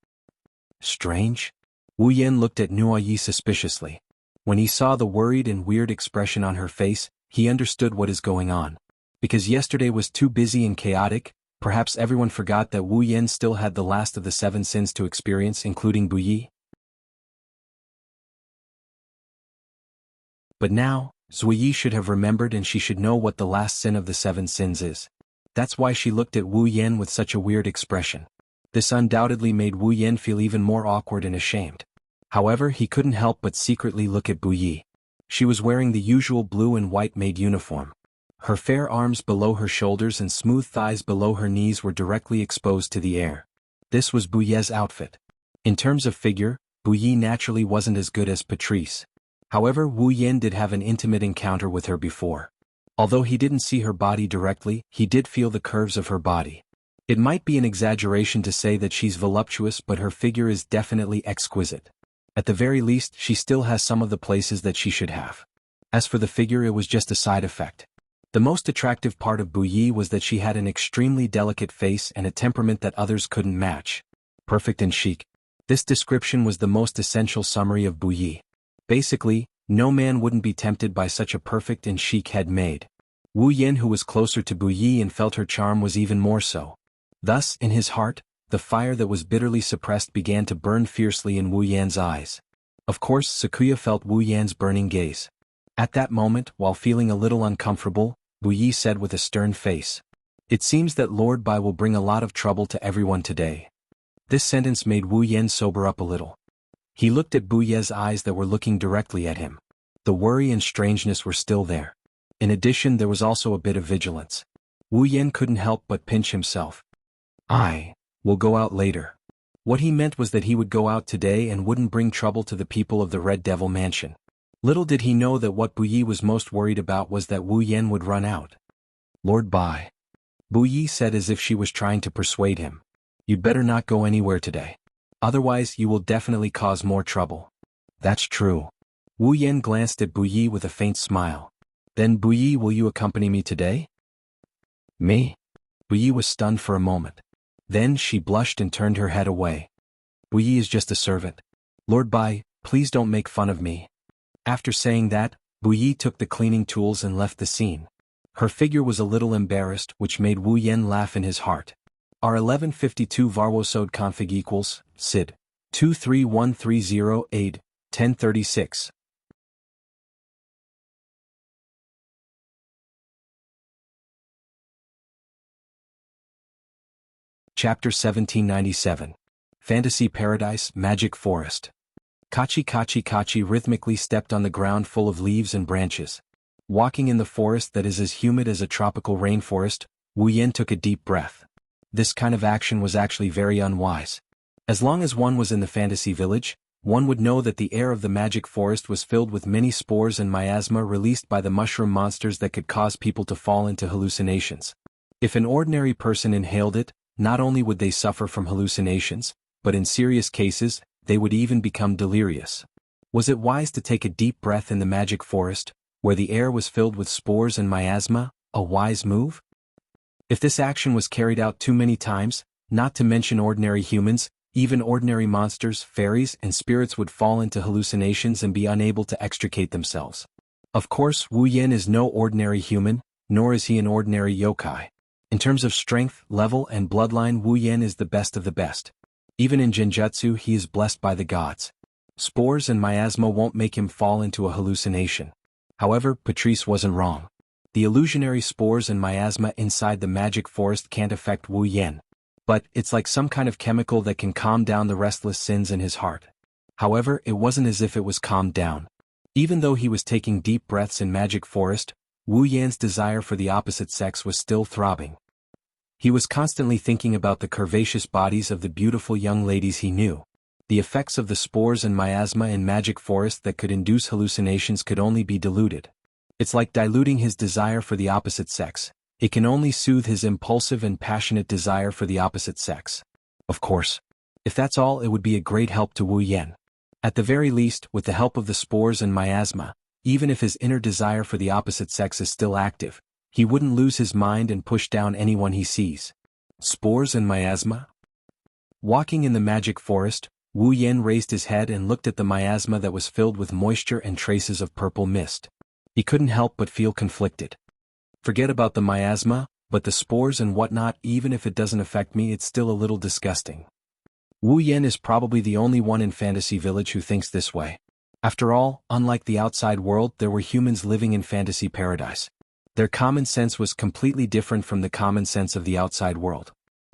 Strange? Wu Yan looked at Nuoyi suspiciously. When he saw the worried and weird expression on her face, he understood what is going on. Because yesterday was too busy and chaotic, perhaps everyone forgot that Wu Yan still had the last of the 7 sins to experience, including Ziyi. But now, Ziyi should have remembered and she should know what the last sin of the 7 sins is. That's why she looked at Wu Yan with such a weird expression. This undoubtedly made Wu Yan feel even more awkward and ashamed. However, he couldn't help but secretly look at Ziyi. She was wearing the usual blue and white maid uniform. Her fair arms below her shoulders and smooth thighs below her knees were directly exposed to the air. This was Ziyi's outfit. In terms of figure, Ziyi naturally wasn't as good as Patrice. However, Wu Yan did have an intimate encounter with her before. Although he didn't see her body directly, he did feel the curves of her body. It might be an exaggeration to say that she's voluptuous, but her figure is definitely exquisite. At the very least, she still has some of the places that she should have. As for the figure, it was just a side effect. The most attractive part of Ziyi was that she had an extremely delicate face and a temperament that others couldn't match. Perfect and chic. This description was the most essential summary of Ziyi. Basically, no man wouldn't be tempted by such a perfect and chic head maid. Wu Yan, who was closer to Bu Yi and felt her charm, was even more so. Thus, in his heart, the fire that was bitterly suppressed began to burn fiercely in Wu Yan's eyes. Of course, Sakuya felt Wu Yan's burning gaze. At that moment, while feeling a little uncomfortable, Bu Yi said with a stern face, "It seems that Lord Bai will bring a lot of trouble to everyone today." This sentence made Wu Yan sober up a little. He looked at Bu Yi's eyes that were looking directly at him. The worry and strangeness were still there. In addition, there was also a bit of vigilance. Wu Yan couldn't help but pinch himself. "I will go out later." What he meant was that he would go out today and wouldn't bring trouble to the people of the Red Devil Mansion. Little did he know that what Bu Yi was most worried about was that Wu Yan would run out. "Lord Bai," Bu Yi said as if she was trying to persuade him, "you'd better not go anywhere today. Otherwise you will definitely cause more trouble." "That's true." Wu Yan glanced at Bu Yi with a faint smile. "Then Bu Yi, will you accompany me today?" "Me?" Bu Yi was stunned for a moment. Then she blushed and turned her head away. "Bu Yi is just a servant. Lord Bai, please don't make fun of me." After saying that, Bu Yi took the cleaning tools and left the scene. Her figure was a little embarrassed, which made Wu Yan laugh in his heart. R1152 Varwosode config equals, SID. 231308, 1036. Chapter 1797. Fantasy Paradise, Magic Forest. Kachi Kachi Kachi rhythmically stepped on the ground full of leaves and branches. Walking in the forest that is as humid as a tropical rainforest, Wu Yan took a deep breath. This kind of action was actually very unwise. As long as one was in the fantasy village, one would know that the air of the magic forest was filled with many spores and miasma released by the mushroom monsters that could cause people to fall into hallucinations. If an ordinary person inhaled it, not only would they suffer from hallucinations, but in serious cases, they would even become delirious. Was it wise to take a deep breath in the magic forest, where the air was filled with spores and miasma, a wise move? If this action was carried out too many times, not to mention ordinary humans, even ordinary monsters, fairies, and spirits would fall into hallucinations and be unable to extricate themselves. Of course, Wu Yan is no ordinary human, nor is he an ordinary yokai. In terms of strength, level, and bloodline, Wu Yan is the best of the best. Even in genjutsu, he is blessed by the gods. Spores and miasma won't make him fall into a hallucination. However, Patrice wasn't wrong. The illusionary spores and miasma inside the magic forest can't affect Wu Yan. But it's like some kind of chemical that can calm down the restless sins in his heart. However, it wasn't as if it was calmed down. Even though he was taking deep breaths in magic forest, Wu Yan's desire for the opposite sex was still throbbing. He was constantly thinking about the curvaceous bodies of the beautiful young ladies he knew. The effects of the spores and miasma in magic forest that could induce hallucinations could only be diluted. It's like diluting his desire for the opposite sex. It can only soothe his impulsive and passionate desire for the opposite sex. Of course. If that's all, it would be a great help to Wu Yan. At the very least, with the help of the spores and miasma, even if his inner desire for the opposite sex is still active, he wouldn't lose his mind and push down anyone he sees. Spores and miasma? Walking in the magic forest, Wu Yan raised his head and looked at the miasma that was filled with moisture and traces of purple mist. He couldn't help but feel conflicted. Forget about the miasma, but the spores and whatnot, even if it doesn't affect me, it's still a little disgusting. Wu Yan is probably the only one in Fantasy Village who thinks this way. After all, unlike the outside world, there were humans living in Fantasy Paradise. Their common sense was completely different from the common sense of the outside world.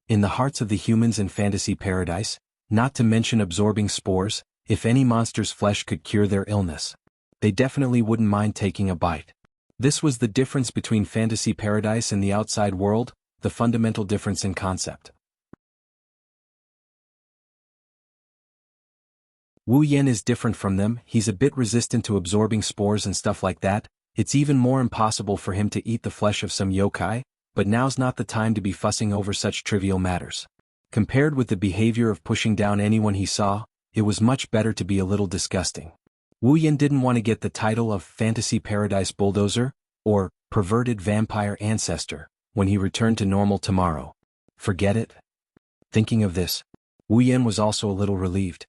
In the hearts of the humans in Fantasy Paradise, not to mention absorbing spores, if any monster's flesh could cure their illness, they definitely wouldn't mind taking a bite. This was the difference between Fantasy Paradise and the outside world, the fundamental difference in concept. Wu Yan is different from them. He's a bit resistant to absorbing spores and stuff like that. It's even more impossible for him to eat the flesh of some yokai, but now's not the time to be fussing over such trivial matters. Compared with the behavior of pushing down anyone he saw, it was much better to be a little disgusting. Wu Yan didn't want to get the title of Fantasy Paradise Bulldozer, or Perverted Vampire Ancestor, when he returned to normal tomorrow. Forget it. Thinking of this, Wu Yan was also a little relieved.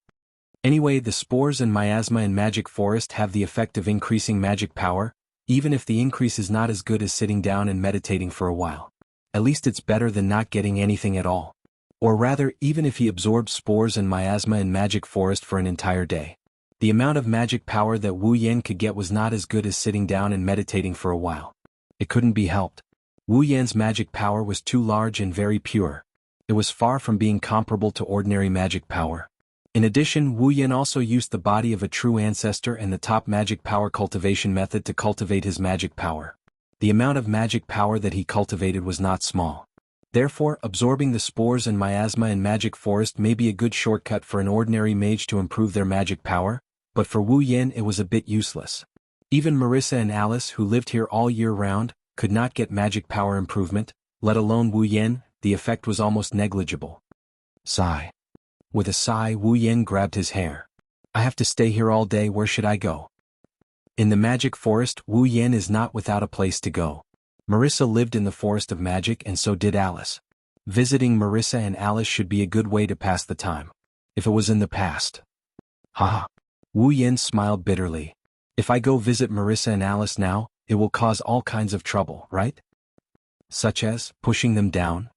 Anyway, the spores and miasma in Magic Forest have the effect of increasing magic power, Even if the increase is not as good as sitting down and meditating for a while. At least it's better than not getting anything at all. Or rather, even if he absorbed spores and miasma in magic forest for an entire day. The amount of magic power that Wu Yan could get was not as good as sitting down and meditating for a while. It couldn't be helped. Wu Yan's magic power was too large and very pure. It was far from being comparable to ordinary magic power. In addition, Wu Yan also used the body of a true ancestor and the top magic power cultivation method to cultivate his magic power. The amount of magic power that he cultivated was not small. Therefore, absorbing the spores and miasma in magic forest may be a good shortcut for an ordinary mage to improve their magic power, but for Wu Yan it was a bit useless. Even Marissa and Alice, who lived here all year round, could not get magic power improvement, let alone Wu Yan. The effect was almost negligible. Sigh. With a sigh, Wu Yan grabbed his hair. I have to stay here all day, where should I go? In the magic forest, Wu Yan is not without a place to go. Marissa lived in the forest of magic and so did Alice. Visiting Marissa and Alice should be a good way to pass the time. If it was in the past. Haha. Wu Yan smiled bitterly. If I go visit Marissa and Alice now, it will cause all kinds of trouble, right? Such as pushing them down.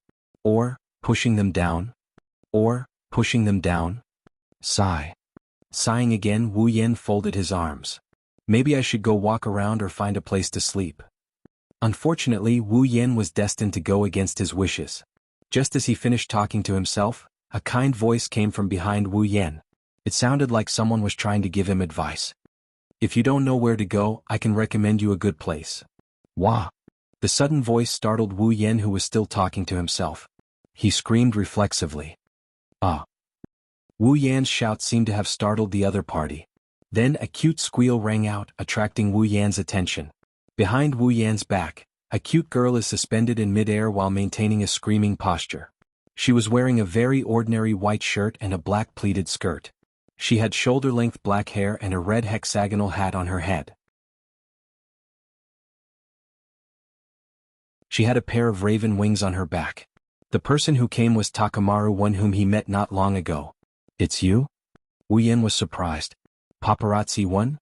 Or pushing them down. Or pushing them down. Sigh. Sighing again, Wu Yan folded his arms. Maybe I should go walk around or find a place to sleep. Unfortunately, Wu Yan was destined to go against his wishes. Just as he finished talking to himself, a kind voice came from behind Wu Yan. It sounded like someone was trying to give him advice. If you don't know where to go, I can recommend you a good place. Wah! The sudden voice startled Wu Yan, who was still talking to himself. He screamed reflexively. Ah! Wu Yan's shout seemed to have startled the other party. Then a cute squeal rang out, attracting Wu Yan's attention. Behind Wu Yan's back, a cute girl is suspended in midair while maintaining a screaming posture. She was wearing a very ordinary white shirt and a black pleated skirt. She had shoulder-length black hair and a red hexagonal hat on her head. She had a pair of raven wings on her back. The person who came was Takamaru, one whom he met not long ago. It's you? Wu Yan was surprised. Paparazzi one?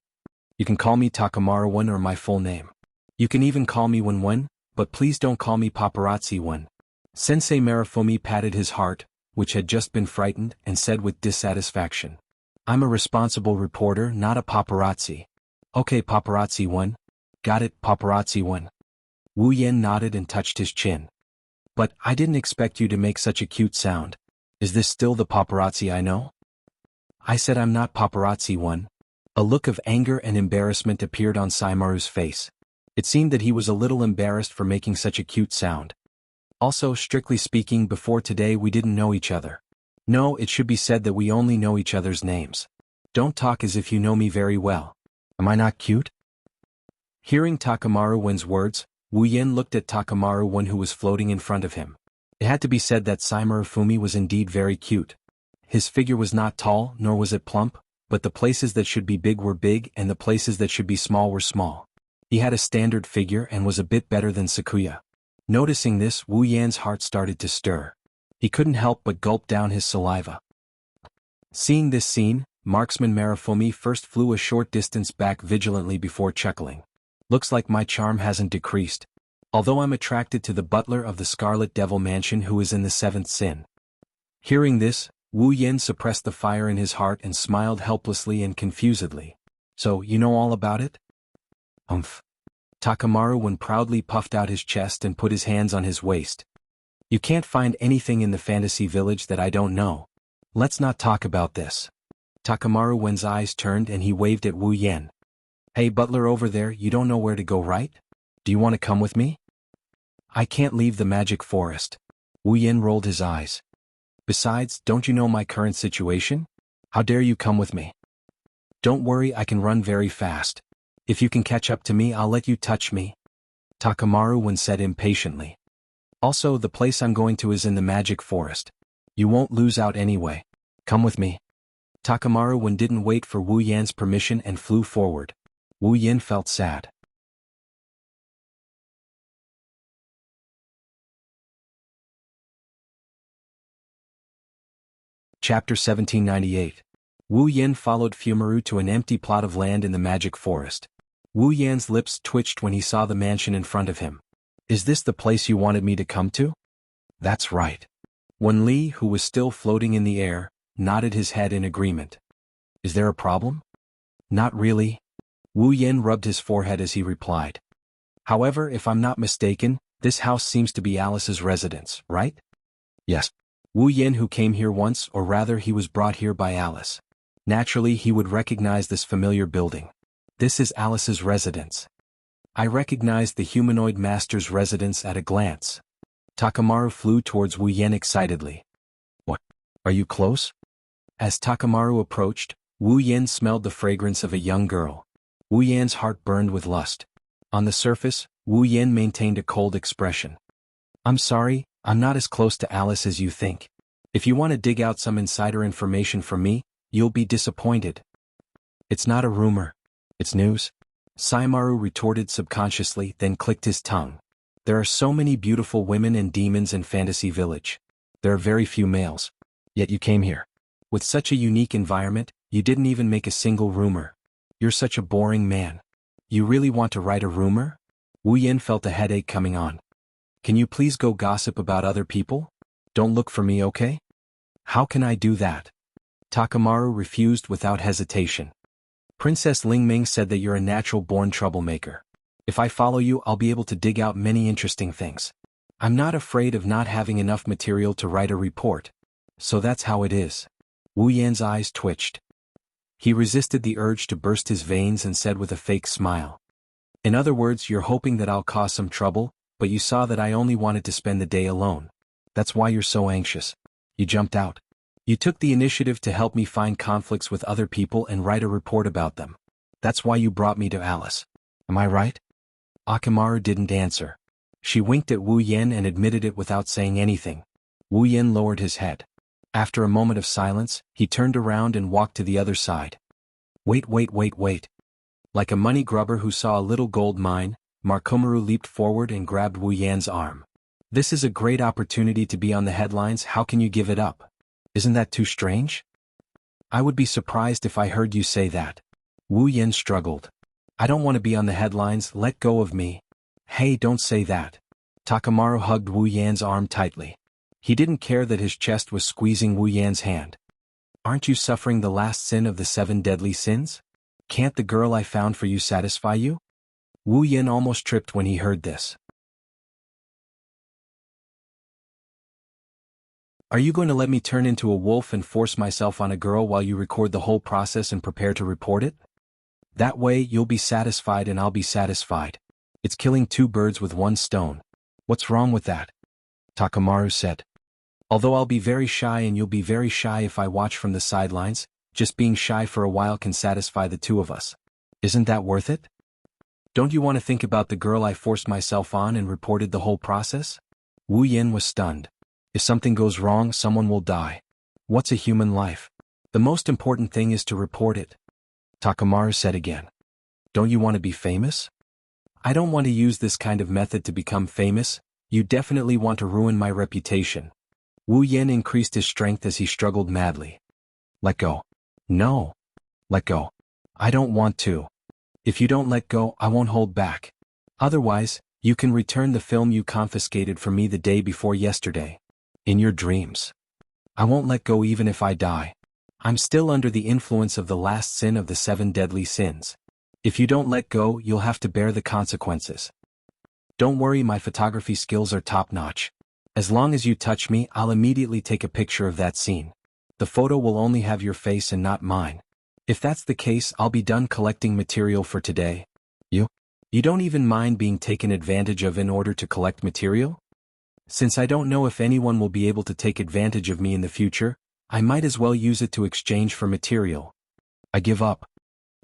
You can call me Takamaru one or my full name. You can even call me one, but please don't call me Paparazzi one. Sensei Marifumi patted his heart, which had just been frightened, and said with dissatisfaction. I'm a responsible reporter, not a paparazzi. Okay, Paparazzi one. Got it, Paparazzi one. Wu Yan nodded and touched his chin. But I didn't expect you to make such a cute sound. Is this still the paparazzi I know? I said I'm not Paparazzi one. A look of anger and embarrassment appeared on Saimaru's face. It seemed that he was a little embarrassed for making such a cute sound. Also, strictly speaking, before today we didn't know each other. No, it should be said that we only know each other's names. Don't talk as if you know me very well. Am I not cute? Hearing Takamaru one's words, Wu Yan looked at Takamaru one who was floating in front of him. It had to be said that Saimarufumi was indeed very cute. His figure was not tall, nor was it plump, but the places that should be big were big and the places that should be small were small. He had a standard figure and was a bit better than Sakuya. Noticing this, Wu Yan's heart started to stir. He couldn't help but gulp down his saliva. Seeing this scene, marksman Marifumi first flew a short distance back vigilantly before chuckling. Looks like my charm hasn't decreased. Although I'm attracted to the butler of the Scarlet Devil Mansion who is in the seventh sin. Hearing this, Wu Yan suppressed the fire in his heart and smiled helplessly and confusedly. So, you know all about it? Umph. Takamaru one proudly puffed out his chest and put his hands on his waist. You can't find anything in the fantasy village that I don't know. Let's not talk about this. Takamaru one's eyes turned and he waved at Wu Yan. Hey butler over there, you don't know where to go, right? Do you want to come with me? I can't leave the magic forest. Wu Yan rolled his eyes. Besides, don't you know my current situation? How dare you come with me? Don't worry, I can run very fast. If you can catch up to me, I'll let you touch me. Takamaru one said impatiently. Also, the place I'm going to is in the magic forest. You won't lose out anyway. Come with me. Takamaru one didn't wait for Wu Yan's permission and flew forward. Wu Yan felt sad. Chapter 1798. Wu Yan followed Fumaru to an empty plot of land in the magic forest. Wu Yan's lips twitched when he saw the mansion in front of him. Is this the place you wanted me to come to? That's right. Wen Li, who was still floating in the air, nodded his head in agreement. Is there a problem? Not really. Wu Yan rubbed his forehead as he replied. However, if I'm not mistaken, this house seems to be Alice's residence, right? Yes. Wu Yan, who came here once, or rather he was brought here by Alice. Naturally, he would recognize this familiar building. This is Alice's residence. I recognized the humanoid master's residence at a glance. Takamaru flew towards Wu Yan excitedly. What? Are you close? As Takamaru approached, Wu Yan smelled the fragrance of a young girl. Wu Yan's heart burned with lust. On the surface, Wu Yan maintained a cold expression. I'm sorry, I'm not as close to Alice as you think. If you want to dig out some insider information from me, you'll be disappointed. It's not a rumor. It's news. Saimaru retorted subconsciously, then clicked his tongue. There are so many beautiful women and demons in Fantasy Village. There are very few males. Yet you came here. With such a unique environment, you didn't even make a single rumor. You're such a boring man. You really want to write a rumor? Wu Yan felt a headache coming on. Can you please go gossip about other people? Don't look for me, okay? How can I do that? Takamaru refused without hesitation. Princess Lingming said that you're a natural-born troublemaker. If I follow you, I'll be able to dig out many interesting things. I'm not afraid of not having enough material to write a report. So that's how it is. Wu Yan's eyes twitched. He resisted the urge to burst his veins and said with a fake smile. In other words, you're hoping that I'll cause some trouble, but you saw that I only wanted to spend the day alone. That's why you're so anxious. You jumped out. You took the initiative to help me find conflicts with other people and write a report about them. That's why you brought me to Alice. Am I right? Akamaru didn't answer. She winked at Wu Yan and admitted it without saying anything. Wu Yan lowered his head. After a moment of silence, he turned around and walked to the other side. Wait. Like a money grubber who saw a little gold mine, Markomaru leaped forward and grabbed Wu Yan's arm. This is a great opportunity to be on the headlines. How can you give it up? Isn't that too strange? I would be surprised if I heard you say that. Wu Yan struggled. I don't want to be on the headlines, let go of me. Hey, don't say that. Takamaru hugged Wu Yan's arm tightly. He didn't care that his chest was squeezing Wu Yan's hand. Aren't you suffering the last sin of the 7 deadly sins? Can't the girl I found for you satisfy you? Wu Yan almost tripped when he heard this. Are you going to let me turn into a wolf and force myself on a girl while you record the whole process and prepare to report it? That way, you'll be satisfied and I'll be satisfied. It's killing 2 birds with 1 stone. What's wrong with that? Takamaru said. Although I'll be very shy and you'll be very shy if I watch from the sidelines, just being shy for a while can satisfy the 2 of us. Isn't that worth it? Don't you want to think about the girl I forced myself on and reported the whole process? Wu Yan was stunned. If something goes wrong, someone will die. What's a human life? The most important thing is to report it. Takamaru said again. Don't you want to be famous? I don't want to use this kind of method to become famous. You definitely want to ruin my reputation. Wu Yan increased his strength as he struggled madly. Let go. No. Let go. I don't want to. If you don't let go, I won't hold back. Otherwise, you can return the film you confiscated from me the day before yesterday. In your dreams. I won't let go even if I die. I'm still under the influence of the last sin of the 7 deadly sins. If you don't let go, you'll have to bear the consequences. Don't worry, my photography skills are top-notch. As long as you touch me, I'll immediately take a picture of that scene. The photo will only have your face and not mine. If that's the case, I'll be done collecting material for today. You don't even mind being taken advantage of in order to collect material? Since I don't know if anyone will be able to take advantage of me in the future, I might as well use it to exchange for material. I give up.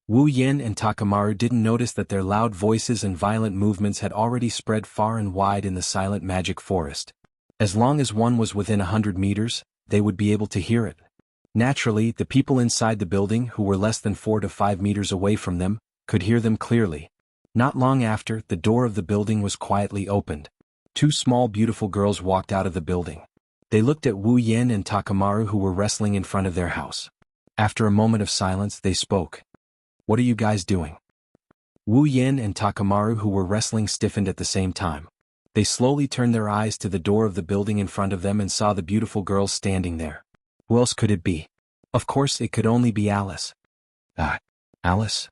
Wu Yan and Takamaru didn't notice that their loud voices and violent movements had already spread far and wide in the silent magic forest. As long as one was within 100 meters, they would be able to hear it. Naturally, the people inside the building who were less than 4 to 5 meters away from them could hear them clearly. Not long after, the door of the building was quietly opened. 2 small beautiful girls walked out of the building. They looked at Wu Yan and Takamaru who were wrestling in front of their house. After a moment of silence, they spoke. What are you guys doing? Wu Yan and Takamaru, who were wrestling, stiffened at the same time. They slowly turned their eyes to the door of the building in front of them and saw the beautiful girl standing there. Who else could it be? Of course it could only be Alice. Alice?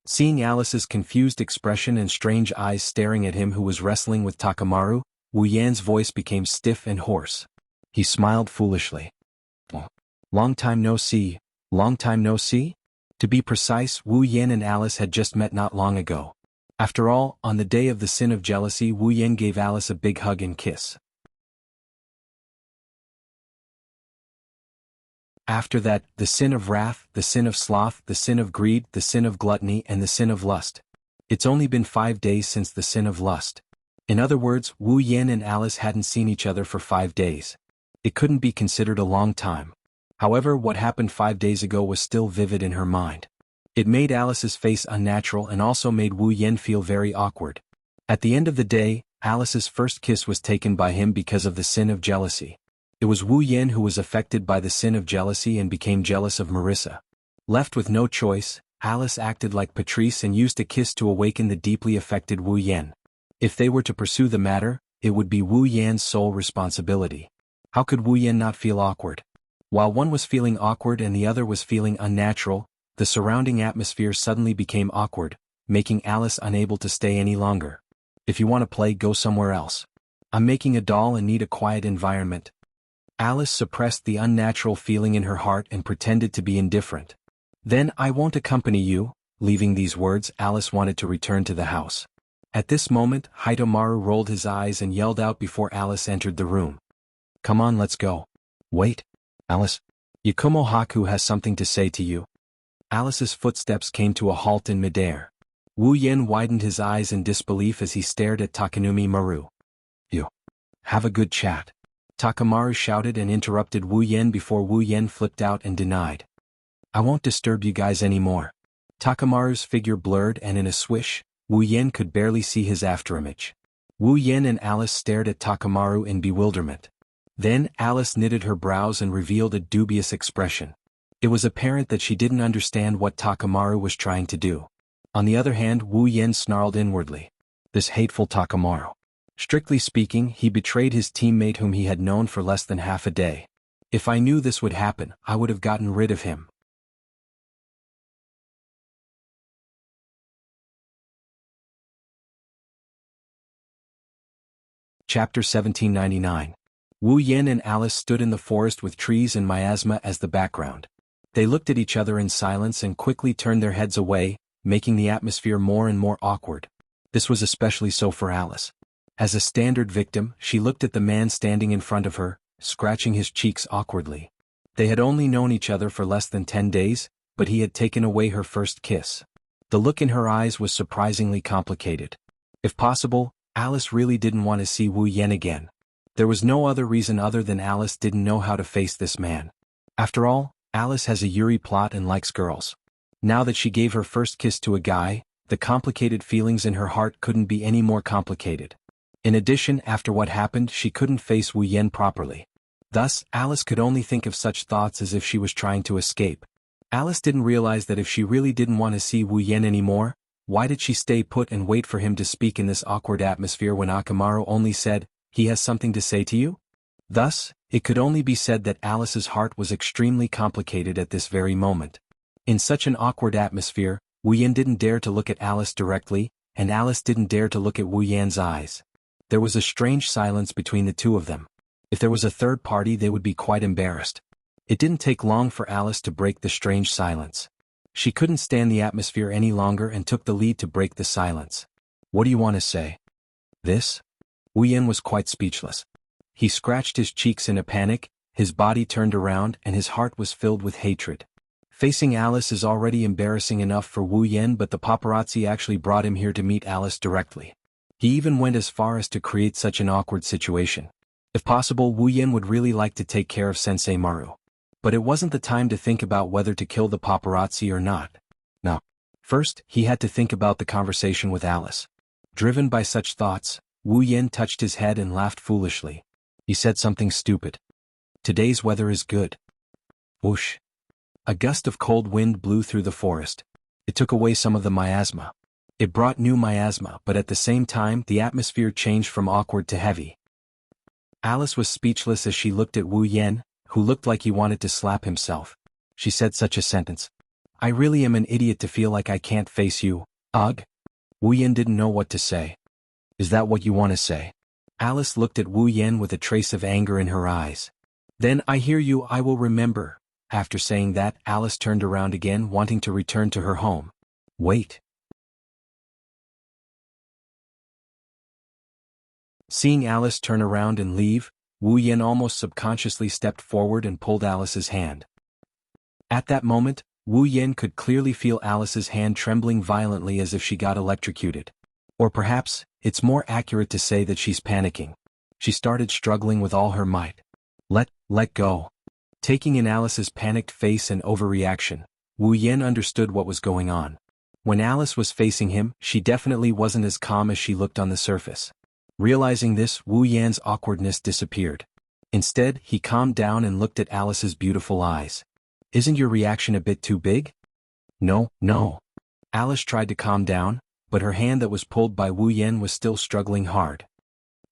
Seeing Alice's confused expression and strange eyes staring at him who was wrestling with Takamaru, Wu Yan's voice became stiff and hoarse. He smiled foolishly. Oh, long time no see, long time no see? To be precise, Wu Yan and Alice had just met not long ago. After all, on the day of the sin of jealousy, Wu Yan gave Alice a big hug and kiss. After that, the sin of wrath, the sin of sloth, the sin of greed, the sin of gluttony, and the sin of lust. It's only been 5 days since the sin of lust. In other words, Wu Yan and Alice hadn't seen each other for 5 days. It couldn't be considered a long time. However, what happened 5 days ago was still vivid in her mind. It made Alice's face unnatural and also made Wu Yan feel very awkward. At the end of the day, Alice's first kiss was taken by him because of the sin of jealousy. It was Wu Yan who was affected by the sin of jealousy and became jealous of Marissa. Left with no choice, Alice acted like Patrice and used a kiss to awaken the deeply affected Wu Yan. If they were to pursue the matter, it would be Wu Yan's sole responsibility. How could Wu Yan not feel awkward? While one was feeling awkward and the other was feeling unnatural, the surrounding atmosphere suddenly became awkward, making Alice unable to stay any longer. If you want to play, go somewhere else. I'm making a doll and need a quiet environment. Alice suppressed the unnatural feeling in her heart and pretended to be indifferent. Then I won't accompany you. Leaving these words, Alice wanted to return to the house. At this moment, Hitomaru rolled his eyes and yelled out before Alice entered the room. Come on, let's go. Wait, Alice. Yakumo Haku has something to say to you. Alice's footsteps came to a halt in midair. Wu Yan widened his eyes in disbelief as he stared at Takanumi Maru. You. Have a good chat. Takamaru shouted and interrupted Wu Yan before Wu Yan flipped out and denied. I won't disturb you guys anymore. Takamaru's figure blurred and in a swish, Wu Yan could barely see his afterimage. Wu Yan and Alice stared at Takamaru in bewilderment. Then Alice knitted her brows and revealed a dubious expression. It was apparent that she didn't understand what Takamaru was trying to do. On the other hand, Wu Yan snarled inwardly. This hateful Takamaru. Strictly speaking, he betrayed his teammate whom he had known for less than half a day. If I knew this would happen, I would have gotten rid of him. Chapter 1799. Wu Yan and Alice stood in the forest with trees and miasma as the background. They looked at each other in silence and quickly turned their heads away, making the atmosphere more and more awkward. This was especially so for Alice. As a standard victim, she looked at the man standing in front of her, scratching his cheeks awkwardly. They had only known each other for less than 10 days, but he had taken away her first kiss. The look in her eyes was surprisingly complicated. If possible, Alice really didn't want to see Wu Yan again. There was no other reason other than Alice didn't know how to face this man. After all, Alice has a Yuri plot and likes girls. Now that she gave her first kiss to a guy, the complicated feelings in her heart couldn't be any more complicated. In addition, after what happened, she couldn't face Wu Yan properly. Thus, Alice could only think of such thoughts as if she was trying to escape. Alice didn't realize that if she really didn't want to see Wu Yan anymore, why did she stay put and wait for him to speak in this awkward atmosphere when Akamaru only said, "He has something to say to you?" Thus, it could only be said that Alice's heart was extremely complicated at this very moment. In such an awkward atmosphere, Wu Yan didn't dare to look at Alice directly, and Alice didn't dare to look at Wu Yan's eyes. There was a strange silence between the two of them. If there was a third party, they would be quite embarrassed. It didn't take long for Alice to break the strange silence. She couldn't stand the atmosphere any longer and took the lead to break the silence. What do you want to say? This? Wu Yan was quite speechless. He scratched his cheeks in a panic, his body turned around and his heart was filled with hatred. Facing Alice is already embarrassing enough for Wu Yan, but the paparazzi actually brought him here to meet Alice directly. He even went as far as to create such an awkward situation. If possible, Wu Yan would really like to take care of Sensei Maru. But it wasn't the time to think about whether to kill the paparazzi or not. No. First, he had to think about the conversation with Alice. Driven by such thoughts, Wu Yan touched his head and laughed foolishly. He said something stupid. Today's weather is good. Whoosh. A gust of cold wind blew through the forest. It took away some of the miasma. It brought new miasma, but at the same time the atmosphere changed from awkward to heavy. Alice was speechless as she looked at Wu Yan, who looked like he wanted to slap himself. She said such a sentence. I really am an idiot to feel like I can't face you, ugh. Wu Yan didn't know what to say. Is that what you want to say? Alice looked at Wu Yan with a trace of anger in her eyes. Then I hear you, I will remember. After saying that, Alice turned around again, wanting to return to her home. Wait. Seeing Alice turn around and leave, Wu Yan almost subconsciously stepped forward and pulled Alice's hand. At that moment, Wu Yan could clearly feel Alice's hand trembling violently as if she got electrocuted. Or perhaps, it's more accurate to say that she's panicking. She started struggling with all her might. Let go. Taking in Alice's panicked face and overreaction, Wu Yan understood what was going on. When Alice was facing him, she definitely wasn't as calm as she looked on the surface. Realizing this, Wu Yan's awkwardness disappeared. Instead, he calmed down and looked at Alice's beautiful eyes. Isn't your reaction a bit too big? No. Alice tried to calm down, but her hand that was pulled by Wu Yan was still struggling hard.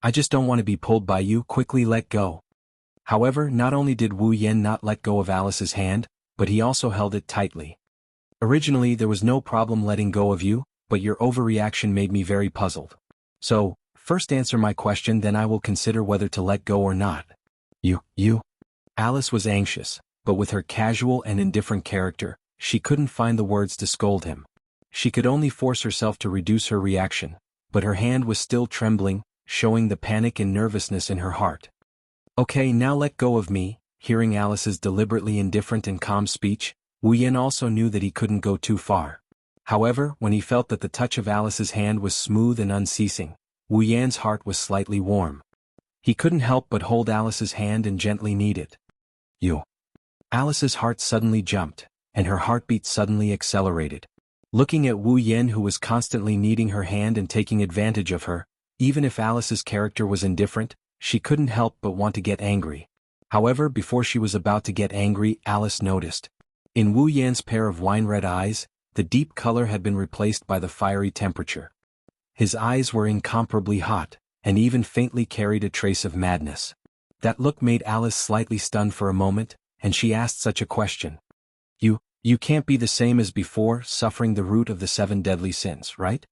I just don't want to be pulled by you, quickly let go. However, not only did Wu Yan not let go of Alice's hand, but he also held it tightly. Originally there was no problem letting go of you, but your overreaction made me very puzzled. So, first answer my question, then I will consider whether to let go or not. You. Alice was anxious, but with her casual and indifferent character, she couldn't find the words to scold him. She could only force herself to reduce her reaction, but her hand was still trembling, showing the panic and nervousness in her heart. Okay, now let go of me. Hearing Alice's deliberately indifferent and calm speech, Wu Yan also knew that he couldn't go too far. However, when he felt that the touch of Alice's hand was smooth and unceasing, Wu Yan's heart was slightly warm. He couldn't help but hold Alice's hand and gently knead it. You. Alice's heart suddenly jumped, and her heartbeat suddenly accelerated. Looking at Wu Yan, who was constantly kneading her hand and taking advantage of her, even if Alice's character was indifferent, she couldn't help but want to get angry. However, before she was about to get angry, Alice noticed. In Wu Yan's pair of wine-red eyes, the deep color had been replaced by the fiery temperature. His eyes were incomparably hot, and even faintly carried a trace of madness. That look made Alice slightly stunned for a moment, and she asked such a question. You can't be the same as before, suffering the root of the 7 deadly sins, right?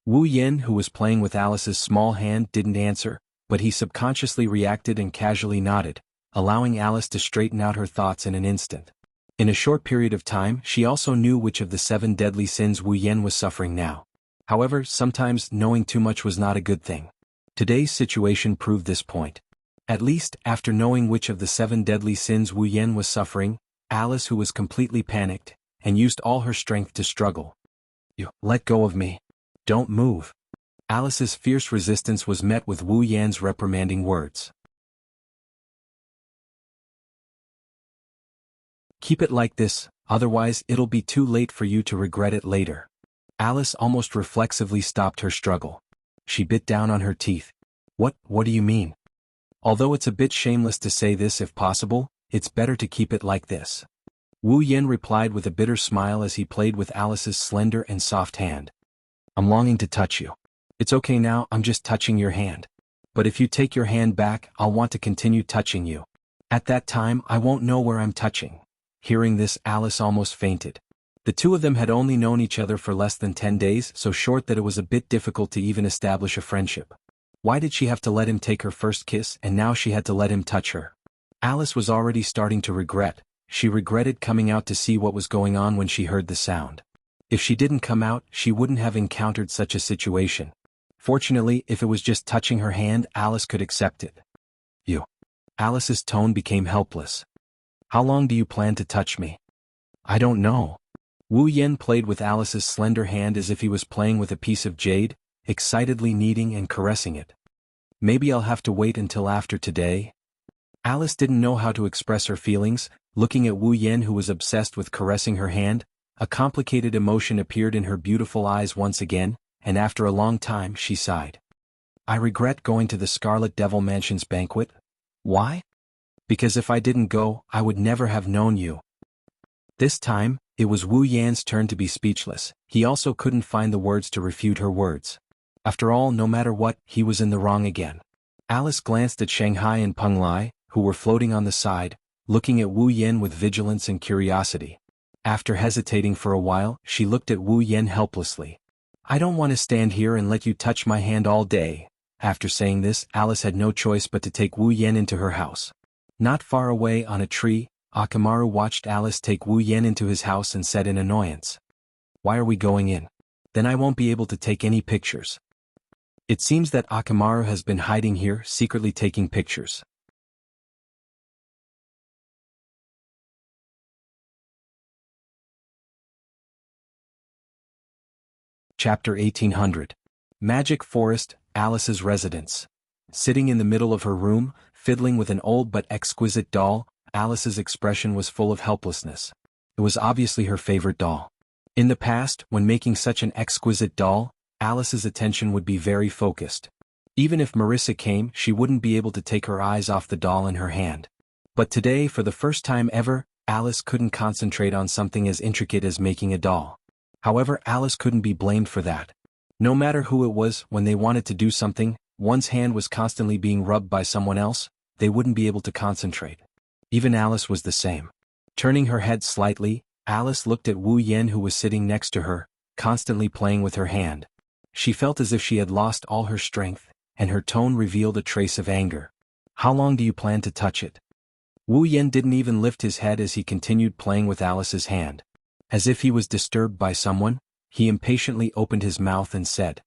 Wu Yan, who was playing with Alice's small hand, didn't answer, but he subconsciously reacted and casually nodded, allowing Alice to straighten out her thoughts in an instant. In a short period of time, she also knew which of the 7 deadly sins Wu Yan was suffering now. However, sometimes knowing too much was not a good thing. Today's situation proved this point. At least, after knowing which of the 7 deadly sins Wu Yan was suffering, Alice, who was completely panicked, and used all her strength to struggle. You, let go of me. Don't move. Alice's fierce resistance was met with Wu Yan's reprimanding words. Keep it like this, otherwise it'll be too late for you to regret it later. Alice almost reflexively stopped her struggle. She bit down on her teeth. What do you mean? Although it's a bit shameless to say this, if possible, it's better to keep it like this. Wu Yan replied with a bitter smile as he played with Alice's slender and soft hand. I'm longing to touch you. It's okay now, I'm just touching your hand. But if you take your hand back, I'll want to continue touching you. At that time, I won't know where I'm touching. Hearing this, Alice almost fainted. The two of them had only known each other for less than 10 days, so short that it was a bit difficult to even establish a friendship. Why did she have to let him take her first kiss, and now she had to let him touch her? Alice was already starting to regret. She regretted coming out to see what was going on when she heard the sound. If she didn't come out, she wouldn't have encountered such a situation. Fortunately, if it was just touching her hand, Alice could accept it. You. Alice's tone became helpless. How long do you plan to touch me? I don't know. Wu Yan played with Alice's slender hand as if he was playing with a piece of jade, excitedly kneading and caressing it. Maybe I'll have to wait until after today. Alice didn't know how to express her feelings. Looking at Wu Yan, who was obsessed with caressing her hand, a complicated emotion appeared in her beautiful eyes once again, and after a long time she sighed. I regret going to the Scarlet Devil Mansion's banquet. Why? Because if I didn't go, I would never have known you. This time, It was Wu Yan's turn to be speechless. He also couldn't find the words to refute her words. After all, no matter what, he was in the wrong again. Alice glanced at Shanghai and Peng Lai, who were floating on the side, looking at Wu Yan with vigilance and curiosity. After hesitating for a while, she looked at Wu Yan helplessly. "I don't want to stand here and let you touch my hand all day." After saying this, Alice had no choice but to take Wu Yan into her house. Not far away on a tree, Akamaru watched Alice take Wu Yan into his house and said in annoyance, "Why are we going in? Then I won't be able to take any pictures." It seems that Akamaru has been hiding here, secretly taking pictures. Chapter 1800. Magic Forest, Alice's residence. Sitting in the middle of her room, fiddling with an old but exquisite doll, Alice's expression was full of helplessness. It was obviously her favorite doll. In the past, when making such an exquisite doll, Alice's attention would be very focused. Even if Marissa came, she wouldn't be able to take her eyes off the doll in her hand. But today, for the first time ever, Alice couldn't concentrate on something as intricate as making a doll. However, Alice couldn't be blamed for that. No matter who it was, when they wanted to do something, one's hand was constantly being rubbed by someone else, they wouldn't be able to concentrate. Even Alice was the same. Turning her head slightly, Alice looked at Wu Yan, who was sitting next to her, constantly playing with her hand. She felt as if she had lost all her strength, and her tone revealed a trace of anger. "How long do you plan to touch it?" Wu Yan didn't even lift his head as he continued playing with Alice's hand. As if he was disturbed by someone, he impatiently opened his mouth and said,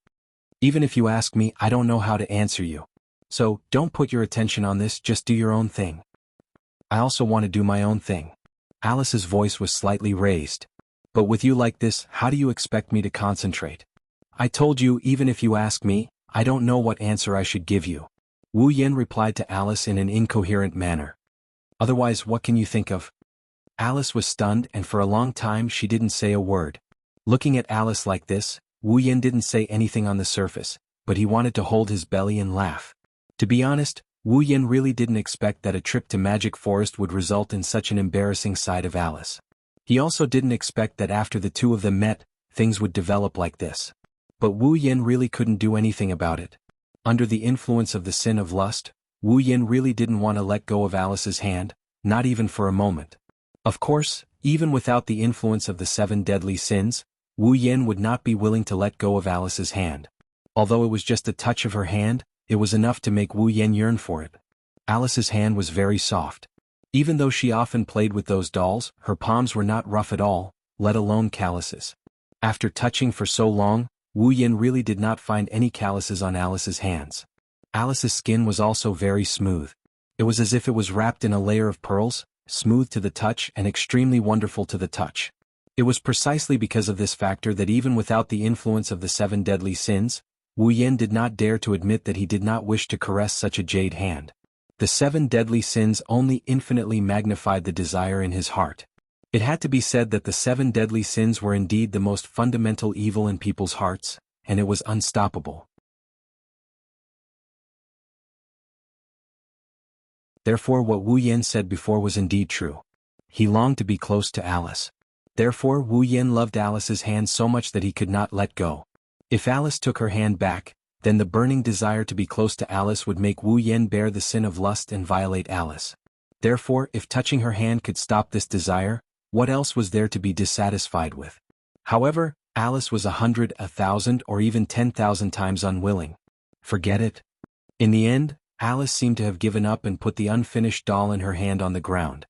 "Even if you ask me, I don't know how to answer you. So, don't put your attention on this, just do your own thing." "I also want to do my own thing." Alice's voice was slightly raised. "But with you like this, how do you expect me to concentrate?" "I told you, even if you ask me, I don't know what answer I should give you." Wu Yan replied to Alice in an incoherent manner. "Otherwise, what can you think of?" Alice was stunned, and for a long time she didn't say a word. Looking at Alice like this, Wu Yan didn't say anything on the surface, but he wanted to hold his belly and laugh. To be honest, Wu Yan really didn't expect that a trip to Magic Forest would result in such an embarrassing side of Alice. He also didn't expect that after the two of them met, things would develop like this. But Wu Yan really couldn't do anything about it. Under the influence of the sin of lust, Wu Yan really didn't want to let go of Alice's hand, not even for a moment. Of course, even without the influence of the 7 deadly sins, Wu Yan would not be willing to let go of Alice's hand. Although it was just a touch of her hand, it was enough to make Wu Yan yearn for it. Alice's hand was very soft. Even though she often played with those dolls, her palms were not rough at all, let alone calluses. After touching for so long, Wu Yan really did not find any calluses on Alice's hands. Alice's skin was also very smooth. It was as if it was wrapped in a layer of pearls, smooth to the touch and extremely wonderful to the touch. It was precisely because of this factor that even without the influence of the 7 deadly sins, Wu Yan did not dare to admit that he did not wish to caress such a jade hand. The 7 deadly sins only infinitely magnified the desire in his heart. It had to be said that the 7 deadly sins were indeed the most fundamental evil in people's hearts, and it was unstoppable. Therefore, what Wu Yan said before was indeed true. He longed to be close to Alice. Therefore, Wu Yan loved Alice's hand so much that he could not let go. If Alice took her hand back, then the burning desire to be close to Alice would make Wu Yan bear the sin of lust and violate Alice. Therefore, if touching her hand could stop this desire, what else was there to be dissatisfied with? However, Alice was 100, 1,000, or even 10,000 times unwilling. Forget it. In the end, Alice seemed to have given up and put the unfinished doll in her hand on the ground.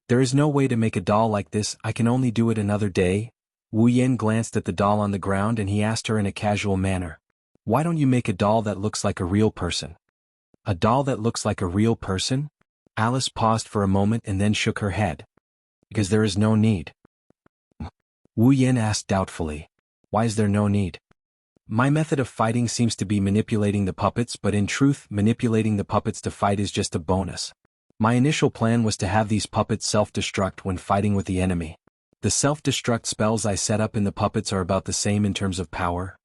"There is no way to make a doll like this, I can only do it another day." Wu Yan glanced at the doll on the ground and he asked her in a casual manner, "Why don't you make a doll that looks like a real person?" "A doll that looks like a real person?" Alice paused for a moment and then shook her head. "Because there is no need." Wu Yan asked doubtfully, "Why is there no need?" "My method of fighting seems to be manipulating the puppets, but in truth, manipulating the puppets to fight is just a bonus. My initial plan was to have these puppets self-destruct when fighting with the enemy. The self-destruct spells I set up in the puppets are about the same in terms of power."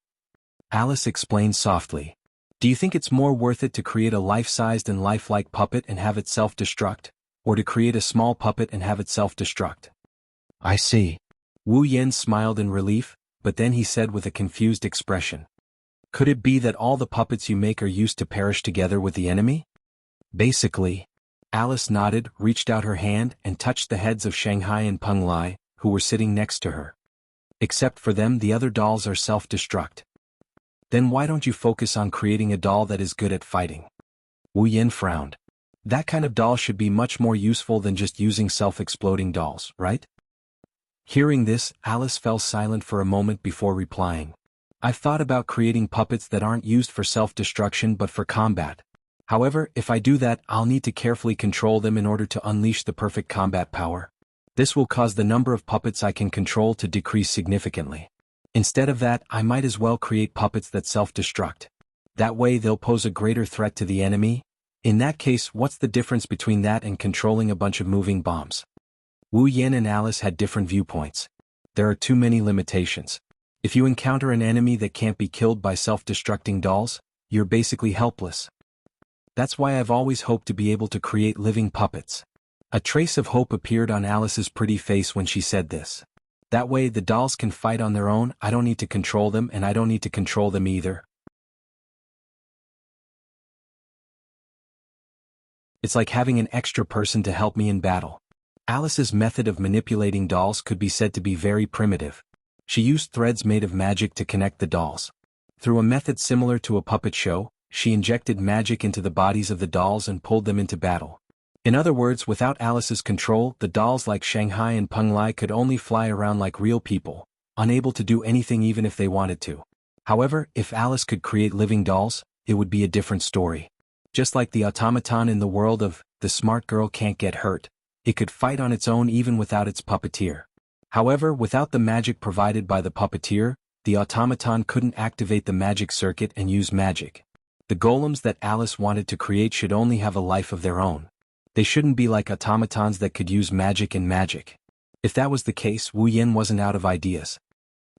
Alice explained softly. "Do you think it's more worth it to create a life-sized and lifelike puppet and have it self-destruct, or to create a small puppet and have it self-destruct?" "I see." Wu Yan smiled in relief, but then he said with a confused expression. Could it be that all the puppets you make are used to perish together with the enemy? Basically. Alice nodded, reached out her hand and touched the heads of Shanghai and Peng Lai, who were sitting next to her. Except for them, the other dolls are self-destruct. Then why don't you focus on creating a doll that is good at fighting? Wu Yan frowned. That kind of doll should be much more useful than just using self-exploding dolls, right? Hearing this, Alice fell silent for a moment before replying. I've thought about creating puppets that aren't used for self-destruction but for combat. However, if I do that, I'll need to carefully control them in order to unleash the perfect combat power. This will cause the number of puppets I can control to decrease significantly. Instead of that, I might as well create puppets that self-destruct. That way they'll pose a greater threat to the enemy. In that case, what's the difference between that and controlling a bunch of moving bombs? Wu Yan and Alice had different viewpoints. There are too many limitations. If you encounter an enemy that can't be killed by self-destructing dolls, you're basically helpless. That's why I've always hoped to be able to create living puppets. A trace of hope appeared on Alice's pretty face when she said this. That way the dolls can fight on their own, I don't need to control them and I don't need to control them either. It's like having an extra person to help me in battle. Alice's method of manipulating dolls could be said to be very primitive. She used threads made of magic to connect the dolls. Through a method similar to a puppet show, she injected magic into the bodies of the dolls and pulled them into battle. In other words, without Alice's control, the dolls like Shanghai and Peng Lai could only fly around like real people, unable to do anything even if they wanted to. However, if Alice could create living dolls, it would be a different story. Just like the automaton in the world of The Smart Girl Can't Get Hurt, it could fight on its own even without its puppeteer. However, without the magic provided by the puppeteer, the automaton couldn't activate the magic circuit and use magic. The golems that Alice wanted to create should only have a life of their own. They shouldn't be like automatons that could use magic and magic. If that was the case, Wu Yan wasn't out of ideas.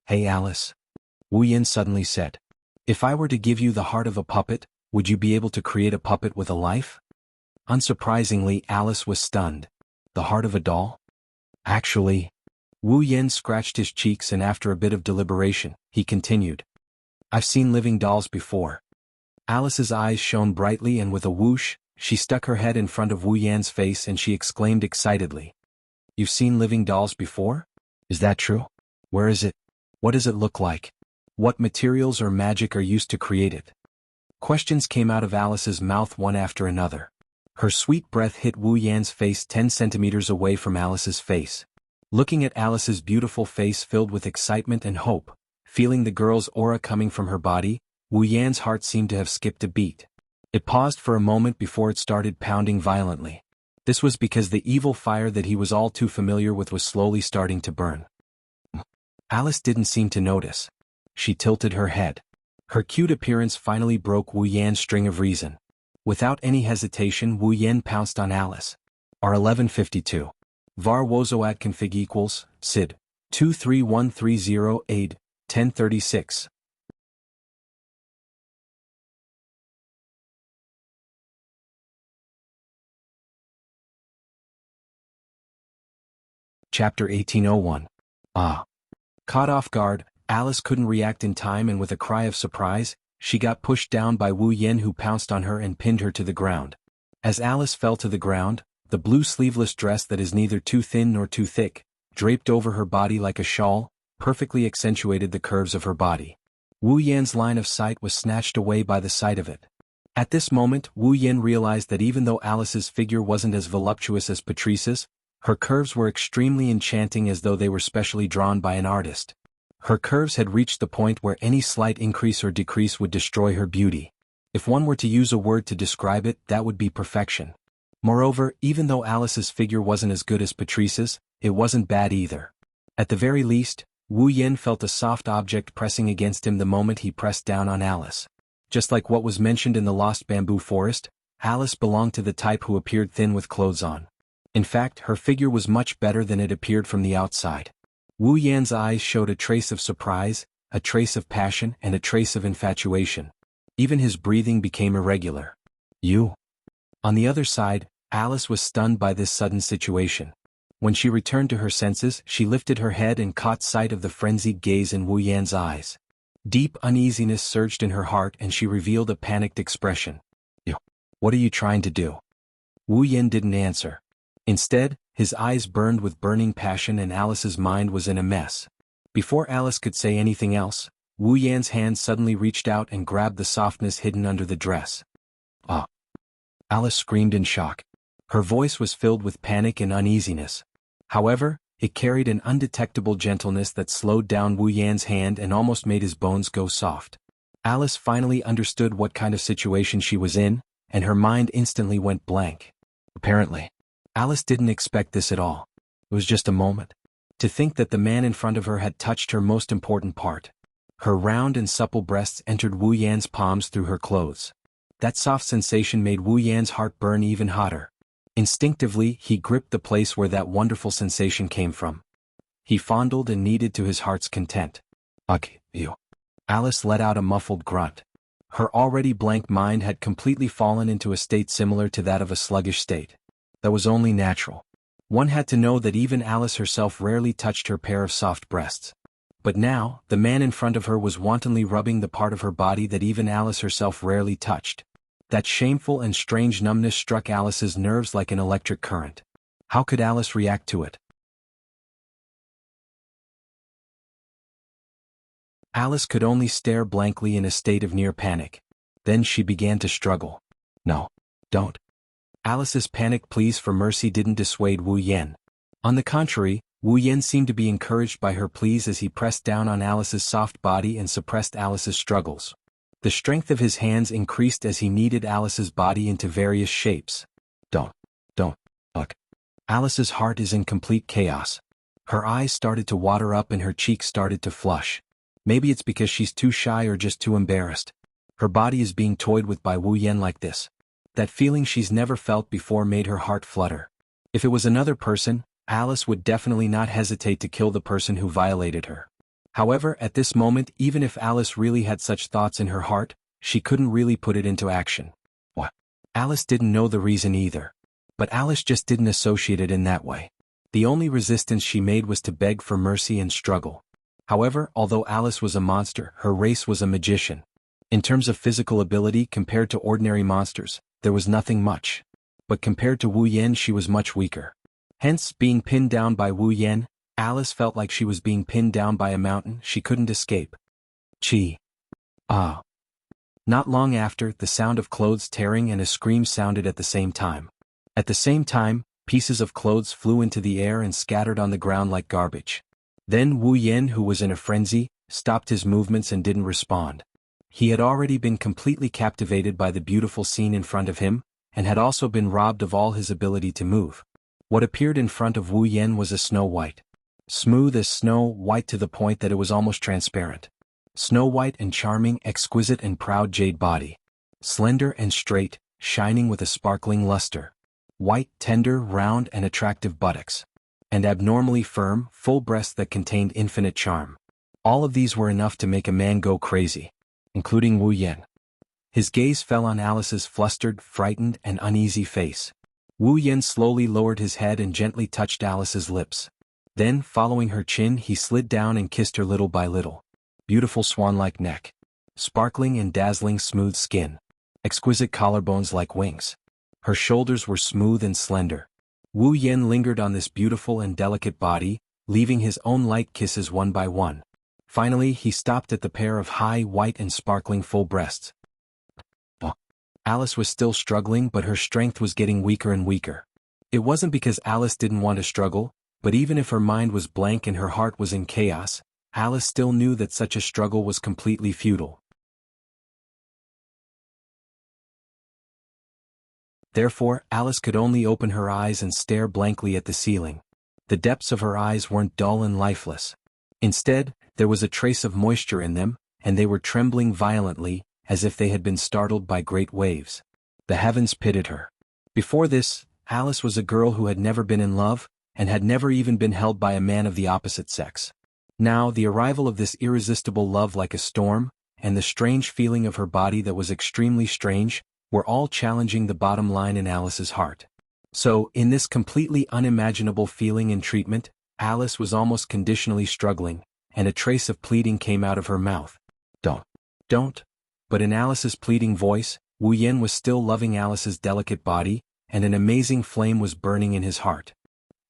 Hey Alice. Wu Yan suddenly said. If I were to give you the heart of a puppet, would you be able to create a puppet with a life? Unsurprisingly, Alice was stunned. The heart of a doll? Actually. Wu Yan scratched his cheeks and after a bit of deliberation, he continued. I've seen living dolls before. Alice's eyes shone brightly and with a whoosh, she stuck her head in front of Wu Yan's face and she exclaimed excitedly. You've seen living dolls before? Is that true? Where is it? What does it look like? What materials or magic are used to create it? Questions came out of Alice's mouth one after another. Her sweet breath hit Wu Yan's face 10 centimeters away from Alice's face. Looking at Alice's beautiful face filled with excitement and hope, feeling the girl's aura coming from her body, Wu Yan's heart seemed to have skipped a beat. It paused for a moment before it started pounding violently. This was because the evil fire that he was all too familiar with was slowly starting to burn. Alice didn't seem to notice. She tilted her head. Her cute appearance finally broke Wu Yan's string of reason. Without any hesitation, Wu Yan pounced on Alice. R1152. Var wozoat config equals, SID, 23130 1036. Chapter 1801. Ah. Caught off guard, Alice couldn't react in time and with a cry of surprise, she got pushed down by Wu Yan who pounced on her and pinned her to the ground. As Alice fell to the ground, the blue sleeveless dress that is neither too thin nor too thick, draped over her body like a shawl, perfectly accentuated the curves of her body. Wu Yan's line of sight was snatched away by the sight of it. At this moment, Wu Yan realized that even though Alice's figure wasn't as voluptuous as Patrice's, her curves were extremely enchanting as though they were specially drawn by an artist. Her curves had reached the point where any slight increase or decrease would destroy her beauty. If one were to use a word to describe it, that would be perfection. Moreover, even though Alice's figure wasn't as good as Patrice's, it wasn't bad either. At the very least, Wu Yan felt a soft object pressing against him the moment he pressed down on Alice. Just like what was mentioned in the Lost Bamboo Forest, Alice belonged to the type who appeared thin with clothes on. In fact, her figure was much better than it appeared from the outside. Wu Yan's eyes showed a trace of surprise, a trace of passion, and a trace of infatuation. Even his breathing became irregular. You? On the other side, Alice was stunned by this sudden situation. When she returned to her senses, she lifted her head and caught sight of the frenzied gaze in Wu Yan's eyes. Deep uneasiness surged in her heart and she revealed a panicked expression. What are you trying to do? Wu Yan didn't answer. Instead, his eyes burned with burning passion and Alice's mind was in a mess. Before Alice could say anything else, Wu Yan's hand suddenly reached out and grabbed the softness hidden under the dress. Ah! Alice screamed in shock. Her voice was filled with panic and uneasiness. However, it carried an undetectable gentleness that slowed down Wu Yan's hand and almost made his bones go soft. Alice finally understood what kind of situation she was in, and her mind instantly went blank. Apparently, Alice didn't expect this at all. It was just a moment. To think that the man in front of her had touched her most important part. Her round and supple breasts entered Wu Yan's palms through her clothes. That soft sensation made Wu Yan's heart burn even hotter. Instinctively, he gripped the place where that wonderful sensation came from. He fondled and kneaded to his heart's content. Ugh, ew. Alice let out a muffled grunt. Her already blank mind had completely fallen into a state similar to that of a sluggish state. That was only natural. One had to know that even Alice herself rarely touched her pair of soft breasts. But now, the man in front of her was wantonly rubbing the part of her body that even Alice herself rarely touched. That shameful and strange numbness struck Alice's nerves like an electric current. How could Alice react to it? Alice could only stare blankly in a state of near panic. Then she began to struggle. No, don't. Alice's panicked pleas for mercy didn't dissuade Wu Yan. On the contrary, Wu Yan seemed to be encouraged by her pleas as he pressed down on Alice's soft body and suppressed Alice's struggles. The strength of his hands increased as he kneaded Alice's body into various shapes. Don't. Look. Alice's heart is in complete chaos. Her eyes started to water up and her cheeks started to flush. Maybe it's because she's too shy or just too embarrassed. Her body is being toyed with by Wu Yan like this. That feeling she's never felt before made her heart flutter. If it was another person, Alice would definitely not hesitate to kill the person who violated her. However, at this moment, even if Alice really had such thoughts in her heart, she couldn't really put it into action. What? Alice didn't know the reason either. But Alice just didn't associate it in that way. The only resistance she made was to beg for mercy and struggle. However, although Alice was a monster, her race was a magician. In terms of physical ability compared to ordinary monsters, there was nothing much. But compared to Wu Yan, she was much weaker. Hence, being pinned down by Wu Yan, Alice felt like she was being pinned down by a mountain she couldn't escape. Chi. Ah. Not long after, the sound of clothes tearing and a scream sounded at the same time. At the same time, pieces of clothes flew into the air and scattered on the ground like garbage. Then Wu Yan, who was in a frenzy, stopped his movements and didn't respond. He had already been completely captivated by the beautiful scene in front of him, and had also been robbed of all his ability to move. What appeared in front of Wu Yan was a Snow White. Smooth as snow white to the point that it was almost transparent. Snow White and charming, exquisite and proud jade body. Slender and straight, shining with a sparkling luster. White, tender, round and attractive buttocks. And abnormally firm, full breasts that contained infinite charm. All of these were enough to make a man go crazy, including Wu Yan. His gaze fell on Alice's flustered, frightened, and uneasy face. Wu Yan slowly lowered his head and gently touched Alice's lips. Then, following her chin, he slid down and kissed her little by little. Beautiful swan-like neck. Sparkling and dazzling smooth skin. Exquisite collarbones like wings. Her shoulders were smooth and slender. Wu Yan lingered on this beautiful and delicate body, leaving his own light kisses one by one. Finally, he stopped at the pair of high, white and sparkling full breasts. Alice was still struggling, but her strength was getting weaker and weaker. It wasn't because Alice didn't want to struggle, but even if her mind was blank and her heart was in chaos, Alice still knew that such a struggle was completely futile. Therefore, Alice could only open her eyes and stare blankly at the ceiling. The depths of her eyes weren't dull and lifeless. Instead, there was a trace of moisture in them, and they were trembling violently, as if they had been startled by great waves. The heavens pitied her. Before this, Alice was a girl who had never been in love, and had never even been held by a man of the opposite sex. Now, the arrival of this irresistible love like a storm, and the strange feeling of her body that was extremely strange, were all challenging the bottom line in Alice's heart. So, in this completely unimaginable feeling and treatment, Alice was almost conditionally struggling, and a trace of pleading came out of her mouth. Don't. But in Alice's pleading voice, Wu Yan was still loving Alice's delicate body, and an amazing flame was burning in his heart.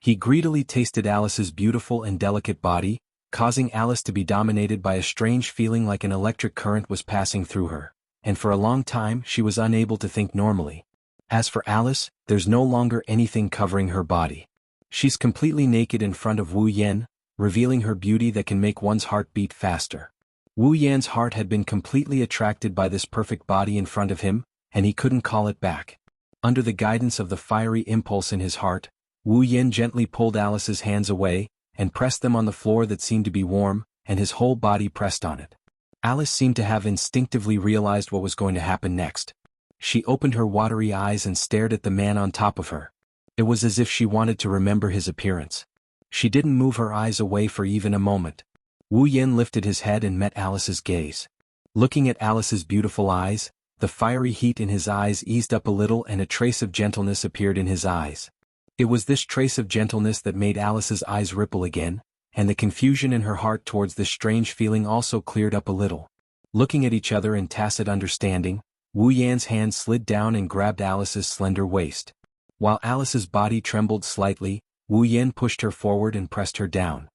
He greedily tasted Alice's beautiful and delicate body, causing Alice to be dominated by a strange feeling like an electric current was passing through her, and for a long time she was unable to think normally. As for Alice, there's no longer anything covering her body. She's completely naked in front of Wu Yan, revealing her beauty that can make one's heart beat faster. Wu Yan's heart had been completely attracted by this perfect body in front of him, and he couldn't call it back. Under the guidance of the fiery impulse in his heart, Wu Yan gently pulled Alice's hands away, and pressed them on the floor that seemed to be warm, and his whole body pressed on it. Alice seemed to have instinctively realized what was going to happen next. She opened her watery eyes and stared at the man on top of her. It was as if she wanted to remember his appearance. She didn't move her eyes away for even a moment. Wu Yan lifted his head and met Alice's gaze. Looking at Alice's beautiful eyes, the fiery heat in his eyes eased up a little and a trace of gentleness appeared in his eyes. It was this trace of gentleness that made Alice's eyes ripple again, and the confusion in her heart towards this strange feeling also cleared up a little. Looking at each other in tacit understanding, Wu Yan's hand slid down and grabbed Alice's slender waist. While Alice's body trembled slightly, Wu Yan pushed her forward and pressed her down.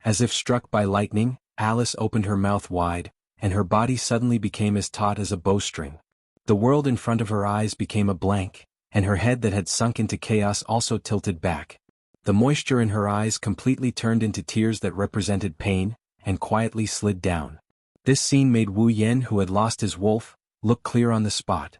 As if struck by lightning, Alice opened her mouth wide, and her body suddenly became as taut as a bowstring. The world in front of her eyes became a blank, and her head that had sunk into chaos also tilted back. The moisture in her eyes completely turned into tears that represented pain, and quietly slid down. This scene made Wu Yan, who had lost his wolf, look clear on the spot.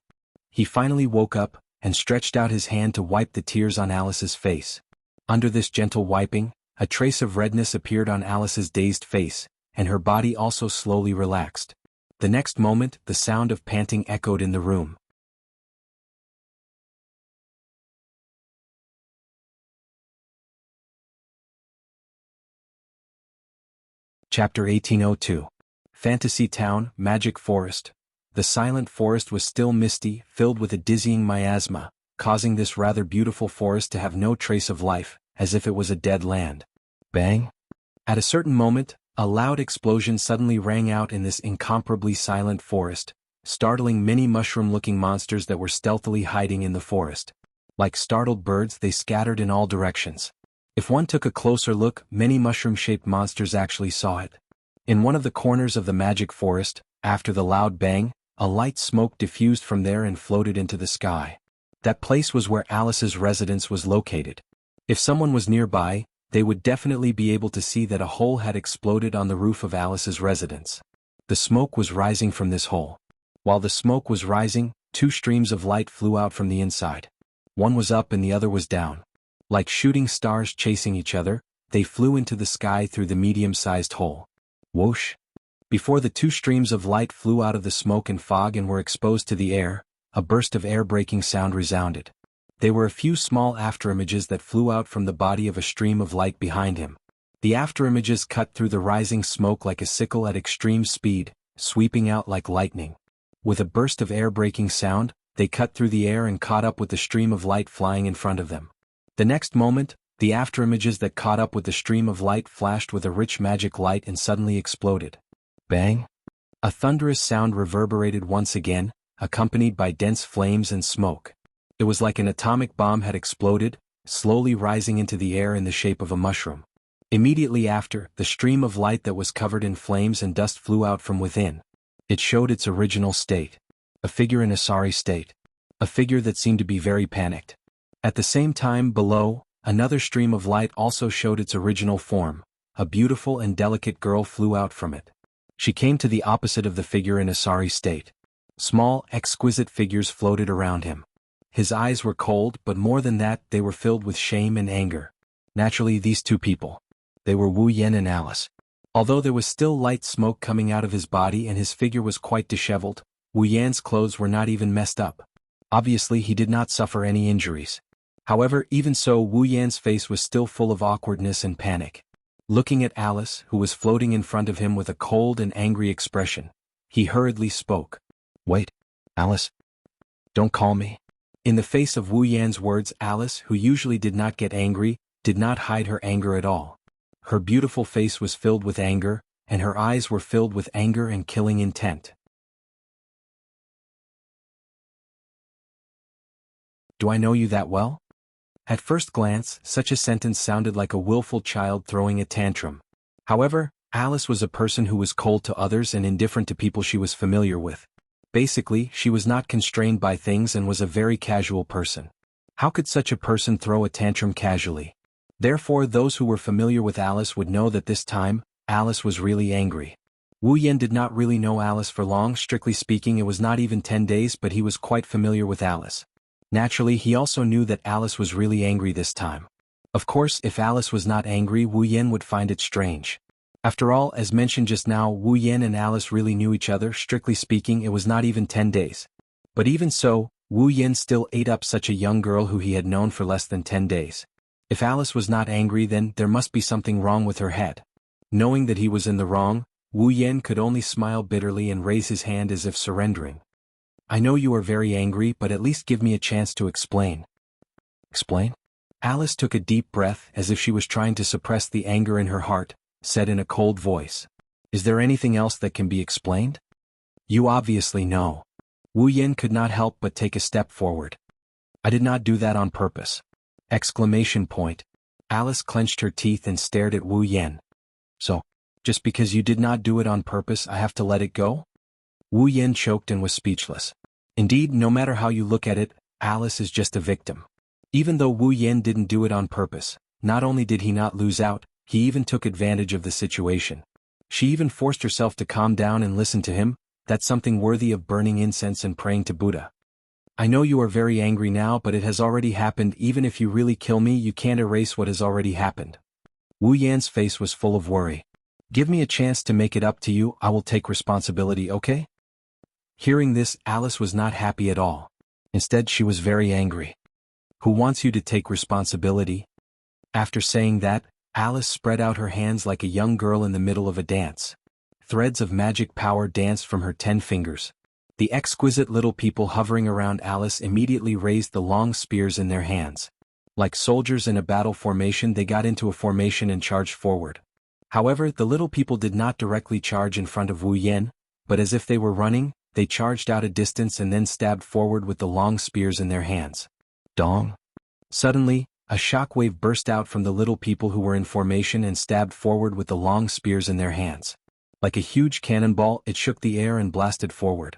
He finally woke up, and stretched out his hand to wipe the tears on Alice's face. Under this gentle wiping, a trace of redness appeared on Alice's dazed face, and her body also slowly relaxed. The next moment, the sound of panting echoed in the room. Chapter 1802. Fantasy Town, Magic Forest. The silent forest was still misty, filled with a dizzying miasma, causing this rather beautiful forest to have no trace of life, as if it was a dead land. Bang! At a certain moment, a loud explosion suddenly rang out in this incomparably silent forest, startling many mushroom-looking monsters that were stealthily hiding in the forest. Like startled birds, they scattered in all directions. If one took a closer look, many mushroom-shaped monsters actually saw it. In one of the corners of the magic forest, after the loud bang, a light smoke diffused from there and floated into the sky. That place was where Alice's residence was located. If someone was nearby, they would definitely be able to see that a hole had exploded on the roof of Alice's residence. The smoke was rising from this hole. While the smoke was rising, two streams of light flew out from the inside. One was up and the other was down. Like shooting stars chasing each other, they flew into the sky through the medium-sized hole. Whoosh! Before the two streams of light flew out of the smoke and fog and were exposed to the air, a burst of air-breaking sound resounded. They were a few small afterimages that flew out from the body of a stream of light behind him. The afterimages cut through the rising smoke like a sickle at extreme speed, sweeping out like lightning. With a burst of air-breaking sound, they cut through the air and caught up with the stream of light flying in front of them. The next moment, the afterimages that caught up with the stream of light flashed with a rich magic light and suddenly exploded. Bang! A thunderous sound reverberated once again, accompanied by dense flames and smoke. It was like an atomic bomb had exploded, slowly rising into the air in the shape of a mushroom. Immediately after, the stream of light that was covered in flames and dust flew out from within. It showed its original state. A figure in a sorry state. A figure that seemed to be very panicked. At the same time, below, another stream of light also showed its original form. A beautiful and delicate girl flew out from it. She came to the opposite of the figure in a sorry state. Small, exquisite figures floated around him. His eyes were cold, but more than that, they were filled with shame and anger. Naturally, these two people. They were Wu Yan and Alice. Although there was still light smoke coming out of his body and his figure was quite disheveled, Wu Yan's clothes were not even messed up. Obviously, he did not suffer any injuries. However, even so, Wu Yan's face was still full of awkwardness and panic. Looking at Alice, who was floating in front of him with a cold and angry expression, he hurriedly spoke. "Wait, Alice. Don't call me." In the face of Wu Yan's words, Alice, who usually did not get angry, did not hide her anger at all. Her beautiful face was filled with anger, and her eyes were filled with anger and killing intent. Do I know you that well? At first glance, such a sentence sounded like a willful child throwing a tantrum. However, Alice was a person who was cold to others and indifferent to people she was familiar with. Basically, she was not constrained by things and was a very casual person. How could such a person throw a tantrum casually? Therefore, those who were familiar with Alice would know that this time, Alice was really angry. Wu Yan did not really know Alice for long. Strictly speaking, it was not even 10 days, but he was quite familiar with Alice. Naturally, he also knew that Alice was really angry this time. Of course, if Alice was not angry, Wu Yan would find it strange. After all, as mentioned just now, Wu Yan and Alice really knew each other. Strictly speaking, it was not even 10 days. But even so, Wu Yan still ate up such a young girl who he had known for less than 10 days. If Alice was not angry, then there must be something wrong with her head. Knowing that he was in the wrong, Wu Yan could only smile bitterly and raise his hand as if surrendering. I know you are very angry, but at least give me a chance to explain. Explain? Alice took a deep breath as if she was trying to suppress the anger in her heart, said in a cold voice. Is there anything else that can be explained? You obviously know. Wu Yan could not help but take a step forward. I did not do that on purpose. Exclamation point. Alice clenched her teeth and stared at Wu Yan. So, just because you did not do it on purpose, I have to let it go? Wu Yan choked and was speechless. Indeed, no matter how you look at it, Alice is just a victim. Even though Wu Yan didn't do it on purpose, not only did he not lose out, he even took advantage of the situation. She even forced herself to calm down and listen to him. That's something worthy of burning incense and praying to Buddha. I know you are very angry now, but it has already happened. Even if you really kill me, you can't erase what has already happened. Wu Yan's face was full of worry. Give me a chance to make it up to you. I will take responsibility, okay? Hearing this, Alice was not happy at all. Instead, she was very angry. Who wants you to take responsibility? After saying that, Alice spread out her hands like a young girl in the middle of a dance. Threads of magic power danced from her 10 fingers. The exquisite little people hovering around Alice immediately raised the long spears in their hands. Like soldiers in a battle formation, they got into a formation and charged forward. However, the little people did not directly charge in front of Wu Yan, but as if they were running, they charged out a distance and then stabbed forward with the long spears in their hands. Dong! Suddenly, a shockwave burst out from the little people who were in formation and stabbed forward with the long spears in their hands. Like a huge cannonball, it shook the air and blasted forward.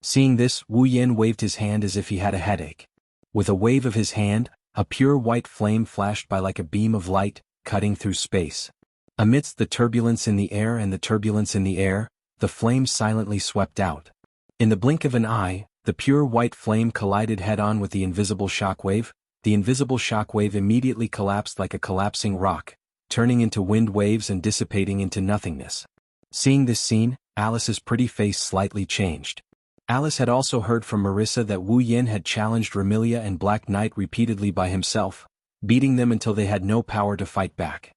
Seeing this, Wu Yan waved his hand as if he had a headache. With a wave of his hand, a pure white flame flashed by like a beam of light, cutting through space. Amidst the turbulence in the air, the flame silently swept out. In the blink of an eye, the pure white flame collided head-on with the invisible shockwave. The invisible shockwave immediately collapsed like a collapsing rock, turning into wind waves and dissipating into nothingness. Seeing this scene, Alice's pretty face slightly changed. Alice had also heard from Marissa that Wu Yan had challenged Remilia and Black Knight repeatedly by himself, beating them until they had no power to fight back.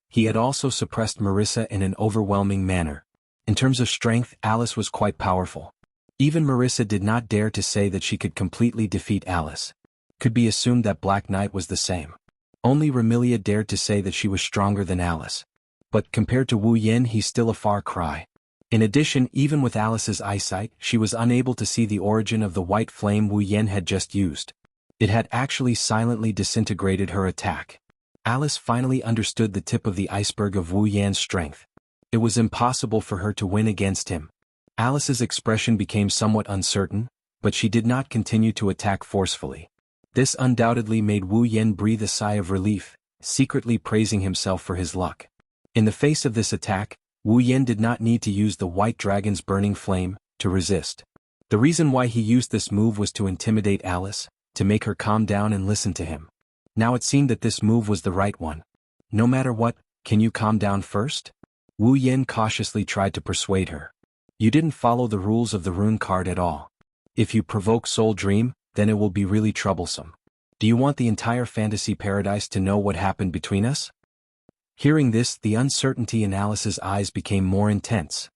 He had also suppressed Marissa in an overwhelming manner. In terms of strength, Alice was quite powerful. Even Marissa did not dare to say that she could completely defeat Alice. Could be assumed that Black Knight was the same. Only Remilia dared to say that she was stronger than Alice. But compared to Wu Yan, he's still a far cry. In addition, even with Alice's eyesight, she was unable to see the origin of the white flame Wu Yan had just used. It had actually silently disintegrated her attack. Alice finally understood the tip of the iceberg of Wu Yan's strength. It was impossible for her to win against him. Alice's expression became somewhat uncertain, but she did not continue to attack forcefully. This undoubtedly made Wu Yan breathe a sigh of relief, secretly praising himself for his luck. In the face of this attack, Wu Yan did not need to use the white dragon's burning flame to resist. The reason why he used this move was to intimidate Alice, to make her calm down and listen to him. Now it seemed that this move was the right one. No matter what, can you calm down first? Wu Yan cautiously tried to persuade her. You didn't follow the rules of the rune card at all. If you provoke Soul Dream, then it will be really troublesome. Do you want the entire fantasy paradise to know what happened between us? Hearing this, the uncertainty in Alice's eyes became more intense.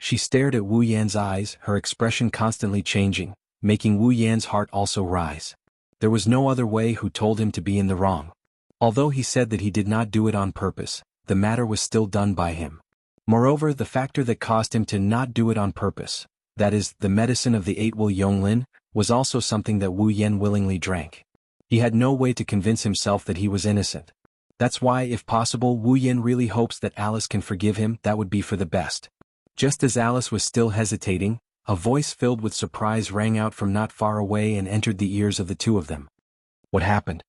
She stared at Wu Yan's eyes, her expression constantly changing, making Wu Yan's heart also rise. There was no other way who told him to be in the wrong. Although he said that he did not do it on purpose, the matter was still done by him. Moreover, the factor that caused him to not do it on purpose, that is, the medicine of the 8 Will Yonglin, was also something that Wu Yan willingly drank. He had no way to convince himself that he was innocent. That's why, if possible, Wu Yan really hopes that Alice can forgive him. That would be for the best. Just as Alice was still hesitating, a voice filled with surprise rang out from not far away and entered the ears of the two of them. What happened?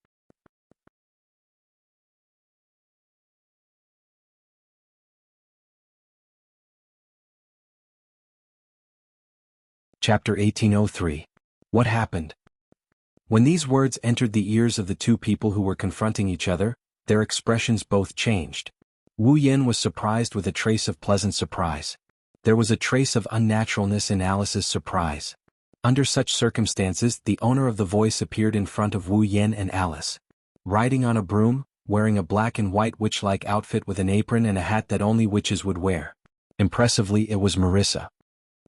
Chapter 1803. What happened? When these words entered the ears of the two people who were confronting each other, their expressions both changed. Wu Yan was surprised with a trace of pleasant surprise. There was a trace of unnaturalness in Alice's surprise. Under such circumstances, the owner of the voice appeared in front of Wu Yan and Alice. Riding on a broom, wearing a black and white witch-like outfit with an apron and a hat that only witches would wear. Impressively, it was Marissa.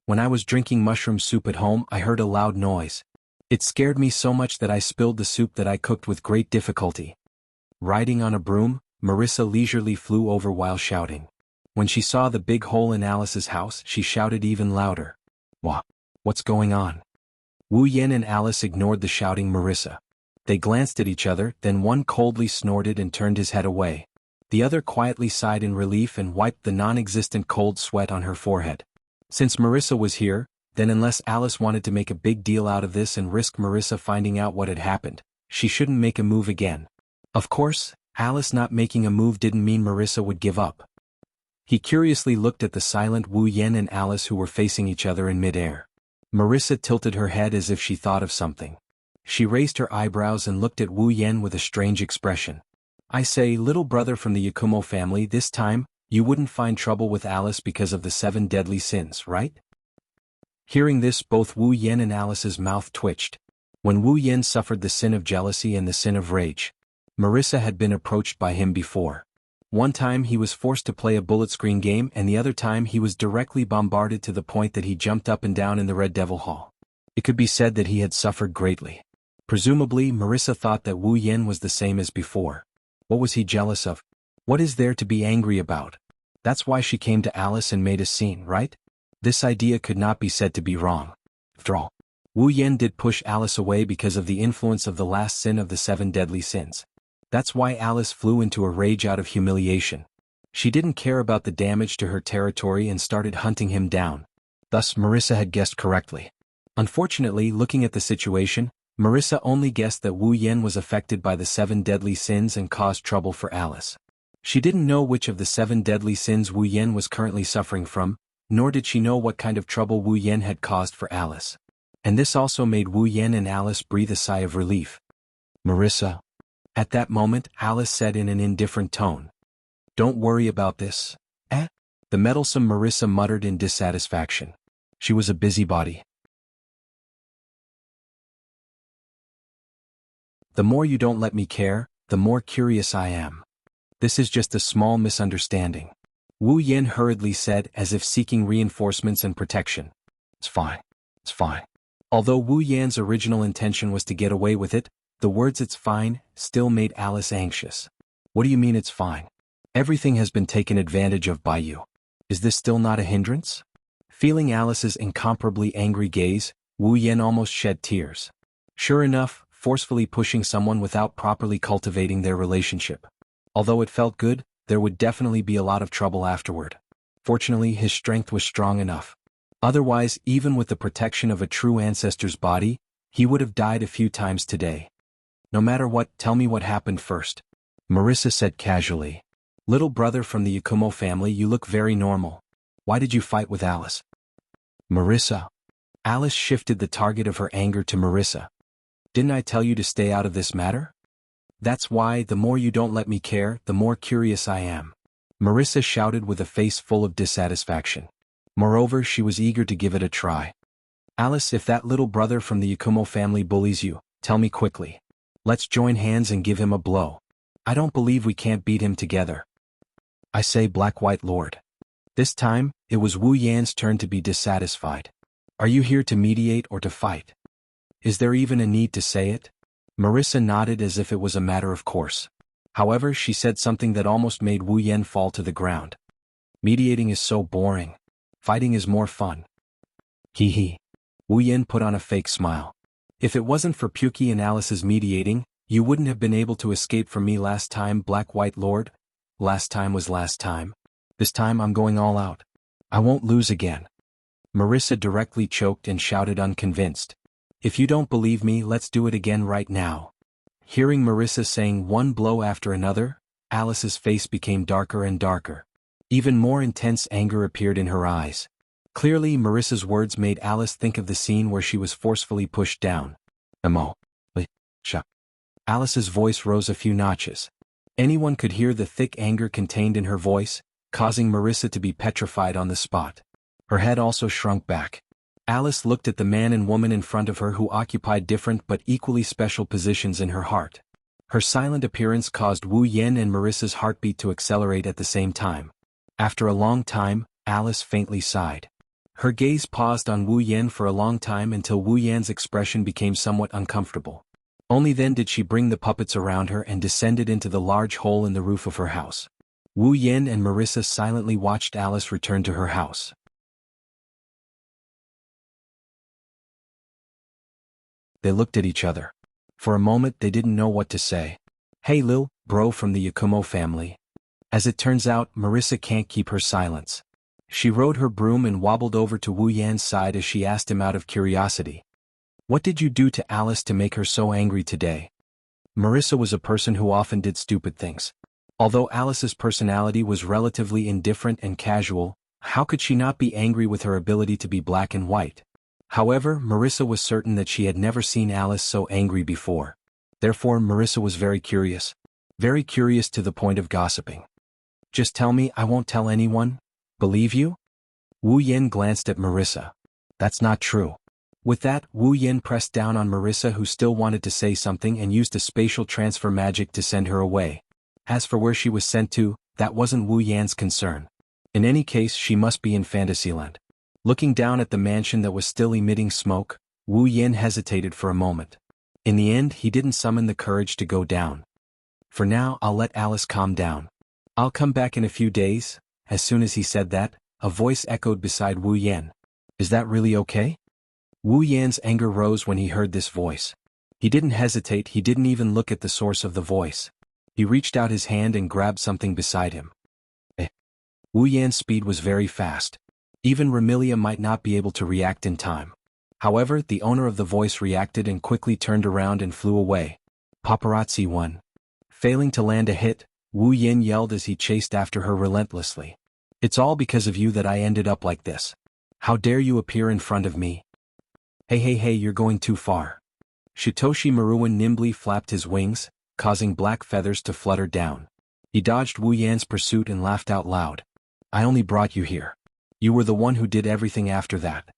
When I was drinking mushroom soup at home, I heard a loud noise. It scared me so much that I spilled the soup that I cooked with great difficulty. Riding on a broom, Marissa leisurely flew over while shouting. When she saw the big hole in Alice's house, she shouted even louder. What's going on? Wu Yan and Alice ignored the shouting Marissa. They glanced at each other, then one coldly snorted and turned his head away. The other quietly sighed in relief and wiped the non-existent cold sweat on her forehead. Since Marissa was here, then unless Alice wanted to make a big deal out of this and risk Marissa finding out what had happened, she shouldn't make a move again. Of course, Alice not making a move didn't mean Marissa would give up. He curiously looked at the silent Wu Yan and Alice who were facing each other in midair. Marissa tilted her head as if she thought of something. She raised her eyebrows and looked at Wu Yan with a strange expression. I say, little brother from the Yakumo family, this time, you wouldn't find trouble with Alice because of the 7 deadly sins, right? Hearing this, both Wu Yan and Alice's mouth twitched. When Wu Yan suffered the sin of jealousy and the sin of rage, Marissa had been approached by him before. One time he was forced to play a bullet screen game and the other time he was directly bombarded to the point that he jumped up and down in the Red Devil Hall. It could be said that he had suffered greatly. Presumably, Marissa thought that Wu Yan was the same as before. What was he jealous of? What is there to be angry about? That's why she came to Alice and made a scene, right? This idea could not be said to be wrong. After all, Wu Yan did push Alice away because of the influence of the last sin of the 7 deadly sins. That's why Alice flew into a rage out of humiliation. She didn't care about the damage to her territory and started hunting him down. Thus, Marissa had guessed correctly. Unfortunately, looking at the situation, Marissa only guessed that Wu Yan was affected by the 7 deadly sins and caused trouble for Alice. She didn't know which of the 7 deadly sins Wu Yan was currently suffering from, nor did she know what kind of trouble Wu Yan had caused for Alice. And this also made Wu Yan and Alice breathe a sigh of relief. Marissa. At that moment, Alice said in an indifferent tone. Don't worry about this. The meddlesome Marissa muttered in dissatisfaction. She was a busybody. The more you don't let me care, the more curious I am. This is just a small misunderstanding. Wu Yan hurriedly said as if seeking reinforcements and protection. It's fine. It's fine. Although Wu Yan's original intention was to get away with it, the words "it's fine" still made Alice anxious. What do you mean it's fine? Everything has been taken advantage of by you. Is this still not a hindrance? Feeling Alice's incomparably angry gaze, Wu Yan almost shed tears. Sure enough, forcefully pushing someone without properly cultivating their relationship. Although it felt good, there would definitely be a lot of trouble afterward. Fortunately, his strength was strong enough. Otherwise, even with the protection of a true ancestor's body, he would have died a few times today. No matter what, tell me what happened first. Marissa said casually. Little brother from the Yakumo family, you look very normal. Why did you fight with Alice? Marissa. Alice shifted the target of her anger to Marissa. Didn't I tell you to stay out of this matter? That's why, the more you don't let me care, the more curious I am. Marissa shouted with a face full of dissatisfaction. Moreover, she was eager to give it a try. Alice, if that little brother from the Yakumo family bullies you, tell me quickly. Let's join hands and give him a blow. I don't believe we can't beat him together. I say, Black White Lord. This time, it was Wu Yan's turn to be dissatisfied. Are you here to mediate or to fight? Is there even a need to say it? Marissa nodded as if it was a matter of course. However, she said something that almost made Wu Yan fall to the ground. Mediating is so boring. Fighting is more fun. Hee hee. Wu Yan put on a fake smile. If it wasn't for Puki and Alice's mediating, you wouldn't have been able to escape from me last time, Black White Lord. Last time was last time. This time I'm going all out. I won't lose again. Marissa directly choked and shouted unconvinced. If you don't believe me, let's do it again right now. Hearing Marissa saying one blow after another, Alice's face became darker and darker. Even more intense anger appeared in her eyes. Clearly, Marissa's words made Alice think of the scene where she was forcefully pushed down. Alice's voice rose a few notches. Anyone could hear the thick anger contained in her voice, causing Marissa to be petrified on the spot. Her head also shrunk back. Alice looked at the man and woman in front of her who occupied different but equally special positions in her heart. Her silent appearance caused Wu Yan and Marissa's heartbeat to accelerate at the same time. After a long time, Alice faintly sighed. Her gaze paused on Wu Yan for a long time until Wu Yan's expression became somewhat uncomfortable. Only then did she bring the puppets around her and descended into the large hole in the roof of her house. Wu Yan and Marissa silently watched Alice return to her house. They looked at each other. For a moment they didn't know what to say. Hey Lil, bro from the Yakumo family. As it turns out, Marissa can't keep her silence. She rode her broom and wobbled over to Wu Yan's side as she asked him out of curiosity. What did you do to Alice to make her so angry today? Marissa was a person who often did stupid things. Although Alice's personality was relatively indifferent and casual, how could she not be angry with her ability to be black and white? However, Marissa was certain that she had never seen Alice so angry before. Therefore, Marissa was very curious to the point of gossiping. Just tell me, I won't tell anyone. Believe you? Wu Yan glanced at Marissa. That's not true. With that, Wu Yan pressed down on Marissa, who still wanted to say something, and used a spatial transfer magic to send her away. As for where she was sent to, that wasn't Wu Yan's concern. In any case, she must be in Fantasyland. Looking down at the mansion that was still emitting smoke, Wu Yan hesitated for a moment. In the end, he didn't summon the courage to go down. For now, I'll let Alice calm down. I'll come back in a few days. As soon as he said that, a voice echoed beside Wu Yan. Is that really okay? Wu Yan's anger rose when he heard this voice. He didn't hesitate, he didn't even look at the source of the voice. He reached out his hand and grabbed something beside him. Wu Yan's speed was very fast. Even Remilia might not be able to react in time. However, the owner of the voice reacted and quickly turned around and flew away. Paparazzi 1. Failing to land a hit, Wu Yan yelled as he chased after her relentlessly. It's all because of you that I ended up like this. How dare you appear in front of me? Hey, you're going too far. Shitoshi Maruin nimbly flapped his wings, causing black feathers to flutter down. He dodged Wu Yan's pursuit and laughed out loud. I only brought you here. You were the one who did everything after that.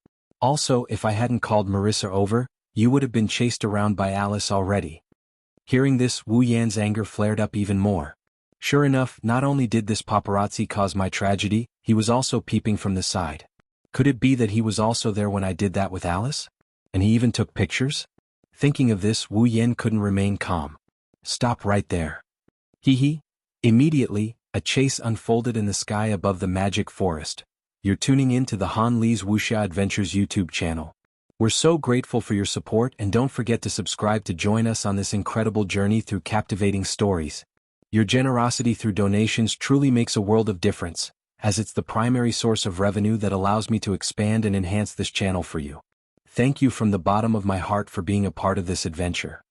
Also, if I hadn't called Marissa over, you would have been chased around by Alice already. Hearing this, Wu Yan's anger flared up even more. Sure enough, not only did this paparazzi cause my tragedy, he was also peeping from the side. Could it be that he was also there when I did that with Alice? And he even took pictures? Thinking of this, Wu Yan couldn't remain calm. Stop right there. Hee. Immediately, a chase unfolded in the sky above the magic forest. You're tuning in to the Han Lee's Wuxia Adventures YouTube channel. We're so grateful for your support, and don't forget to subscribe to join us on this incredible journey through captivating stories. Your generosity through donations truly makes a world of difference, as it's the primary source of revenue that allows me to expand and enhance this channel for you. Thank you from the bottom of my heart for being a part of this adventure.